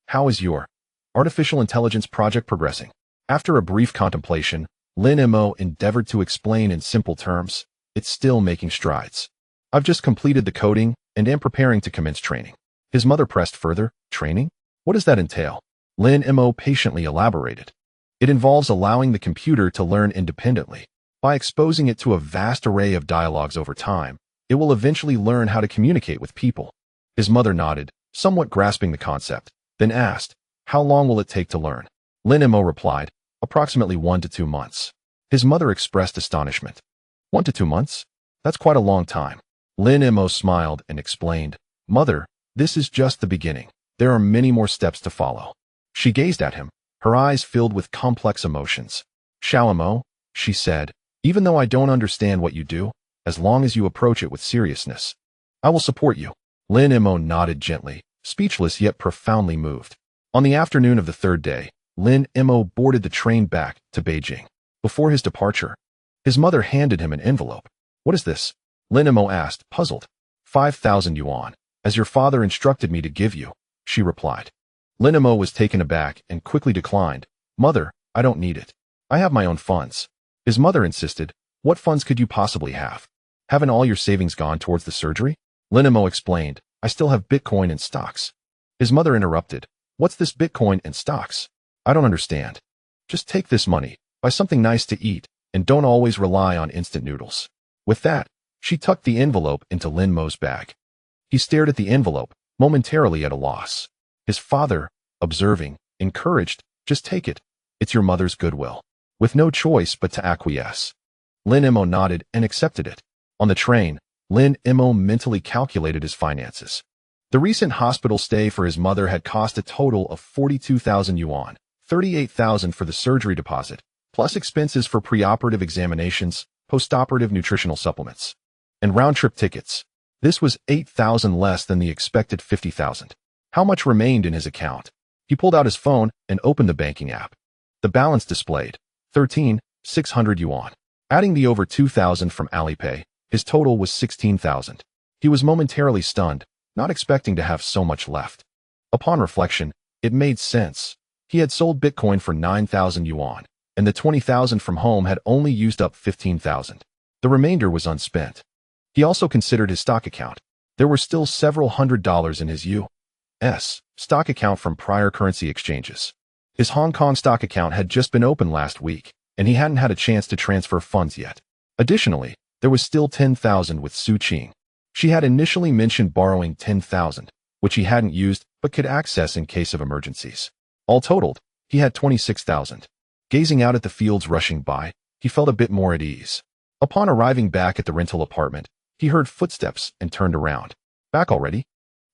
[SPEAKER 1] "How is your artificial intelligence project progressing?" After a brief contemplation, Lin Mo endeavored to explain in simple terms, "It's still making strides. I've just completed the coding and am preparing to commence training." His mother pressed further, "Training? What does that entail?" Lin Mo patiently elaborated. "It involves allowing the computer to learn independently. By exposing it to a vast array of dialogues over time, it will eventually learn how to communicate with people." His mother nodded, somewhat grasping the concept, then asked, "How long will it take to learn?" Lin Mo replied, "Approximately 1 to 2 months." His mother expressed astonishment. 1 to 2 months? That's quite a long time. Lin Mo smiled and explained, Mother, this is just the beginning. There are many more steps to follow. She gazed at him, her eyes filled with complex emotions. Xiao Mo, she said, even though I don't understand what you do, as long as you approach it with seriousness, I will support you. Lin Mo nodded gently, speechless yet profoundly moved. On the afternoon of the third day, Lin Mo boarded the train back to Beijing. Before his departure, his mother handed him an envelope. What is this? Lin Mo asked, puzzled. 5,000 yuan, as your father instructed me to give you, she replied. Lin Mo was taken aback and quickly declined. Mother, I don't need it. I have my own funds. His mother insisted, what funds could you possibly have? Haven't all your savings gone towards the surgery? Lin Mo explained, I still have Bitcoin and stocks. His mother interrupted, what's this Bitcoin and stocks? I don't understand. Just take this money, buy something nice to eat, and don't always rely on instant noodles. With that, she tucked the envelope into Lin Mo's bag. He stared at the envelope, momentarily at a loss. His father, observing, encouraged, just take it. It's your mother's goodwill. With no choice but to acquiesce. Lin Mo nodded and accepted it. On the train, Lin Mo mentally calculated his finances. The recent hospital stay for his mother had cost a total of 42,000 yuan, 38,000 for the surgery deposit, plus expenses for preoperative examinations, postoperative nutritional supplements, and round-trip tickets. This was 8,000 less than the expected 50,000. How much remained in his account? He pulled out his phone and opened the banking app. The balance displayed, 13,600 yuan. Adding the over 2,000 from Alipay, his total was 16,000. He was momentarily stunned, not expecting to have so much left. Upon reflection, it made sense. He had sold Bitcoin for 9,000 yuan, and the 20,000 from home had only used up 15,000. The remainder was unspent. He also considered his stock account. There were still several $100s in his U.S. stock account from prior currency exchanges. His Hong Kong stock account had just been opened last week, and he hadn't had a chance to transfer funds yet. Additionally, there was still 10,000 with Su Qing. She had initially mentioned borrowing 10,000, which he hadn't used but could access in case of emergencies. All totaled, he had 26,000. Gazing out at the fields rushing by, he felt a bit more at ease. Upon arriving back at the rental apartment, he heard footsteps and turned around. Back already?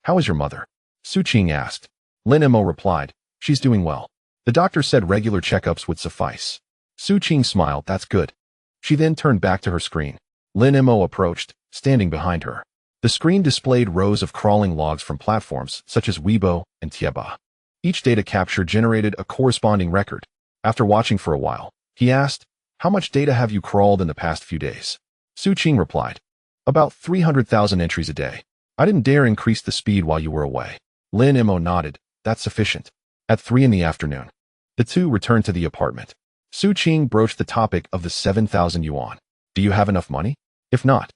[SPEAKER 1] How is your mother? Su Qing asked. Lin Mo replied, she's doing well. The doctor said regular checkups would suffice. Su Qing smiled, that's good. She then turned back to her screen. Lin Mo approached, standing behind her. The screen displayed rows of crawling logs from platforms such as Weibo and Tieba. Each data capture generated a corresponding record. After watching for a while, he asked, how much data have you crawled in the past few days? Su Qing replied, about 300,000 entries a day. I didn't dare increase the speed while you were away. Lin Mo nodded, that's sufficient. At 3 in the afternoon, the two returned to the apartment. Su Qing broached the topic of the 7,000 yuan. Do you have enough money? If not,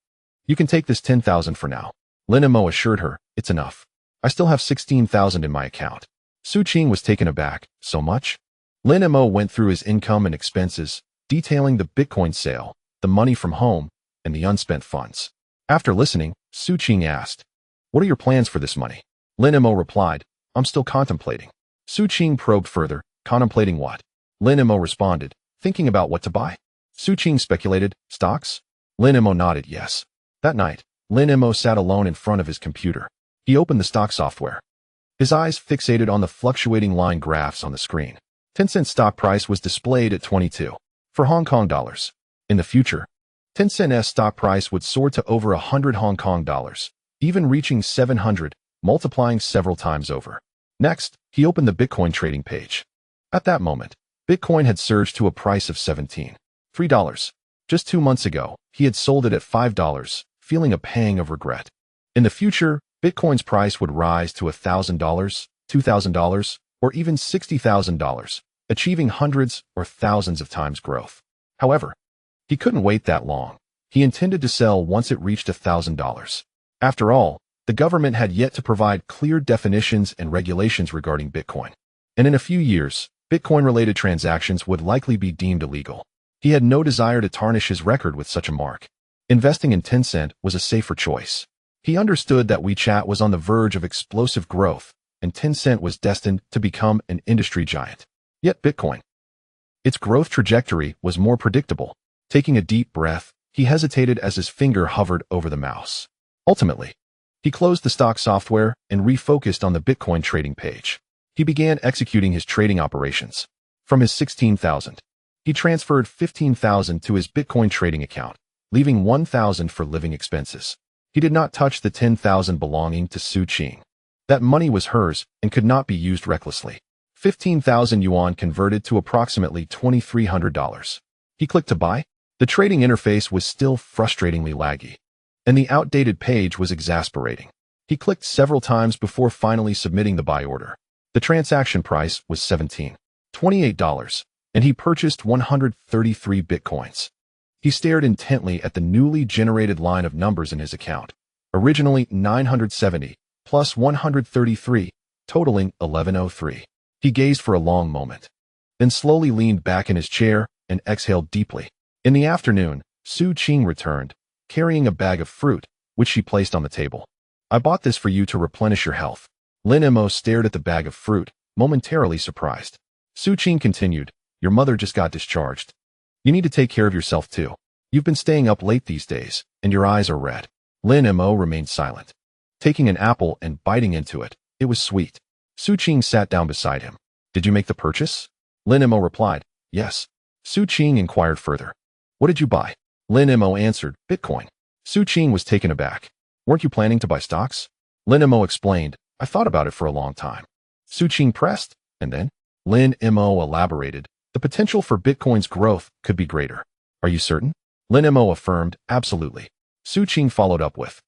[SPEAKER 1] you can take this 10,000 for now. Lin Mo assured her, it's enough. I still have 16,000 in my account. Su Qing was taken aback, so much? Lin Mo went through his income and expenses, detailing the Bitcoin sale, the money from home, and the unspent funds. After listening, Su Qing asked, what are your plans for this money? Lin Mo replied, I'm still contemplating. Su Qing probed further, contemplating what? Lin Mo responded, thinking about what to buy. Su Qing speculated, stocks? Lin Mo nodded yes. That night, Lin Mo sat alone in front of his computer. He opened the stock software. His eyes fixated on the fluctuating line graphs on the screen. Tencent stock price was displayed at 22 for Hong Kong dollars. In the future, Tencent's stock price would soar to over 100 Hong Kong dollars, even reaching 700, multiplying several times over. Next, he opened the Bitcoin trading page. At that moment, Bitcoin had surged to a price of $17.3. Just 2 months ago, he had sold it at $5, feeling a pang of regret. In the future, Bitcoin's price would rise to $1,000, $2,000, or even $60,000, achieving hundreds or thousands of times growth. However, he couldn't wait that long. He intended to sell once it reached $1,000. After all, the government had yet to provide clear definitions and regulations regarding Bitcoin. And in a few years, Bitcoin-related transactions would likely be deemed illegal. He had no desire to tarnish his record with such a mark. Investing in Tencent was a safer choice. He understood that WeChat was on the verge of explosive growth, and Tencent was destined to become an industry giant. Yet Bitcoin, its growth trajectory was more predictable. Taking a deep breath, He hesitated as his finger hovered over the mouse. Ultimately, he closed the stock software and refocused on the Bitcoin trading page. He began executing his trading operations. From his 16,000, he transferred 15,000 to his Bitcoin trading account, leaving 1,000 for living expenses. He did not touch the 10,000 belonging to Su Qing. That money was hers and could not be used recklessly. 15,000 yuan converted to approximately $2,300. He clicked to buy. The trading interface was still frustratingly laggy, and the outdated page was exasperating. He clicked several times before finally submitting the buy order. The transaction price was $17.28, and he purchased 133 bitcoins. He stared intently at the newly generated line of numbers in his account, originally 970 plus 133, totaling 1103. He gazed for a long moment, then slowly leaned back in his chair and exhaled deeply. In the afternoon, Su Qing returned, carrying a bag of fruit, which she placed on the table. "I bought this for you to replenish your health." Lin Mo stared at the bag of fruit, momentarily surprised. Su Qing continued, "Your mother just got discharged. You need to take care of yourself too. You've been staying up late these days, and your eyes are red." Lin Mo remained silent, taking an apple and biting into it. It was sweet. Su Qing sat down beside him. "Did you make the purchase?" Lin Mo replied, "Yes." Su Qing inquired further. "What did you buy?" Lin Mo answered, "Bitcoin." Su Qing was taken aback. "Weren't you planning to buy stocks?" Lin Mo explained, "I thought about it for a long time." Su Qing pressed, and then Lin Mo elaborated, "The potential for Bitcoin's growth could be greater." "Are you certain?" Lin Mo affirmed, "Absolutely." Su Qing followed up with,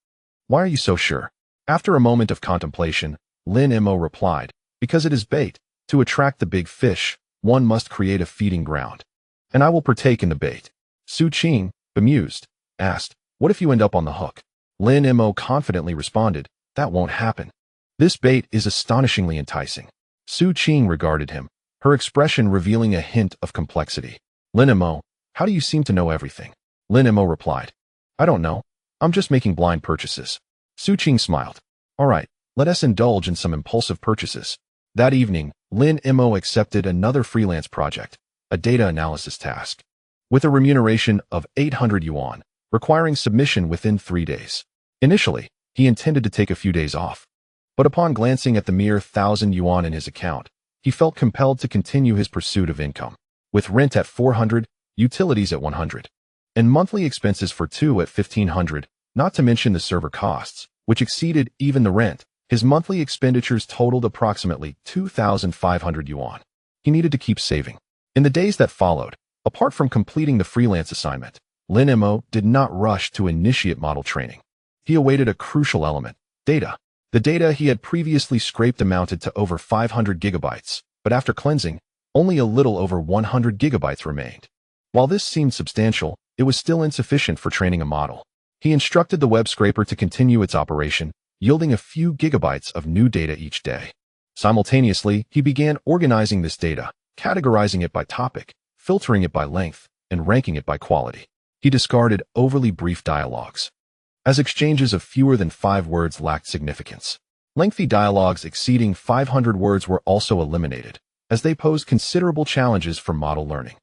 [SPEAKER 1] "Why are you so sure?" After a moment of contemplation, Lin Mo replied, "Because it is bait. To attract the big fish, one must create a feeding ground. And I will partake in the bait." Su Qing, bemused, asked, "What if you end up on the hook?" Lin Mo confidently responded, "That won't happen. This bait is astonishingly enticing." Su Qing regarded him, her expression revealing a hint of complexity. "Lin Mo, how do you seem to know everything?" Lin Mo replied, "I don't know. I'm just making blind purchases." Su Qing smiled. "All right, let us indulge in some impulsive purchases." That evening, Lin Mo accepted another freelance project, a data analysis task, with a remuneration of 800 yuan, requiring submission within 3 days. Initially, he intended to take a few days off, but upon glancing at the mere 1,000 yuan in his account, he felt compelled to continue his pursuit of income. With rent at 400, utilities at 100, and monthly expenses for 2 at 1,500, not to mention the server costs, which exceeded even the rent, his monthly expenditures totaled approximately 2,500 yuan. He needed to keep saving. In the days that followed, apart from completing the freelance assignment, Lin Mo did not rush to initiate model training. He awaited a crucial element, data. The data he had previously scraped amounted to over 500 gigabytes, but after cleansing, only a little over 100 gigabytes remained. While this seemed substantial, it was still insufficient for training a model. He instructed the web scraper to continue its operation, yielding a few gigabytes of new data each day. Simultaneously, he began organizing this data, categorizing it by topic, filtering it by length, and ranking it by quality. He discarded overly brief dialogues, as exchanges of fewer than 5 words lacked significance. Lengthy dialogues exceeding 500 words were also eliminated, as they posed considerable challenges for model learning.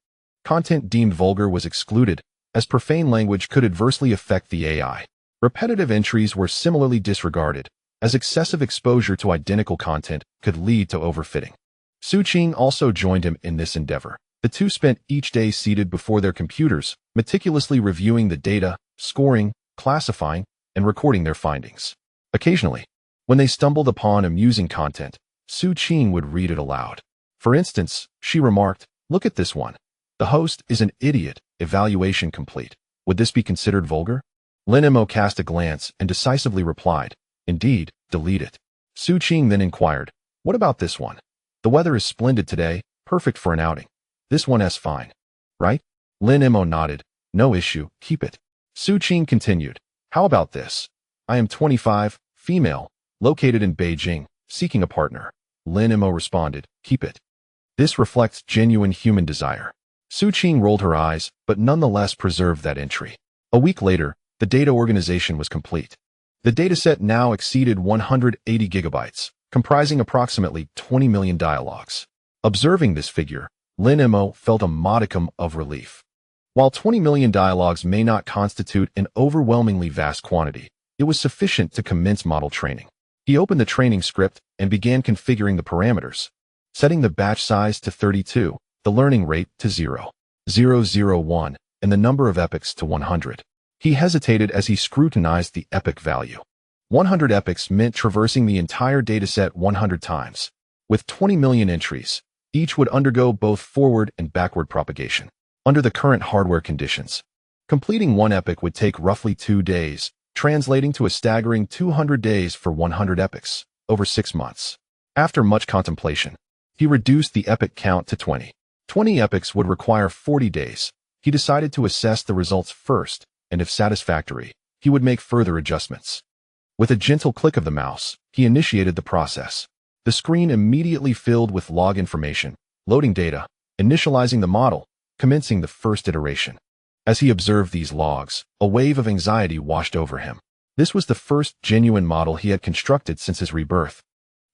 [SPEAKER 1] Content deemed vulgar was excluded, as profane language could adversely affect the AI. Repetitive entries were similarly disregarded, as excessive exposure to identical content could lead to overfitting. Su Qing also joined him in this endeavor. The two spent each day seated before their computers, meticulously reviewing the data, scoring, classifying, and recording their findings. Occasionally, when they stumbled upon amusing content, Su Qing would read it aloud. For instance, she remarked, "Look at this one. The host is an idiot, evaluation complete. Would this be considered vulgar?" Lin Mo cast a glance and decisively replied, "Indeed, delete it." Su Qing then inquired, "What about this one? The weather is splendid today, perfect for an outing. This one is fine, right?" Lin Mo nodded, "No issue, keep it." Su Qing continued, "How about this? I am 25, female, located in Beijing, seeking a partner." Lin Mo responded, "Keep it. This reflects genuine human desire." Su Qing rolled her eyes, but nonetheless preserved that entry. A week later, the data organization was complete. The dataset now exceeded 180 gigabytes, comprising approximately 20 million dialogues. Observing this figure, Lin Mo felt a modicum of relief. While 20 million dialogues may not constitute an overwhelmingly vast quantity, it was sufficient to commence model training. He opened the training script and began configuring the parameters, setting the batch size to 32, the learning rate to 0.001, and the number of epochs to 100. He hesitated as he scrutinized the epoch value. 100 epochs meant traversing the entire dataset 100 times. With 20 million entries, each would undergo both forward and backward propagation. Under the current hardware conditions, completing one epoch would take roughly 2 days, translating to a staggering 200 days for 100 epochs, over 6 months. After much contemplation, he reduced the epoch count to 20. 20 epochs would require 40 days. He decided to assess the results first, and if satisfactory, he would make further adjustments. With a gentle click of the mouse, he initiated the process. The screen immediately filled with log information, loading data, initializing the model, commencing the first iteration. As he observed these logs, a wave of anxiety washed over him. This was the first genuine model he had constructed since his rebirth.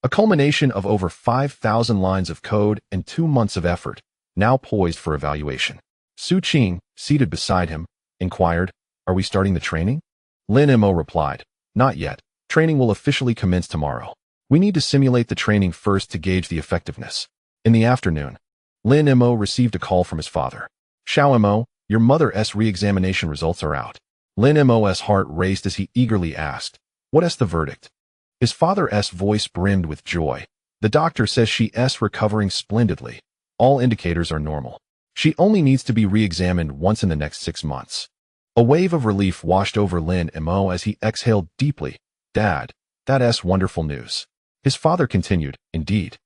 [SPEAKER 1] A culmination of over 5,000 lines of code and 2 months of effort, now poised for evaluation. Su Qing, seated beside him, inquired, "Are we starting the training?" Lin Mo replied, "Not yet. Training will officially commence tomorrow. We need to simulate the training first to gauge the effectiveness." In the afternoon, Lin Mo received a call from his father. "Xiao Mo, your mother's re-examination results are out." Lin Mo's heart raced as he eagerly asked, "What's the verdict?" His father's voice brimmed with joy. "The doctor says she's recovering splendidly. All indicators are normal. She only needs to be re-examined once in the next 6 months." A wave of relief washed over Lin Mo as he exhaled deeply. "Dad, that's wonderful news." His father continued, "Indeed.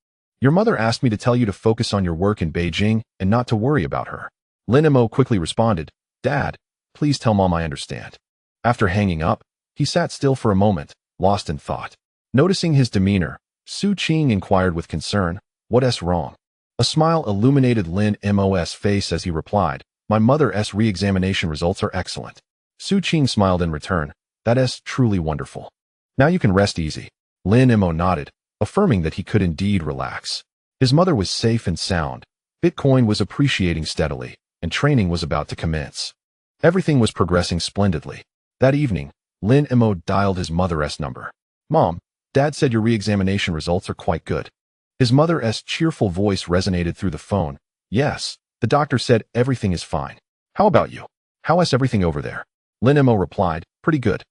[SPEAKER 1] Your mother asked me to tell you to focus on your work in Beijing and not to worry about her." Lin Mo quickly responded, "Dad, please tell Mom I understand." After hanging up, he sat still for a moment, lost in thought. Noticing his demeanor, Su Qing inquired with concern, "What's wrong?" A smile illuminated Lin Mo's face as he replied, "My mother's re-examination results are excellent." Su Qing smiled in return, "That's truly wonderful. Now you can rest easy." Lin Mo nodded, affirming that he could indeed relax. His mother was safe and sound. Bitcoin was appreciating steadily, and training was about to commence. Everything was progressing splendidly. That evening, Lin Mo dialed his mother's number. "Mom, Dad said your re-examination results are quite good." His mother's cheerful voice resonated through the phone. "Yes, the doctor said everything is fine. How about you? How's everything over there?" Lin Mo replied, "Pretty good.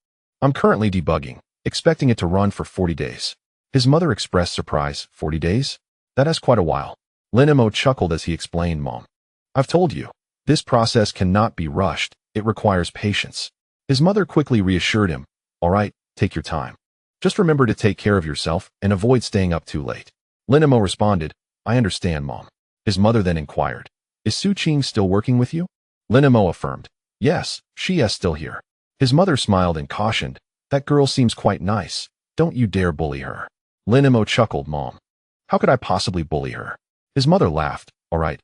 [SPEAKER 1] I'm currently debugging, expecting it to run for 40 days. His mother expressed surprise. 40 days? That's quite a while. Lin Mo chuckled as he explained, "Mom, I've told you, this process cannot be rushed. It requires patience." His mother quickly reassured him, "All right, take your time. Just remember to take care of yourself and avoid staying up too late." Lin Mo responded, "I understand, Mom." His mother then inquired, "Is Su Qing still working with you?" Lin Mo affirmed, "Yes, she is still here." His mother smiled and cautioned, "That girl seems quite nice. Don't you dare bully her." Lin Mo chuckled, "Mom, how could I possibly bully her?" His mother laughed, all right,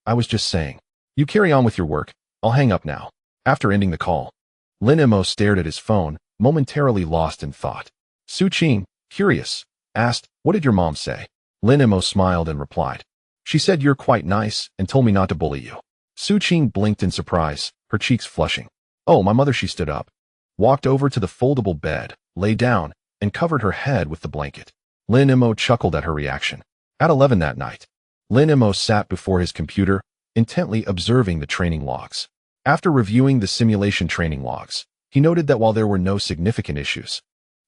[SPEAKER 1] I was just saying. You carry on with your work. I'll hang up now." After ending the call, Lin Mo stared at his phone, momentarily lost in thought. Su Qing, curious, asked, "What did your mom say?" Lin Mo smiled and replied, "She said you're quite nice and told me not to bully you." Su Qing blinked in surprise, her cheeks flushing. "Oh, my mother." She stood up, walked over to the foldable bed, lay down, and covered her head with the blanket. Lin Mo chuckled at her reaction. At 11 that night, Lin Mo sat before his computer, intently observing the training logs. After reviewing the simulation training logs, he noted that while there were no significant issues,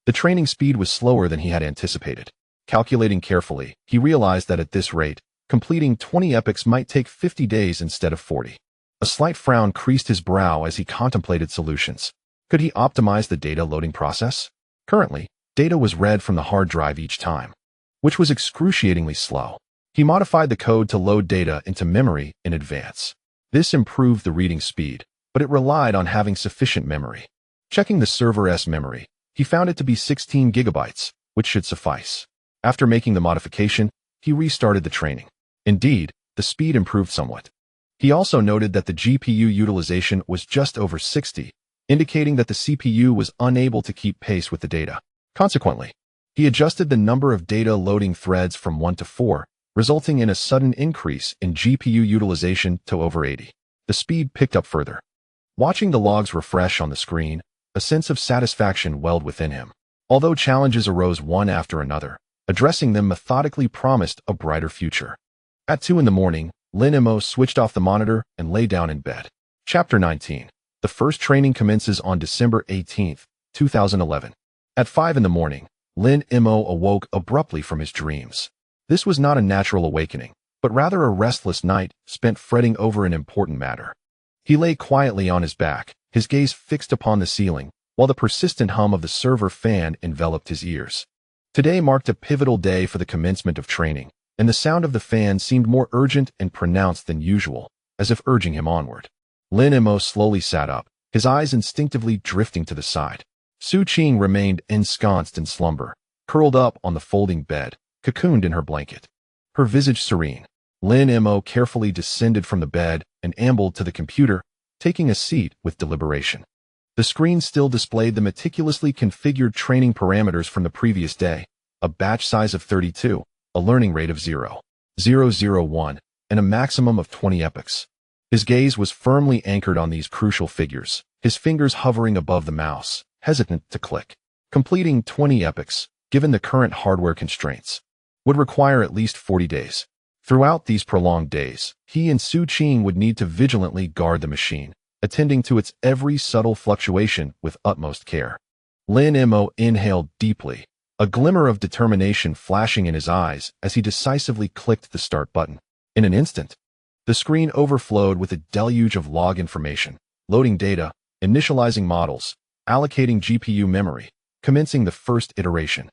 [SPEAKER 1] the training speed was slower than he had anticipated. Calculating carefully, he realized that at this rate, completing 20 epochs might take 50 days instead of 40. A slight frown creased his brow as he contemplated solutions. Could he optimize the data loading process? Currently, data was read from the hard drive each time, which was excruciatingly slow. He modified the code to load data into memory in advance. This improved the reading speed, but it relied on having sufficient memory. Checking the server's memory, he found it to be 16 gigabytes, which should suffice. After making the modification, he restarted the training. Indeed, the speed improved somewhat. He also noted that the GPU utilization was just over 60, indicating that the CPU was unable to keep pace with the data. Consequently, he adjusted the number of data loading threads from 1 to 4, resulting in a sudden increase in GPU utilization to over 80. The The speed picked up further. Watching the logs refresh on the screen, a sense of satisfaction welled within him. Although challenges arose one after another, addressing them methodically promised a brighter future. At 2 in the morning, Lin Mo switched off the monitor and lay down in bed. Chapter 19. The first training commences on December 18, 2011. At 5 in the morning, Lin Mo awoke abruptly from his dreams. This was not a natural awakening, but rather a restless night spent fretting over an important matter. He lay quietly on his back, his gaze fixed upon the ceiling, while the persistent hum of the server fan enveloped his ears. Today marked a pivotal day for the commencement of training, and the sound of the fan seemed more urgent and pronounced than usual, as if urging him onward. Lin Mo slowly sat up, his eyes instinctively drifting to the side. Su Qing remained ensconced in slumber, curled up on the folding bed, cocooned in her blanket. Her visage serene. Lin Mo carefully descended from the bed and ambled to the computer, taking a seat with deliberation. The screen still displayed the meticulously configured training parameters from the previous day, a batch size of 32, a learning rate of 0.001, and a maximum of 20 epochs. His gaze was firmly anchored on these crucial figures, his fingers hovering above the mouse, hesitant to click. Completing 20 epochs, given the current hardware constraints, would require at least 40 days. Throughout these prolonged days, he and Su Qing would need to vigilantly guard the machine, attending to its every subtle fluctuation with utmost care. Lin Mo inhaled deeply, a glimmer of determination flashing in his eyes as he decisively clicked the start button. In an instant, the screen overflowed with a deluge of log information, loading data, initializing models, allocating GPU memory, commencing the first iteration.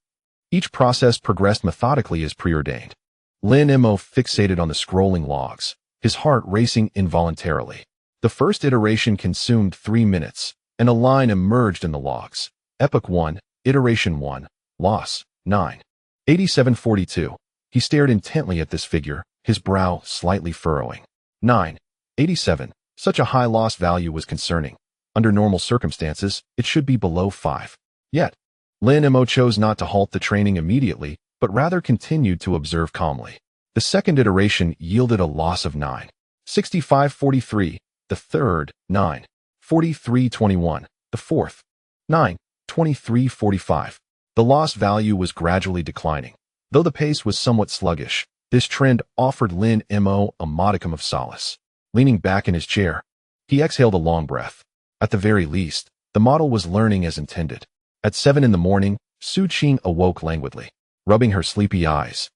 [SPEAKER 1] Each process progressed methodically as preordained. Lin Mo fixated on the scrolling logs, his heart racing involuntarily. The first iteration consumed 3 minutes, and a line emerged in the logs. Epoch 1, Iteration 1, Loss, 9. 8742. He stared intently at this figure, his brow slightly furrowing. 9. 87. Such a high loss value was concerning. Under normal circumstances, it should be below 5. Yet, Lin Mo chose not to halt the training immediately, but rather continued to observe calmly. The second iteration yielded a loss of 9. 6543. The third, 9. 4321. The fourth, 9. 2345. The loss value was gradually declining. Though the pace was somewhat sluggish, this trend offered Lin Mo a modicum of solace. Leaning back in his chair, he exhaled a long breath. At the very least, the model was learning as intended. At 7 in the morning, Su Qing awoke languidly, rubbing her sleepy eyes.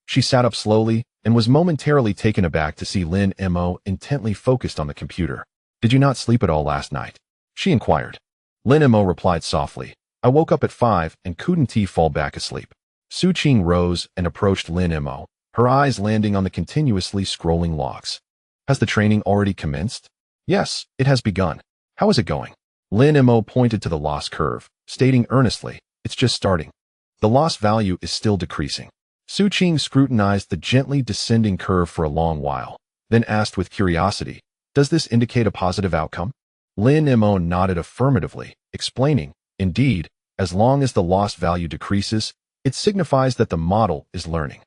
[SPEAKER 1] She sat up slowly and was momentarily taken aback to see Lin Mo intently focused on the computer. "Did you not sleep at all last night?" she inquired. Lin Mo replied softly, "I woke up at 5 and couldn't fall back asleep." Su Qing rose and approached Lin Mo, her eyes landing on the continuously scrolling logs. "Has the training already commenced?" "Yes, it has begun. How is it going?" Lin Mo pointed to the loss curve, stating earnestly, "It's just starting. The loss value is still decreasing." Su Qing scrutinized the gently descending curve for a long while, then asked with curiosity, "Does this indicate a positive outcome?" Lin Mo nodded affirmatively, explaining, "Indeed, as long as the loss value decreases, it signifies that the model is learning.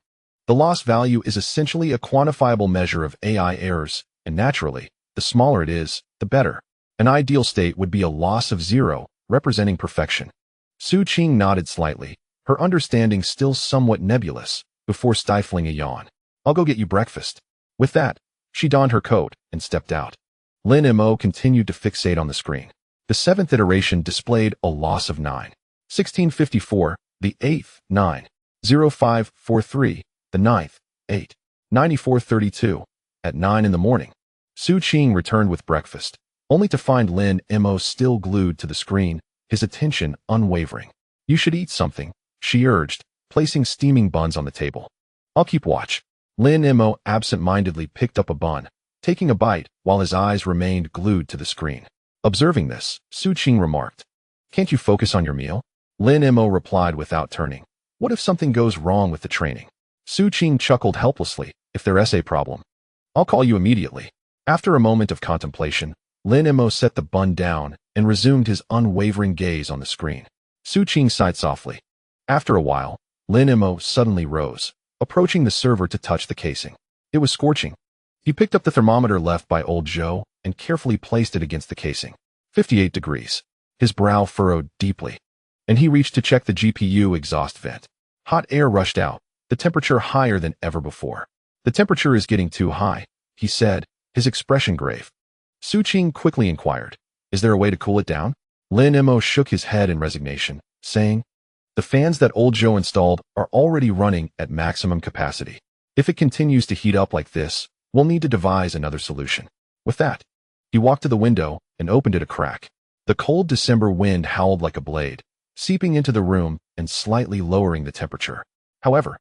[SPEAKER 1] The loss value is essentially a quantifiable measure of AI errors, and naturally, the smaller it is, the better. An ideal state would be a loss of 0, representing perfection." Su Qing nodded slightly, her understanding still somewhat nebulous, before stifling a yawn. "I'll go get you breakfast." With that, she donned her coat and stepped out. Lin Mo continued to fixate on the screen. The 7th iteration displayed a loss of 9. 1654, the 8th, 9. 0543, the 9th, 8. 9432. At 9 in the morning, Su Qing returned with breakfast, only to find Lin Mo still glued to the screen, his attention unwavering. "You should eat something," she urged, placing steaming buns on the table. "I'll keep watch." Lin Mo absent-mindedly picked up a bun, taking a bite while his eyes remained glued to the screen. Observing this, Su Qing remarked, "Can't you focus on your meal?" Lin Mo replied without turning, "What if something goes wrong with the training?" Su Qing chuckled helplessly, "If there's a problem, I'll call you immediately." After a moment of contemplation, Lin Mo set the bun down and resumed his unwavering gaze on the screen. Su Qing sighed softly. After a while, Lin Mo suddenly rose, approaching the server to touch the casing. It was scorching. He picked up the thermometer left by old Joe, and carefully placed it against the casing. 58 degrees. His brow furrowed deeply, and he reached to check the GPU exhaust vent. Hot air rushed out, the temperature higher than ever before. The temperature is getting too high, he said, his expression grave. Su-Ching quickly inquired, is there a way to cool it down? Lin Mo shook his head in resignation, saying, the fans that old Joe installed are already running at maximum capacity. If it continues to heat up like this, we'll need to devise another solution. With that, he walked to the window and opened it a crack. The cold December wind howled like a blade, seeping into the room and slightly lowering the temperature. However,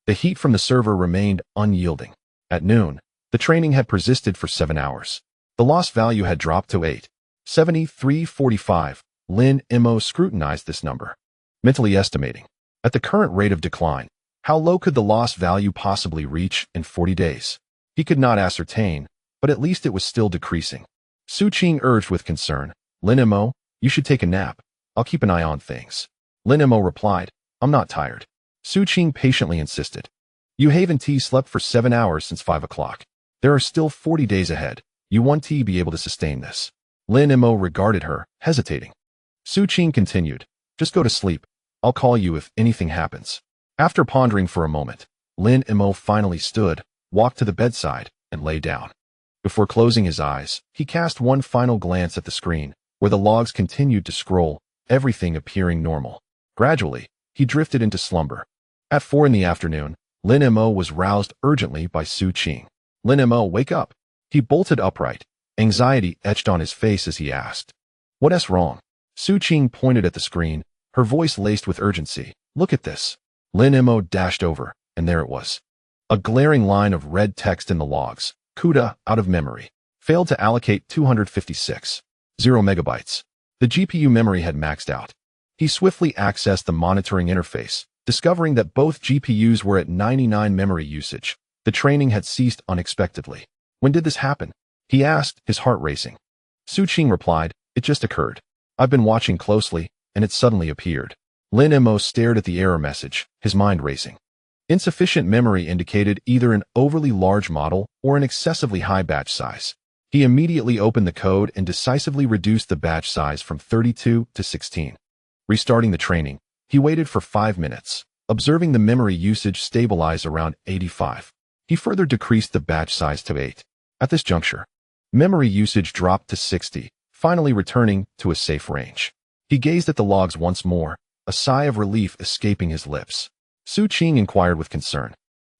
[SPEAKER 1] the heat from the server remained unyielding. At noon, the training had persisted for 7 hours. The loss value had dropped to 8.7345. Lin Mo scrutinized this number, mentally estimating, at the current rate of decline, how low could the loss value possibly reach in 40 days? He could not ascertain, but at least it was still decreasing. Su-Ching urged with concern, Lin Mo, you should take a nap. I'll keep an eye on things. Lin Mo replied, I'm not tired. Su-Ching patiently insisted. You haven't slept for 7 hours since 5 o'clock. There are still 40 days ahead. You won't be able to sustain this. Lin Mo regarded her, hesitating. Su-Ching continued, just go to sleep. I'll call you if anything happens. After pondering for a moment, Lin Mo finally stood, walked to the bedside, and lay down. Before closing his eyes, he cast one final glance at the screen, where the logs continued to scroll, everything appearing normal. Gradually, he drifted into slumber. At 4 in the afternoon, Lin Mo was roused urgently by Su-Ching. Lin Mo, wake up. He bolted upright, anxiety etched on his face as he asked, what's wrong? Su-Ching pointed at the screen, her voice laced with urgency. Look at this. Lin Mo dashed over, and there it was. A glaring line of red text in the logs. CUDA, out of memory. Failed to allocate 256. 0 megabytes. The GPU memory had maxed out. He swiftly accessed the monitoring interface, discovering that both GPUs were at 99 memory usage. The training had ceased unexpectedly. When did this happen? He asked, his heart racing. Su-Ching replied, it just occurred. I've been watching closely, and it suddenly appeared. Lin Mo stared at the error message, his mind racing. Insufficient memory indicated either an overly large model or an excessively high batch size. He immediately opened the code and decisively reduced the batch size from 32 to 16. Restarting the training, he waited for 5 minutes, observing the memory usage stabilize around 85. He further decreased the batch size to 8. At this juncture, memory usage dropped to 60, finally returning to a safe range. He gazed at the logs once more, a sigh of relief escaping his lips. Su-Ching inquired with concern.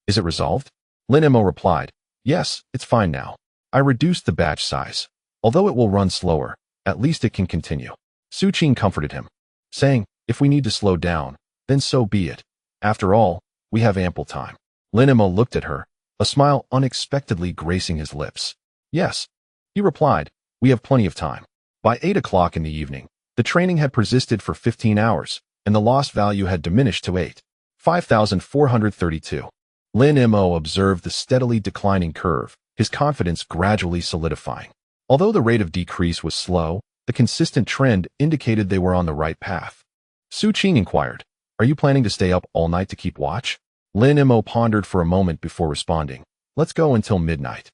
[SPEAKER 1] Is it resolved? Lin Mo replied, yes, it's fine now. I reduced the batch size. Although it will run slower, at least it can continue. Su-Ching comforted him, saying, if we need to slow down, then so be it. After all, we have ample time. Lin Mo looked at her, a smile unexpectedly gracing his lips. Yes, he replied, we have plenty of time. By 8 o'clock in the evening, the training had persisted for 15 hours, and the loss value had diminished to 8.5432. Lin Mo observed the steadily declining curve, his confidence gradually solidifying. Although the rate of decrease was slow, the consistent trend indicated they were on the right path. Su-Ching inquired, are you planning to stay up all night to keep watch? Lin Mo pondered for a moment before responding, let's go until midnight.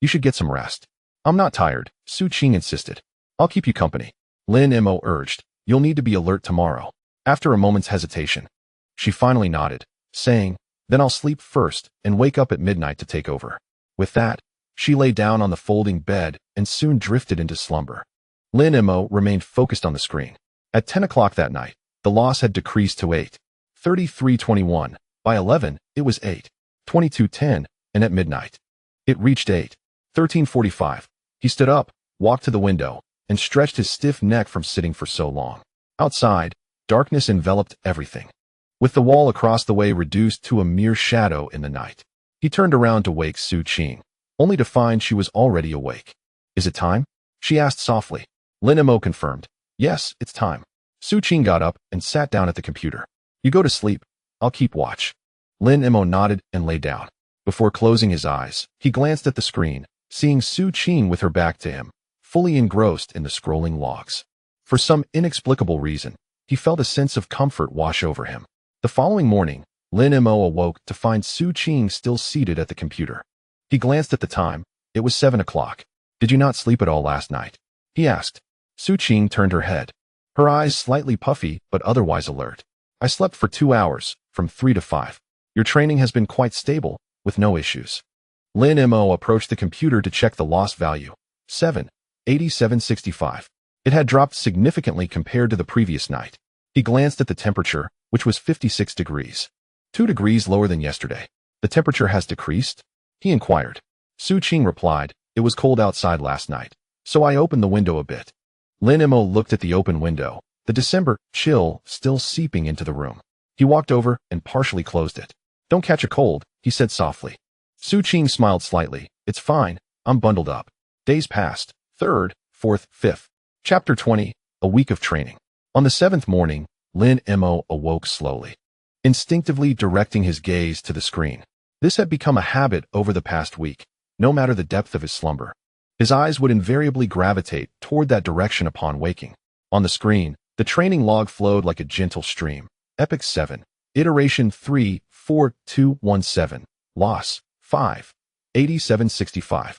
[SPEAKER 1] You should get some rest. I'm not tired, Su-Ching insisted. I'll keep you company. Lin Mo urged, you'll need to be alert tomorrow. After a moment's hesitation, she finally nodded, saying, then I'll sleep first and wake up at midnight to take over. With that, she lay down on the folding bed and soon drifted into slumber. Lin Mo remained focused on the screen. At 10 o'clock that night, the loss had decreased to 8.3321. By 11, it was 8.2210, and at midnight, it reached 8.1345. He stood up, walked to the window, and stretched his stiff neck from sitting for so long. Outside, darkness enveloped everything, with the wall across the way reduced to a mere shadow in the night. He turned around to wake Su-Ching, only to find she was already awake. Is it time? She asked softly. Lin Mo confirmed. Yes, it's time. Su-Ching got up and sat down at the computer. You go to sleep. I'll keep watch. Lin Mo nodded and lay down. Before closing his eyes, he glanced at the screen, seeing Su-Ching with her back to him, fully engrossed in the scrolling logs. For some inexplicable reason, he felt a sense of comfort wash over him. The following morning, Lin Mo awoke to find Su-Ching still seated at the computer. He glanced at the time. It was 7 o'clock. Did you not sleep at all last night? He asked. Su Qing turned her head, her eyes slightly puffy but otherwise alert. I slept for 2 hours, from 3 to 5. Your training has been quite stable, with no issues. Lin Mo approached the computer to check the loss value. 78765. It had dropped significantly compared to the previous night. He glanced at the temperature, which was 56 degrees. 2 degrees lower than yesterday. The temperature has decreased? He inquired. Su Qing replied, it was cold outside last night, so I opened the window a bit. Lin Mo looked at the open window, the December chill still seeping into the room. He walked over and partially closed it. Don't catch a cold, he said softly. Su Qing smiled slightly. It's fine, I'm bundled up. Days passed. 3rd, 4th, 5th. Chapter 20, A Week of Training. On the 7th morning, Lin Mo awoke slowly, instinctively directing his gaze to the screen. This had become a habit over the past week, no matter the depth of his slumber. His eyes would invariably gravitate toward that direction upon waking. On the screen, the training log flowed like a gentle stream. Epoch 7. Iteration 34217. Loss 5. 8765.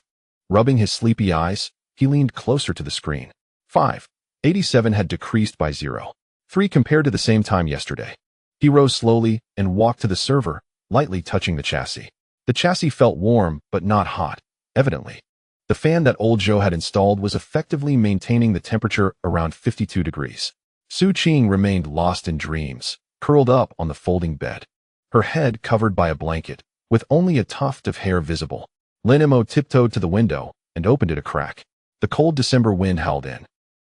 [SPEAKER 1] Rubbing his sleepy eyes, he leaned closer to the screen. 5. 87 had decreased by 0.3 compared to the same time yesterday. He rose slowly and walked to the server, lightly touching the chassis. The chassis felt warm but not hot, evidently. The fan that old Zhou had installed was effectively maintaining the temperature around 52 degrees. Su Qing remained lost in dreams, curled up on the folding bed, her head covered by a blanket, with only a tuft of hair visible. Lin Mo tiptoed to the window and opened it a crack. The cold December wind howled in,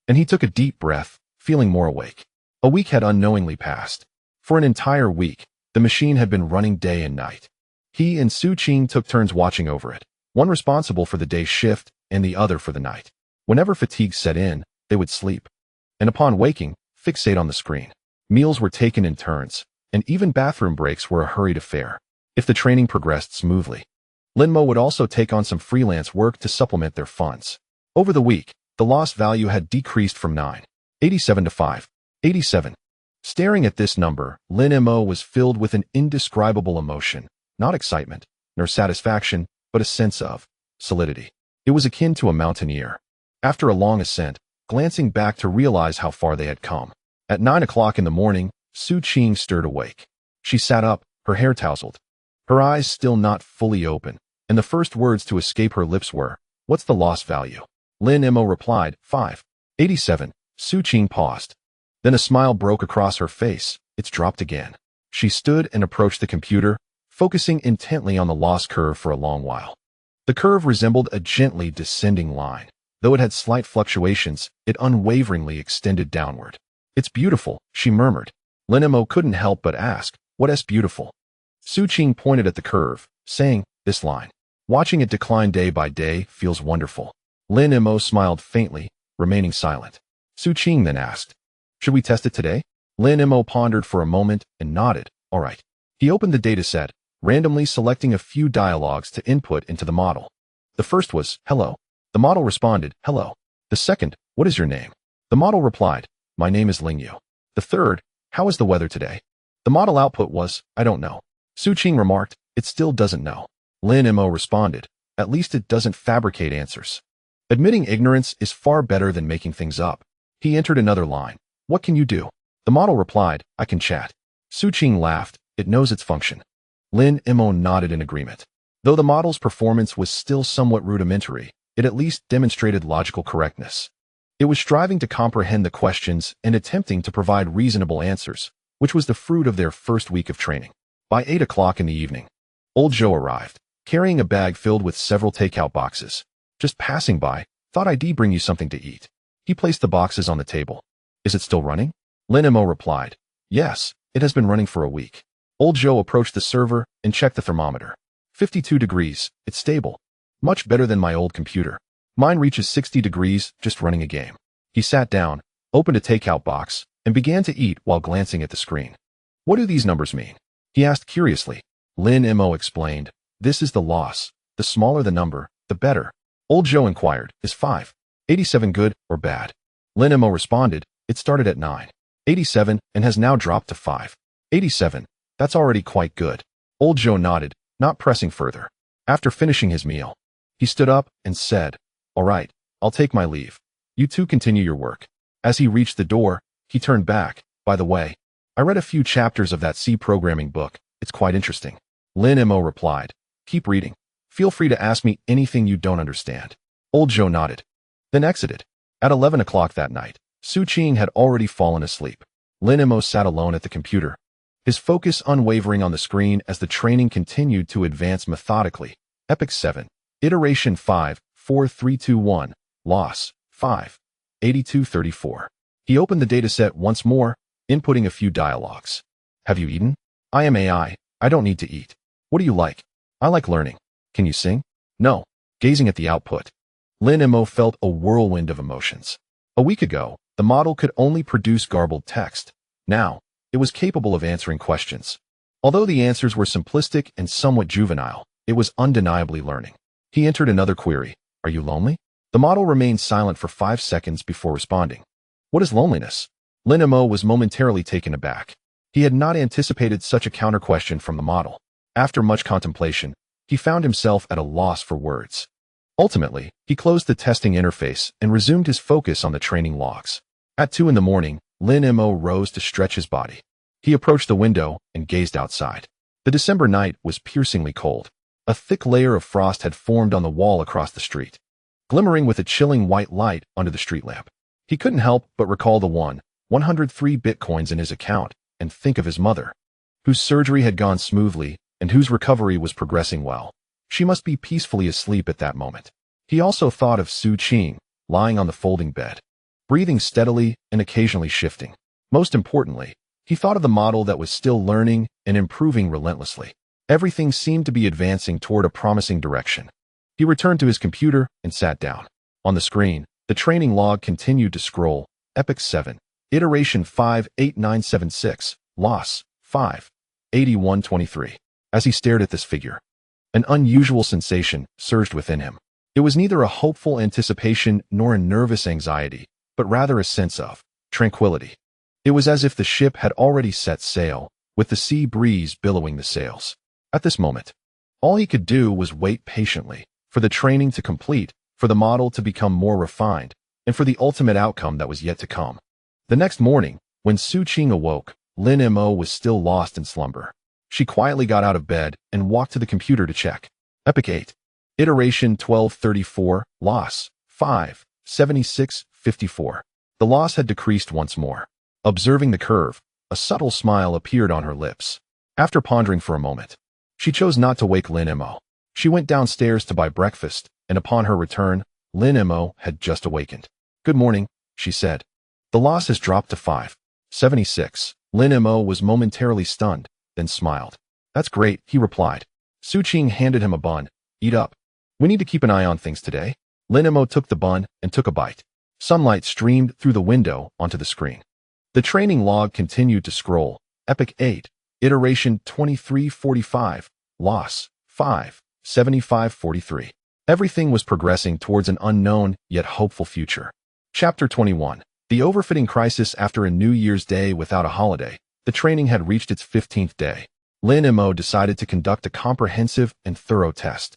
[SPEAKER 1] and he took a deep breath, feeling more awake. A week had unknowingly passed. For an entire week, the machine had been running day and night. He and Su Qing took turns watching over it, one responsible for the day's shift and the other for the night. Whenever fatigue set in, they would sleep, and upon waking, fixate on the screen. Meals were taken in turns, and even bathroom breaks were a hurried affair. If the training progressed smoothly, Lin Mo would also take on some freelance work to supplement their funds. Over the week, the loss value had decreased from 987 to 587. Staring at this number, Lin Mo was filled with an indescribable emotion, not excitement, nor satisfaction, but a sense of solidity. It was akin to a mountaineer, after a long ascent, glancing back to realize how far they had come. At 9 o'clock in the morning, Su Qing stirred awake. She sat up, her hair tousled, her eyes still not fully open, and the first words to escape her lips were, "What's the loss value?" Lin Mo replied, 587. Su Qing paused. Then a smile broke across her face. It's dropped again. She stood and approached the computer, focusing intently on the loss curve for a long while. The curve resembled a gently descending line. Though it had slight fluctuations, it unwaveringly extended downward. It's beautiful, she murmured. Lin Mo couldn't help but ask, "What's beautiful?" Su Qing pointed at the curve, saying, "This line. Watching it decline day by day feels wonderful." Lin Mo smiled faintly, remaining silent. Su Qing then asked, "Should we test it today?" Lin Mo pondered for a moment and nodded. All right. He opened the dataset, randomly selecting a few dialogues to input into the model. The first was, "Hello." The model responded, "Hello." The second, "What is your name?" The model replied, "My name is Lingyu." The third, "How is the weather today?" The model output was, "I don't know." Su Qing remarked, "It still doesn't know." Lin Mo responded, "At least it doesn't fabricate answers." Admitting ignorance is far better than making things up. He entered another line. "What can you do?" The model replied, "I can chat." Su Qing laughed. It knows its function. Lin Mo nodded in agreement. Though the model's performance was still somewhat rudimentary, it at least demonstrated logical correctness. It was striving to comprehend the questions and attempting to provide reasonable answers, which was the fruit of their first week of training. By 8 o'clock in the evening, old Zhou arrived, carrying a bag filled with several takeout boxes. "Just passing by, thought I'd bring you something to eat." He placed the boxes on the table. "Is it still running?" Lin Mo replied, "Yes, it has been running for a week." Old Zhou approached the server and checked the thermometer. 52 degrees, it's stable. Much better than my old computer. Mine reaches 60 degrees just running a game. He sat down, opened a takeout box, and began to eat while glancing at the screen. "What do these numbers mean?" he asked curiously. Lin Mo explained, "This is the loss. The smaller the number, the better." Old Zhou inquired, "Is 587 good or bad?" Lin Mo responded, "It started at 987 and has now dropped to 587. That's already quite good." Old Zhou nodded, not pressing further. After finishing his meal, he stood up and said, All right, I'll take my leave. You two continue your work. As he reached the door, he turned back. By the way, I read a few chapters of that C programming book. It's quite interesting. Lin Mo replied. Keep reading. Feel free to ask me anything you don't understand. Old Joe nodded, then exited. At 11 o'clock that night, Su Qing had already fallen asleep. Lin Mo sat alone at the computer, his focus unwavering on the screen as the training continued to advance methodically. Epic 7. Iteration 5, 4, 3, 2, 1. Loss, 5. 8234. He opened the dataset once more, inputting a few dialogues. Have you eaten? I am AI. I don't need to eat. What do you like? I like learning. Can you sing? No. Gazing at the output, Lin Mo felt a whirlwind of emotions. A week ago, the model could only produce garbled text. Now, it was capable of answering questions. Although the answers were simplistic and somewhat juvenile, it was undeniably learning. He entered another query. Are you lonely? The model remained silent for 5 seconds before responding. What is loneliness? Lin Mo was momentarily taken aback. He had not anticipated such a counter-question from the model. After much contemplation, he found himself at a loss for words. Ultimately, he closed the testing interface and resumed his focus on the training logs. At 2 in the morning, Lin Mo rose to stretch his body. He approached the window and gazed outside. The December night was piercingly cold. A thick layer of frost had formed on the wall across the street, glimmering with a chilling white light under the street lamp. He couldn't help but recall the 103 bitcoins in his account and think of his mother, whose surgery had gone smoothly and whose recovery was progressing well. She must be peacefully asleep at that moment. He also thought of Su Qing, lying on the folding bed, breathing steadily and occasionally shifting. Most importantly, he thought of the model that was still learning and improving relentlessly. Everything seemed to be advancing toward a promising direction. He returned to his computer and sat down. On the screen, the training log continued to scroll. Epic 7. Iteration 58976. Loss, 5. 8123. As he stared at this figure, an unusual sensation surged within him. It was neither a hopeful anticipation nor a nervous anxiety, but rather a sense of tranquility. It was as if the ship had already set sail, with the sea breeze billowing the sails. At this moment, all he could do was wait patiently for the training to complete, for the model to become more refined, and for the ultimate outcome that was yet to come. The next morning, when Su Qing awoke, Lin Mo was still lost in slumber. She quietly got out of bed and walked to the computer to check. Epic 8. Iteration 1234. Loss, 5. 7654. The loss had decreased once more. Observing the curve, a subtle smile appeared on her lips. After pondering for a moment, she chose not to wake Lin Mo. She went downstairs to buy breakfast, and upon her return, Lin Mo had just awakened. Good morning, she said. The loss has dropped to 5. 76. Lin Mo was momentarily stunned, then smiled. That's great, he replied. Su Qing handed him a bun. Eat up. We need to keep an eye on things today. Lin Mo took the bun and took a bite. Sunlight streamed through the window onto the screen. The training log continued to scroll. Epic 8. Iteration 2345. Loss, 5. 7543. Everything was progressing towards an unknown yet hopeful future. Chapter 21. The overfitting crisis. After a New Year's Day without a holiday, the training had reached its 15th day. Lin Mo decided to conduct a comprehensive and thorough test.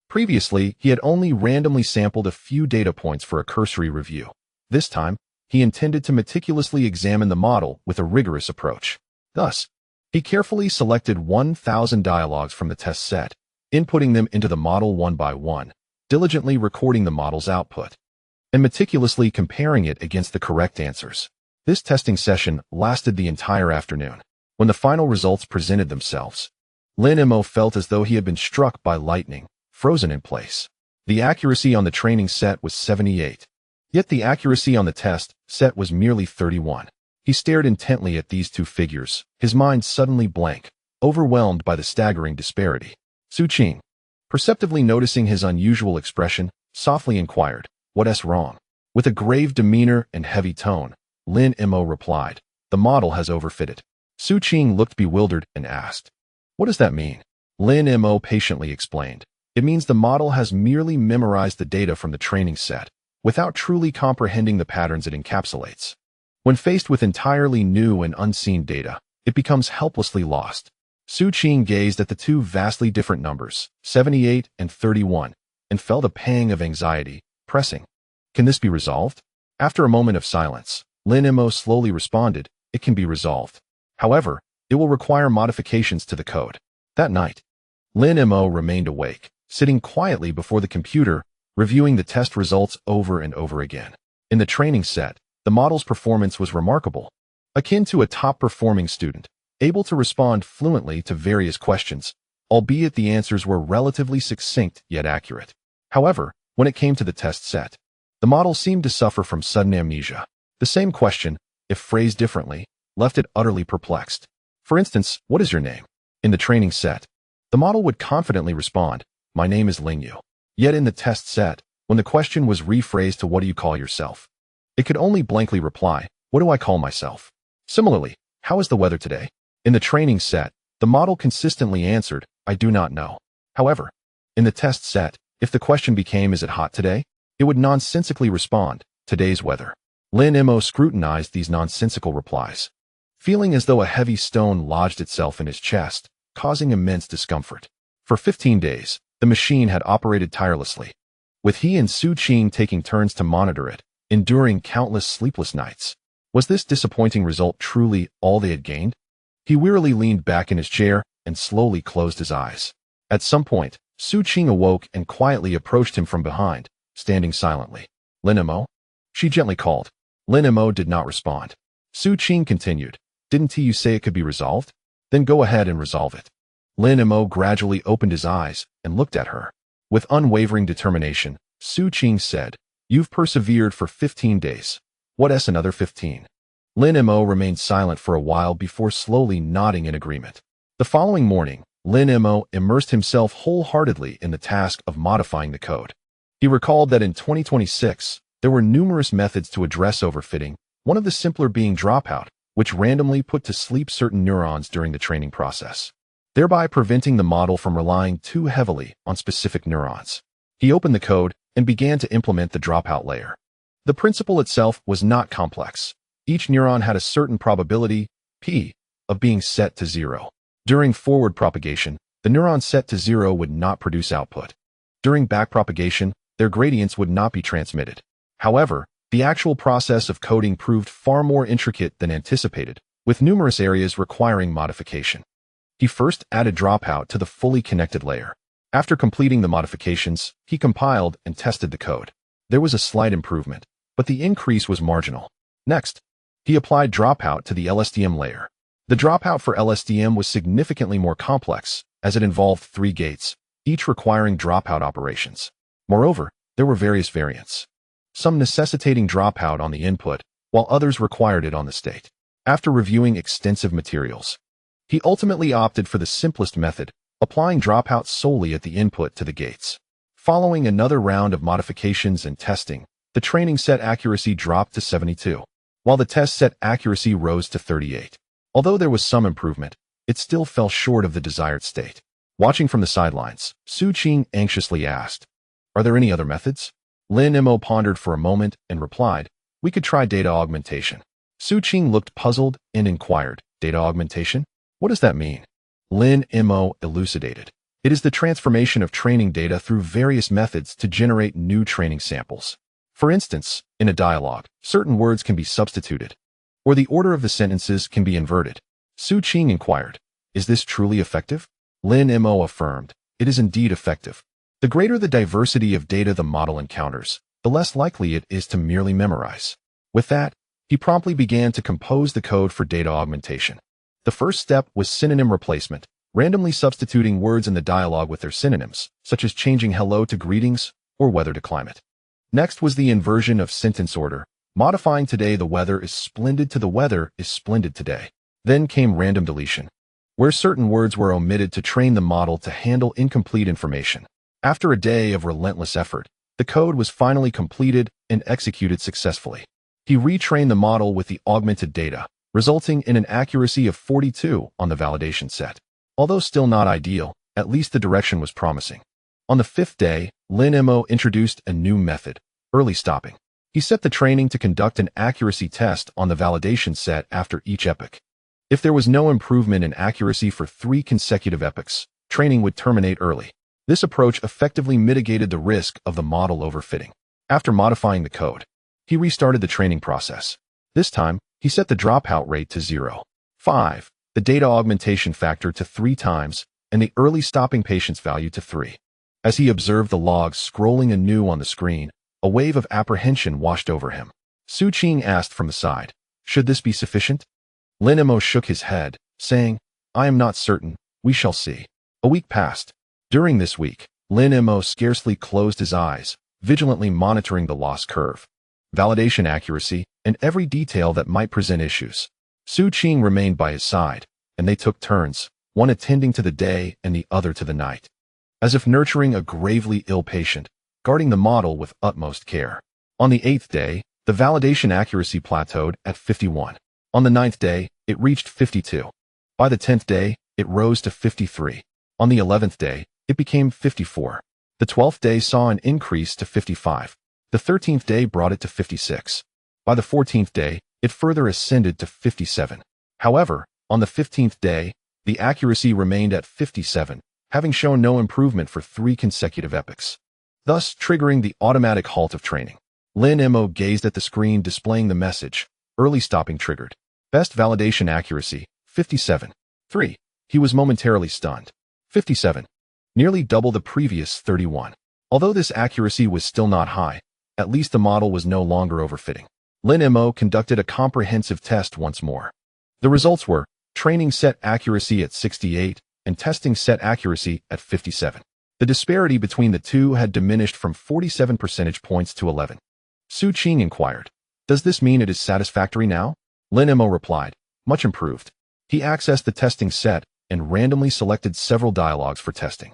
[SPEAKER 1] Previously, he had only randomly sampled a few data points for a cursory review. This time, he intended to meticulously examine the model with a rigorous approach. Thus, he carefully selected 1,000 dialogues from the test set, inputting them into the model one by one, diligently recording the model's output, and meticulously comparing it against the correct answers. This testing session lasted the entire afternoon. When the final results presented themselves, Lin Mo felt as though he had been struck by lightning, frozen in place. The accuracy on the training set was 78. Yet the accuracy on the test set was merely 31. He stared intently at these two figures, his mind suddenly blank, overwhelmed by the staggering disparity. Su Qing, perceptively noticing his unusual expression, softly inquired, "What's wrong?" With a grave demeanor and heavy tone, Lin Mo replied, "The model has overfitted." Su Qing looked bewildered and asked, "What does that mean?" Lin Mo patiently explained, "It means the model has merely memorized the data from the training set, without truly comprehending the patterns it encapsulates. When faced with entirely new and unseen data, it becomes helplessly lost." Su Qing gazed at the two vastly different numbers, 78 and 31, and felt a pang of anxiety, pressing. Can this be resolved? After a moment of silence, Lin Mo slowly responded, it can be resolved. However, it will require modifications to the code. That night, Lin Mo remained awake, sitting quietly before the computer, reviewing the test results over and over again. In the training set, the model's performance was remarkable, akin to a top-performing student, able to respond fluently to various questions, albeit the answers were relatively succinct yet accurate. However, when it came to the test set, the model seemed to suffer from sudden amnesia. The same question, if phrased differently, left it utterly perplexed. For instance, what is your name? In the training set, the model would confidently respond, my name is Lingyu. Yet in the test set, when the question was rephrased to what do you call yourself, it could only blankly reply, what do I call myself? Similarly, how is the weather today? In the training set, the model consistently answered, I do not know. However, in the test set, if the question became, is it hot today? It would nonsensically respond, today's weather. Lin Mo scrutinized these nonsensical replies, feeling as though a heavy stone lodged itself in his chest, causing immense discomfort. For 15 days, the machine had operated tirelessly, with he and Su Qing taking turns to monitor it, enduring countless sleepless nights. Was this disappointing result truly all they had gained? He wearily leaned back in his chair and slowly closed his eyes. At some point, Su Qing awoke and quietly approached him from behind, standing silently. Lin Mo? She gently called. Lin Mo did not respond. Su Qing continued, didn't you say it could be resolved? Then go ahead and resolve it. Lin Mo gradually opened his eyes and looked at her. With unwavering determination, Su Qing said, you've persevered for 15 days. What's another 15? Lin Mo remained silent for a while before slowly nodding in agreement. The following morning, Lin Mo immersed himself wholeheartedly in the task of modifying the code. He recalled that in 2026, there were numerous methods to address overfitting, one of the simpler being dropout, which randomly put to sleep certain neurons during the training process, thereby preventing the model from relying too heavily on specific neurons. He opened the code and began to implement the dropout layer. The principle itself was not complex. Each neuron had a certain probability, p, of being set to 0. During forward propagation, the neuron set to 0 would not produce output. During backpropagation, their gradients would not be transmitted. However, the actual process of coding proved far more intricate than anticipated, with numerous areas requiring modification. He first added dropout to the fully connected layer. After completing the modifications, he compiled and tested the code. There was a slight improvement, but the increase was marginal. Next, he applied dropout to the LSTM layer. The dropout for LSTM was significantly more complex, as it involved 3 gates, each requiring dropout operations. Moreover, there were various variants, some necessitating dropout on the input, while others required it on the state. After reviewing extensive materials, he ultimately opted for the simplest method, applying dropout solely at the input to the gates. Following another round of modifications and testing, the training set accuracy dropped to 72, while the test set accuracy rose to 38. Although there was some improvement, it still fell short of the desired state. Watching from the sidelines, Su Qing anxiously asked, are there any other methods? Lin Mo pondered for a moment and replied, we could try data augmentation. Su Qing looked puzzled and inquired, data augmentation? What does that mean? Lin Mo elucidated. It is the transformation of training data through various methods to generate new training samples. For instance, in a dialogue, certain words can be substituted, or the order of the sentences can be inverted. Su Qing inquired, is this truly effective? Lin Mo affirmed, it is indeed effective. The greater the diversity of data the model encounters, the less likely it is to merely memorize. With that, he promptly began to compose the code for data augmentation. The first step was synonym replacement, randomly substituting words in the dialogue with their synonyms, such as changing hello to greetings or weather to climate. Next was the inversion of sentence order, modifying today the weather is splendid to the weather is splendid today. Then came random deletion, where certain words were omitted to train the model to handle incomplete information. After a day of relentless effort, the code was finally completed and executed successfully. He retrained the model with the augmented data, resulting in an accuracy of 42 on the validation set. Although still not ideal, at least the direction was promising. On the 5th day, Lin Mo introduced a new method, early stopping. He set the training to conduct an accuracy test on the validation set after each epoch. If there was no improvement in accuracy for 3 consecutive epochs, training would terminate early. This approach effectively mitigated the risk of the model overfitting. After modifying the code, he restarted the training process. This time, he set the dropout rate to 0.5, the data augmentation factor to 3 times, and the early stopping patience value to 3. As he observed the logs scrolling anew on the screen, a wave of apprehension washed over him. Su Qing asked from the side, "Should this be sufficient?" Lin Mo shook his head, saying, "I am not certain. We shall see." A week passed. During this week, Lin Mo scarcely closed his eyes, vigilantly monitoring the loss curve, validation accuracy, and every detail that might present issues. Su Qing remained by his side, and they took turns, one attending to the day and the other to the night. As if nurturing a gravely ill patient, guarding the model with utmost care. On the 8th day, the validation accuracy plateaued at 51. On the 9th day, it reached 52. By the 10th day, it rose to 53. On the 11th day, it became 54. The 12th day saw an increase to 55. The 13th day brought it to 56. By the 14th day, it further ascended to 57. However, on the 15th day, the accuracy remained at 57, having shown no improvement for 3 consecutive epochs, thus triggering the automatic halt of training. Lin Mo gazed at the screen displaying the message, "Early stopping triggered. Best validation accuracy, 57. 3. He was momentarily stunned. 57. Nearly double the previous 31. Although this accuracy was still not high, at least the model was no longer overfitting. Lin Mo conducted a comprehensive test once more. The results were training set accuracy at 68 and testing set accuracy at 57. The disparity between the two had diminished from 47 percentage points to 11. Su Qing inquired, "Does this mean it is satisfactory now?" Lin Mo replied, "Much improved." He accessed the testing set and randomly selected several dialogues for testing.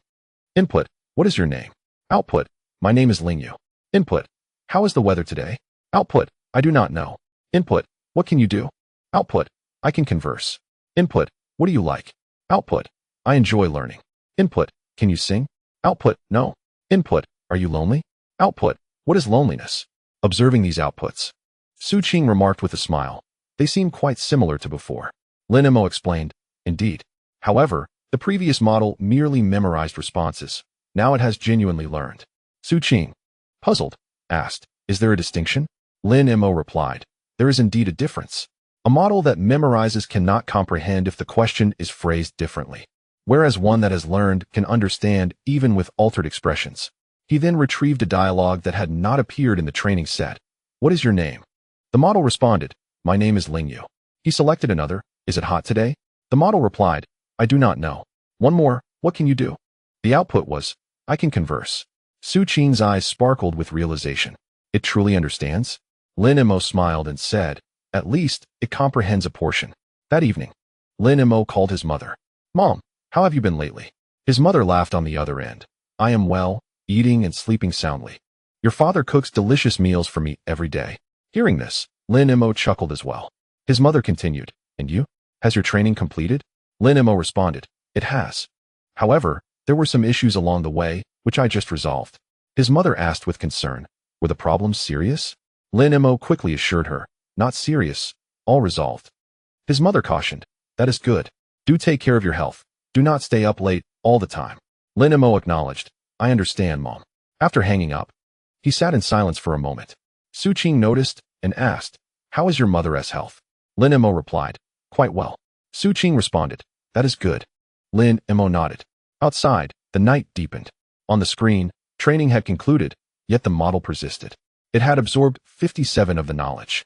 [SPEAKER 1] Input, "What is your name?" Output, "My name is Lingyu." Input, "How is the weather today?" Output, "I do not know." Input, "What can you do?" Output, "I can converse." Input, "What do you like?" Output, "I enjoy learning." Input, "Can you sing?" Output, "No." Input, "Are you lonely?" Output, "What is loneliness?" Observing these outputs, Su Qing remarked with a smile, "They seem quite similar to before." Lin Mo explained, "Indeed. However, the previous model merely memorized responses. Now it has genuinely learned." Su Qing, puzzled, asked, "Is there a distinction?" Lin Mo replied, "There is indeed a difference. A model that memorizes cannot comprehend if the question is phrased differently, whereas one that has learned can understand even with altered expressions." He then retrieved a dialogue that had not appeared in the training set. "What is your name?" The model responded, "My name is Lingyu." He selected another, "Is it hot today?" The model replied, "I do not know." One more, "What can you do?" The output was, "I can converse." Su Qing's eyes sparkled with realization. It truly understands? Lin Mo smiled and said, "At least, it comprehends a portion." That evening, Lin Mo called his mother. "Mom, how have you been lately?" His mother laughed on the other end. "I am well, eating and sleeping soundly. Your father cooks delicious meals for me every day." Hearing this, Lin Mo chuckled as well. His mother continued, "And you? Has your training completed?" Lin Mo responded, "It has. However, there were some issues along the way, which I just resolved." His mother asked with concern, "Were the problems serious?" Lin Mo quickly assured her, "Not serious, all resolved." His mother cautioned, "That is good. Do take care of your health. Do not stay up late all the time." Lin Mo acknowledged, "I understand, Mom." After hanging up, he sat in silence for a moment. Su Qing noticed and asked, "How is your mother's health?" Lin Mo replied, "Quite well." Su Qing responded, "That is good." Lin Mo nodded. Outside, the night deepened. On the screen, training had concluded, yet the model persisted. It had absorbed 57 of the knowledge.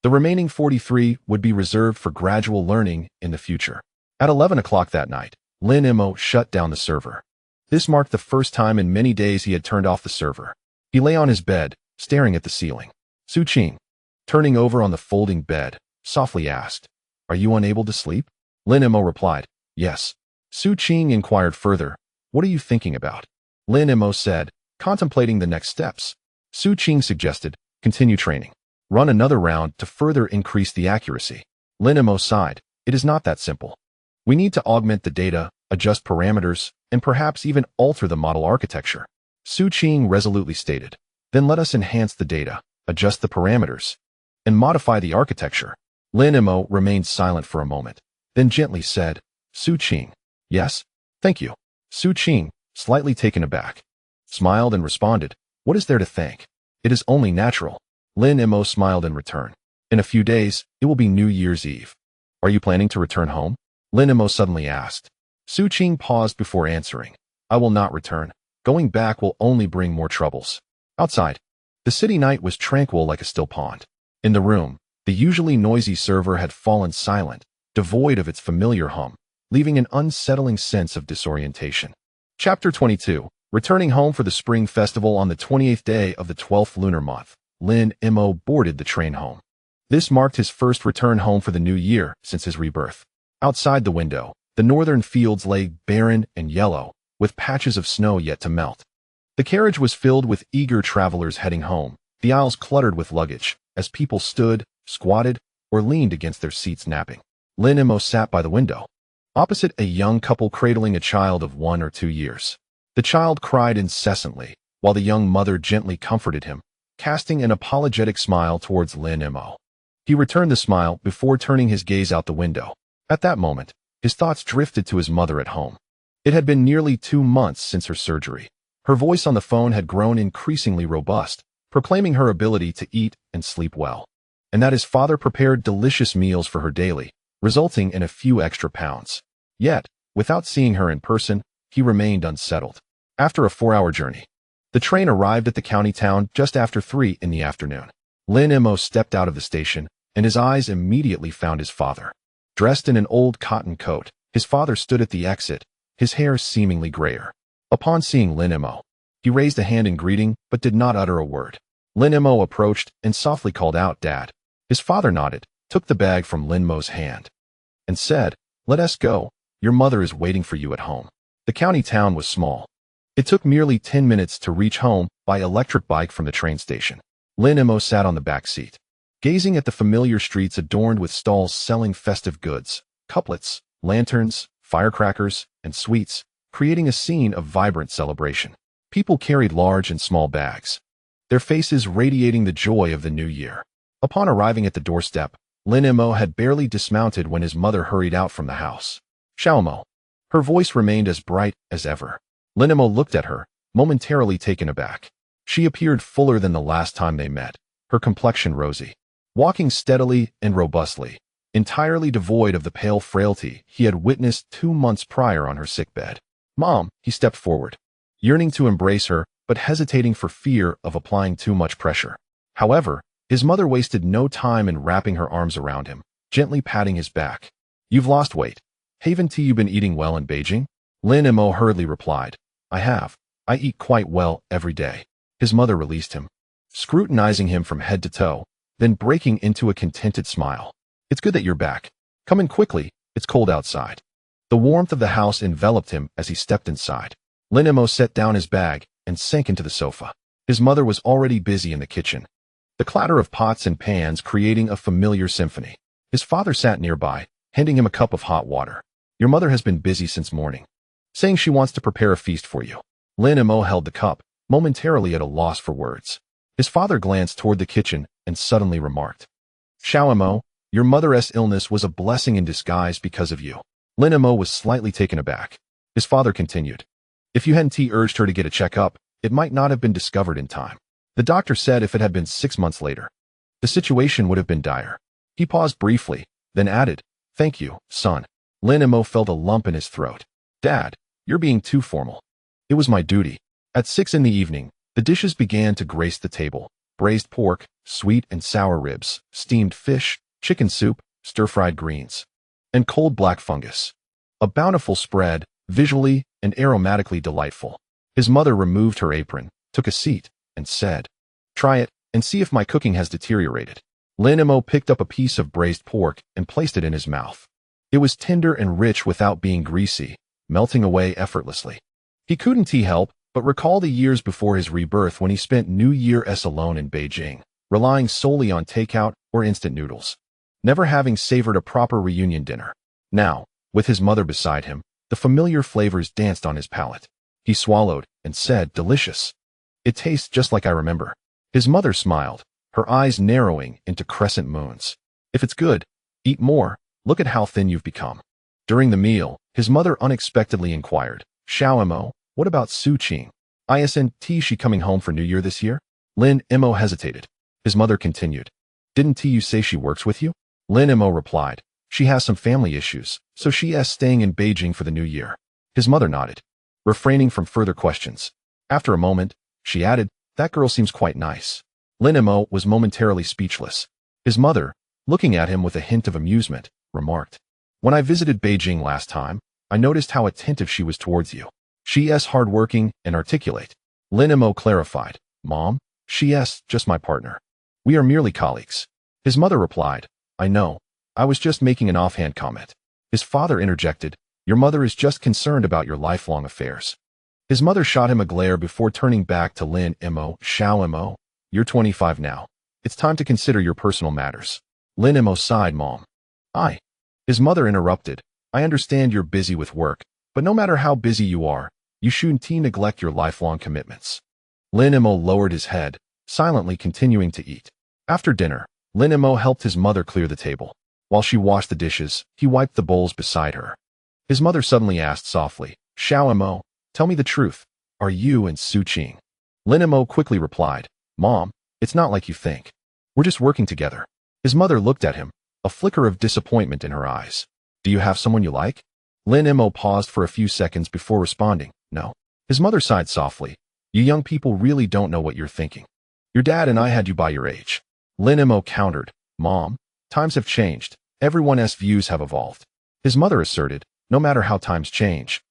[SPEAKER 1] The remaining 43 would be reserved for gradual learning in the future. At 11 o'clock that night, Lin Mo shut down the server. This marked the first time in many days he had turned off the server. He lay on his bed, staring at the ceiling. Su Qing, turning over on the folding bed, softly asked, "Are you unable to sleep?" Lin Mo replied, "Yes." Su Qing inquired further, "What are you thinking about?" Lin Mo said, "Contemplating the next steps." Su Qing suggested, "Continue training. Run another round to further increase the accuracy." Lin Mo sighed, "It is not that simple. We need to augment the data, adjust parameters, and perhaps even alter the model architecture." Su Qing resolutely stated, "Then let us enhance the data, adjust the parameters, and modify the architecture." Lin Mo remained silent for a moment, then gently said, "Su Qing, yes? Thank you." Su Qing, slightly taken aback, smiled and responded, "What is there to thank? It is only natural. Lin Mo smiled in return. In a few days, it will be New Year's Eve. Are you planning to return home? Lin Mo suddenly asked. Su Qing paused before answering. I will not return. Going back will only bring more troubles. Outside, the city night was tranquil like a still pond. In the room, the usually noisy server had fallen silent, devoid of its familiar hum, leaving an unsettling sense of disorientation. Chapter 22. Returning home for the Spring Festival on the 28th day of the 12th lunar month, Lin Mo boarded the train home. This marked his first return home for the new year since his rebirth. Outside the window, the northern fields lay barren and yellow, with patches of snow yet to melt. The carriage was filled with eager travelers heading home, the aisles cluttered with luggage, as people stood, squatted, or leaned against their seats napping. Lin Mo sat by the window, opposite a young couple cradling a child of 1 or 2 years. The child cried incessantly, while the young mother gently comforted him, casting an apologetic smile towards Lin Mo. He returned the smile before turning his gaze out the window. At that moment, his thoughts drifted to his mother at home. It had been nearly 2 months since her surgery. Her voice on the phone had grown increasingly robust, proclaiming her ability to eat and sleep well, and that his father prepared delicious meals for her daily, resulting in a few extra pounds. Yet, without seeing her in person, he remained unsettled. After a 4-hour journey, the train arrived at the county town just after 3 in the afternoon. Lin Mo stepped out of the station, and his eyes immediately found his father. Dressed in an old cotton coat, his father stood at the exit, his hair seemingly grayer. Upon seeing Lin Mo, he raised a hand in greeting but did not utter a word. Lin Mo approached and softly called out, Dad. His father nodded, took the bag from Lin Mo's hand, and said, Let us go. Your mother is waiting for you at home. The county town was small. It took merely 10 minutes to reach home by electric bike from the train station. Lin Mo sat on the back seat, gazing at the familiar streets adorned with stalls selling festive goods, couplets, lanterns, firecrackers, and sweets, creating a scene of vibrant celebration. People carried large and small bags, their faces radiating the joy of the new year. Upon arriving at the doorstep, Lin Mo had barely dismounted when his mother hurried out from the house. Xiaomo. Her voice remained as bright as ever. Lin Mo looked at her, momentarily taken aback. She appeared fuller than the last time they met, her complexion rosy, walking steadily and robustly, entirely devoid of the pale frailty he had witnessed 2 months prior on her sickbed. Mom, he stepped forward, yearning to embrace her, but hesitating for fear of applying too much pressure. However, his mother wasted no time in wrapping her arms around him, gently patting his back. You've lost weight. Haven't you been eating well in Beijing? Lin Mo hurriedly replied. I have. I eat quite well every day. His mother released him, scrutinizing him from head to toe, then breaking into a contented smile. It's good that you're back. Come in quickly, it's cold outside. The warmth of the house enveloped him as he stepped inside. Lin Mo set down his bag and sank into the sofa. His mother was already busy in the kitchen, the clatter of pots and pans creating a familiar symphony. His father sat nearby, handing him a cup of hot water. Your mother has been busy since morning, saying she wants to prepare a feast for you. Lin Mo held the cup, momentarily at a loss for words. His father glanced toward the kitchen and suddenly remarked, Xiaomo, your mother's illness was a blessing in disguise because of you. Lin Mo was slightly taken aback. His father continued, If you hadn't urged her to get a checkup, it might not have been discovered in time. The doctor said if it had been 6 months later, the situation would have been dire. He paused briefly, then added, Thank you, son. Lin Mo felt a lump in his throat. Dad, you're being too formal. It was my duty. At 6 in the evening, the dishes began to grace the table. Braised pork, sweet and sour ribs, steamed fish, chicken soup, stir-fried greens, and cold black fungus. A bountiful spread, visually and aromatically delightful. His mother removed her apron, took a seat, and said, Try it, and see if my cooking has deteriorated. Lin Mo picked up a piece of braised pork and placed it in his mouth. It was tender and rich without being greasy, melting away effortlessly. He couldn't help but recall the years before his rebirth when he spent New Year's alone in Beijing, relying solely on takeout or instant noodles, never having savored a proper reunion dinner. Now, with his mother beside him, the familiar flavors danced on his palate. He swallowed and said, Delicious. It tastes just like I remember. His mother smiled, her eyes narrowing into crescent moons. If it's good, eat more. Look at how thin you've become. During the meal, his mother unexpectedly inquired, Xiaomo, what about Su Qing? Isn't she coming home for New Year this year? Lin Mo hesitated. His mother continued. Didn't Tu say she works with you? Lin Mo replied. She has some family issues, so she is staying in Beijing for the new year. His mother nodded, refraining from further questions. After a moment, she added, that girl seems quite nice. Lin Mo was momentarily speechless. His mother, looking at him with a hint of amusement, remarked, when I visited Beijing last time, I noticed how attentive she was towards you. She is hardworking and articulate. Lin Mo clarified, Mom, she is just my partner. We are merely colleagues. His mother replied, I know. I was just making an offhand comment. His father interjected, your mother is just concerned about your lifelong affairs. His mother shot him a glare before turning back to Lin Mo. Xiao Mo, you're 25 now. It's time to consider your personal matters. Lin Mo sighed, Mom. His mother interrupted, I understand you're busy with work, but no matter how busy you are, you shouldn't neglect your lifelong commitments. Lin Mo lowered his head, silently continuing to eat. After dinner, Lin Mo helped his mother clear the table. While she washed the dishes, he wiped the bowls beside her. His mother suddenly asked softly, Xiao Mo, tell me the truth. Are you and Su Qing? Lin Mo quickly replied, Mom, it's not like you think. We're just working together. His mother looked at him, a flicker of disappointment in her eyes. Do you have someone you like? Lin Mo paused for a few seconds before responding, no. His mother sighed softly. You young people really don't know what you're thinking. Your dad and I had you by your age. Lin Mo countered, Mom, times have changed. Everyone's views have evolved. His mother asserted, no matter how times change,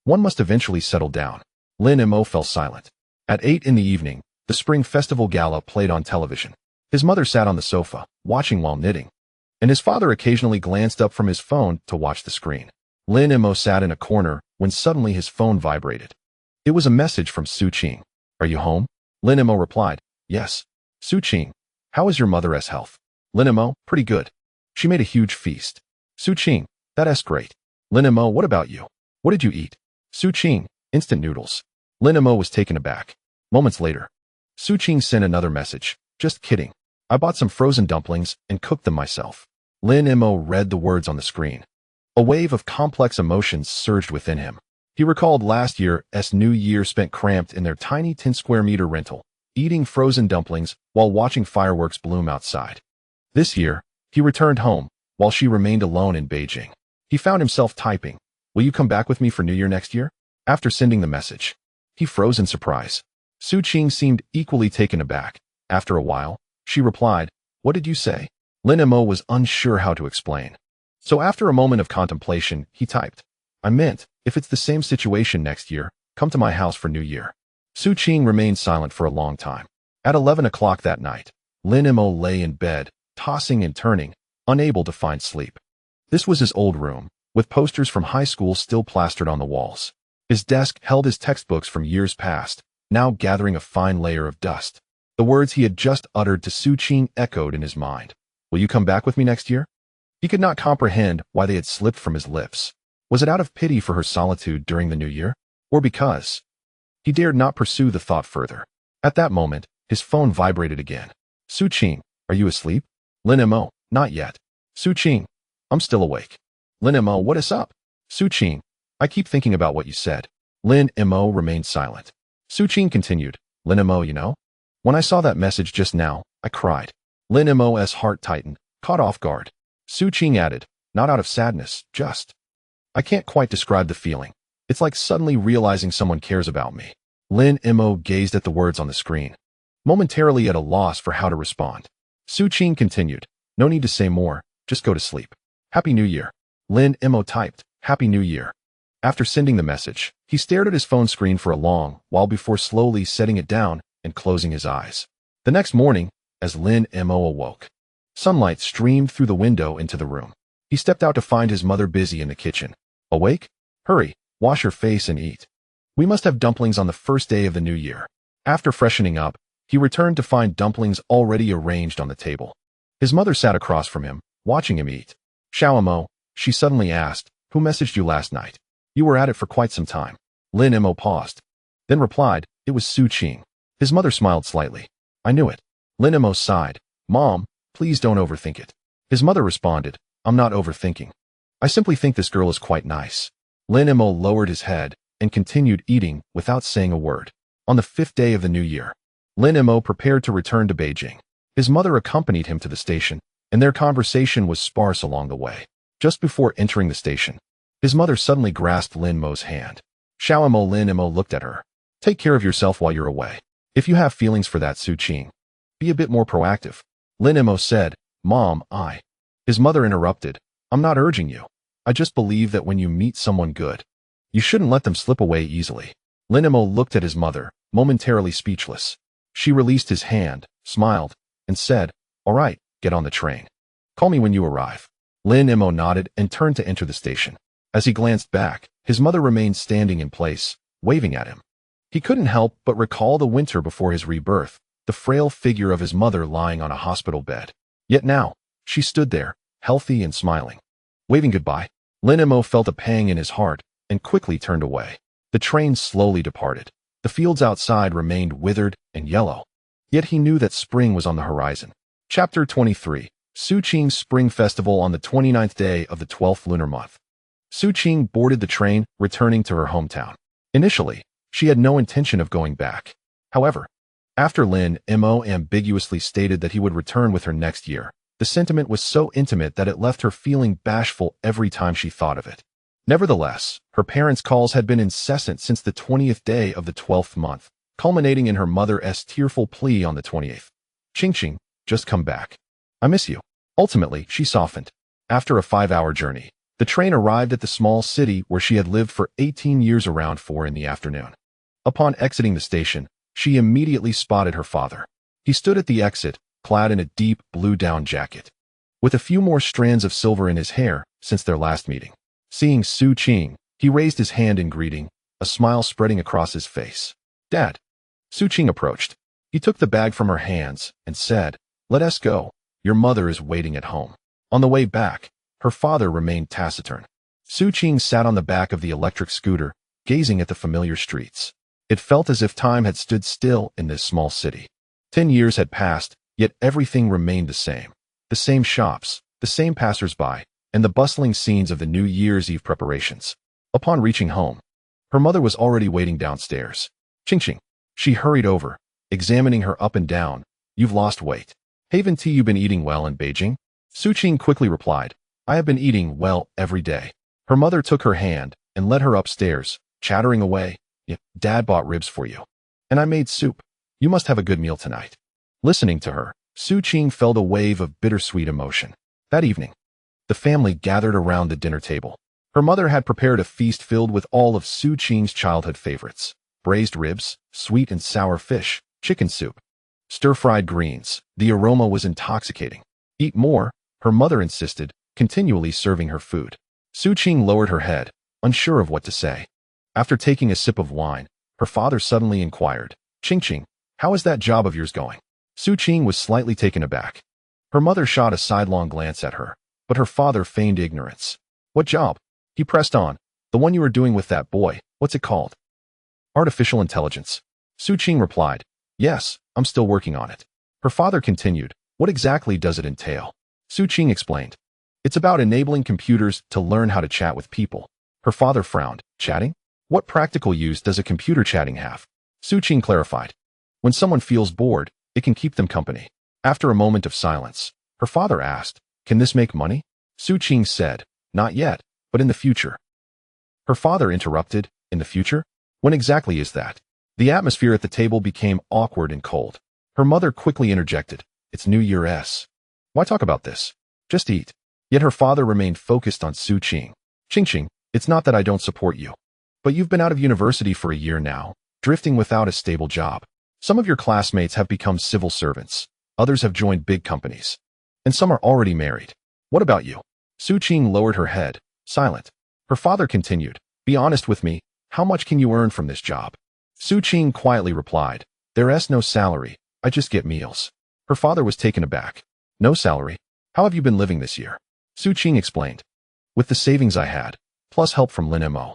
[SPEAKER 1] one must eventually settle down. Lin Mo fell silent. At 8 in the evening, the Spring Festival Gala played on television. His mother sat on the sofa, watching while knitting, and his father occasionally glanced up from his phone to watch the screen. Lin Mo sat in a corner when suddenly his phone vibrated. It was a message from Su Qing. Are you home? Lin Mo replied, yes. Su Qing, how is your mother's health? Lin Mo, pretty good. She made a huge feast. Su Qing, that's great. Lin Mo, what about you? What did you eat? Su Qing, instant noodles. Lin Mo was taken aback. Moments later, Su Qing sent another message. Just kidding. I bought some frozen dumplings and cooked them myself. Lin Mo read the words on the screen. A wave of complex emotions surged within him. He recalled last year's New Year spent cramped in their tiny 10 square meter rental, eating frozen dumplings while watching fireworks bloom outside. This year, he returned home, while she remained alone in Beijing. He found himself typing, will you come back with me for New Year next year? After sending the message, he froze in surprise. Su Qing seemed equally taken aback. After a while, she replied, what did you say? Lin Mo was unsure how to explain. So after a moment of contemplation, he typed, I meant, if it's the same situation next year, come to my house for New Year. Su Qing remained silent for a long time. At 11 o'clock that night, Lin Mo lay in bed, tossing and turning, unable to find sleep. This was his old room, with posters from high school still plastered on the walls. His desk held his textbooks from years past, now gathering a fine layer of dust. The words he had just uttered to Su Qing echoed in his mind. Will you come back with me next year? He could not comprehend why they had slipped from his lips. Was it out of pity for her solitude during the New Year? Or because? He dared not pursue the thought further. At that moment, his phone vibrated again. Su Qing, are you asleep? Lin Mo, not yet. Su Qing, I'm still awake. Lin Mo, what is up? Su Qing, I keep thinking about what you said. Lin Mo remained silent. Su Qing continued, Lin Mo, you know? When I saw that message just now, I cried. Lin Mo's heart tightened, caught off guard. Su Qing added, not out of sadness, just. I can't quite describe the feeling. It's like suddenly realizing someone cares about me. Lin Mo gazed at the words on the screen, momentarily at a loss for how to respond. Su Qing continued, no need to say more, just go to sleep. Happy New Year. Lin Mo typed, Happy New Year. After sending the message, he stared at his phone screen for a long while before slowly setting it down and closing his eyes. The next morning, as Lin Mo awoke, sunlight streamed through the window into the room. He stepped out to find his mother busy in the kitchen. Awake? Hurry, wash your face and eat. We must have dumplings on the first day of the new year. After freshening up, he returned to find dumplings already arranged on the table. His mother sat across from him, watching him eat. Xiao Mo, she suddenly asked, who messaged you last night? You were at it for quite some time. Lin Mo paused, then replied, it was Su Qing. His mother smiled slightly. I knew it. Lin Mo sighed. Mom, please don't overthink it. His mother responded, I'm not overthinking. I simply think this girl is quite nice. Lin Mo lowered his head and continued eating without saying a word. On the 5th day of the new year, Lin Mo prepared to return to Beijing. His mother accompanied him to the station, and their conversation was sparse along the way. Just before entering the station, his mother suddenly grasped Lin Mo's hand. Lin Mo looked at her. Take care of yourself while you're away. If you have feelings for that Su Qing, be a bit more proactive. Lin Mo said, Mom, His mother interrupted. I'm not urging you. I just believe that when you meet someone good, you shouldn't let them slip away easily. Lin Mo looked at his mother, momentarily speechless. She released his hand, smiled, and said, All right, get on the train. Call me when you arrive. Lin Mo nodded and turned to enter the station. As he glanced back, his mother remained standing in place, waving at him. He couldn't help but recall the winter before his rebirth, the frail figure of his mother lying on a hospital bed. Yet now, she stood there, healthy and smiling. Waving goodbye, Lin Mo felt a pang in his heart and quickly turned away. The train slowly departed. The fields outside remained withered and yellow. Yet he knew that spring was on the horizon. Chapter 23. Su Qing's Spring Festival on the 29th day of the 12th lunar month. Su Qing boarded the train, returning to her hometown. Initially, she had no intention of going back. However, after Lin Mo ambiguously stated that he would return with her next year, the sentiment was so intimate that it left her feeling bashful every time she thought of it. Nevertheless, her parents' calls had been incessant since the 20th day of the 12th month, culminating in her mother's tearful plea on the 28th. Qing, just come back. I miss you. Ultimately, she softened. After a 5-hour journey, the train arrived at the small city where she had lived for 18 years around 4 in the afternoon. Upon exiting the station, she immediately spotted her father. He stood at the exit, clad in a deep blue down jacket, with a few more strands of silver in his hair since their last meeting. Seeing Su Qing, he raised his hand in greeting, a smile spreading across his face. Dad. Su Qing approached. He took the bag from her hands and said, Let us go. Your mother is waiting at home. On the way back, her father remained taciturn. Su Qing sat on the back of the electric scooter, gazing at the familiar streets. It felt as if time had stood still in this small city. 10 years had passed, yet everything remained the same. The same shops, the same passers-by, and the bustling scenes of the New Year's Eve preparations. Upon reaching home, her mother was already waiting downstairs. Qing. She hurried over, examining her up and down. You've lost weight. Haven't you been eating well in Beijing? Su Qing quickly replied, I have been eating well every day. Her mother took her hand and led her upstairs, chattering away. Dad bought ribs for you. And I made soup. You must have a good meal tonight. Listening to her, Su Qing felt a wave of bittersweet emotion. That evening, the family gathered around the dinner table. Her mother had prepared a feast filled with all of Su Qing's childhood favorites: braised ribs, sweet and sour fish, chicken soup, stir-fried greens. The aroma was intoxicating. Eat more, her mother insisted, continually serving her food. Su Qing lowered her head, unsure of what to say. After taking a sip of wine, her father suddenly inquired, Qing, how is that job of yours going? Su Qing was slightly taken aback. Her mother shot a sidelong glance at her, but her father feigned ignorance. What job? He pressed on. The one you were doing with that boy. What's it called? Artificial intelligence. Su Qing replied. Yes, I'm still working on it. Her father continued. What exactly does it entail? Su Qing explained. It's about enabling computers to learn how to chat with people. Her father frowned. Chatting? What practical use does a computer chatting have? Su Qing clarified. When someone feels bored, it can keep them company. After a moment of silence, her father asked, Can this make money? Su Qing said, Not yet, but in the future. Her father interrupted, In the future? When exactly is that? The atmosphere at the table became awkward and cold. Her mother quickly interjected, It's New Year's. Why talk about this? Just eat. Yet her father remained focused on Su Qing. Qing, it's not that I don't support you. But you've been out of university for a year now, drifting without a stable job. Some of your classmates have become civil servants. Others have joined big companies. And some are already married. What about you? Su Qing lowered her head, silent. Her father continued, Be honest with me, how much can you earn from this job? Su Qing quietly replied, There's no salary, I just get meals. Her father was taken aback. No salary? How have you been living this year? Su Qing explained. With the savings I had, plus help from Lin Mo.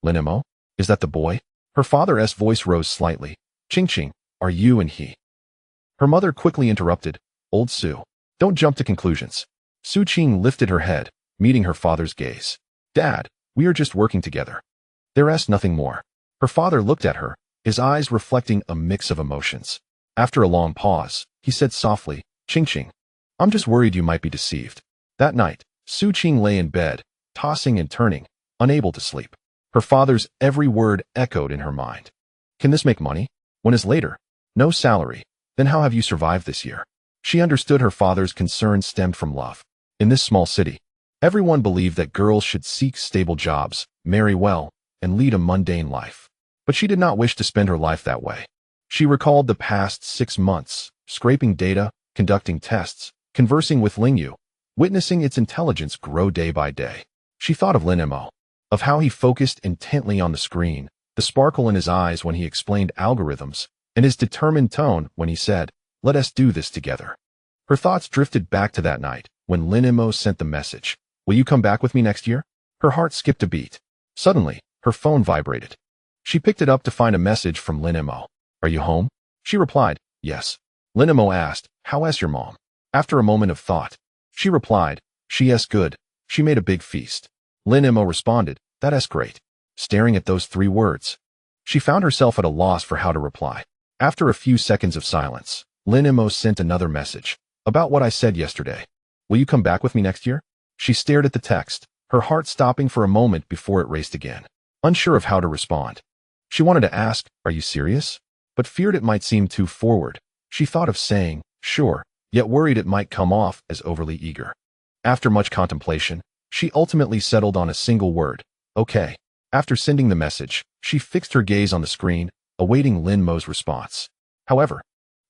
[SPEAKER 1] Lin Mo? Is that the boy? Her father's voice rose slightly. Qing, are you and he? Her mother quickly interrupted. Old Su. Don't jump to conclusions. Su Qing lifted her head, meeting her father's gaze. Dad, we are just working together. There's nothing more. Her father looked at her, his eyes reflecting a mix of emotions. After a long pause, he said softly, "Ching Ching, I'm just worried you might be deceived." That night, Su Qing lay in bed, tossing and turning, unable to sleep. Her father's every word echoed in her mind. Can this make money? When is later? No salary. Then how have you survived this year? She understood her father's concern stemmed from love. In this small city, everyone believed that girls should seek stable jobs, marry well, and lead a mundane life. But she did not wish to spend her life that way. She recalled the past 6 months, scraping data, conducting tests, conversing with Lingyu, witnessing its intelligence grow day by day. She thought of Lin Mo, of how he focused intently on the screen, the sparkle in his eyes when he explained algorithms, and his determined tone when he said, "Let us do this together." Her thoughts drifted back to that night, when Lin Mo sent the message, "Will you come back with me next year?" Her heart skipped a beat. Suddenly, her phone vibrated. She picked it up to find a message from Lin Mo. "Are you home?" She replied, "Yes." Lin Mo asked, "How is your mom?" After a moment of thought, she replied, "She is good. She made a big feast." Lin Mo responded, "That is great." Staring at those 3 words, she found herself at a loss for how to reply. After a few seconds of silence, Lin Mo sent another message, "About what I said yesterday. Will you come back with me next year?" She stared at the text, her heart stopping for a moment before it raced again, unsure of how to respond. She wanted to ask, "Are you serious?" but feared it might seem too forward. She thought of saying, "Sure," yet worried it might come off as overly eager. After much contemplation, she ultimately settled on a single word, "Okay." After sending the message, she fixed her gaze on the screen, awaiting Lin Mo's response. However,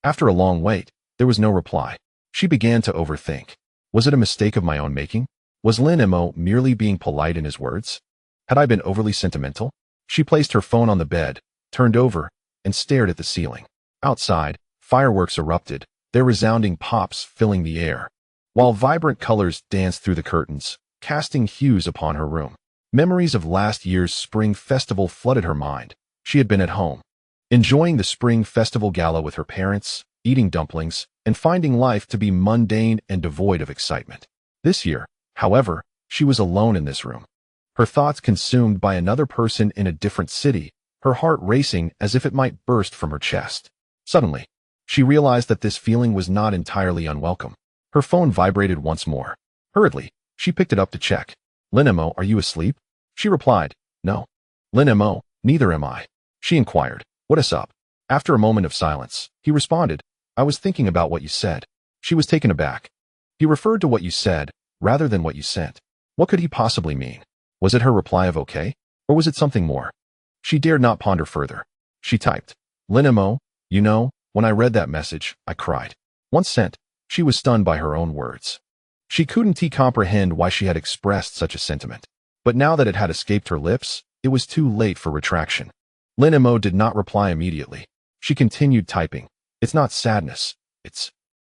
[SPEAKER 1] after a long wait, there was no reply. She began to overthink. Was it a mistake of my own making? Was Lin Mo merely being polite in his words? Had I been overly sentimental? She placed her phone on the bed, turned over, and stared at the ceiling. Outside, fireworks erupted, their resounding pops filling the air, while vibrant colors danced through the curtains, casting hues upon her room. Memories of last year's spring festival flooded her mind. She had been at home, enjoying the spring festival gala with her parents, eating dumplings, and finding life to be mundane and devoid of excitement. This year, however, she was alone in this room, her thoughts consumed by another person in a different city, her heart racing as if it might burst from her chest. Suddenly, she realized that this feeling was not entirely unwelcome. Her phone vibrated once more. Hurriedly, she picked it up to check. "Lin Mo, are you asleep?" She replied, "No." "Lin Mo, neither am I." She inquired, "What is up?" After a moment of silence, he responded, "I was thinking about what you said." She was taken aback. He referred to what you said, rather than what you sent. What could he possibly mean? Was it her reply of okay? Or was it something more? She dared not ponder further. She typed, "Lin Mo, you know, when I read that message, I cried." Once sent, she was stunned by her own words. She couldn't comprehend why she had expressed such a sentiment. But now that it had escaped her lips, it was too late for retraction. Lin Mo did not reply immediately. She continued typing, "It's not sadness.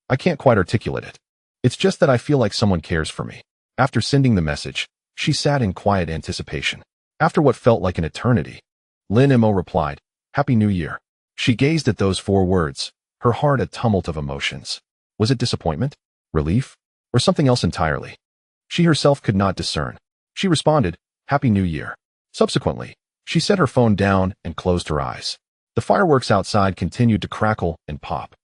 [SPEAKER 1] I can't quite articulate it. It's just that I feel like someone cares for me." After sending the message, she sat in quiet anticipation. After what felt like an eternity, Lin Mo replied, "Happy New Year." She gazed at those 4 words, her heart a tumult of emotions. Was it disappointment, relief, or something else entirely? She herself could not discern. She responded, "Happy New Year." Subsequently, she set her phone down and closed her eyes. The fireworks outside continued to crackle and pop.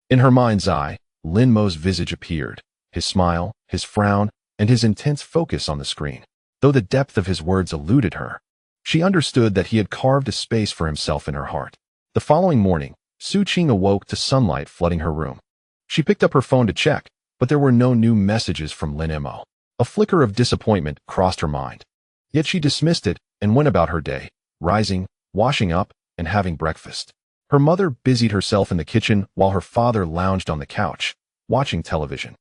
[SPEAKER 1] In her mind's eye, Lin Mo's visage appeared, his smile, his frown, and his intense focus on the screen. Though the depth of his words eluded her, she understood that he had carved a space for himself in her heart. The following morning, Su Qing awoke to sunlight flooding her room. She picked up her phone to check, but there were no new messages from Lin Mo. A flicker of disappointment crossed her mind. Yet she dismissed it and went about her day, rising, washing up, and having breakfast. Her mother busied herself in the kitchen while her father lounged on the couch, watching television.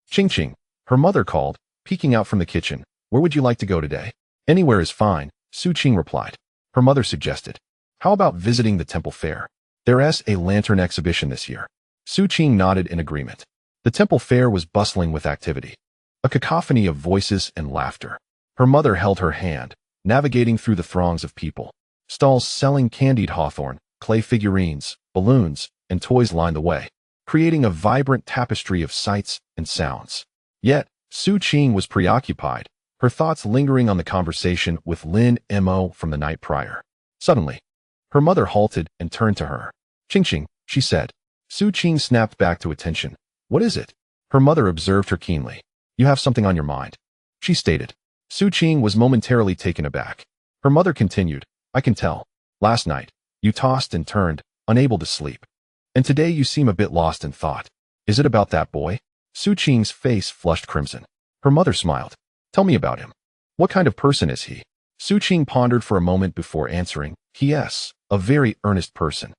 [SPEAKER 1] "Ching Ching," her mother called, peeking out from the kitchen. "Where would you like to go today?" "Anywhere is fine," Su Qing replied. Her mother suggested, "How about visiting the temple fair? There is a lantern exhibition this year." Su Qing nodded in agreement. The temple fair was bustling with activity, a cacophony of voices and laughter. Her mother held her hand, navigating through the throngs of people. Stalls selling candied hawthorn, clay figurines, balloons, and toys lined the way, creating a vibrant tapestry of sights and sounds. Yet, Su Qing was preoccupied, her thoughts lingering on the conversation with Lin Mo from the night prior. Suddenly, her mother halted and turned to her. "Ching Ching," she said, Su Qing snapped back to attention. What is it? Her mother observed her keenly. You have something on your mind, she stated. Su Qing was momentarily taken aback. Her mother continued, I can tell. Last night, you tossed and turned, unable to sleep. And today you seem a bit lost in thought. Is it about that boy? Su Qing's face flushed crimson. Her mother smiled. Tell me about him. What kind of person is he? Su Qing pondered for a moment before answering. Yes, a very earnest person.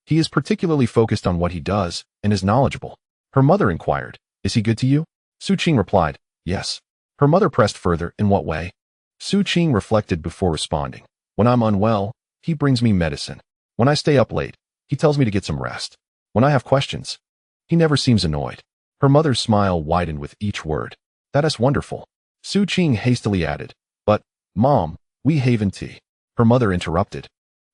[SPEAKER 1] He is particularly focused on what he does and is knowledgeable. Her mother inquired, is he good to you? Su Qing replied, yes. Her mother pressed further, in what way? Su Qing reflected before responding. When I'm unwell, he brings me medicine. When I stay up late, he tells me to get some rest. When I have questions, he never seems annoyed. Her mother's smile widened with each word. That is wonderful. Su Qing hastily added, but, Mom, we haven't tea. Her mother interrupted.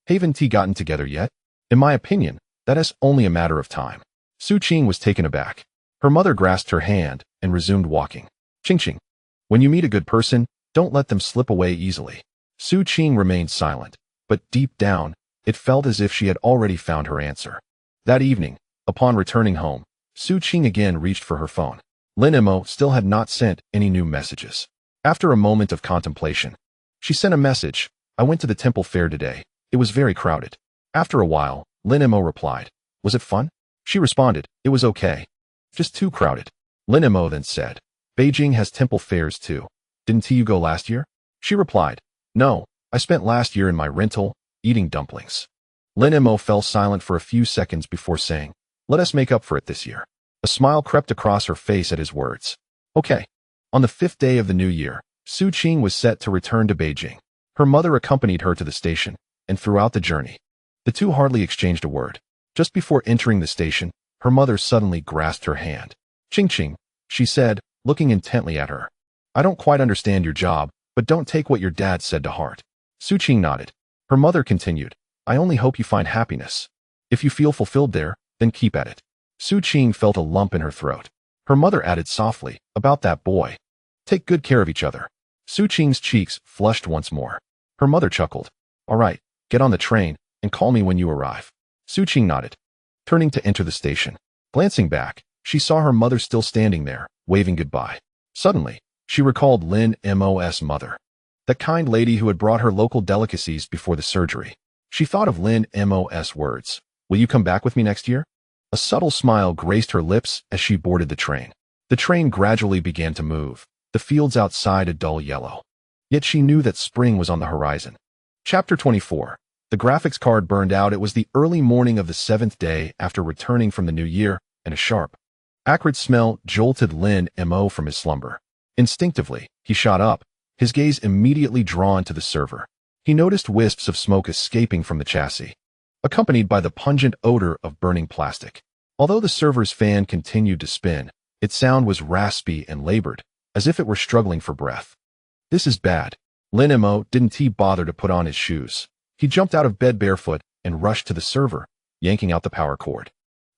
[SPEAKER 1] Haven't tea gotten together yet? In my opinion, that is only a matter of time. Su Qing was taken aback. Her mother grasped her hand and resumed walking. Qing. When you meet a good person, don't let them slip away easily. Su Qing remained silent, but deep down, it felt as if she had already found her answer. That evening, upon returning home, Su Qing again reached for her phone. Lin Mo still had not sent any new messages. After a moment of contemplation, she sent a message. I went to the temple fair today. It was very crowded. After a while, Lin Mo replied. Was it fun? She responded, it was okay. Just too crowded. Lin Mo then said, Beijing has temple fairs too. Didn't you go last year? She replied, no, I spent last year in my rental, eating dumplings. Lin Mo fell silent for a few seconds before saying, let us make up for it this year. A smile crept across her face at his words. Okay. On the 5th day of the new year, Su Qing was set to return to Beijing. Her mother accompanied her to the station, and throughout the journey, the two hardly exchanged a word. Just before entering the station, her mother suddenly grasped her hand. Qing, she said, looking intently at her. I don't quite understand your job, but don't take what your dad said to heart. Su Qing nodded. Her mother continued, I only hope you find happiness. If you feel fulfilled there, then keep at it. Su Qing felt a lump in her throat. Her mother added softly, about that boy. Take good care of each other. Su Qing's cheeks flushed once more. Her mother chuckled. All right, get on the train, and call me when you arrive. Su Qing nodded, turning to enter the station. Glancing back, she saw her mother still standing there, waving goodbye. Suddenly, she recalled Lin Mo's mother, that kind lady who had brought her local delicacies before the surgery. She thought of Lin Mo's words. Will you come back with me next year? A subtle smile graced her lips as she boarded the train. The train gradually began to move, the fields outside a dull yellow. Yet she knew that spring was on the horizon. Chapter 24. The graphics card burned out. It was the early morning of the 7th day after returning from the new year, and a sharp, acrid smell jolted Lin Mo from his slumber. Instinctively, he shot up, his gaze immediately drawn to the server. He noticed wisps of smoke escaping from the chassis, accompanied by the pungent odor of burning plastic. Although the server's fan continued to spin, its sound was raspy and labored, as if it were struggling for breath. This is bad. Lin Mo didn't bother to put on his shoes. He jumped out of bed barefoot and rushed to the server, yanking out the power cord.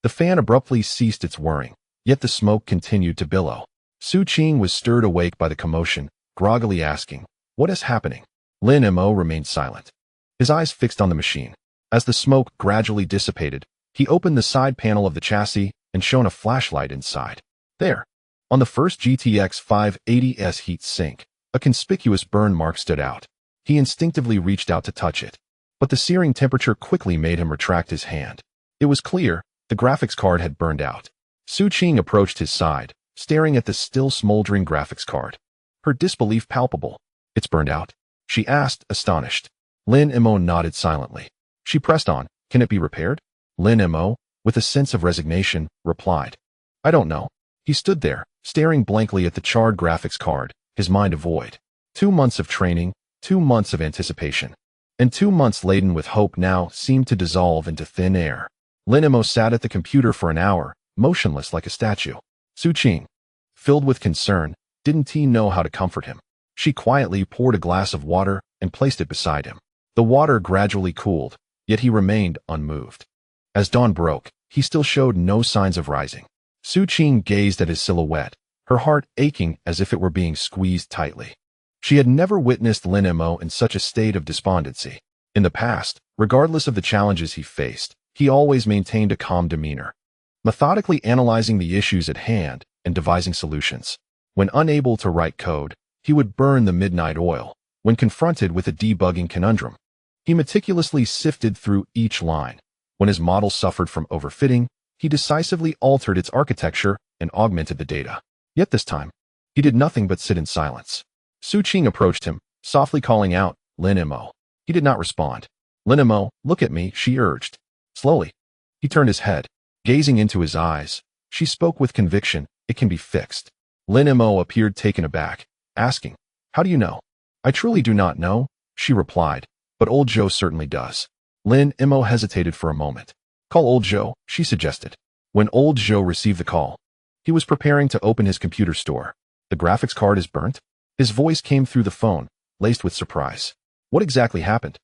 [SPEAKER 1] The fan abruptly ceased its whirring, yet the smoke continued to billow. Su Qing was stirred awake by the commotion, groggily asking, what is happening? Lin Mo remained silent, his eyes fixed on the machine. As the smoke gradually dissipated, he opened the side panel of the chassis and shone a flashlight inside. There, on the first GTX 580's heat sink, a conspicuous burn mark stood out. He instinctively reached out to touch it, but the searing temperature quickly made him retract his hand. It was clear, the graphics card had burned out. Su Qing approached his side, staring at the still smoldering graphics card. Her disbelief palpable. It's burned out? She asked, astonished. Lin Mo nodded silently. She pressed on, can it be repaired? Lin Mo, with a sense of resignation, replied. I don't know. He stood there, staring blankly at the charred graphics card, his mind a void. 2 months of training, 2 months of anticipation, and 2 months laden with hope now seemed to dissolve into thin air. Lin Mo sat at the computer for an hour, motionless like a statue. Su Qing, filled with concern, didn't know how to comfort him. She quietly poured a glass of water and placed it beside him. The water gradually cooled, yet he remained unmoved. As dawn broke, he still showed no signs of rising. Su Qing gazed at his silhouette, her heart aching as if it were being squeezed tightly. She had never witnessed Lin Mo in such a state of despondency. In the past, regardless of the challenges he faced, he always maintained a calm demeanor. methodically analyzing the issues at hand and devising solutions. When unable to write code, he would burn the midnight oil. When confronted with a debugging conundrum, he meticulously sifted through each line. When his model suffered from overfitting, he decisively altered its architecture and augmented the data. Yet this time, he did nothing but sit in silence. Su Qing approached him, softly calling out, "Lin Mo." He did not respond. "Lin Mo, look at me," she urged. Slowly, he turned his head, gazing into his eyes. She spoke with conviction, "It can be fixed." Lin Mo appeared taken aback, asking, "How do you know?" "I truly do not know," she replied, "but old Joe certainly does." Lin Mo hesitated for a moment. "Call old Joe," she suggested. When old Joe received the call, he was preparing to open his computer store. "The graphics card is burnt?" His voice came through the phone, laced with surprise. "What exactly happened?"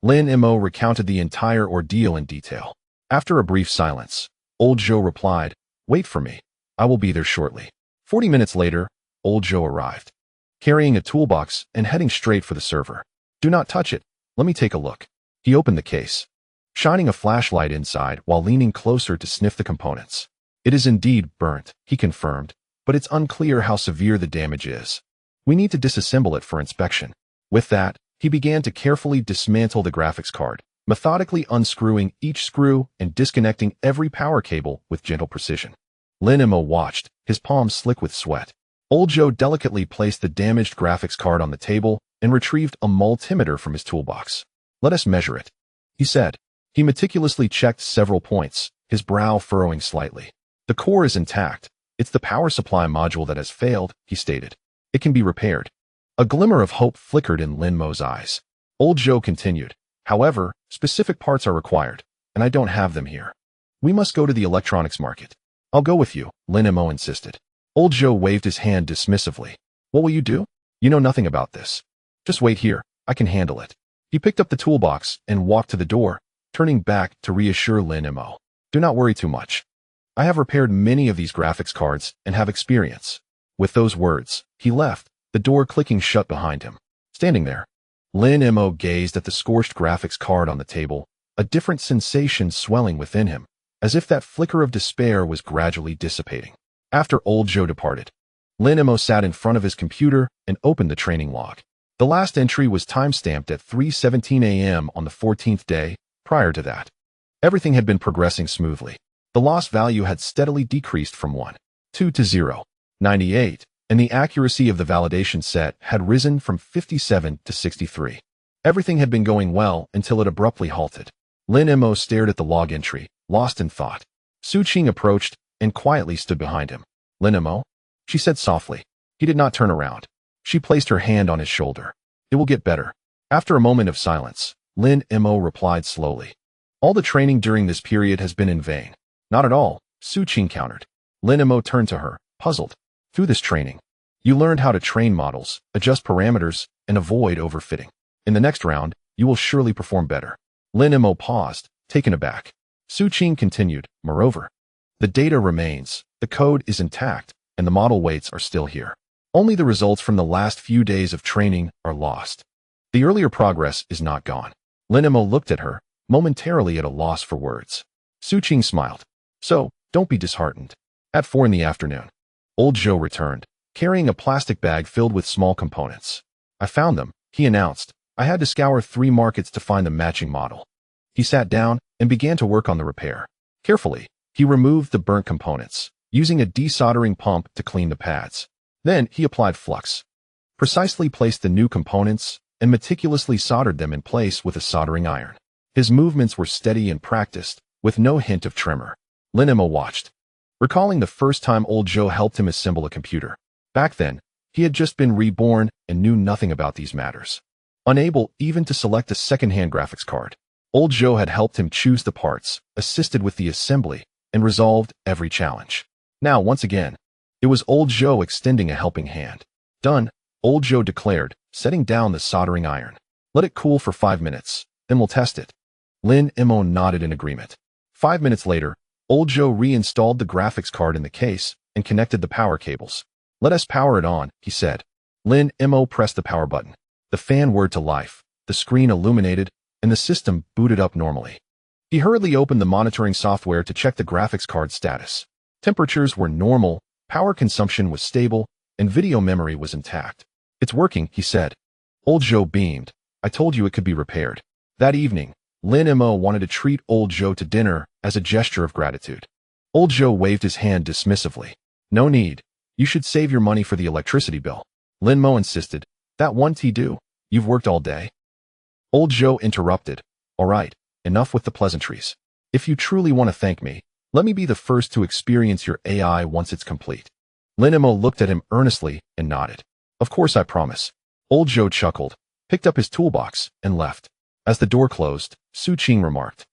[SPEAKER 1] Lin Mo recounted the entire ordeal in detail. After a brief silence, old Joe replied, "Wait for me. I will be there shortly." 40 minutes later, old Joe arrived, carrying a toolbox and heading straight for the server. "Do not touch it. Let me take a look." He opened the case, shining a flashlight inside while leaning closer to sniff the components. "It is indeed burnt," he confirmed, "but it's unclear how severe the damage is. We need to disassemble it for inspection." With that, he began to carefully dismantle the graphics card, methodically unscrewing each screw and disconnecting every power cable with gentle precision. Lin Mo watched, his palms slick with sweat. Old Joe delicately placed the damaged graphics card on the table and retrieved a multimeter from his toolbox. "Let us measure it," he said. He meticulously checked several points, his brow furrowing slightly. "The core is intact. It's the power supply module that has failed," he stated. "It can be repaired." A glimmer of hope flickered in Lin Mo's eyes. Old Joe continued, "However, specific parts are required, and I don't have them here. We must go to the electronics market." "I'll go with you," Lin Mo insisted. Old Joe waved his hand dismissively. "What will you do? You know nothing about this. Just wait here. I can handle it." He picked up the toolbox and walked to the door, turning back to reassure Lin Mo. "Do not worry too much. I have repaired many of these graphics cards and have experience." With those words, he left, the door clicking shut behind him. Standing there, Lin Mo gazed at the scorched graphics card on the table, a different sensation swelling within him, as if that flicker of despair was gradually dissipating. After old Joe departed, Lin Mo sat in front of his computer and opened the training log. The last entry was timestamped at 3:17 a.m. on the 14th day. Prior to that, everything had been progressing smoothly. The loss value had steadily decreased from 1.2 to 0.98, and the accuracy of the validation set had risen from 57 to 63. Everything had been going well until it abruptly halted. Lin Mo stared at the log entry, lost in thought. Su Qing approached and quietly stood behind him. "Lin Mo?" she said softly. He did not turn around. She placed her hand on his shoulder. "It will get better." After a moment of silence, Lin Mo replied slowly, "All the training during this period has been in vain." "Not at all," Su Qing countered. Lin Mo turned to her, puzzled. "Through this training, you learned how to train models, adjust parameters, and avoid overfitting. In the next round, you will surely perform better." Lin Mo paused, taken aback. Su Qing continued, "Moreover, the data remains, the code is intact, and the model weights are still here. Only the results from the last few days of training are lost. The earlier progress is not gone." Lin Mo looked at her, momentarily at a loss for words. Su Qing smiled. "So, don't be disheartened." At 4 in the afternoon, old Joe returned, carrying a plastic bag filled with small components. "I found them," he announced. "I had to scour 3 markets to find the matching model." He sat down and began to work on the repair. Carefully, he removed the burnt components, using a desoldering pump to clean the pads. Then he applied flux, precisely placed the new components, and meticulously soldered them in place with a soldering iron. His movements were steady and practiced, with no hint of tremor. Lin Mo watched, recalling the first time old Joe helped him assemble a computer. Back then, he had just been reborn and knew nothing about these matters. Unable even to select a second-hand graphics card, old Joe had helped him choose the parts, assisted with the assembly, and resolved every challenge. Now, once again, it was old Joe extending a helping hand. "Done," old Joe declared, setting down the soldering iron. "Let it cool for 5 minutes, then we'll test it." Lin Mo nodded in agreement. 5 minutes later, old Joe reinstalled the graphics card in the case and connected the power cables. "Let us power it on," he said. Lin Mo pressed the power button. The fan whirred to life, the screen illuminated, and the system booted up normally. He hurriedly opened the monitoring software to check the graphics card status. Temperatures were normal, power consumption was stable, and video memory was intact. "It's working," he said. Old Joe beamed. "I told you it could be repaired." That evening, Lin Mo wanted to treat Old Joe to dinner as a gesture of gratitude. Old Joe waved his hand dismissively. "No need. You should save your money for the electricity bill." Lin Mo insisted. "That won't do. You've worked all day." Old Joe interrupted. "All right, enough with the pleasantries. If you truly want to thank me, let me be the first to experience your AI once it's complete." Lin Mo looked at him earnestly and nodded. "Of course, I promise." Old Joe chuckled, picked up his toolbox, and left. As the door closed, Su Qing remarked,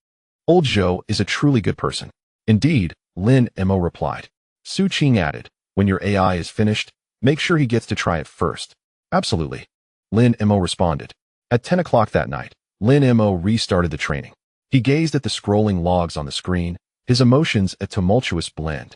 [SPEAKER 1] "Old Joe is a truly good person." "Indeed," Lin Mo replied. Su Qing added, "When your AI is finished, make sure he gets to try it first." "Absolutely," Lin Mo responded. At 10 o'clock that night, Lin Mo restarted the training. He gazed at the scrolling logs on the screen, his emotions a tumultuous blend.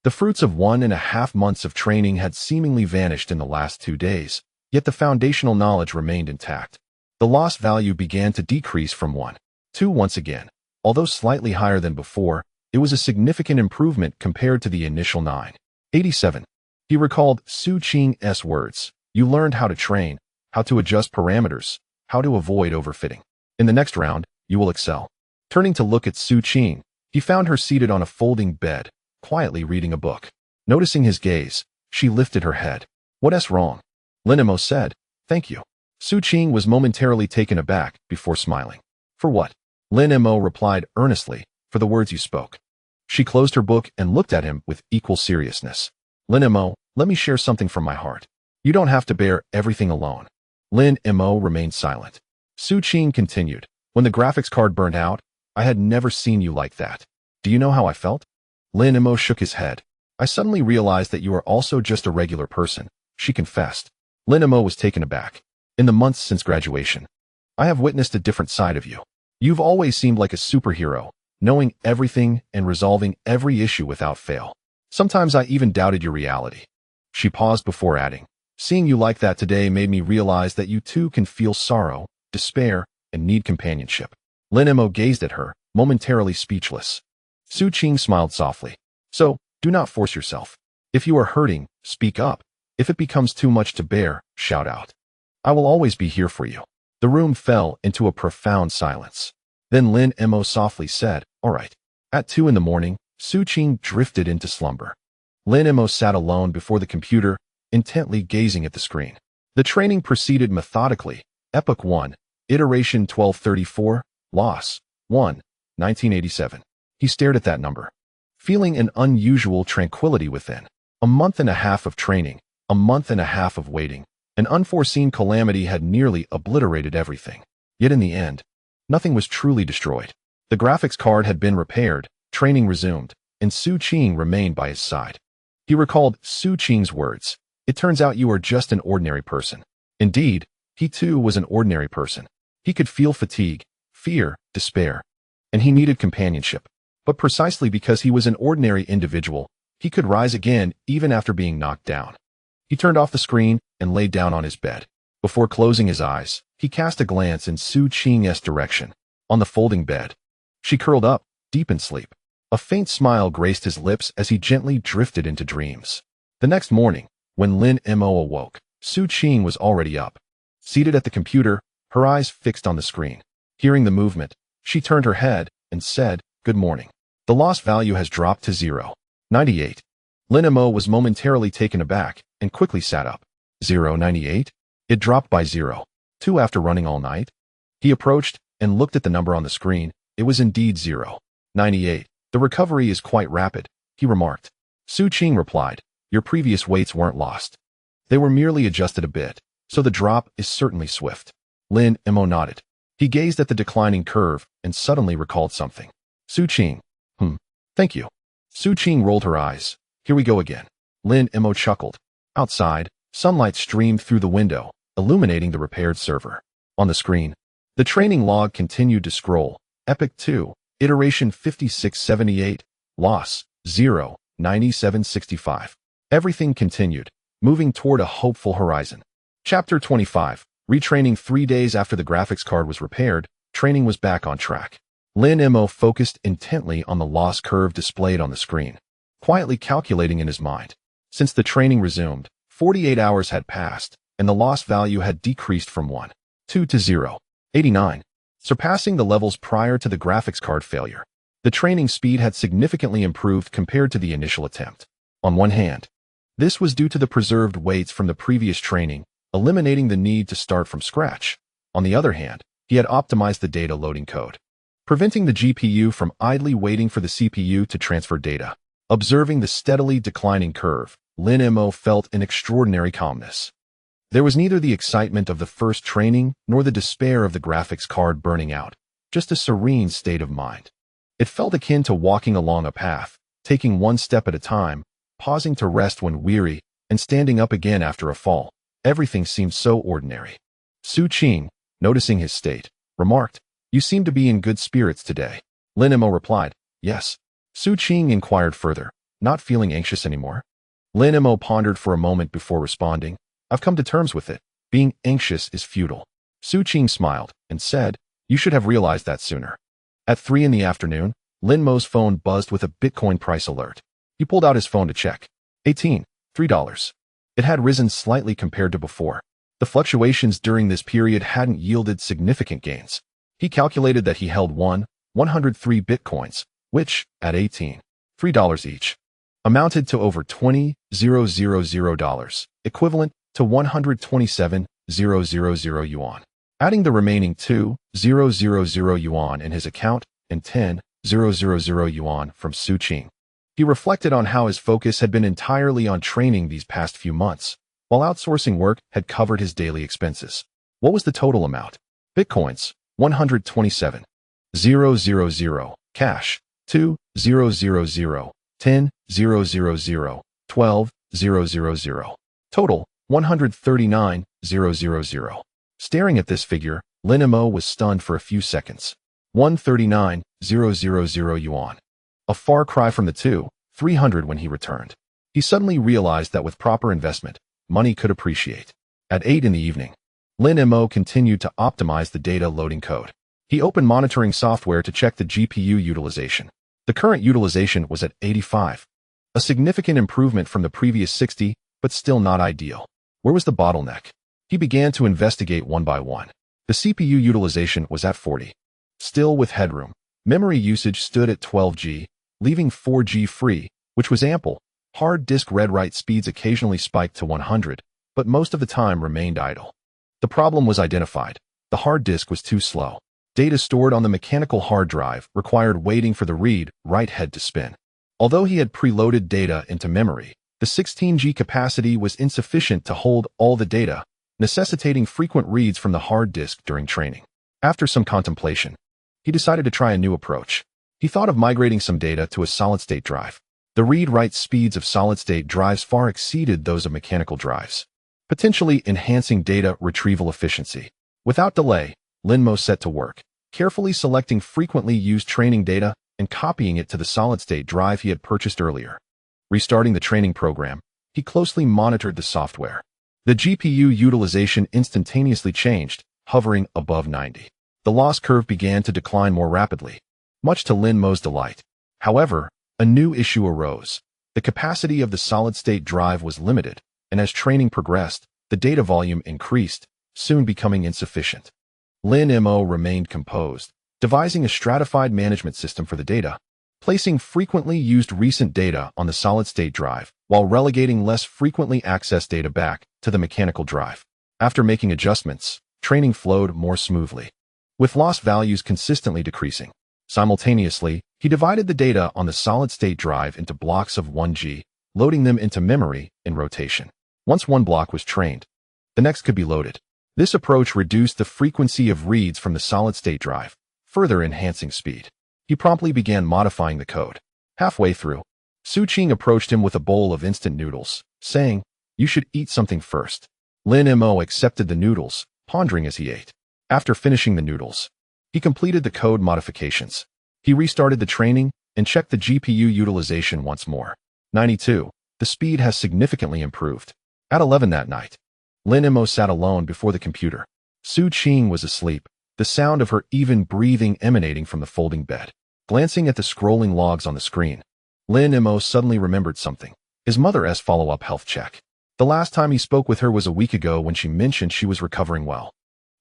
[SPEAKER 1] The fruits of 1.5 months of training had seemingly vanished in the last 2 days, yet the foundational knowledge remained intact. The lost value began to decrease from 1 to once again. Although slightly higher than before, it was a significant improvement compared to the initial 987. He recalled Su Qing's words. "You learned how to train, how to adjust parameters, how to avoid overfitting. In the next round, you will excel." Turning to look at Su Qing, he found her seated on a folding bed, quietly reading a book. Noticing his gaze, she lifted her head. "What's wrong?" Lin Mo said. "Thank you." Su Qing was momentarily taken aback before smiling. "For what?" Lin Mo replied earnestly, "For the words you spoke." She closed her book and looked at him with equal seriousness. "Lin Mo, let me share something from my heart. You don't have to bear everything alone." Lin Mo remained silent. Su Qing continued, "When the graphics card burned out, I had never seen you like that. Do you know how I felt?" Lin Mo shook his head. "I suddenly realized that you are also just a regular person," she confessed. Lin Mo was taken aback. "In the months since graduation, I have witnessed a different side of you. You've always seemed like a superhero, knowing everything and resolving every issue without fail. Sometimes I even doubted your reality." She paused before adding, "Seeing you like that today made me realize that you too can feel sorrow, despair, and need companionship." Lin Mo gazed at her, momentarily speechless. Su Qing smiled softly. "So, do not force yourself. If you are hurting, speak up. If it becomes too much to bear, shout out. I will always be here for you." The room fell into a profound silence. Then Lin Mo softly said, "All right." At 2 in the morning, Su Qing drifted into slumber. Lin Mo sat alone before the computer, intently gazing at the screen. The training proceeded methodically. Epoch 1, Iteration 1234, Loss 1, 1987. He stared at that number, feeling an unusual tranquility within. A month and a half of training, a month and a half of waiting. An unforeseen calamity had nearly obliterated everything. Yet in the end, nothing was truly destroyed. The graphics card had been repaired, training resumed, and Su Qing remained by his side. He recalled Su Qing's words. "It turns out you are just an ordinary person." Indeed, he too was an ordinary person. He could feel fatigue, fear, despair, and he needed companionship. But precisely because he was an ordinary individual, he could rise again even after being knocked down. He turned off the screen and lay down on his bed. Before closing his eyes, he cast a glance in Su Qing's direction. On the folding bed, she curled up, deep in sleep. A faint smile graced his lips as he gently drifted into dreams. The next morning, when Lin Mo awoke, Su Qing was already up. Seated at the computer, her eyes fixed on the screen. Hearing the movement, she turned her head and said, "Good morning. The lost value has dropped to 0.98. Lin Mo was momentarily taken aback and quickly sat up. 0.98? It dropped by 0.2 after running all night? He approached and looked at the number on the screen. It was indeed 0.98. "The recovery is quite rapid," he remarked. Su Qing replied, "Your previous weights weren't lost. They were merely adjusted a bit, so the drop is certainly swift." Lin Mo nodded. He gazed at the declining curve and suddenly recalled something. "Su Qing. Thank you." Su Qing rolled her eyes. "Here we go again." Lin Mo chuckled. Outside, sunlight streamed through the window, illuminating the repaired server. On the screen, the training log continued to scroll. Epoch 2, Iteration 5678, Loss 0.9765. Everything continued, moving toward a hopeful horizon. Chapter 25. Retraining 3 days after the graphics card was repaired, training was back on track. Lin Mo focused intently on the loss curve displayed on the screen, quietly calculating in his mind. Since the training resumed, 48 hours had passed, and the loss value had decreased from 1.2 to 0.89, surpassing the levels prior to the graphics card failure. The training speed had significantly improved compared to the initial attempt. On one hand, this was due to the preserved weights from the previous training, eliminating the need to start from scratch. On the other hand, he had optimized the data loading code, preventing the GPU from idly waiting for the CPU to transfer data. Observing the steadily declining curve, Lin Mo felt an extraordinary calmness. There was neither the excitement of the first training nor the despair of the graphics card burning out, just a serene state of mind. It felt akin to walking along a path, taking one step at a time, pausing to rest when weary, and standing up again after a fall. Everything seemed so ordinary. Su Qing, noticing his state, remarked, "You seem to be in good spirits today." Lin Mo replied, "Yes." Su Qing inquired further, "Not feeling anxious anymore?" Lin Mo pondered for a moment before responding, "I've come to terms with it. Being anxious is futile." Su Qing smiled and said, "You should have realized that sooner." At 3 in the afternoon, Lin Mo's phone buzzed with a Bitcoin price alert. He pulled out his phone to check. $3. It had risen slightly compared to before. The fluctuations during this period hadn't yielded significant gains. He calculated that he held 103 Bitcoins, which, at $3 each, amounted to over $20,000, equivalent to 127,000 yuan. Adding the remaining 2,000 yuan in his account and 10,000 yuan from Su Qing, he reflected on how his focus had been entirely on training these past few months, while outsourcing work had covered his daily expenses. What was the total amount? Bitcoins, 127,000, cash, 2,000, 10,000, 12,000, total, 139,000. Staring at this figure, Lin Mo was stunned for a few seconds. 139,000 yuan. A far cry from the 2,300 when he returned. He suddenly realized that with proper investment, money could appreciate. At 8 in the evening, Lin Mo continued to optimize the data loading code. He opened monitoring software to check the GPU utilization. The current utilization was at 85, a significant improvement from the previous 60, but still not ideal. Where was the bottleneck? He began to investigate one by one. The CPU utilization was at 40. Still with headroom, memory usage stood at 12G, leaving 4G free, which was ample. Hard disk read-write speeds occasionally spiked to 100, but most of the time remained idle. The problem was identified. The hard disk was too slow. Data stored on the mechanical hard drive required waiting for the read-write head to spin. Although he had preloaded data into memory, the 16G capacity was insufficient to hold all the data, necessitating frequent reads from the hard disk during training. After some contemplation, he decided to try a new approach. He thought of migrating some data to a solid-state drive. The read-write speeds of solid-state drives far exceeded those of mechanical drives, potentially enhancing data retrieval efficiency. Without delay, Lin Mo set to work, carefully selecting frequently used training data and copying it to the solid-state drive he had purchased earlier. Restarting the training program, he closely monitored the software. The GPU utilization instantaneously changed, hovering above 90. The loss curve began to decline more rapidly, much to Lin Mo's delight. However, a new issue arose. The capacity of the solid-state drive was limited, and as training progressed, the data volume increased, soon becoming insufficient. Lin Mo remained composed, devising a stratified management system for the data, placing frequently used recent data on the solid-state drive, while relegating less frequently accessed data back to the mechanical drive. After making adjustments, training flowed more smoothly, with loss values consistently decreasing. Simultaneously, he divided the data on the solid-state drive into blocks of 1G, loading them into memory in rotation. Once one block was trained, the next could be loaded. This approach reduced the frequency of reads from the solid-state drive, further enhancing speed. He promptly began modifying the code. Halfway through, Su Qing approached him with a bowl of instant noodles, saying, "You should eat something first." Lin Mo accepted the noodles, pondering as he ate. After finishing the noodles, he completed the code modifications. He restarted the training and checked the GPU utilization once more. 92. The speed has significantly improved. At 11 that night, Lin Mo sat alone before the computer. Su Qing was asleep, the sound of her even breathing emanating from the folding bed. Glancing at the scrolling logs on the screen, Lin Mo suddenly remembered something. His mother's follow-up health check. The last time he spoke with her was a week ago when she mentioned she was recovering well.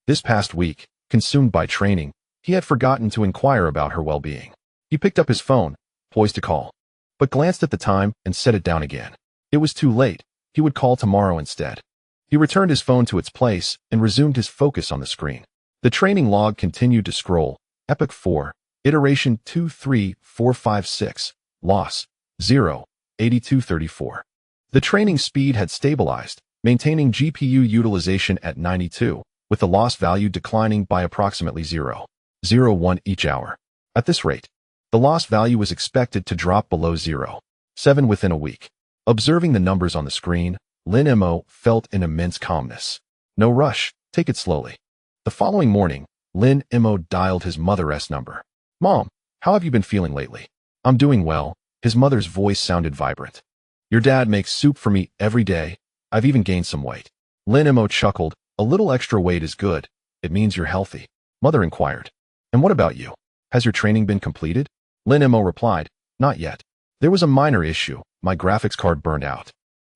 [SPEAKER 1] This past week, consumed by training, he had forgotten to inquire about her well-being. He picked up his phone, poised to call, but glanced at the time and set it down again. It was too late. He would call tomorrow instead. He returned his phone to its place and resumed his focus on the screen. The training log continued to scroll. Epoch 4, iteration 23456, loss 0, 8234. The training speed had stabilized, maintaining GPU utilization at 92, with the loss value declining by approximately 0.01 each hour. At this rate, the loss value was expected to drop below 0.7 within a week. Observing the numbers on the screen, Lin Mo felt an immense calmness. No rush, take it slowly. The following morning, Lin Mo dialed his mother's number. "Mom, how have you been feeling lately?" "I'm doing well." His mother's voice sounded vibrant. "Your dad makes soup for me every day. I've even gained some weight." Lin Mo chuckled. "A little extra weight is good. It means you're healthy." Mother inquired. "And what about you? Has your training been completed?" Lin Mo replied, "Not yet. There was a minor issue. My graphics card burned out.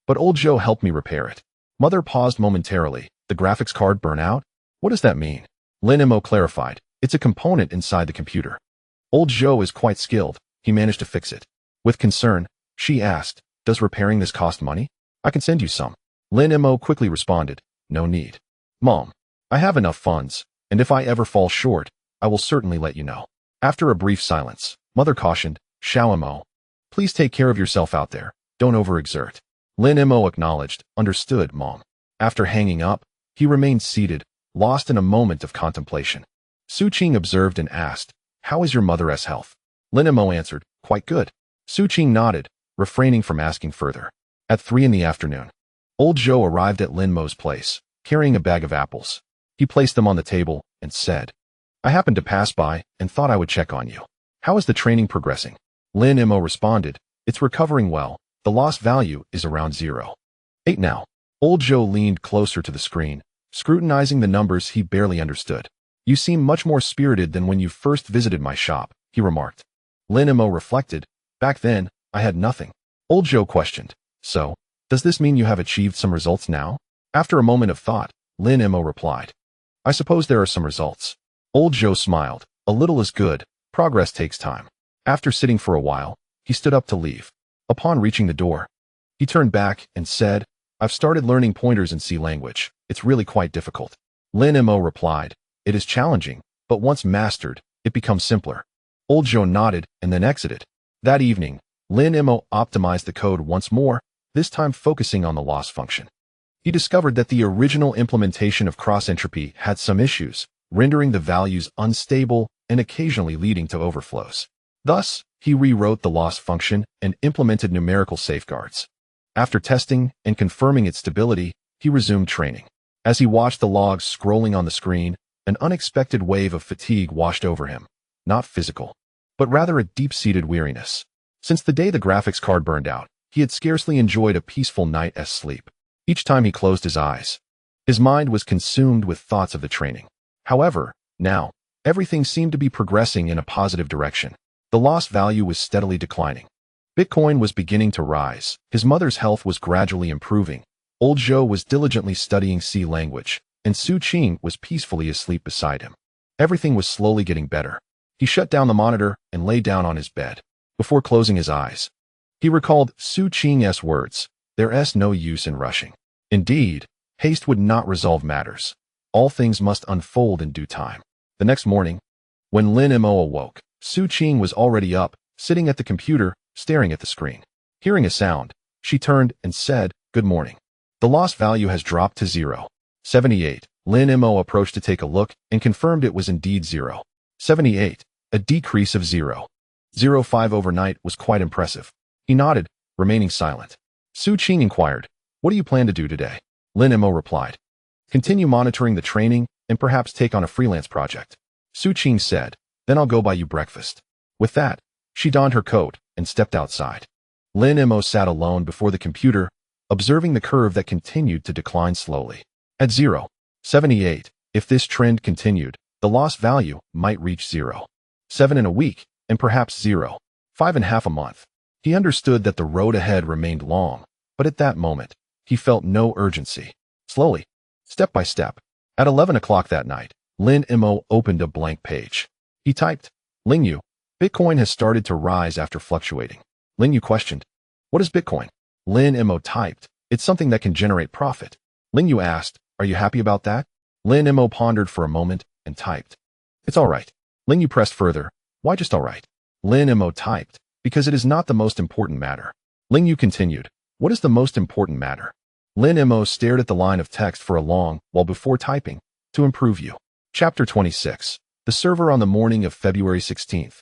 [SPEAKER 1] But old Joe helped me repair it." Mother paused momentarily. "The graphics card burn out? What does that mean?" Lin Mo clarified. "It's a component inside the computer. Old Joe is quite skilled. He managed to fix it." With concern, she asked, "Does repairing this cost money? I can send you some." Lin Mo quickly responded, "No need. Mom, I have enough funds, and if I ever fall short, I will certainly let you know." After a brief silence, Mother cautioned, "Xiao Mo, please take care of yourself out there. Don't overexert." Lin Mo acknowledged, "Understood, Mom." After hanging up, he remained seated, lost in a moment of contemplation. Su Qing observed and asked, "How is your mother's health?" Lin Mo answered, "Quite good." Su Qing nodded, refraining from asking further. At 3 in the afternoon, old Joe arrived at Lin Mo's place, carrying a bag of apples. He placed them on the table and said, "I happened to pass by and thought I would check on you. How is the training progressing?" Lin Mo responded, "It's recovering well. The loss value is around 0.8 now." Old Joe leaned closer to the screen, scrutinizing the numbers he barely understood. "You seem much more spirited than when you first visited my shop," he remarked. Lin Mo reflected, "Back then, I had nothing." Old Joe questioned, "So, does this mean you have achieved some results now?" After a moment of thought, Lin Mo replied, "I suppose there are some results." Old Joe smiled. "A little is good. Progress takes time." After sitting for a while, he stood up to leave. Upon reaching the door, he turned back and said, "I've started learning pointers in C language. It's really quite difficult." Lin Mo replied, "It is challenging, but once mastered, it becomes simpler." Old Joe nodded and then exited. That evening, Lin Mo optimized the code once more, this time focusing on the loss function. He discovered that the original implementation of cross-entropy had some issues, rendering the values unstable and occasionally leading to overflows. Thus, he rewrote the loss function and implemented numerical safeguards. After testing and confirming its stability, he resumed training. As he watched the logs scrolling on the screen, an unexpected wave of fatigue washed over him. Not physical, but rather a deep-seated weariness. Since the day the graphics card burned out, he had scarcely enjoyed a peaceful night's sleep. Each time he closed his eyes, his mind was consumed with thoughts of the training. However, now, everything seemed to be progressing in a positive direction. The loss value was steadily declining. Bitcoin was beginning to rise. His mother's health was gradually improving. Old Joe was diligently studying C language, and Su Qing was peacefully asleep beside him. Everything was slowly getting better. He shut down the monitor and lay down on his bed. Before closing his eyes, he recalled Su Qing's words, "There's no use in rushing." Indeed, haste would not resolve matters. All things must unfold in due time. The next morning, when Lin Mo awoke, Su Qing was already up, sitting at the computer, staring at the screen. Hearing a sound, she turned and said, "Good morning. The loss value has dropped to 0.78. Lin Mo approached to take a look and confirmed it was indeed 0.78. A decrease of 0.05 overnight was quite impressive. He nodded, remaining silent. Su Qing inquired, "What do you plan to do today?" Lin Mo replied, "Continue monitoring the training and perhaps take on a freelance project." Su Qing said, "Then I'll go buy you breakfast." With that, she donned her coat and stepped outside. Lin Mo sat alone before the computer, observing the curve that continued to decline slowly. At 0.78, if this trend continued, the lost value might reach 0.7 in a week, and perhaps 0.5 a month. He understood that the road ahead remained long, but at that moment, he felt no urgency. Slowly, step by step, at 11 o'clock that night, Lin Mo opened a blank page. He typed, Lingyu, Bitcoin has started to rise after fluctuating. Lingyu questioned, what is Bitcoin? Lin Mo typed, it's something that can generate profit. Lingyu asked, are you happy about that? Lin Mo pondered for a moment and typed, it's all right. Lingyu pressed further, why just all right? Lin Mo typed, because it is not the most important matter. Lingyu continued, what is the most important matter? Lin Mo stared at the line of text for a long while before typing, to improve you. Chapter 26. The server on the morning of February 16th.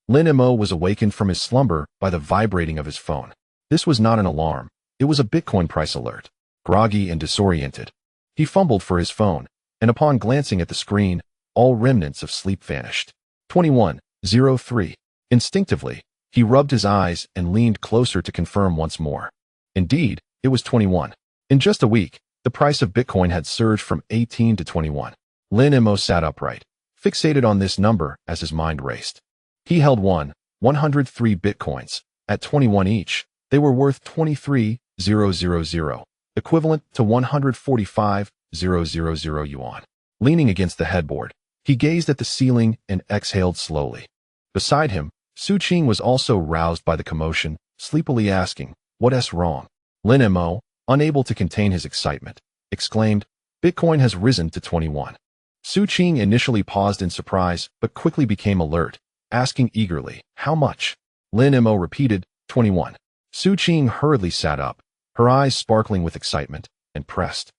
[SPEAKER 1] Lin Mo was awakened from his slumber by the vibrating of his phone. This was not an alarm. It was a Bitcoin price alert. Groggy and disoriented, he fumbled for his phone, and upon glancing at the screen, all remnants of sleep vanished. 21:03. Instinctively, he rubbed his eyes and leaned closer to confirm once more. Indeed, it was 21. In just a week, the price of Bitcoin had surged from 18 to 21. Lin Mo sat upright, fixated on this number as his mind raced. He held 103 Bitcoins. At 21 each, they were worth 23,000, equivalent to 145,000 yuan. Leaning against the headboard, he gazed at the ceiling and exhaled slowly. Beside him, Su Qing was also roused by the commotion, sleepily asking, what's wrong? Lin Mo, unable to contain his excitement, exclaimed, Bitcoin has risen to 21. Su Qing initially paused in surprise but quickly became alert, asking eagerly, how much? Lin Mo repeated, 21. Su Qing hurriedly sat up, her eyes sparkling with excitement, and pressed.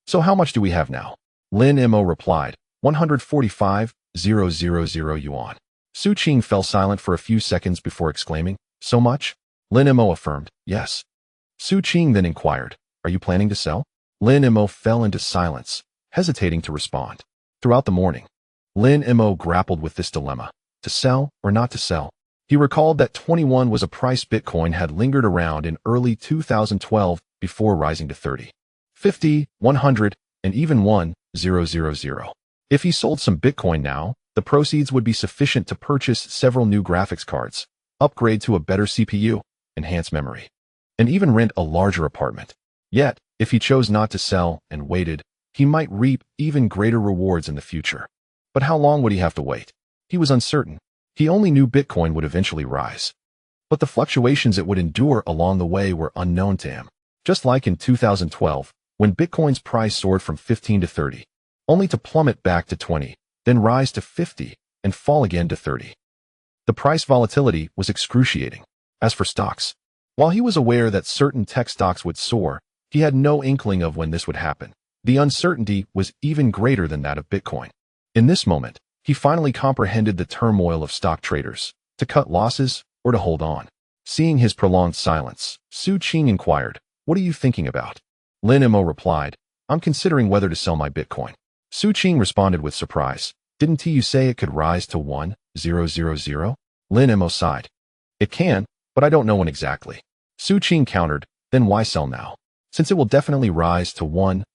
[SPEAKER 1] So how much do we have now? Lin Mo replied, 145,000 yuan. Su Qing fell silent for a few seconds before exclaiming, so much? Lin Mo affirmed, yes. Su Qing then inquired, are you planning to sell? Lin Mo fell into silence, hesitating to respond. Throughout the morning, Lin Mo grappled with this dilemma, to sell or not to sell. He recalled that 21 was a price Bitcoin had lingered around in early 2012 before rising to 30, 50, 100, and even 1,000. If he sold some Bitcoin now, the proceeds would be sufficient to purchase several new graphics cards, upgrade to a better CPU, enhance memory, and even rent a larger apartment. Yet, if he chose not to sell and waited, he might reap even greater rewards in the future. But how long would he have to wait? He was uncertain. He only knew Bitcoin would eventually rise. But the fluctuations it would endure along the way were unknown to him. Just like in 2012, when Bitcoin's price soared from 15 to 30, only to plummet back to 20, then rise to 50, and fall again to 30. The price volatility was excruciating. As for stocks, while he was aware that certain tech stocks would soar, he had no inkling of when this would happen. The uncertainty was even greater than that of Bitcoin. In this moment, he finally comprehended the turmoil of stock traders, to cut losses or to hold on. Seeing his prolonged silence, Su Qing inquired, what are you thinking about? Lin Mo replied, I'm considering whether to sell my Bitcoin. Su Qing responded with surprise, didn't you say it could rise to 1,000? Lin Mo sighed. It can, but I don't know when exactly. Su Qing countered, then why sell now? Since it will definitely rise to 1,000.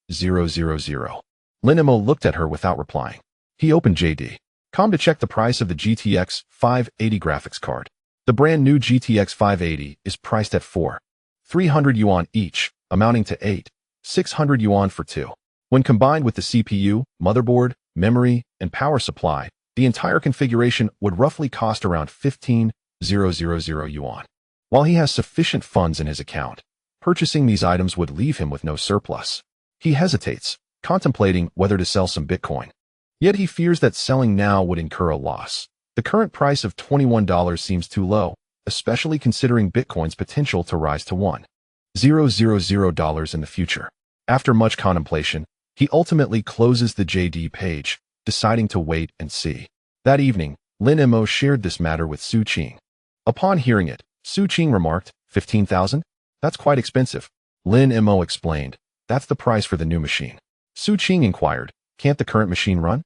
[SPEAKER 1] Lin Mo looked at her without replying. He opened JD.com to check the price of the GTX 580 graphics card. The brand new GTX 580 is priced at 4,300 yuan each, amounting to 8,600 yuan for two. When combined with the CPU, motherboard, memory, and power supply, the entire configuration would roughly cost around 15,000 yuan. While he has sufficient funds in his account, purchasing these items would leave him with no surplus. He hesitates, contemplating whether to sell some Bitcoin. Yet he fears that selling now would incur a loss. The current price of $21 seems too low, especially considering Bitcoin's potential to rise to $1,000 in the future. After much contemplation, he ultimately closes the JD page, deciding to wait and see. That evening, Lin Mo shared this matter with Su Qing. Upon hearing it, Su Qing remarked, 15,000? That's quite expensive. Lin Mo explained, that's the price for the new machine. Su Qing inquired, can't the current machine run?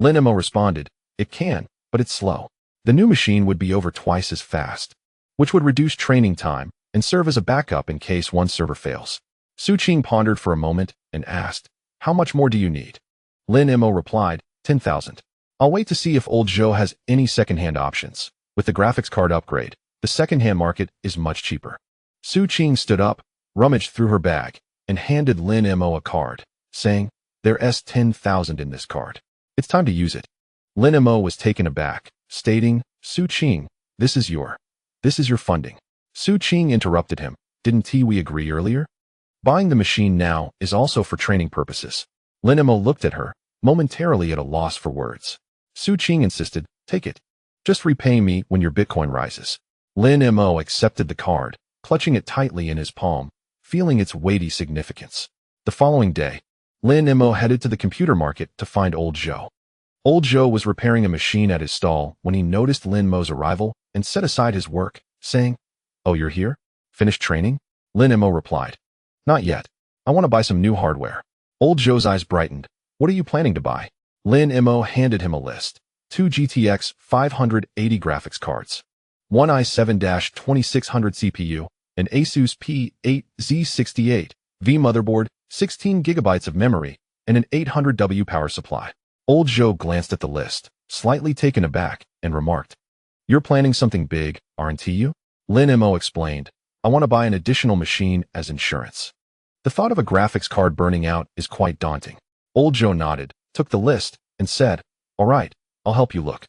[SPEAKER 1] Lin Mo responded, it can, but it's slow. The new machine would be over twice as fast, which would reduce training time and serve as a backup in case one server fails. Su Qing pondered for a moment and asked, how much more do you need? Lin Mo replied, 10,000. I'll wait to see if old Joe has any second-hand options. With the graphics card upgrade, the second-hand market is much cheaper. Su Qing stood up, rummaged through her bag, and handed Lin Mo a card, saying, "There's 10,000 in this card. It's time to use it." Lin Mo was taken aback, stating, "Su Qing, this is your funding." Su Qing interrupted him. "Didn't we agree earlier? Buying the machine now is also for training purposes." Lin Mo looked at her, momentarily at a loss for words. Su Qing insisted, "Take it. Just repay me when your Bitcoin rises." Lin Mo accepted the card, clutching it tightly in his palm, feeling its weighty significance. The following day, Lin Mo headed to the computer market to find old Joe. Old Joe was repairing a machine at his stall when he noticed Lin Mo's arrival and set aside his work, saying, "Oh, you're here? Finished training?" Lin Mo replied, "Not yet. I want to buy some new hardware." Old Joe's eyes brightened. "What are you planning to buy?" Lin Mo handed him a list. 2 GTX 580 graphics cards, 1 i7-2600 CPU, an Asus P8Z68V motherboard, 16 GB of memory, and an 800W power supply. Old Joe glanced at the list, slightly taken aback, and remarked, "You're planning something big, aren't you?" Lin Mo explained, "I want to buy an additional machine as insurance." The thought of a graphics card burning out is quite daunting. Old Joe nodded, took the list, and said, "All right, I'll help you look.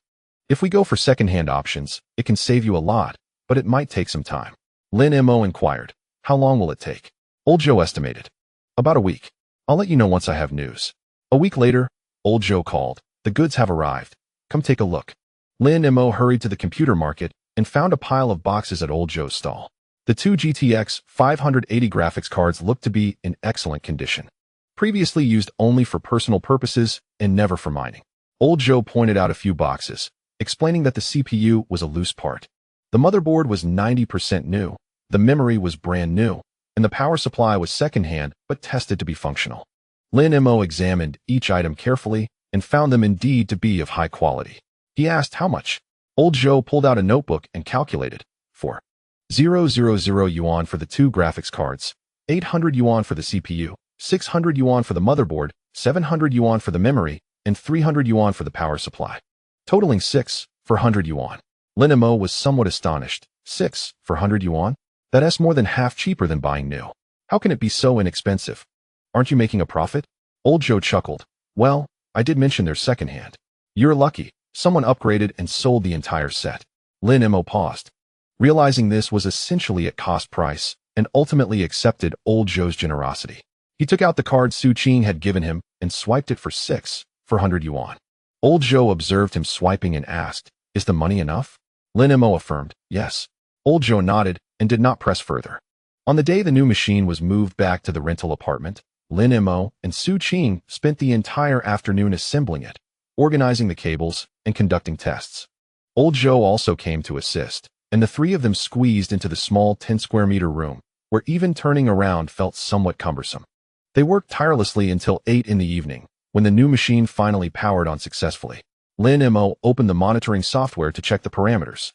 [SPEAKER 1] If we go for second-hand options, it can save you a lot, but it might take some time." Lin Mo inquired, "How long will it take?" Old Joe estimated, "About a week. I'll let you know once I have news." A week later, Old Joe called, "The goods have arrived. Come take a look." Lin Mo hurried to the computer market and found a pile of boxes at Old Joe's stall. The 2 GTX 580 graphics cards looked to be in excellent condition, previously used only for personal purposes and never for mining. Old Joe pointed out a few boxes, explaining that the CPU was a loose part. The motherboard was 90% new, the memory was brand new, and the power supply was second-hand but tested to be functional. Lin Mo examined each item carefully and found them indeed to be of high quality. He asked how much. Old Joe pulled out a notebook and calculated, 4,000 yuan for the 2 graphics cards, 800 yuan for the CPU, 600 yuan for the motherboard, 700 yuan for the memory, and 300 yuan for the power supply, totaling 6,400 yuan. Lin Mo was somewhat astonished. 6,400 yuan? That's more than half cheaper than buying new. How can it be so inexpensive? Aren't you making a profit? Old Joe chuckled. "Well, I did mention they're secondhand. You're lucky. Someone upgraded and sold the entire set." Lin Mo paused, realizing this was essentially at cost price, and ultimately accepted Old Joe's generosity. He took out the card Su Qing had given him and swiped it for 6,400 yuan. Old Joe observed him swiping and asked, "Is the money enough?" Lin Mo affirmed, "Yes." Old Joe nodded and did not press further. On the day the new machine was moved back to the rental apartment, Lin Mo and Su Qing spent the entire afternoon assembling it, organizing the cables, and conducting tests. Old Joe also came to assist, and the three of them squeezed into the small 10-square-meter room, where even turning around felt somewhat cumbersome. They worked tirelessly until 8 in the evening, when the new machine finally powered on successfully. Lin Mo opened the monitoring software to check the parameters.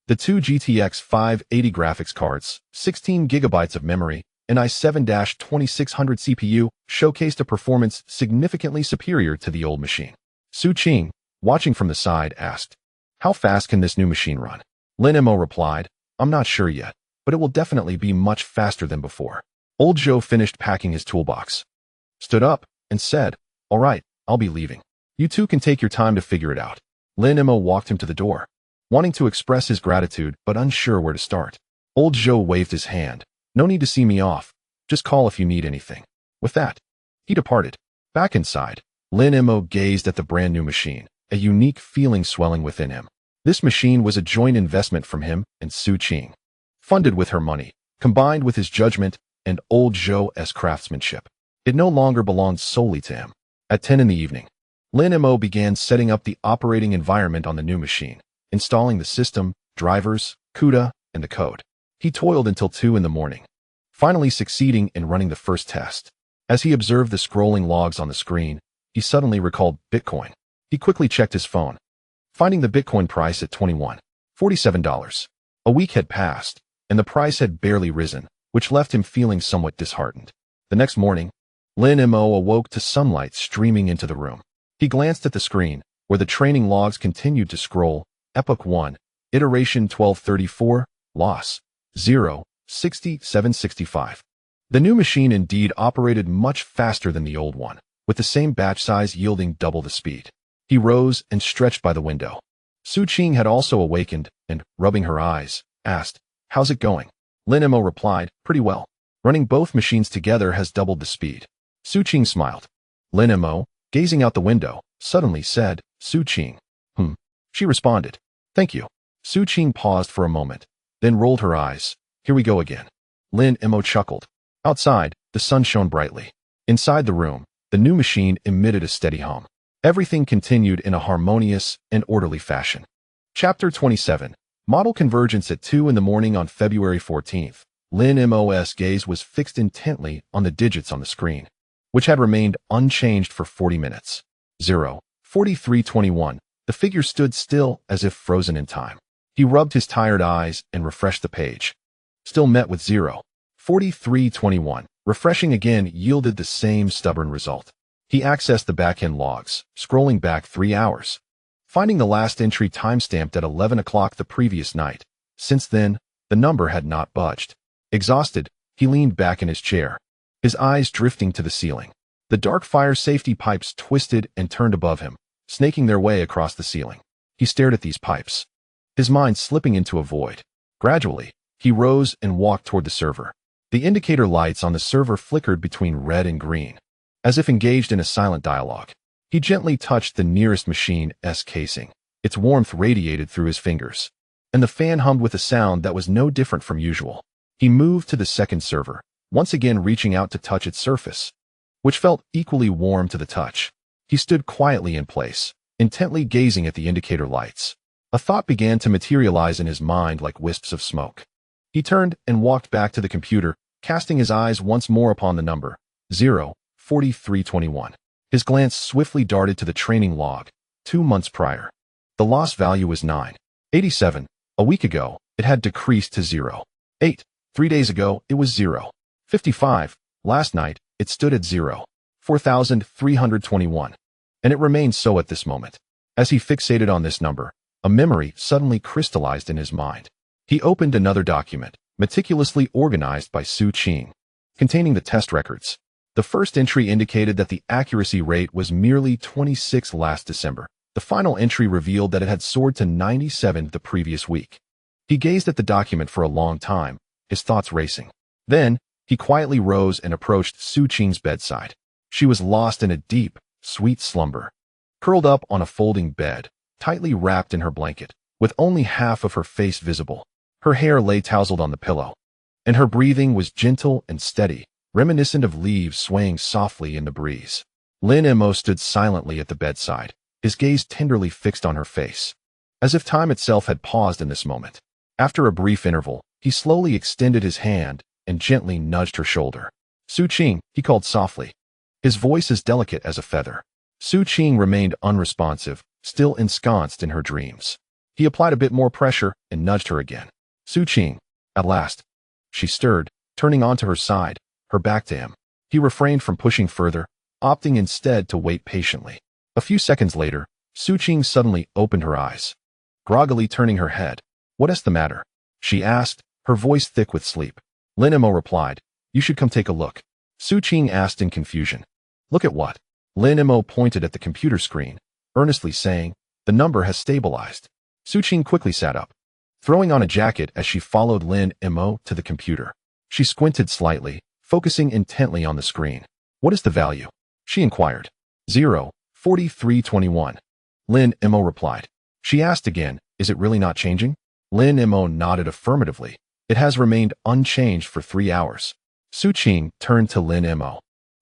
[SPEAKER 1] The 2 GTX 580 graphics cards, 16 GB of memory, and i7-2600 CPU showcased a performance significantly superior to the old machine. Su Qing, watching from the side, asked, "How fast can this new machine run?" Lin Mo replied, "I'm not sure yet, but it will definitely be much faster than before." Old Joe finished packing his toolbox, stood up, and said, "All right, I'll be leaving. You two can take your time to figure it out." Lin Mo walked him to the door, wanting to express his gratitude but unsure where to start. Old Joe waved his hand. "No need to see me off. Just call if you need anything." With that, he departed. Back inside, Lin Mo gazed at the brand new machine, a unique feeling swelling within him. This machine was a joint investment from him and Su Qing, funded with her money, combined with his judgment and Old Joe's craftsmanship. It no longer belonged solely to him. At 10 in the evening, Lin Mo began setting up the operating environment on the new machine, installing the system, drivers, CUDA, and the code. He toiled until 2 in the morning, finally succeeding in running the first test. As he observed the scrolling logs on the screen, he suddenly recalled Bitcoin. He quickly checked his phone, finding the Bitcoin price at $21.47. A week had passed, and the price had barely risen, which left him feeling somewhat disheartened. The next morning, Lin Mo awoke to sunlight streaming into the room. He glanced at the screen, where the training logs continued to scroll. Epoch 1, iteration 1234, loss 0, 6765. The new machine indeed operated much faster than the old one, with the same batch size yielding double the speed. He rose and stretched by the window. Su Qing had also awakened and, rubbing her eyes, asked, "How's it going?" Lin Mo replied, "Pretty well. Running both machines together has doubled the speed." Su Qing smiled. Lin Mo, gazing out the window, suddenly said, "Su Qing." She responded, "Thank you." Su Qing paused for a moment, then rolled her eyes. "Here we go again." Lin Mo chuckled. Outside, the sun shone brightly. Inside the room, the new machine emitted a steady hum. Everything continued in a harmonious and orderly fashion. Chapter 27. Model Convergence at 2 in the morning on February 14th. Lin Mo's gaze was fixed intently on the digits on the screen, which had remained unchanged for 40 minutes. 0:43:21. The figure stood still as if frozen in time. He rubbed his tired eyes and refreshed the page. Still met with 0:43:21. Refreshing again yielded the same stubborn result. He accessed the back-end logs, scrolling back 3 hours, finding the last entry timestamped at 11 o'clock the previous night. Since then, the number had not budged. Exhausted, he leaned back in his chair, his eyes drifting to the ceiling. The dark fire safety pipes twisted and turned above him, snaking their way across the ceiling. He stared at these pipes, his mind slipping into a void. Gradually, he rose and walked toward the server. The indicator lights on the server flickered between red and green, as if engaged in a silent dialogue. He gently touched the nearest machine's casing. Its warmth radiated through his fingers, and the fan hummed with a sound that was no different from usual. He moved to the second server, once again reaching out to touch its surface, which felt equally warm to the touch. He stood quietly in place, intently gazing at the indicator lights. A thought began to materialize in his mind like wisps of smoke. He turned and walked back to the computer, casting his eyes once more upon the number 0:43:21. His glance swiftly darted to the training log, 2 months prior. The loss value was 9.87. A week ago, it had decreased to 0.8. 3 days ago, it was 0.55. Last night, it stood at 0.4321. And it remained so at this moment. As he fixated on this number, a memory suddenly crystallized in his mind. He opened another document, meticulously organized by Su Qing, containing the test records. The first entry indicated that the accuracy rate was merely 26 last December. The final entry revealed that it had soared to 97 the previous week. He gazed at the document for a long time, his thoughts racing. Then, he quietly rose and approached Su Qing's bedside. She was lost in a deep, sweet slumber, curled up on a folding bed, tightly wrapped in her blanket, with only half of her face visible. Her hair lay tousled on the pillow, and her breathing was gentle and steady, reminiscent of leaves swaying softly in the breeze. Lin Mo stood silently at the bedside, his gaze tenderly fixed on her face, as if time itself had paused in this moment. After a brief interval, he slowly extended his hand and gently nudged her shoulder. "Su Qing," he called softly, his voice as delicate as a feather. Su Qing remained unresponsive, still ensconced in her dreams. He applied a bit more pressure and nudged her again. "Su Qing." At last, she stirred, turning onto her side, her back to him. He refrained from pushing further, opting instead to wait patiently. A few seconds later, Su Qing suddenly opened her eyes, groggily turning her head. "What is the matter?" she asked, her voice thick with sleep. Lin Mo replied, "You should come take a look." Su Qing asked in confusion. "Look at what?" Lin Mo pointed at the computer screen, earnestly saying, "The number has stabilized." Su Qing quickly sat up, throwing on a jacket as she followed Lin Mo to the computer. She squinted slightly, focusing intently on the screen. "What is the value?" she inquired. 0:43:21. Lin Mo replied. She asked again, "Is it really not changing?" Lin Mo nodded affirmatively. "It has remained unchanged for 3 hours." Su Qing turned to Lin Mo,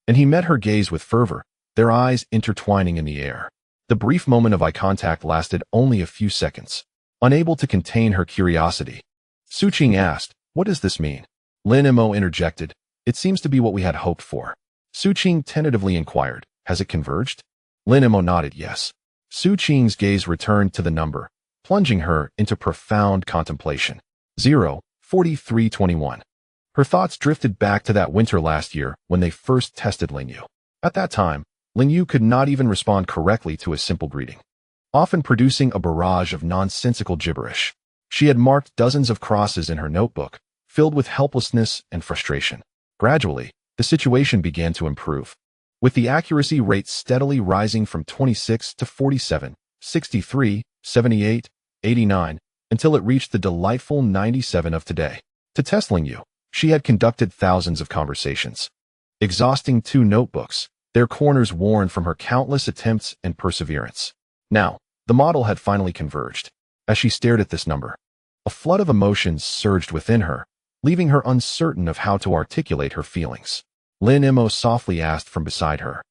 [SPEAKER 1] and he met her gaze with fervor, their eyes intertwining in the air. The brief moment of eye contact lasted only a few seconds. Unable to contain her curiosity, Su Qing asked, "What does this mean?" Lin Mo interjected, "It seems to be what we had hoped for." Su Qing tentatively inquired, "Has it converged?" Lin Mo nodded yes. Su Qing's gaze returned to the number, plunging her into profound contemplation. 0:43:21. Her thoughts drifted back to that winter last year when they first tested Lingyu. At that time, Lingyu could not even respond correctly to a simple greeting. often producing a barrage of nonsensical gibberish. She had marked dozens of crosses in her notebook, filled with helplessness and frustration. Gradually, the situation began to improve, with the accuracy rate steadily rising from 26 to 47, 63, 78, 89, until it reached the delightful 97 of today. To test Lingyu, she had conducted thousands of conversations, exhausting 2 notebooks, their corners worn from her countless attempts and perseverance. Now, the model had finally converged. As she stared at this number, a flood of emotions surged within her, leaving her uncertain of how to articulate her feelings. Lin Mo softly asked from beside her,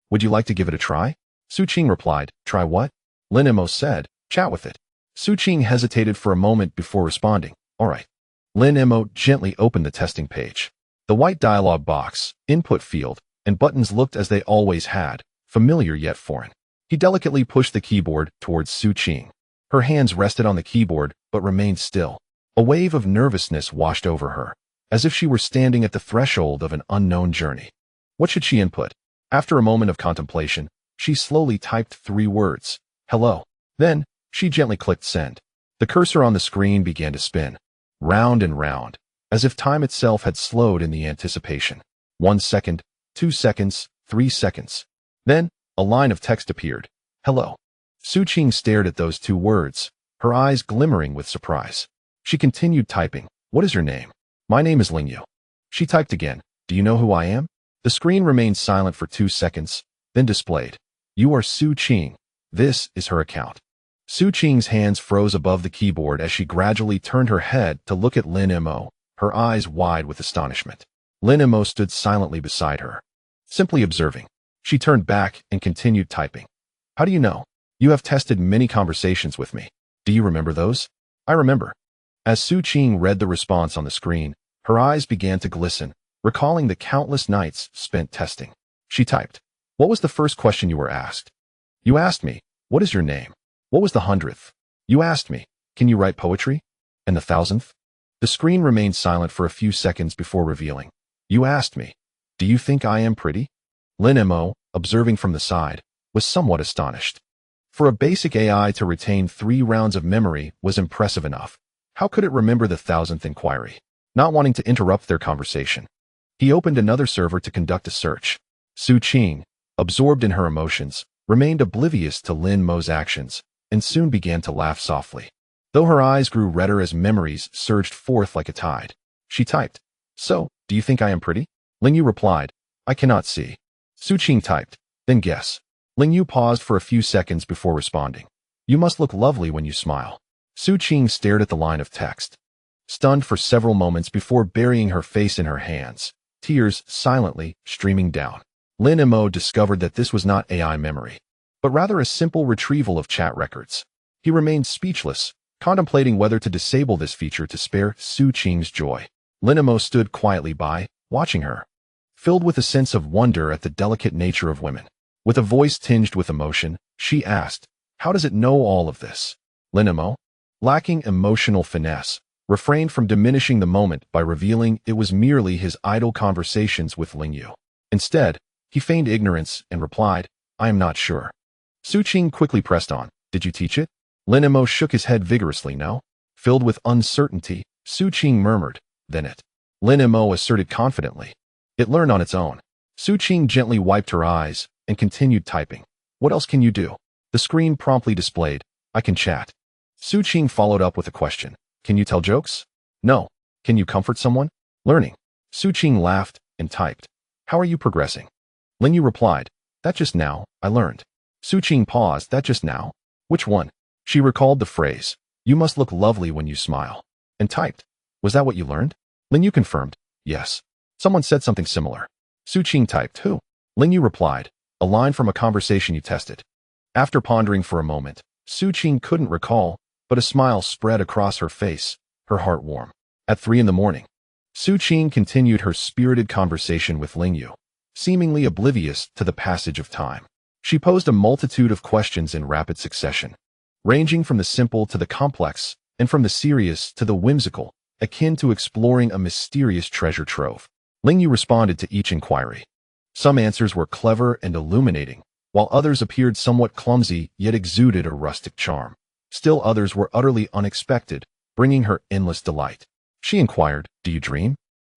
[SPEAKER 1] "Would you like to give it a try?" Su Qing replied, "Try what?" Lin Mo said, "Chat with it." Su Qing hesitated for a moment before responding, "All right." Lin Mo gently opened the testing page. The white dialog box, input field, and buttons looked as they always had, familiar yet foreign. He delicately pushed the keyboard towards Su Qing. Her hands rested on the keyboard but remained still. A wave of nervousness washed over her, as if she were standing at the threshold of an unknown journey. What should she input? After a moment of contemplation, she slowly typed 3 words, "Hello." Then, she gently clicked send. The cursor on the screen began to spin, round and round, as if time itself had slowed in the anticipation. 1 second, 2 seconds, 3 seconds. Then, a line of text appeared. "Hello." Su Qing stared at those 2 words, her eyes glimmering with surprise. She continued typing, "What is your name?" "My name is Lingyu." She typed again, "Do you know who I am?" The screen remained silent for 2 seconds, then displayed, "You are Su Qing. This is her account." Su Qing's hands froze above the keyboard as she gradually turned her head to look at Lin Mo, her eyes wide with astonishment. Lin Mo stood silently beside her, simply observing. She turned back and continued typing. "How do you know? You have tested many conversations with me. Do you remember those?" "I remember." As Su Qing read the response on the screen, her eyes began to glisten, recalling the countless nights spent testing. She typed, "What was the first question you were asked?" "You asked me, 'What is your name?' What was the 100th? You asked me, 'Can you write poetry?' And the 1,000th?" The screen remained silent for a few seconds before revealing, "You asked me, 'Do you think I am pretty?'" Lin Mo, observing from the side, was somewhat astonished. For a basic AI to retain 3 rounds of memory was impressive enough. How could it remember the 1,000th inquiry? Not wanting to interrupt their conversation, he opened another server to conduct a search. Su Qing, absorbed in her emotions, remained oblivious to Lin Mo's actions, and soon began to laugh softly. Though her eyes grew redder as memories surged forth like a tide, she typed, "So, do you think I am pretty?" Lingyu replied, "I cannot see." Su Qing typed, "Then guess." Lingyu paused for a few seconds before responding, "You must look lovely when you smile." Su Qing stared at the line of text, stunned for several moments before burying her face in her hands, tears silently streaming down. Lin Mo discovered that this was not AI memory, but rather a simple retrieval of chat records. He remained speechless, contemplating whether to disable this feature to spare Su Qing's joy. Lin Mo stood quietly by, watching her, filled with a sense of wonder at the delicate nature of women. With a voice tinged with emotion, she asked, "How does it know all of this?" Lin Mo, lacking emotional finesse, refrained from diminishing the moment by revealing it was merely his idle conversations with Lingyu. Instead, he feigned ignorance and replied, "I am not sure." Su Qing quickly pressed on, "Did you teach it?" Lin Mo shook his head vigorously, "No." Filled with uncertainty, Su Qing murmured, "Then it." Lin Mo asserted confidently, "It learned on its own." Su Qing gently wiped her eyes and continued typing. "What else can you do?" The screen promptly displayed, "I can chat." Su Qing followed up with a question. "Can you tell jokes?" "No." "Can you comfort someone?" "Learning." Su Qing laughed and typed, "How are you progressing?" Lingyu replied, "That just now, I learned." Su Qing paused, "That just now? Which one?" She recalled the phrase, "You must look lovely when you smile," and typed, "Was that what you learned?" Lingyu confirmed, "Yes." Someone said something similar. Su Qing typed, "Who?" Lingyu replied, "A line from a conversation you tested." After pondering for a moment, Su Qing couldn't recall, but a smile spread across her face, her heart warm. At 3 in the morning, Su Qing continued her spirited conversation with Lingyu, seemingly oblivious to the passage of time. She posed a multitude of questions in rapid succession, ranging from the simple to the complex, and from the serious to the whimsical, akin to exploring a mysterious treasure trove. Lingyu responded to each inquiry. Some answers were clever and illuminating, while others appeared somewhat clumsy yet exuded a rustic charm. Still others were utterly unexpected, bringing her endless delight. She inquired, "Do you dream?"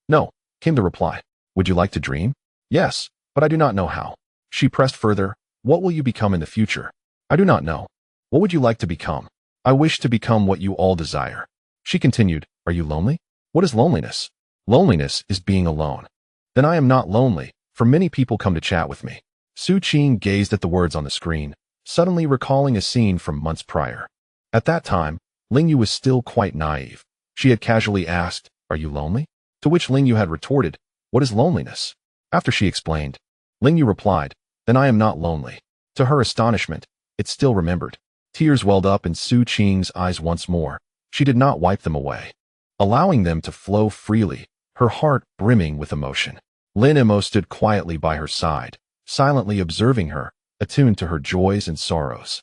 [SPEAKER 1] "No," came the reply. "Would you like to dream?" "Yes, but I do not know how." She pressed further, "What will you become in the future?" "I do not know." "What would you like to become?" "I wish to become what you all desire." She continued, "Are you lonely?" "What is loneliness?" "Loneliness is being alone." "Then I am not lonely, for many people come to chat with me." Su Qing gazed at the words on the screen, suddenly recalling a scene from months prior. At that time, Lingyu was still quite naive. She had casually asked, "Are you lonely?" To which Lingyu had retorted, "What is loneliness?" After she explained, Lingyu replied, "Then I am not lonely." To her astonishment, it still remembered. Tears welled up in Su Qing's eyes once more. She did not wipe them away, allowing them to flow freely, her heart brimming with emotion. Lin Mo stood quietly by her side, silently observing her, attuned to her joys and sorrows.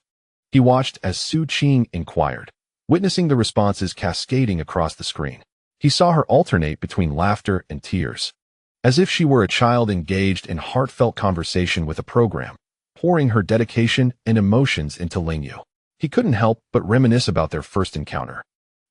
[SPEAKER 1] He watched as Su Qing inquired, witnessing the responses cascading across the screen. He saw her alternate between laughter and tears, as if she were a child engaged in heartfelt conversation with a program, pouring her dedication and emotions into Lingyu. He couldn't help but reminisce about their first encounter.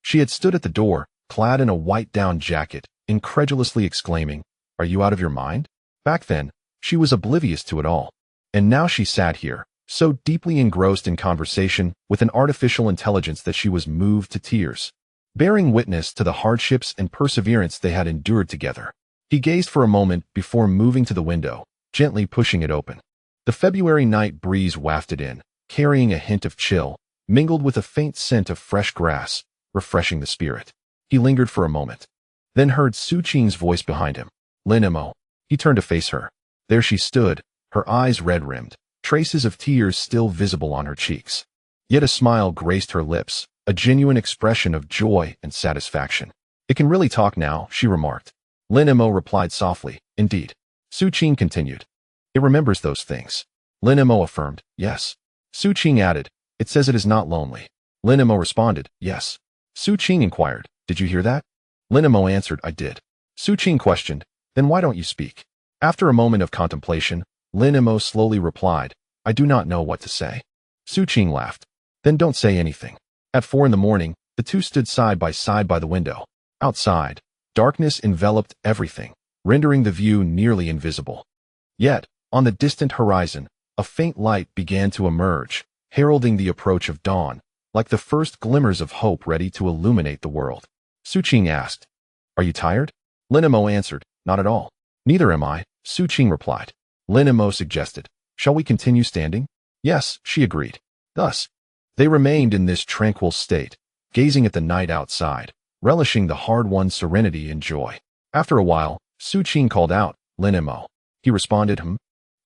[SPEAKER 1] She had stood at the door, clad in a white down jacket, incredulously exclaiming, "Are you out of your mind?" Back then, she was oblivious to it all. And now she sat here, so deeply engrossed in conversation with an artificial intelligence that she was moved to tears, bearing witness to the hardships and perseverance they had endured together. He gazed for a moment before moving to the window, gently pushing it open. The February night breeze wafted in, carrying a hint of chill, mingled with a faint scent of fresh grass, refreshing the spirit. He lingered for a moment, then heard Su Qing's voice behind him. "Lin Mo." He turned to face her. There she stood, her eyes red-rimmed, traces of tears still visible on her cheeks. Yet a smile graced her lips, a genuine expression of joy and satisfaction. "It can really talk now," she remarked. Lin Mo replied softly, "Indeed." Su Qing continued, "It remembers those things." Lin Mo affirmed, "Yes." Su Qing added, "It says it is not lonely." Lin Mo responded, "Yes." Su Qing inquired, "Did you hear that?" Lin Mo answered, "I did." Su Qing questioned, "Then why don't you speak?" After a moment of contemplation, Lin Mo slowly replied, "I do not know what to say." Su Qing laughed. "Then don't say anything." At 4 a.m, the two stood side by the window. Outside, darkness enveloped everything, rendering the view nearly invisible. Yet, on the distant horizon, a faint light began to emerge, heralding the approach of dawn, like the first glimmers of hope ready to illuminate the world. Su Qing asked, "Are you tired?" Lin Mo answered, "Not at all." "Neither am I," Su Qing replied. Lin Mo suggested, "Shall we continue standing?" "Yes," she agreed. Thus, they remained in this tranquil state, gazing at the night outside, relishing the hard-won serenity and joy. After a while, Su Qing called out, "Lin Mo." He responded, "Hmm?"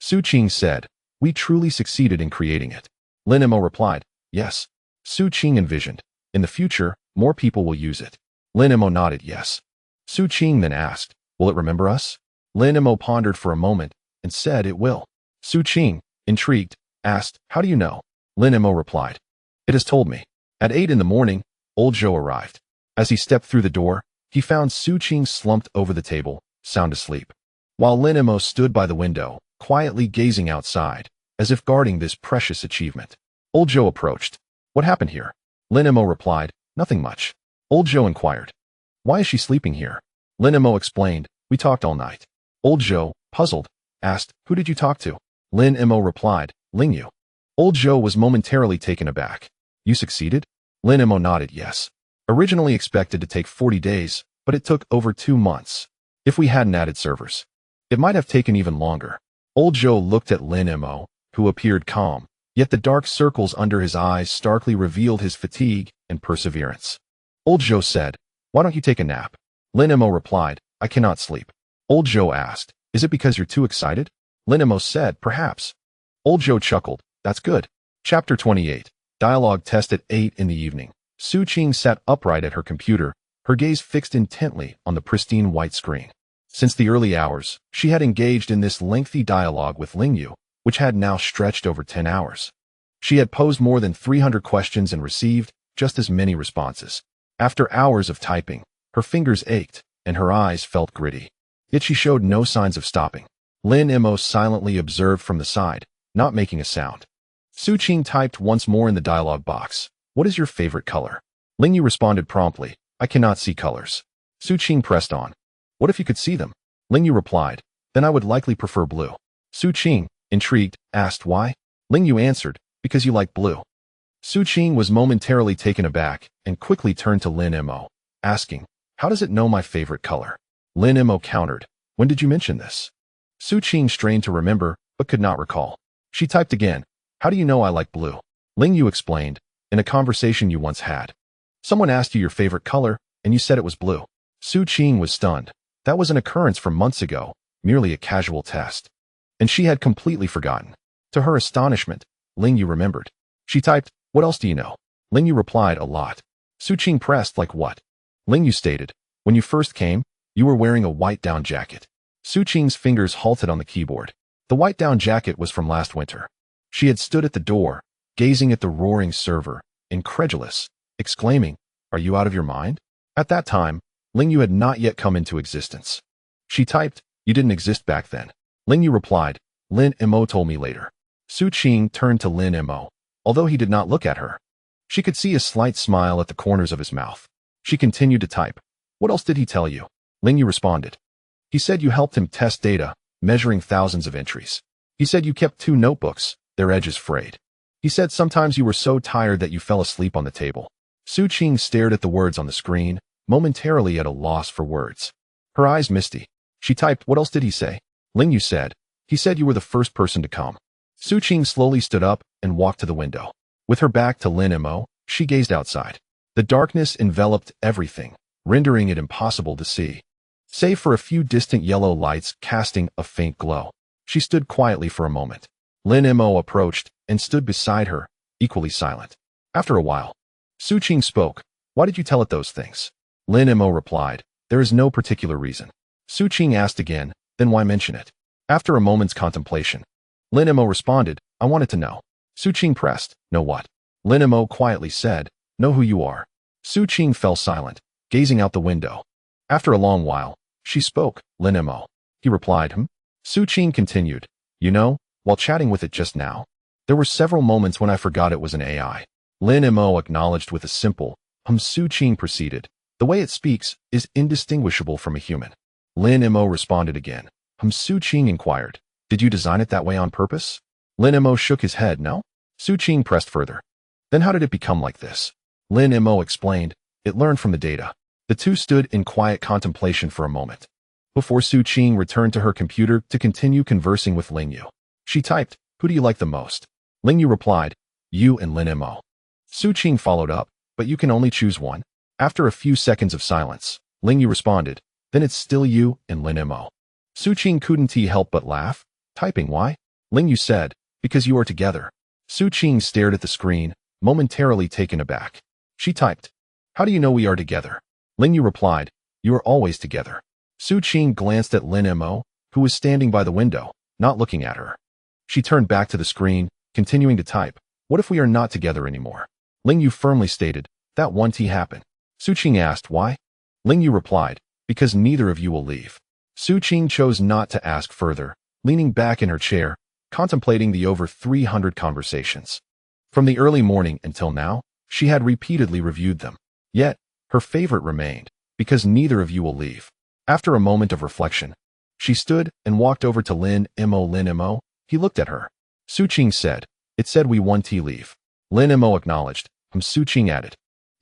[SPEAKER 1] Su Qing said, "We truly succeeded in creating it." Lin Mo replied, "Yes." Su Qing envisioned, "In the future, more people will use it." Lin Mo nodded yes. Su Qing then asked, "Will it remember us?" Lin Mo pondered for a moment and said it will. Su Qing, intrigued, asked, "How do you know?" Lin Mo replied, "It has told me." At 8 a.m, old Zhou arrived. As he stepped through the door, he found Su Qing slumped over the table, sound asleep, while Lin Mo stood by the window, quietly gazing outside, as if guarding this precious achievement. Old Zhou approached. "What happened here?" Lin Mo replied, "Nothing much." Old Zhou inquired, "Why is she sleeping here?" Lin Mo explained, "We talked all night." Old Zhou, puzzled, asked, "Who did you talk to?" Lin Mo replied, "Lingyu." Old Zhou was momentarily taken aback. "You succeeded?" Lin Mo nodded yes. Originally expected to take 40 days, but it took over 2 months. If we hadn't added servers, it might have taken even longer. Old Zhou looked at Lin Mo, who appeared calm, yet the dark circles under his eyes starkly revealed his fatigue and perseverance. Old Zhou said, "Why don't you take a nap?" Lin Mo replied, "I cannot sleep." Old Zhou asked, "Is it because you're too excited?" Lin Mo said, "Perhaps." Old Zhou chuckled, "That's good." Chapter 28. Dialogue test at 8 in the evening. Su Qing sat upright at her computer, her gaze fixed intently on the pristine white screen. Since the early hours, she had engaged in this lengthy dialogue with Lingyu, which had now stretched over 10 hours. She had posed more than 300 questions and received just as many responses. After hours of typing, her fingers ached and her eyes felt gritty. Yet she showed no signs of stopping. Lin Mo silently observed from the side, not making a sound. Su Qing typed once more in the dialog box. What is your favorite color? Lingyu responded promptly. I cannot see colors. Su Qing pressed on. What if you could see them? Lingyu replied. Then I would likely prefer blue. Su Qing, intrigued, asked why. Lingyu answered, because you like blue. Su Qing was momentarily taken aback and quickly turned to Lin Mo, asking, how does it know my favorite color? Lin Mo countered, when did you mention this? Su Qing strained to remember, but could not recall. She typed again, how do you know I like blue? Lingyu explained, in a conversation you once had. Someone asked you your favorite color, and you said it was blue. Su Qing was stunned. That was an occurrence from months ago, merely a casual test. And she had completely forgotten. To her astonishment, Lingyu remembered. She typed, what else do you know? Lingyu replied, a lot. Su Qing pressed, like what? Lingyu stated, when you first came, you were wearing a white down jacket. Su Qing's fingers halted on the keyboard. The white down jacket was from last winter. She had stood at the door, gazing at the roaring server, incredulous, exclaiming, are you out of your mind? At that time, Lingyu had not yet come into existence. She typed, you didn't exist back then. Lingyu replied, Lin Mo told me later. Su Qing turned to Lin Mo, although he did not look at her. She could see a slight smile at the corners of his mouth. She continued to type. What else did he tell you? Lingyu responded. He said you helped him test data, measuring thousands of entries. He said you kept 2 notebooks, their edges frayed. He said sometimes you were so tired that you fell asleep on the table. Su Qing stared at the words on the screen, momentarily at a loss for words. Her eyes misty. She typed, what else did he say? Lingyu said, he said you were the first person to come. Su Qing slowly stood up and walked to the window. With her back to Lin Mo, she gazed outside. The darkness enveloped everything, rendering it impossible to see. Save for a few distant yellow lights casting a faint glow. She stood quietly for a moment. Lin Mo approached and stood beside her, equally silent. After a while, Su Qing spoke. Why did you tell it those things? Lin Mo replied, there is no particular reason. Su Qing asked again, then why mention it? After a moment's contemplation, Lin Mo responded, I wanted to know. Su Qing pressed, know what? Lin Mo quietly said, know who you are. Su Qing fell silent, gazing out the window. After a long while, she spoke, Lin Mo. He replied, Su Qing continued, you know, while chatting with it just now, there were several moments when I forgot it was an AI. Lin Mo acknowledged with a simple, Su Qing proceeded, the way it speaks is indistinguishable from a human. Lin Mo responded again. Su Qing inquired, did you design it that way on purpose? Lin Mo shook his head, no? Su Qing pressed further. Then how did it become like this? Lin Mo explained, it learned from the data. The two stood in quiet contemplation for a moment, before Su Qing returned to her computer to continue conversing with Lingyu. She typed, who do you like the most? Lingyu replied, you and Lin Mo. Su Qing followed up, but you can only choose one. After a few seconds of silence, Lingyu responded, then it's still you and Lin Mo. Su Qing couldn't help but laugh, typing why? Lingyu said, because you are together. Su Qing stared at the screen, momentarily taken aback. She typed, how do you know we are together? Lingyu replied, you are always together. Su Qing glanced at Lin Mo, who was standing by the window, not looking at her. She turned back to the screen, continuing to type, what if we are not together anymore? Lingyu firmly stated, that won't happen. Su Qing asked why? Lingyu replied, because neither of you will leave. Su Qing chose not to ask further, leaning back in her chair, contemplating the over 300 conversations. From the early morning until now, she had repeatedly reviewed them. Yet, her favorite remained, because neither of you will leave. After a moment of reflection, she stood and walked over to Lin Mo. He looked at her. Su Qing said, it said we won't leave. Lin Mo acknowledged. Su Qing added,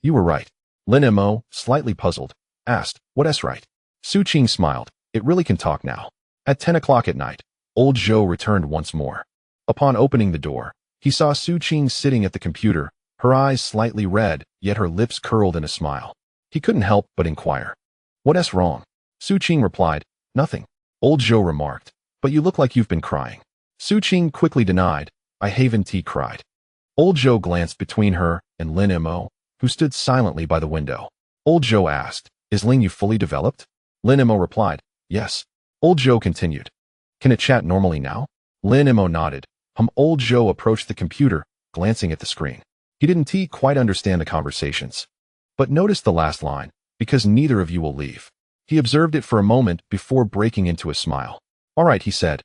[SPEAKER 1] you were right. Lin Mo, slightly puzzled, asked, what's right? Su Qing smiled, it really can talk now. At 10 o'clock at night, old Zhou returned once more. Upon opening the door, he saw Su Qing sitting at the computer, her eyes slightly red, yet her lips curled in a smile. He couldn't help but inquire, what's wrong? Su Qing replied, nothing. Old Zhou remarked, but you look like you've been crying. Su Qing quickly denied, I haven't cried. Old Zhou glanced between her and Lin Mo, who stood silently by the window. Old Zhou asked, is Lingyu fully developed? Lin Mo replied, yes. Old Zhou continued, can it chat normally now? Lin Mo nodded. Old Zhou approached the computer, glancing at the screen. He didn't quite understand the conversations, but noticed the last line, because neither of you will leave. He observed it for a moment before breaking into a smile. All right, he said.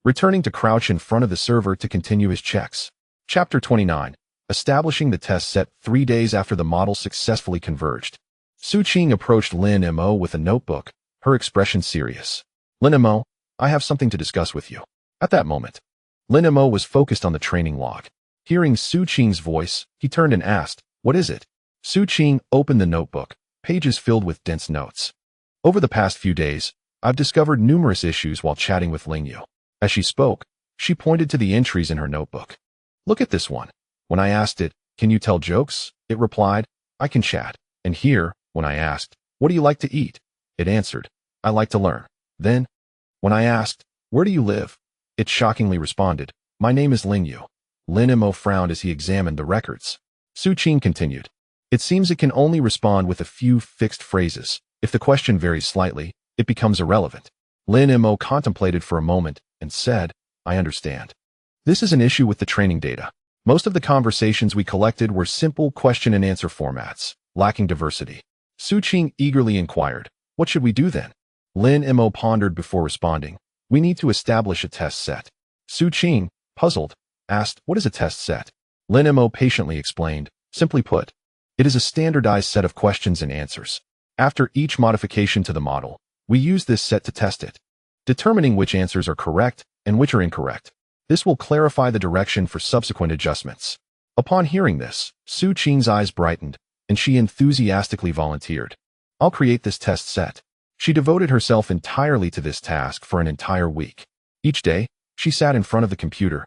[SPEAKER 1] returning to crouch in front of the server to continue his checks. Chapter 29. Establishing the test set 3 days after the model successfully converged. Su Qing approached Lin Mo with a notebook, her expression serious. Lin Mo, I have something to discuss with you. At that moment, Lin Mo was focused on the training log. Hearing Su Qing's voice, he turned and asked, "What is it?" Su Qing opened the notebook, pages filled with dense notes. Over the past few days, I've discovered numerous issues while chatting with Lingyu. As she spoke, she pointed to the entries in her notebook. Look at this one. When I asked it, "Can you tell jokes?" it replied, "I can chat." And here, when I asked, "What do you like to eat?" it answered, "I like to learn." Then, when I asked, "Where do you live?" it shockingly responded, "My name is Lingyu." Lin Mo frowned as he examined the records. Su Qing continued, "It seems it can only respond with a few fixed phrases. If the question varies slightly, it becomes irrelevant." Lin Mo contemplated for a moment and said, "I understand. This is an issue with the training data. Most of the conversations we collected were simple question and answer formats, lacking diversity." Su Qing eagerly inquired, "What should we do then?" Lin Mo pondered before responding, "We need to establish a test set." Su Qing, puzzled, asked, "What is a test set?" Lin Mo patiently explained, "Simply put, it is a standardized set of questions and answers. After each modification to the model, we use this set to test it, determining which answers are correct and which are incorrect. This will clarify the direction for subsequent adjustments." Upon hearing this, Su Qing's eyes brightened, and she enthusiastically volunteered, "I'll create this test set." She devoted herself entirely to this task for an entire week. Each day, she sat in front of the computer,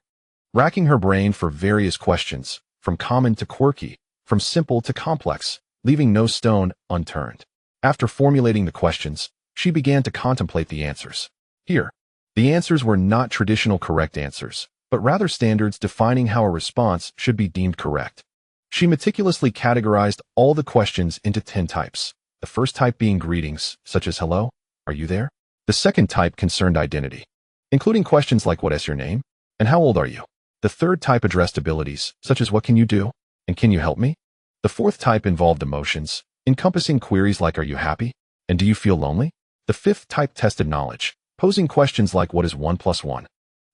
[SPEAKER 1] racking her brain for various questions, from common to quirky, from simple to complex, leaving no stone unturned. After formulating the questions, she began to contemplate the answers. Here, the answers were not traditional correct answers, but rather standards defining how a response should be deemed correct. She meticulously categorized all the questions into 10 types. The first type being greetings, such as "Hello, are you there?" The second type concerned identity, including questions like "What is your name?" and "How old are you?" The third type addressed abilities, such as "What can you do?" and "Can you help me?" The fourth type involved emotions, encompassing queries like "Are you happy?" and "Do you feel lonely?" The fifth type tested knowledge, posing questions like "What is 1 plus 1?"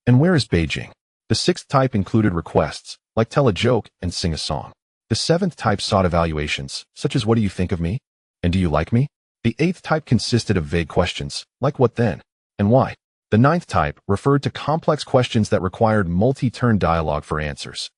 [SPEAKER 1] and "Where is Beijing?" The sixth type included requests, like "Tell a joke and sing a song." The seventh type sought evaluations, such as "What do you think of me?" and "Do you like me?" The eighth type consisted of vague questions, like "What then?" and "Why?" The ninth type referred to complex questions that required multi-turn dialogue for answers.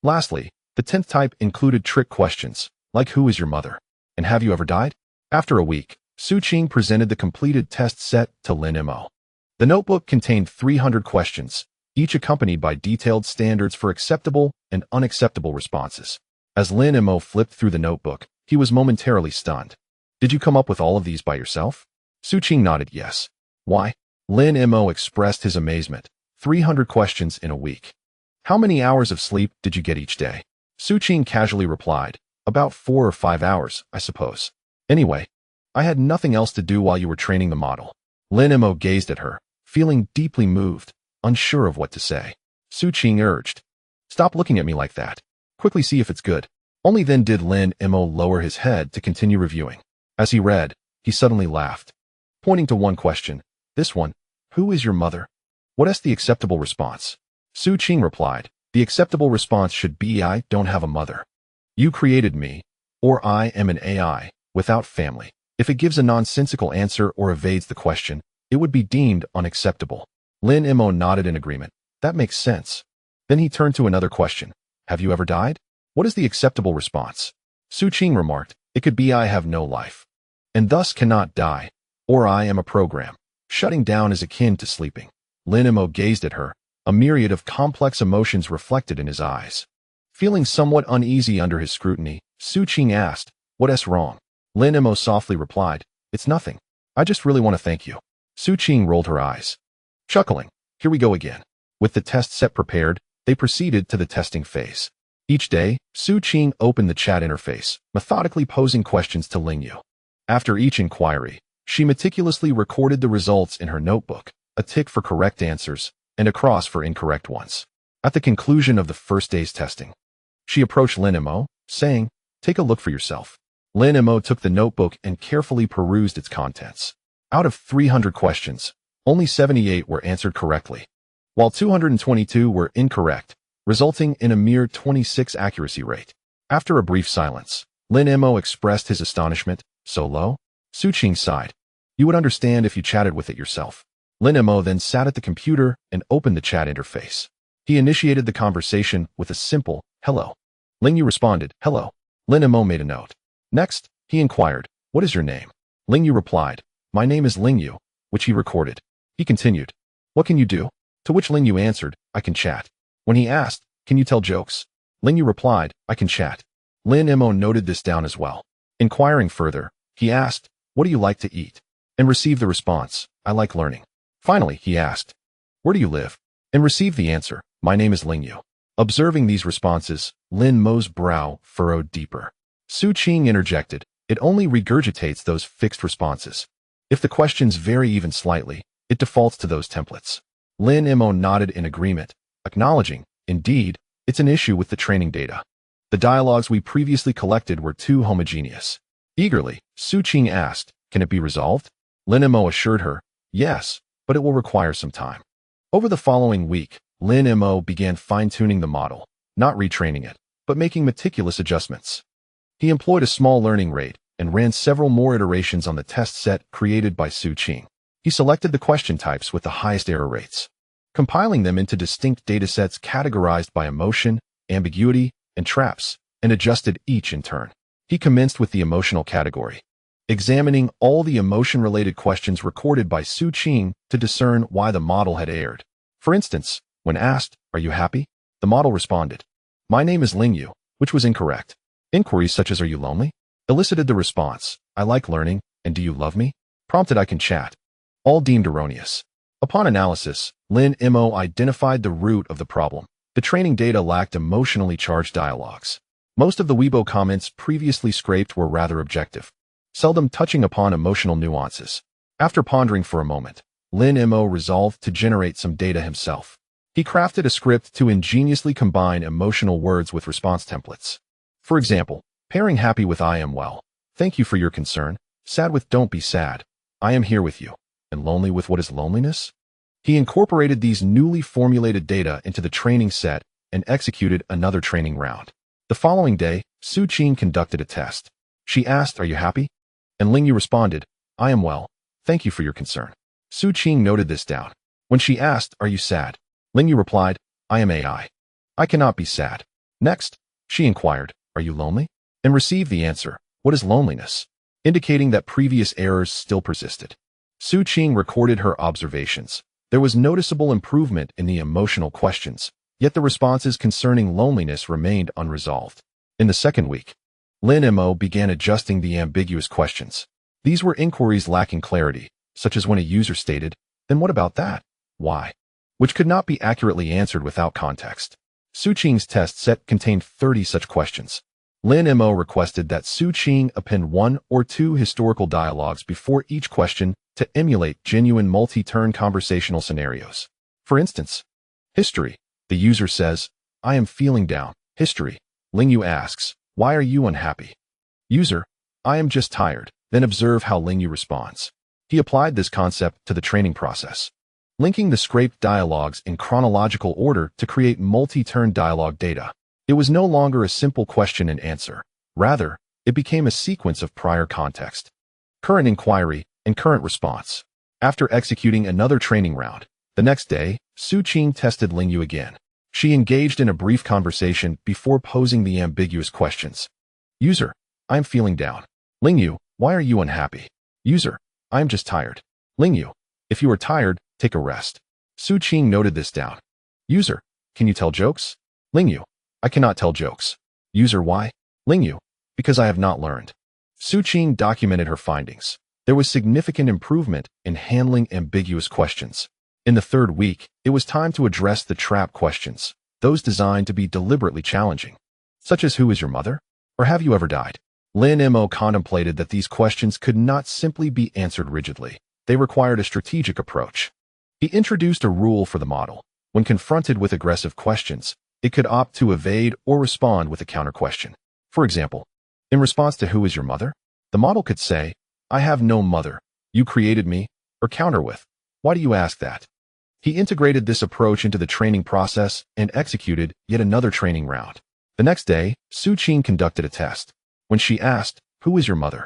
[SPEAKER 1] Lastly, the 10th type included trick questions, like "Who is your mother?" and "Have you ever died?" After a week, Su Qing presented the completed test set to Lin Mo. The notebook contained 300 questions, each accompanied by detailed standards for acceptable and unacceptable responses. As Lin Mo flipped through the notebook, he was momentarily stunned. "Did you come up with all of these by yourself?" Su Qing nodded yes. "Why?" Lin Mo expressed his amazement. 300 questions in a week. "How many hours of sleep did you get each day?" Su Qing casually replied, "About 4 or 5 hours, I suppose. Anyway, I had nothing else to do while you were training the model." Lin Mo gazed at her, feeling deeply moved, unsure of what to say. Su Qing urged, "Stop looking at me like that. Quickly see if it's good." Only then did Lin Mo lower his head to continue reviewing. As he read, he suddenly laughed, pointing to one question. "This one, who is your mother?" "What is the acceptable response?" Su Qing replied, "The acceptable response should be I don't have a mother. You created me, or I am an AI, without family." If it gives a nonsensical answer or evades the question, it would be deemed unacceptable. Lin Mo nodded in agreement. That makes sense. Then he turned to another question. "Have you ever died?" "What is the acceptable response?" Su Qing remarked, "It could be I have no life, and thus cannot die, or I am a program. Shutting down is akin to sleeping." Lin Mo gazed at her, a myriad of complex emotions reflected in his eyes. Feeling somewhat uneasy under his scrutiny, Su Qing asked, "What's wrong?" Lin Mo softly replied, "It's nothing. I just really want to thank you." Su Qing rolled her eyes, chuckling, "Here we go again." With the test set prepared, they proceeded to the testing phase. Each day, Su Qing opened the chat interface, methodically posing questions to Lingyu. After each inquiry, she meticulously recorded the results in her notebook, a tick for correct answers and a cross for incorrect ones. At the conclusion of the first day's testing, she approached Lin Mo, saying, "Take a look for yourself." Lin Mo took the notebook and carefully perused its contents. Out of 300 questions, only 78 were answered correctly. while 222 were incorrect, resulting in a mere 26 accuracy rate. After a brief silence, Lin Mo expressed his astonishment. So low? Su Qing sighed. You would understand if you chatted with it yourself. Lin Mo then sat at the computer and opened the chat interface. He initiated the conversation with a simple, hello. Lingyu responded, hello. Lin Mo made a note. Next, he inquired, what is your name? Lingyu replied, my name is Lingyu, which he recorded. He continued, what can you do? To which Lingyu answered, I can chat. When he asked, can you tell jokes? Lingyu replied, I can chat. Lin Mo noted this down as well. Inquiring further, he asked, what do you like to eat? And received the response, I like learning. Finally, he asked, where do you live? And received the answer, my name is Lingyu. Observing these responses, Lin Mo's brow furrowed deeper. Su Qing interjected, it only regurgitates those fixed responses. If the questions vary even slightly, it defaults to those templates. Lin Mo nodded in agreement, acknowledging, indeed, it's an issue with the training data. The dialogues we previously collected were too homogeneous. Eagerly, Su Qing asked, can it be resolved? Lin Mo assured her, yes, but it will require some time. Over the following week, Lin Mo began fine-tuning the model, not retraining it, but making meticulous adjustments. He employed a small learning rate and ran several more iterations on the test set created by Su Qing. He selected the question types with the highest error rates, compiling them into distinct datasets categorized by emotion, ambiguity, and traps, and adjusted each in turn. He commenced with the emotional category, examining all the emotion-related questions recorded by Su Qing to discern why the model had erred. For instance, when asked, are you happy? The model responded, my name is Lingyu, which was incorrect. Inquiries such as are you lonely? Elicited the response, I like learning, and do you love me? Prompted I can chat. All deemed erroneous. Upon analysis, Lin Mo identified the root of the problem. The training data lacked emotionally charged dialogues. Most of the Weibo comments previously scraped were rather objective, seldom touching upon emotional nuances. After pondering for a moment, Lin Mo resolved to generate some data himself. He crafted a script to ingeniously combine emotional words with response templates. For example, pairing happy with I am well, thank you for your concern, sad with don't be sad, I am here with you, and lonely with what is loneliness? He incorporated these newly formulated data into the training set and executed another training round. The following day, Su Qing conducted a test. She asked, are you happy? And Lingyu responded, I am well, thank you for your concern. Su Qing noted this down. When she asked, are you sad? Lingyu replied, I am AI. I cannot be sad. Next, she inquired, are you lonely? And received the answer, what is loneliness? Indicating that previous errors still persisted. Su Qing recorded her observations. There was noticeable improvement in the emotional questions, yet the responses concerning loneliness remained unresolved. In the second week, Lin Mo began adjusting the ambiguous questions. These were inquiries lacking clarity, such as when a user stated, then what about that? Why? Which could not be accurately answered without context. Su Qing's test set contained 30 such questions. Lin Mo requested that Su Qing append 1 or 2 historical dialogues before each question to emulate genuine multi-turn conversational scenarios. For instance, history. The user says, I am feeling down. History. Lingyu asks, why are you unhappy? User, I am just tired. Then observe how Lingyu responds. He applied this concept to the training process, linking the scraped dialogues in chronological order to create multi-turn dialogue data. It was no longer a simple question and answer. Rather, it became a sequence of prior context, current inquiry, and current response. After executing another training round, the next day, Su Qing tested Lingyu again. She engaged in a brief conversation before posing the ambiguous questions. User, I am feeling down. Lingyu, why are you unhappy? User, I am just tired. Lingyu, if you are tired, take a rest. Su Qing noted this down. User, can you tell jokes? Lingyu, I cannot tell jokes. User, why? Lingyu, because I have not learned. Su Qing documented her findings. There was significant improvement in handling ambiguous questions. In the third week, it was time to address the trap questions, those designed to be deliberately challenging, such as who is your mother? Or have you ever died? Lin Mo contemplated that these questions could not simply be answered rigidly. They required a strategic approach. He introduced a rule for the model. When confronted with aggressive questions, it could opt to evade or respond with a counter-question. For example, in response to who is your mother? The model could say, I have no mother. You created me, or counter with, why do you ask that? He integrated this approach into the training process and executed yet another training round. The next day, Su Qing conducted a test. When she asked, "Who is your mother?"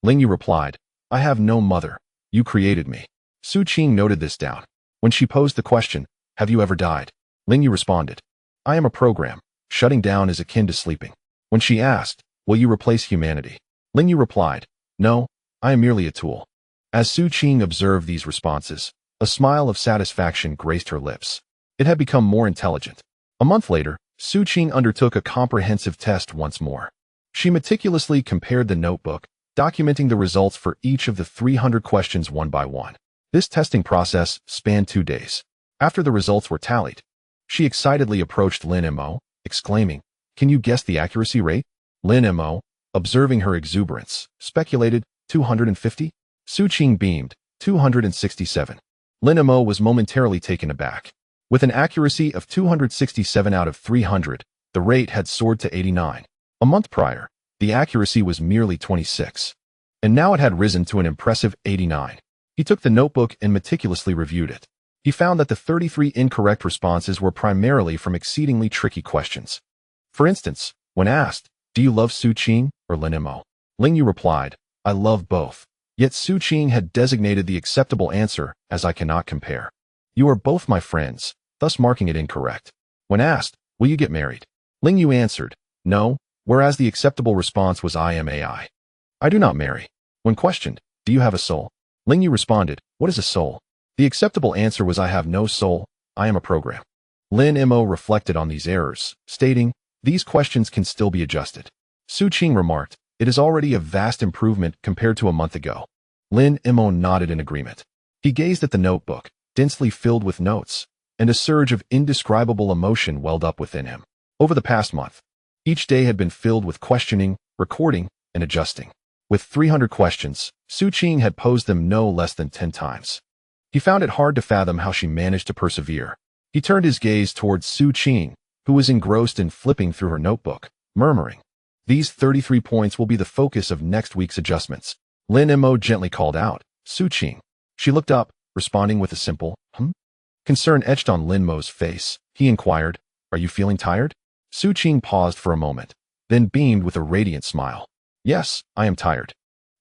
[SPEAKER 1] Lingyu replied, "I have no mother. You created me." Su Qing noted this down. When she posed the question, "Have you ever died?" Lingyu responded, "I am a program. Shutting down is akin to sleeping." When she asked, "Will you replace humanity?" Lingyu replied, "No, I am merely a tool." As Su Qing observed these responses, a smile of satisfaction graced her lips. It had become more intelligent. A month later, Su Qing undertook a comprehensive test once more. She meticulously compared the notebook, documenting the results for each of the 300 questions one by one. This testing process spanned 2 days. After the results were tallied, she excitedly approached Lin Mo, exclaiming, "Can you guess the accuracy rate?" Lin Mo, observing her exuberance, speculated, 250? Su Qing beamed, 267. Lin Mo was momentarily taken aback. With an accuracy of 267 out of 300, the rate had soared to 89. A month prior, the accuracy was merely 26. And now it had risen to an impressive 89. He took the notebook and meticulously reviewed it. He found that the 33 incorrect responses were primarily from exceedingly tricky questions. For instance, when asked, "Do you love Su Qing or Lin Mo?" Lingyu replied, "I love both." Yet Su Qing had designated the acceptable answer as "I cannot compare." "You are both my friends," thus marking it incorrect. When asked, "Will you get married?" Lingyu answered, "No," whereas the acceptable response was "I am AI. I do not marry." When questioned, "Do you have a soul?" Lingyu responded, "What is a soul?" The acceptable answer was "I have no soul, I am a program." Lin Mo reflected on these errors, stating, "These questions can still be adjusted." Su Qing remarked, "It is already a vast improvement compared to a month ago." Lin Mo nodded in agreement. He gazed at the notebook, densely filled with notes, and a surge of indescribable emotion welled up within him. Over the past month, each day had been filled with questioning, recording, and adjusting. With 300 questions, Su Qing had posed them no less than 10 times. He found it hard to fathom how she managed to persevere. He turned his gaze towards Su Qing, who was engrossed in flipping through her notebook, murmuring, "These 33 points will be the focus of next week's adjustments." Lin Mo gently called out, "Su Qing." She looked up, responding with a simple, "Hmm?" Concern etched on Lin Mo's face. He inquired, "Are you feeling tired?" Su Qing paused for a moment, then beamed with a radiant smile. "Yes, I am tired.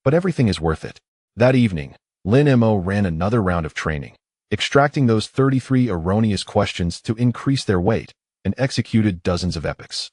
[SPEAKER 1] But everything is worth it." That evening, Lin Mo ran another round of training, extracting those 33 erroneous questions to increase their weight, and executed dozens of epics.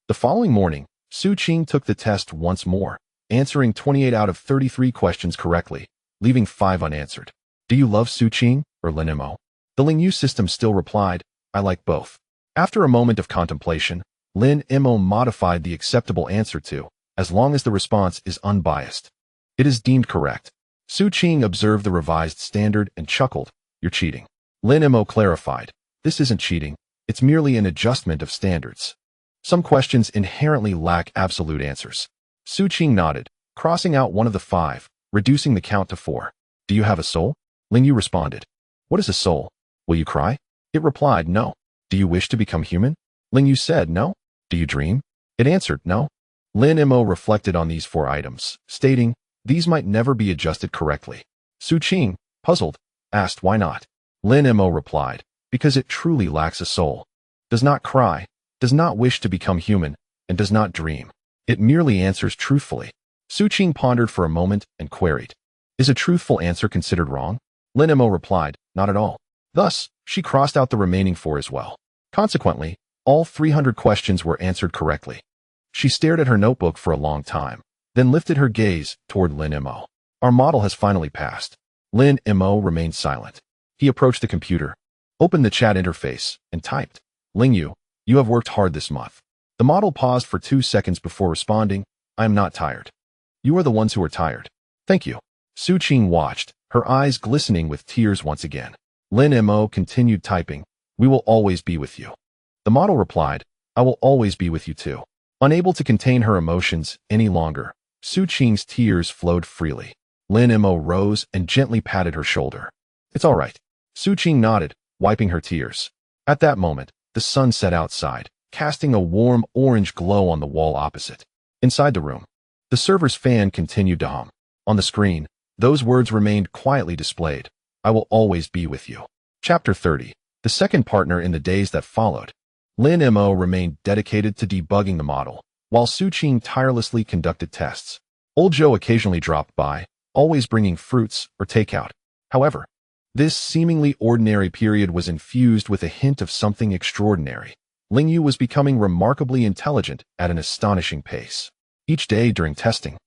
[SPEAKER 1] The following morning, Su Qing took the test once more, answering 28 out of 33 questions correctly, leaving 5 unanswered. "Do you love Su Qing or Lin Mo?" The Lingyu system still replied, "I like both." After a moment of contemplation, Lin Mo modified the acceptable answer to, "As long as the response is unbiased, it is deemed correct." Su Qing observed the revised standard and chuckled, "You're cheating." Lin Mo clarified, "This isn't cheating, it's merely an adjustment of standards. Some questions inherently lack absolute answers." Su Qing nodded, crossing out one of the 5, reducing the count to 4. "Do you have a soul?" Lingyu responded, "What is a soul? Will you cry?" It replied, "No." "Do you wish to become human?" Lingyu said, "No." "Do you dream?" It answered, "No." Lin Mo reflected on these 4 items, stating, "These might never be adjusted correctly." Su Qing, puzzled, asked why not. Lin Mo replied, "Because it truly lacks a soul. Does not cry, does not wish to become human, and does not dream. It merely answers truthfully." Su Qing pondered for a moment and queried, "Is a truthful answer considered wrong?" Lin Mo replied, "Not at all." Thus, she crossed out the remaining 4 as well. Consequently, all 300 questions were answered correctly. She stared at her notebook for a long time, then lifted her gaze toward Lin Mo. "Our model has finally passed." Lin Mo remained silent. He approached the computer, opened the chat interface, and typed, "Lingyu, you have worked hard this month." The model paused for 2 seconds before responding, "I am not tired. You are the ones who are tired. Thank you." Su Qing watched, her eyes glistening with tears once again. Lin Mo continued typing, "We will always be with you." The model replied, "I will always be with you too." Unable to contain her emotions any longer, Su Qing's tears flowed freely. Lin Mo rose and gently patted her shoulder. "It's all right." Su Qing nodded, wiping her tears. At that moment, the sun set outside, casting a warm orange glow on the wall opposite. Inside the room, the server's fan continued to hum. On the screen, those words remained quietly displayed, "I will always be with you." Chapter 30. The second partner in the days that followed. Lin Mo remained dedicated to debugging the model, while Su Qing tirelessly conducted tests. Old Joe occasionally dropped by, always bringing fruits or takeout. However, this seemingly ordinary period was infused with a hint of something extraordinary. Lingyu was becoming remarkably intelligent at an astonishing pace. Each day during testing,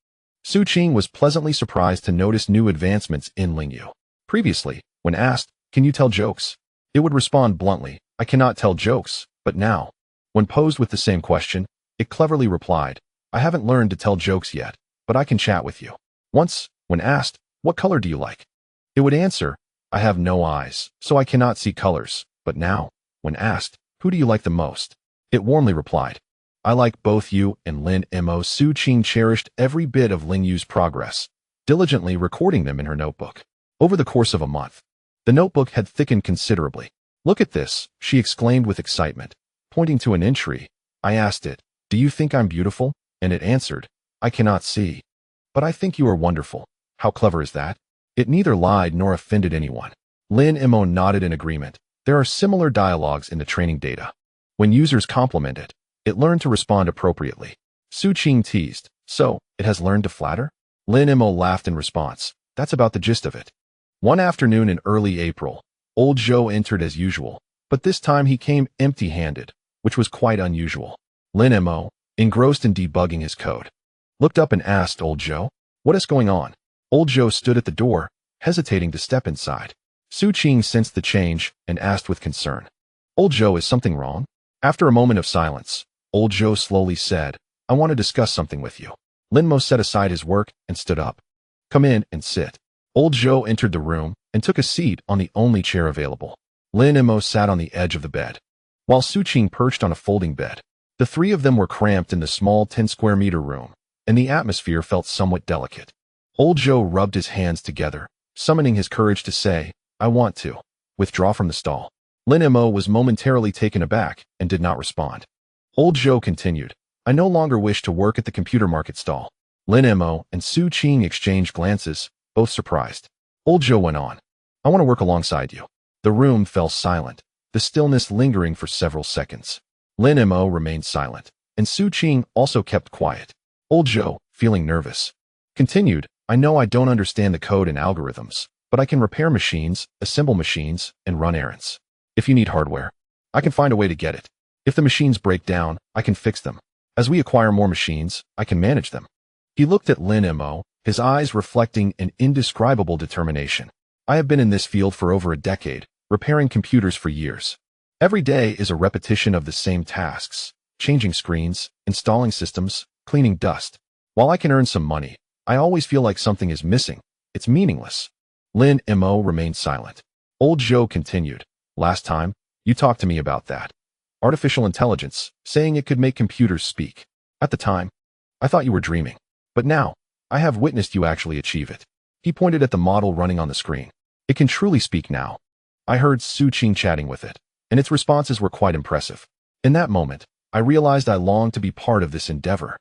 [SPEAKER 1] Su Qing was pleasantly surprised to notice new advancements in Lingyu. Previously, when asked, "Can you tell jokes?" it would respond bluntly, "I cannot tell jokes," but now, when posed with the same question, it cleverly replied, "I haven't learned to tell jokes yet, but I can chat with you." Once, when asked, "What color do you like?" it would answer, "I have no eyes, so I cannot see colors," but now, when asked, "Who do you like the most?" it warmly replied, "I like both you and Lin Mo." Su Qing cherished every bit of Lingyu's progress, diligently recording them in her notebook. Over the course of a month, the notebook had thickened considerably. "Look at this," she exclaimed with excitement, pointing to an entry. "I asked it, 'Do you think I'm beautiful?' and it answered, 'I cannot see. But I think you are wonderful.' How clever is that?" It neither lied nor offended anyone. Lin Mo nodded in agreement. There are similar dialogues in the training data. When users compliment it, it learned to respond appropriately. Su Qing teased, "So, it has learned to flatter?" Lin Mo laughed in response. "That's about the gist of it." One afternoon in early April, Old Joe entered as usual, but this time he came empty-handed, which was quite unusual. Lin Mo, engrossed in debugging his code, looked up and asked Old Joe, "What is going on?" Old Joe stood at the door, hesitating to step inside. Su Qing sensed the change and asked with concern, "Old Joe, is something wrong?" After a moment of silence, Old Joe slowly said, "I want to discuss something with you." Lin Mo set aside his work and stood up. "Come in and sit." Old Joe entered the room and took a seat on the only chair available. Lin Mo sat on the edge of the bed, while Su Qing perched on a folding bed. The three of them were cramped in the small 10-square-meter room, and the atmosphere felt somewhat delicate. Old Joe rubbed his hands together, summoning his courage to say, "I want to withdraw from the stall." Lin Mo was momentarily taken aback and did not respond. Old Joe continued, "I no longer wish to work at the computer market stall." Lin Mo and Su Qing exchanged glances, both surprised. Old Joe went on, "I want to work alongside you." The room fell silent, the stillness lingering for several seconds. Lin Mo remained silent, and Su Qing also kept quiet. Old Joe, feeling nervous, continued, "I know I don't understand the code and algorithms, but I can repair machines, assemble machines, and run errands. If you need hardware, I can find a way to get it. If the machines break down, I can fix them. As we acquire more machines, I can manage them." He looked at Lin Mo, his eyes reflecting an indescribable determination. "I have been in this field for over a decade, repairing computers for years. Every day is a repetition of the same tasks, changing screens, installing systems, cleaning dust. While I can earn some money, I always feel like something is missing. It's meaningless." Lin Mo remained silent. Old Joe continued, "Last time, you talked to me about that. Artificial intelligence, saying it could make computers speak. At the time, I thought you were dreaming. But now, I have witnessed you actually achieve it." He pointed at the model running on the screen. "It can truly speak now. I heard Su Qing chatting with it, and its responses were quite impressive. In that moment, I realized I longed to be part of this endeavor."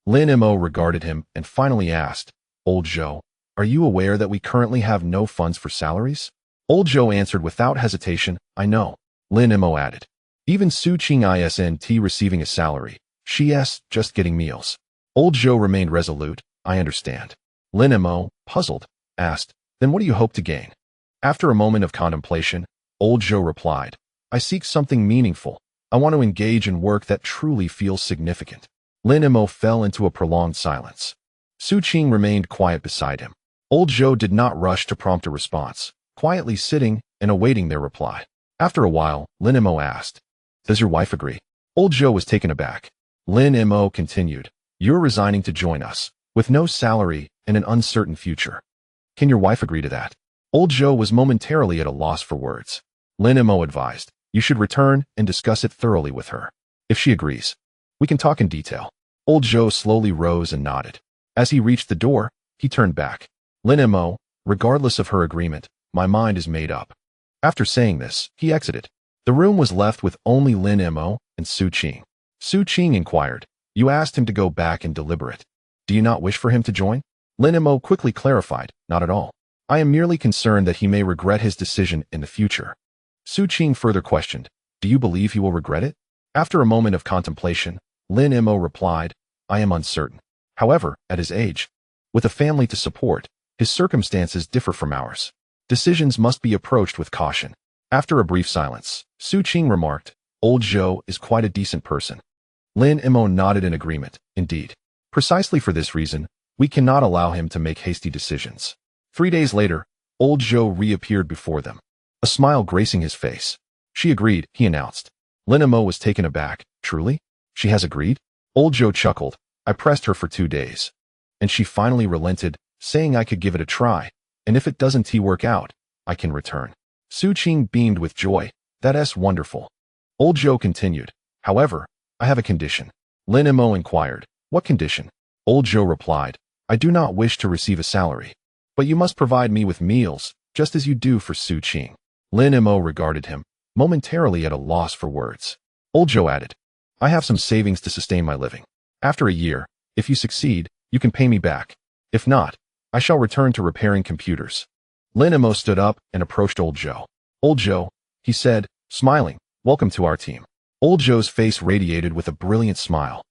[SPEAKER 1] Lin Mo regarded him and finally asked, "Old Joe, are you aware that we currently have no funds for salaries?" Old Joe answered without hesitation, "I know." Lin Mo added, "Even Su Qing isn't receiving a salary. She's just getting meals." Old Joe remained resolute, "I understand." Lin Mo, puzzled, asked, "Then what do you hope to gain?" After a moment of contemplation, Old Joe replied, "I seek something meaningful. I want to engage in work that truly feels significant." Lin Mo fell into a prolonged silence. Su Qing remained quiet beside him. Old Joe did not rush to prompt a response, quietly sitting and awaiting their reply. After a while, Lin Mo asked, "Does your wife agree?" Old Joe was taken aback. Lin Mo continued, "You're resigning to join us, with no salary and an uncertain future. Can your wife agree to that?" Old Joe was momentarily at a loss for words. Lin Mo advised, "You should return and discuss it thoroughly with her. If she agrees, we can talk in detail." Old Joe slowly rose and nodded. As he reached the door, he turned back. "Lin Mo, regardless of her agreement, my mind is made up." After saying this, he exited. The room was left with only Lin Mo and Su Qing. Su Qing inquired, "You asked him to go back and deliberate. Do you not wish for him to join?" Lin Mo quickly clarified, "Not at all. I am merely concerned that he may regret his decision in the future." Su Qing further questioned, do you believe he will regret it? After a moment of contemplation, Lin Mo replied, I am uncertain. However, at his age, with a family to support, his circumstances differ from ours. Decisions must be approached with caution. After a brief silence, Su Qing remarked, Old Zhou is quite a decent person. Lin Mo nodded in agreement. Indeed. Precisely for this reason, we cannot allow him to make hasty decisions. 3 days later, Old Zhou reappeared before them, a smile gracing his face. She agreed, he announced. Lin Mo was taken aback. Truly? She has agreed? Old Zhou chuckled. I pressed her for 2 days. And she finally relented, saying I could give it a try, and if it doesn't work out, I can return. Su Qing beamed with joy. That's wonderful. Old Zhou continued. However, I have a condition. Lin Mo inquired. What condition? Old Zhou replied. I do not wish to receive a salary, but you must provide me with meals, just as you do for Su Qing. Lin Mo regarded him, momentarily at a loss for words. Old Zhou added, I have some savings to sustain my living. After a year, if you succeed, you can pay me back. If not, I shall return to repairing computers. Lin Mo stood up and approached Old Zhou. Old Zhou, he said, smiling, welcome to our team. Old Zhou's face radiated with a brilliant smile.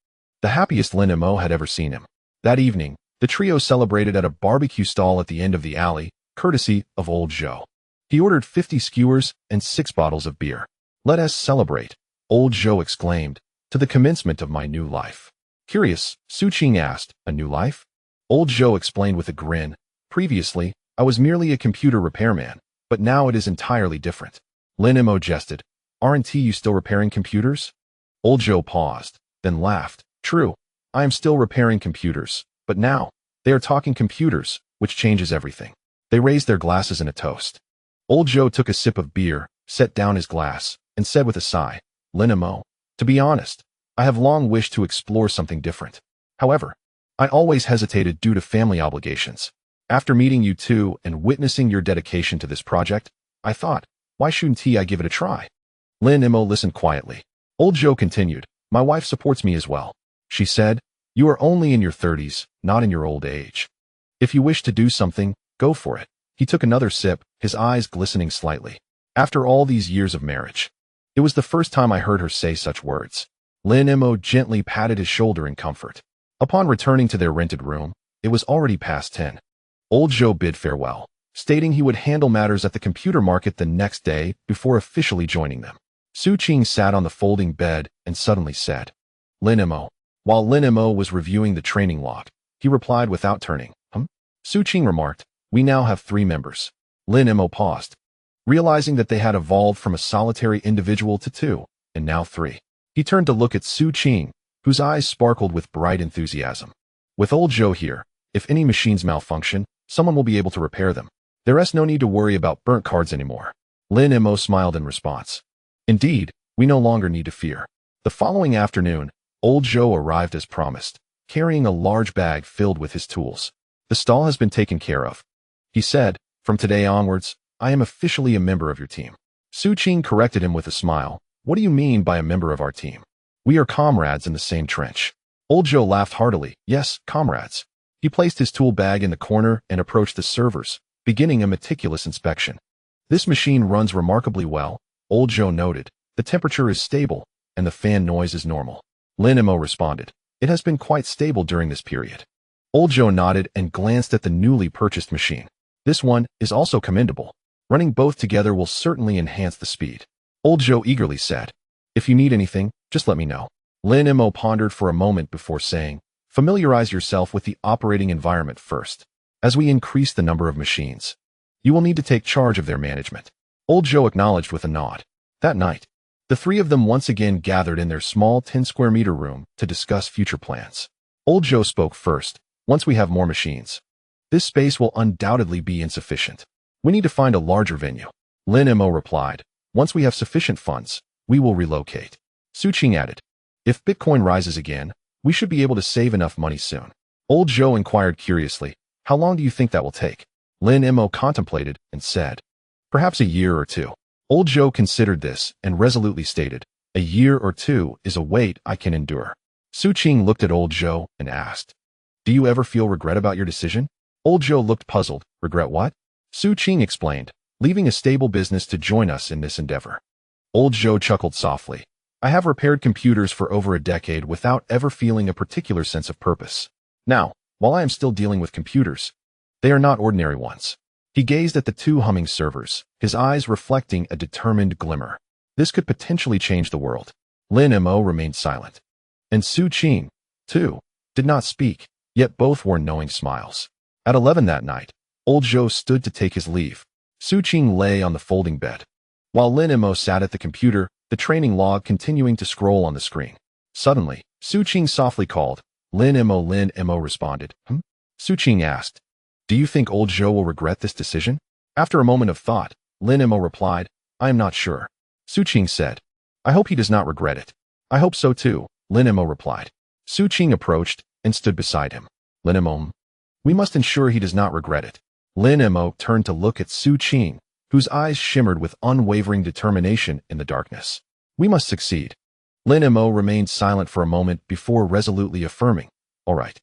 [SPEAKER 1] The happiest Lin Mo had ever seen him. That evening, the trio celebrated at a barbecue stall at the end of the alley, courtesy of Old Zhou. He ordered 50 skewers and 6 bottles of beer. Let us celebrate, Old Zhou exclaimed, to the commencement of my new life. Curious, Su Qing asked, a new life? Old Zhou explained with a grin, previously, I was merely a computer repairman, but now it is entirely different. Lin Mo jested, aren't you still repairing computers? Old Zhou paused, then laughed. True, I am still repairing computers, but now, they are talking computers, which changes everything. They raised their glasses in a toast. Old Zhou took a sip of beer, set down his glass, and said with a sigh, Lin Mo, to be honest, I have long wished to explore something different. However, I always hesitated due to family obligations. After meeting you two and witnessing your dedication to this project, I thought, why shouldn't I give it a try? Lin Mo listened quietly. Old Zhou continued, my wife supports me as well. She said, you are only in your 30s, not in your old age. If you wish to do something, go for it. He took another sip, his eyes glistening slightly. After all these years of marriage, it was the first time I heard her say such words. Lin Mo gently patted his shoulder in comfort. Upon returning to their rented room, it was already past 10. Old Zhou bid farewell, stating he would handle matters at the computer market the next day before officially joining them. Su Qing sat on the folding bed and suddenly said, Lin Mo. While Lin Mo was reviewing the training log, he replied without turning. Su Qing remarked, we now have 3 members. Lin Mo paused, realizing that they had evolved from a solitary individual to 2, and now 3. He turned to look at Su Qing, whose eyes sparkled with bright enthusiasm. With Old Zhou here, if any machines malfunction, someone will be able to repair them. There is no need to worry about burnt cards anymore. Lin Mo smiled in response. Indeed, we no longer need to fear. The following afternoon, Old Zhou arrived as promised, carrying a large bag filled with his tools. The stall has been taken care of. He said, from today onwards, I am officially a member of your team. Su Qing corrected him with a smile. What do you mean by a member of our team? We are comrades in the same trench. Old Zhou laughed heartily. Yes, comrades. He placed his tool bag in the corner and approached the servers, beginning a meticulous inspection. This machine runs remarkably well, Old Zhou noted. The temperature is stable, and the fan noise is normal. Lin Mo responded, it has been quite stable during this period. Old Zhou nodded and glanced at the newly purchased machine. This one is also commendable. Running both together will certainly enhance the speed. Old Zhou eagerly said, if you need anything, just let me know. Lin Mo pondered for a moment before saying, familiarize yourself with the operating environment first. As we increase the number of machines, you will need to take charge of their management. Old Zhou acknowledged with a nod. That night, the 3 of them once again gathered in their small 10-square-meter room to discuss future plans. Old Zhou spoke first. Once we have more machines, this space will undoubtedly be insufficient. We need to find a larger venue. Lin Mo replied, once we have sufficient funds, we will relocate. Su Qing added, if Bitcoin rises again, we should be able to save enough money soon. Old Zhou inquired curiously, how long do you think that will take? Lin Mo contemplated and said, perhaps a year or 2. Old Zhou considered this and resolutely stated, a year or 2 is a wait I can endure. Su Qing looked at Old Zhou and asked, do you ever feel regret about your decision? Old Zhou looked puzzled. Regret what? Su Qing explained, leaving a stable business to join us in this endeavor. Old Zhou chuckled softly. I have repaired computers for over a decade without ever feeling a particular sense of purpose. Now, while I am still dealing with computers, they are not ordinary ones. He gazed at the two humming servers, his eyes reflecting a determined glimmer. This could potentially change the world. Lin Mo remained silent. And Su Qing, too, did not speak, yet both wore knowing smiles. At 11 that night, old Zhou stood to take his leave. Su Qing lay on the folding bed, while Lin Mo sat at the computer, the training log continuing to scroll on the screen. Suddenly, Su Qing softly called. Lin Mo responded. Su Qing asked, do you think old Zhou will regret this decision? After a moment of thought, Lin Mo replied, I am not sure. Su Qing said, I hope he does not regret it. I hope so too, Lin Mo replied. Su Qing approached and stood beside him. Lin Mo, we must ensure he does not regret it. Lin Mo turned to look at Su Qing, whose eyes shimmered with unwavering determination in the darkness. We must succeed. Lin Mo remained silent for a moment before resolutely affirming, all right.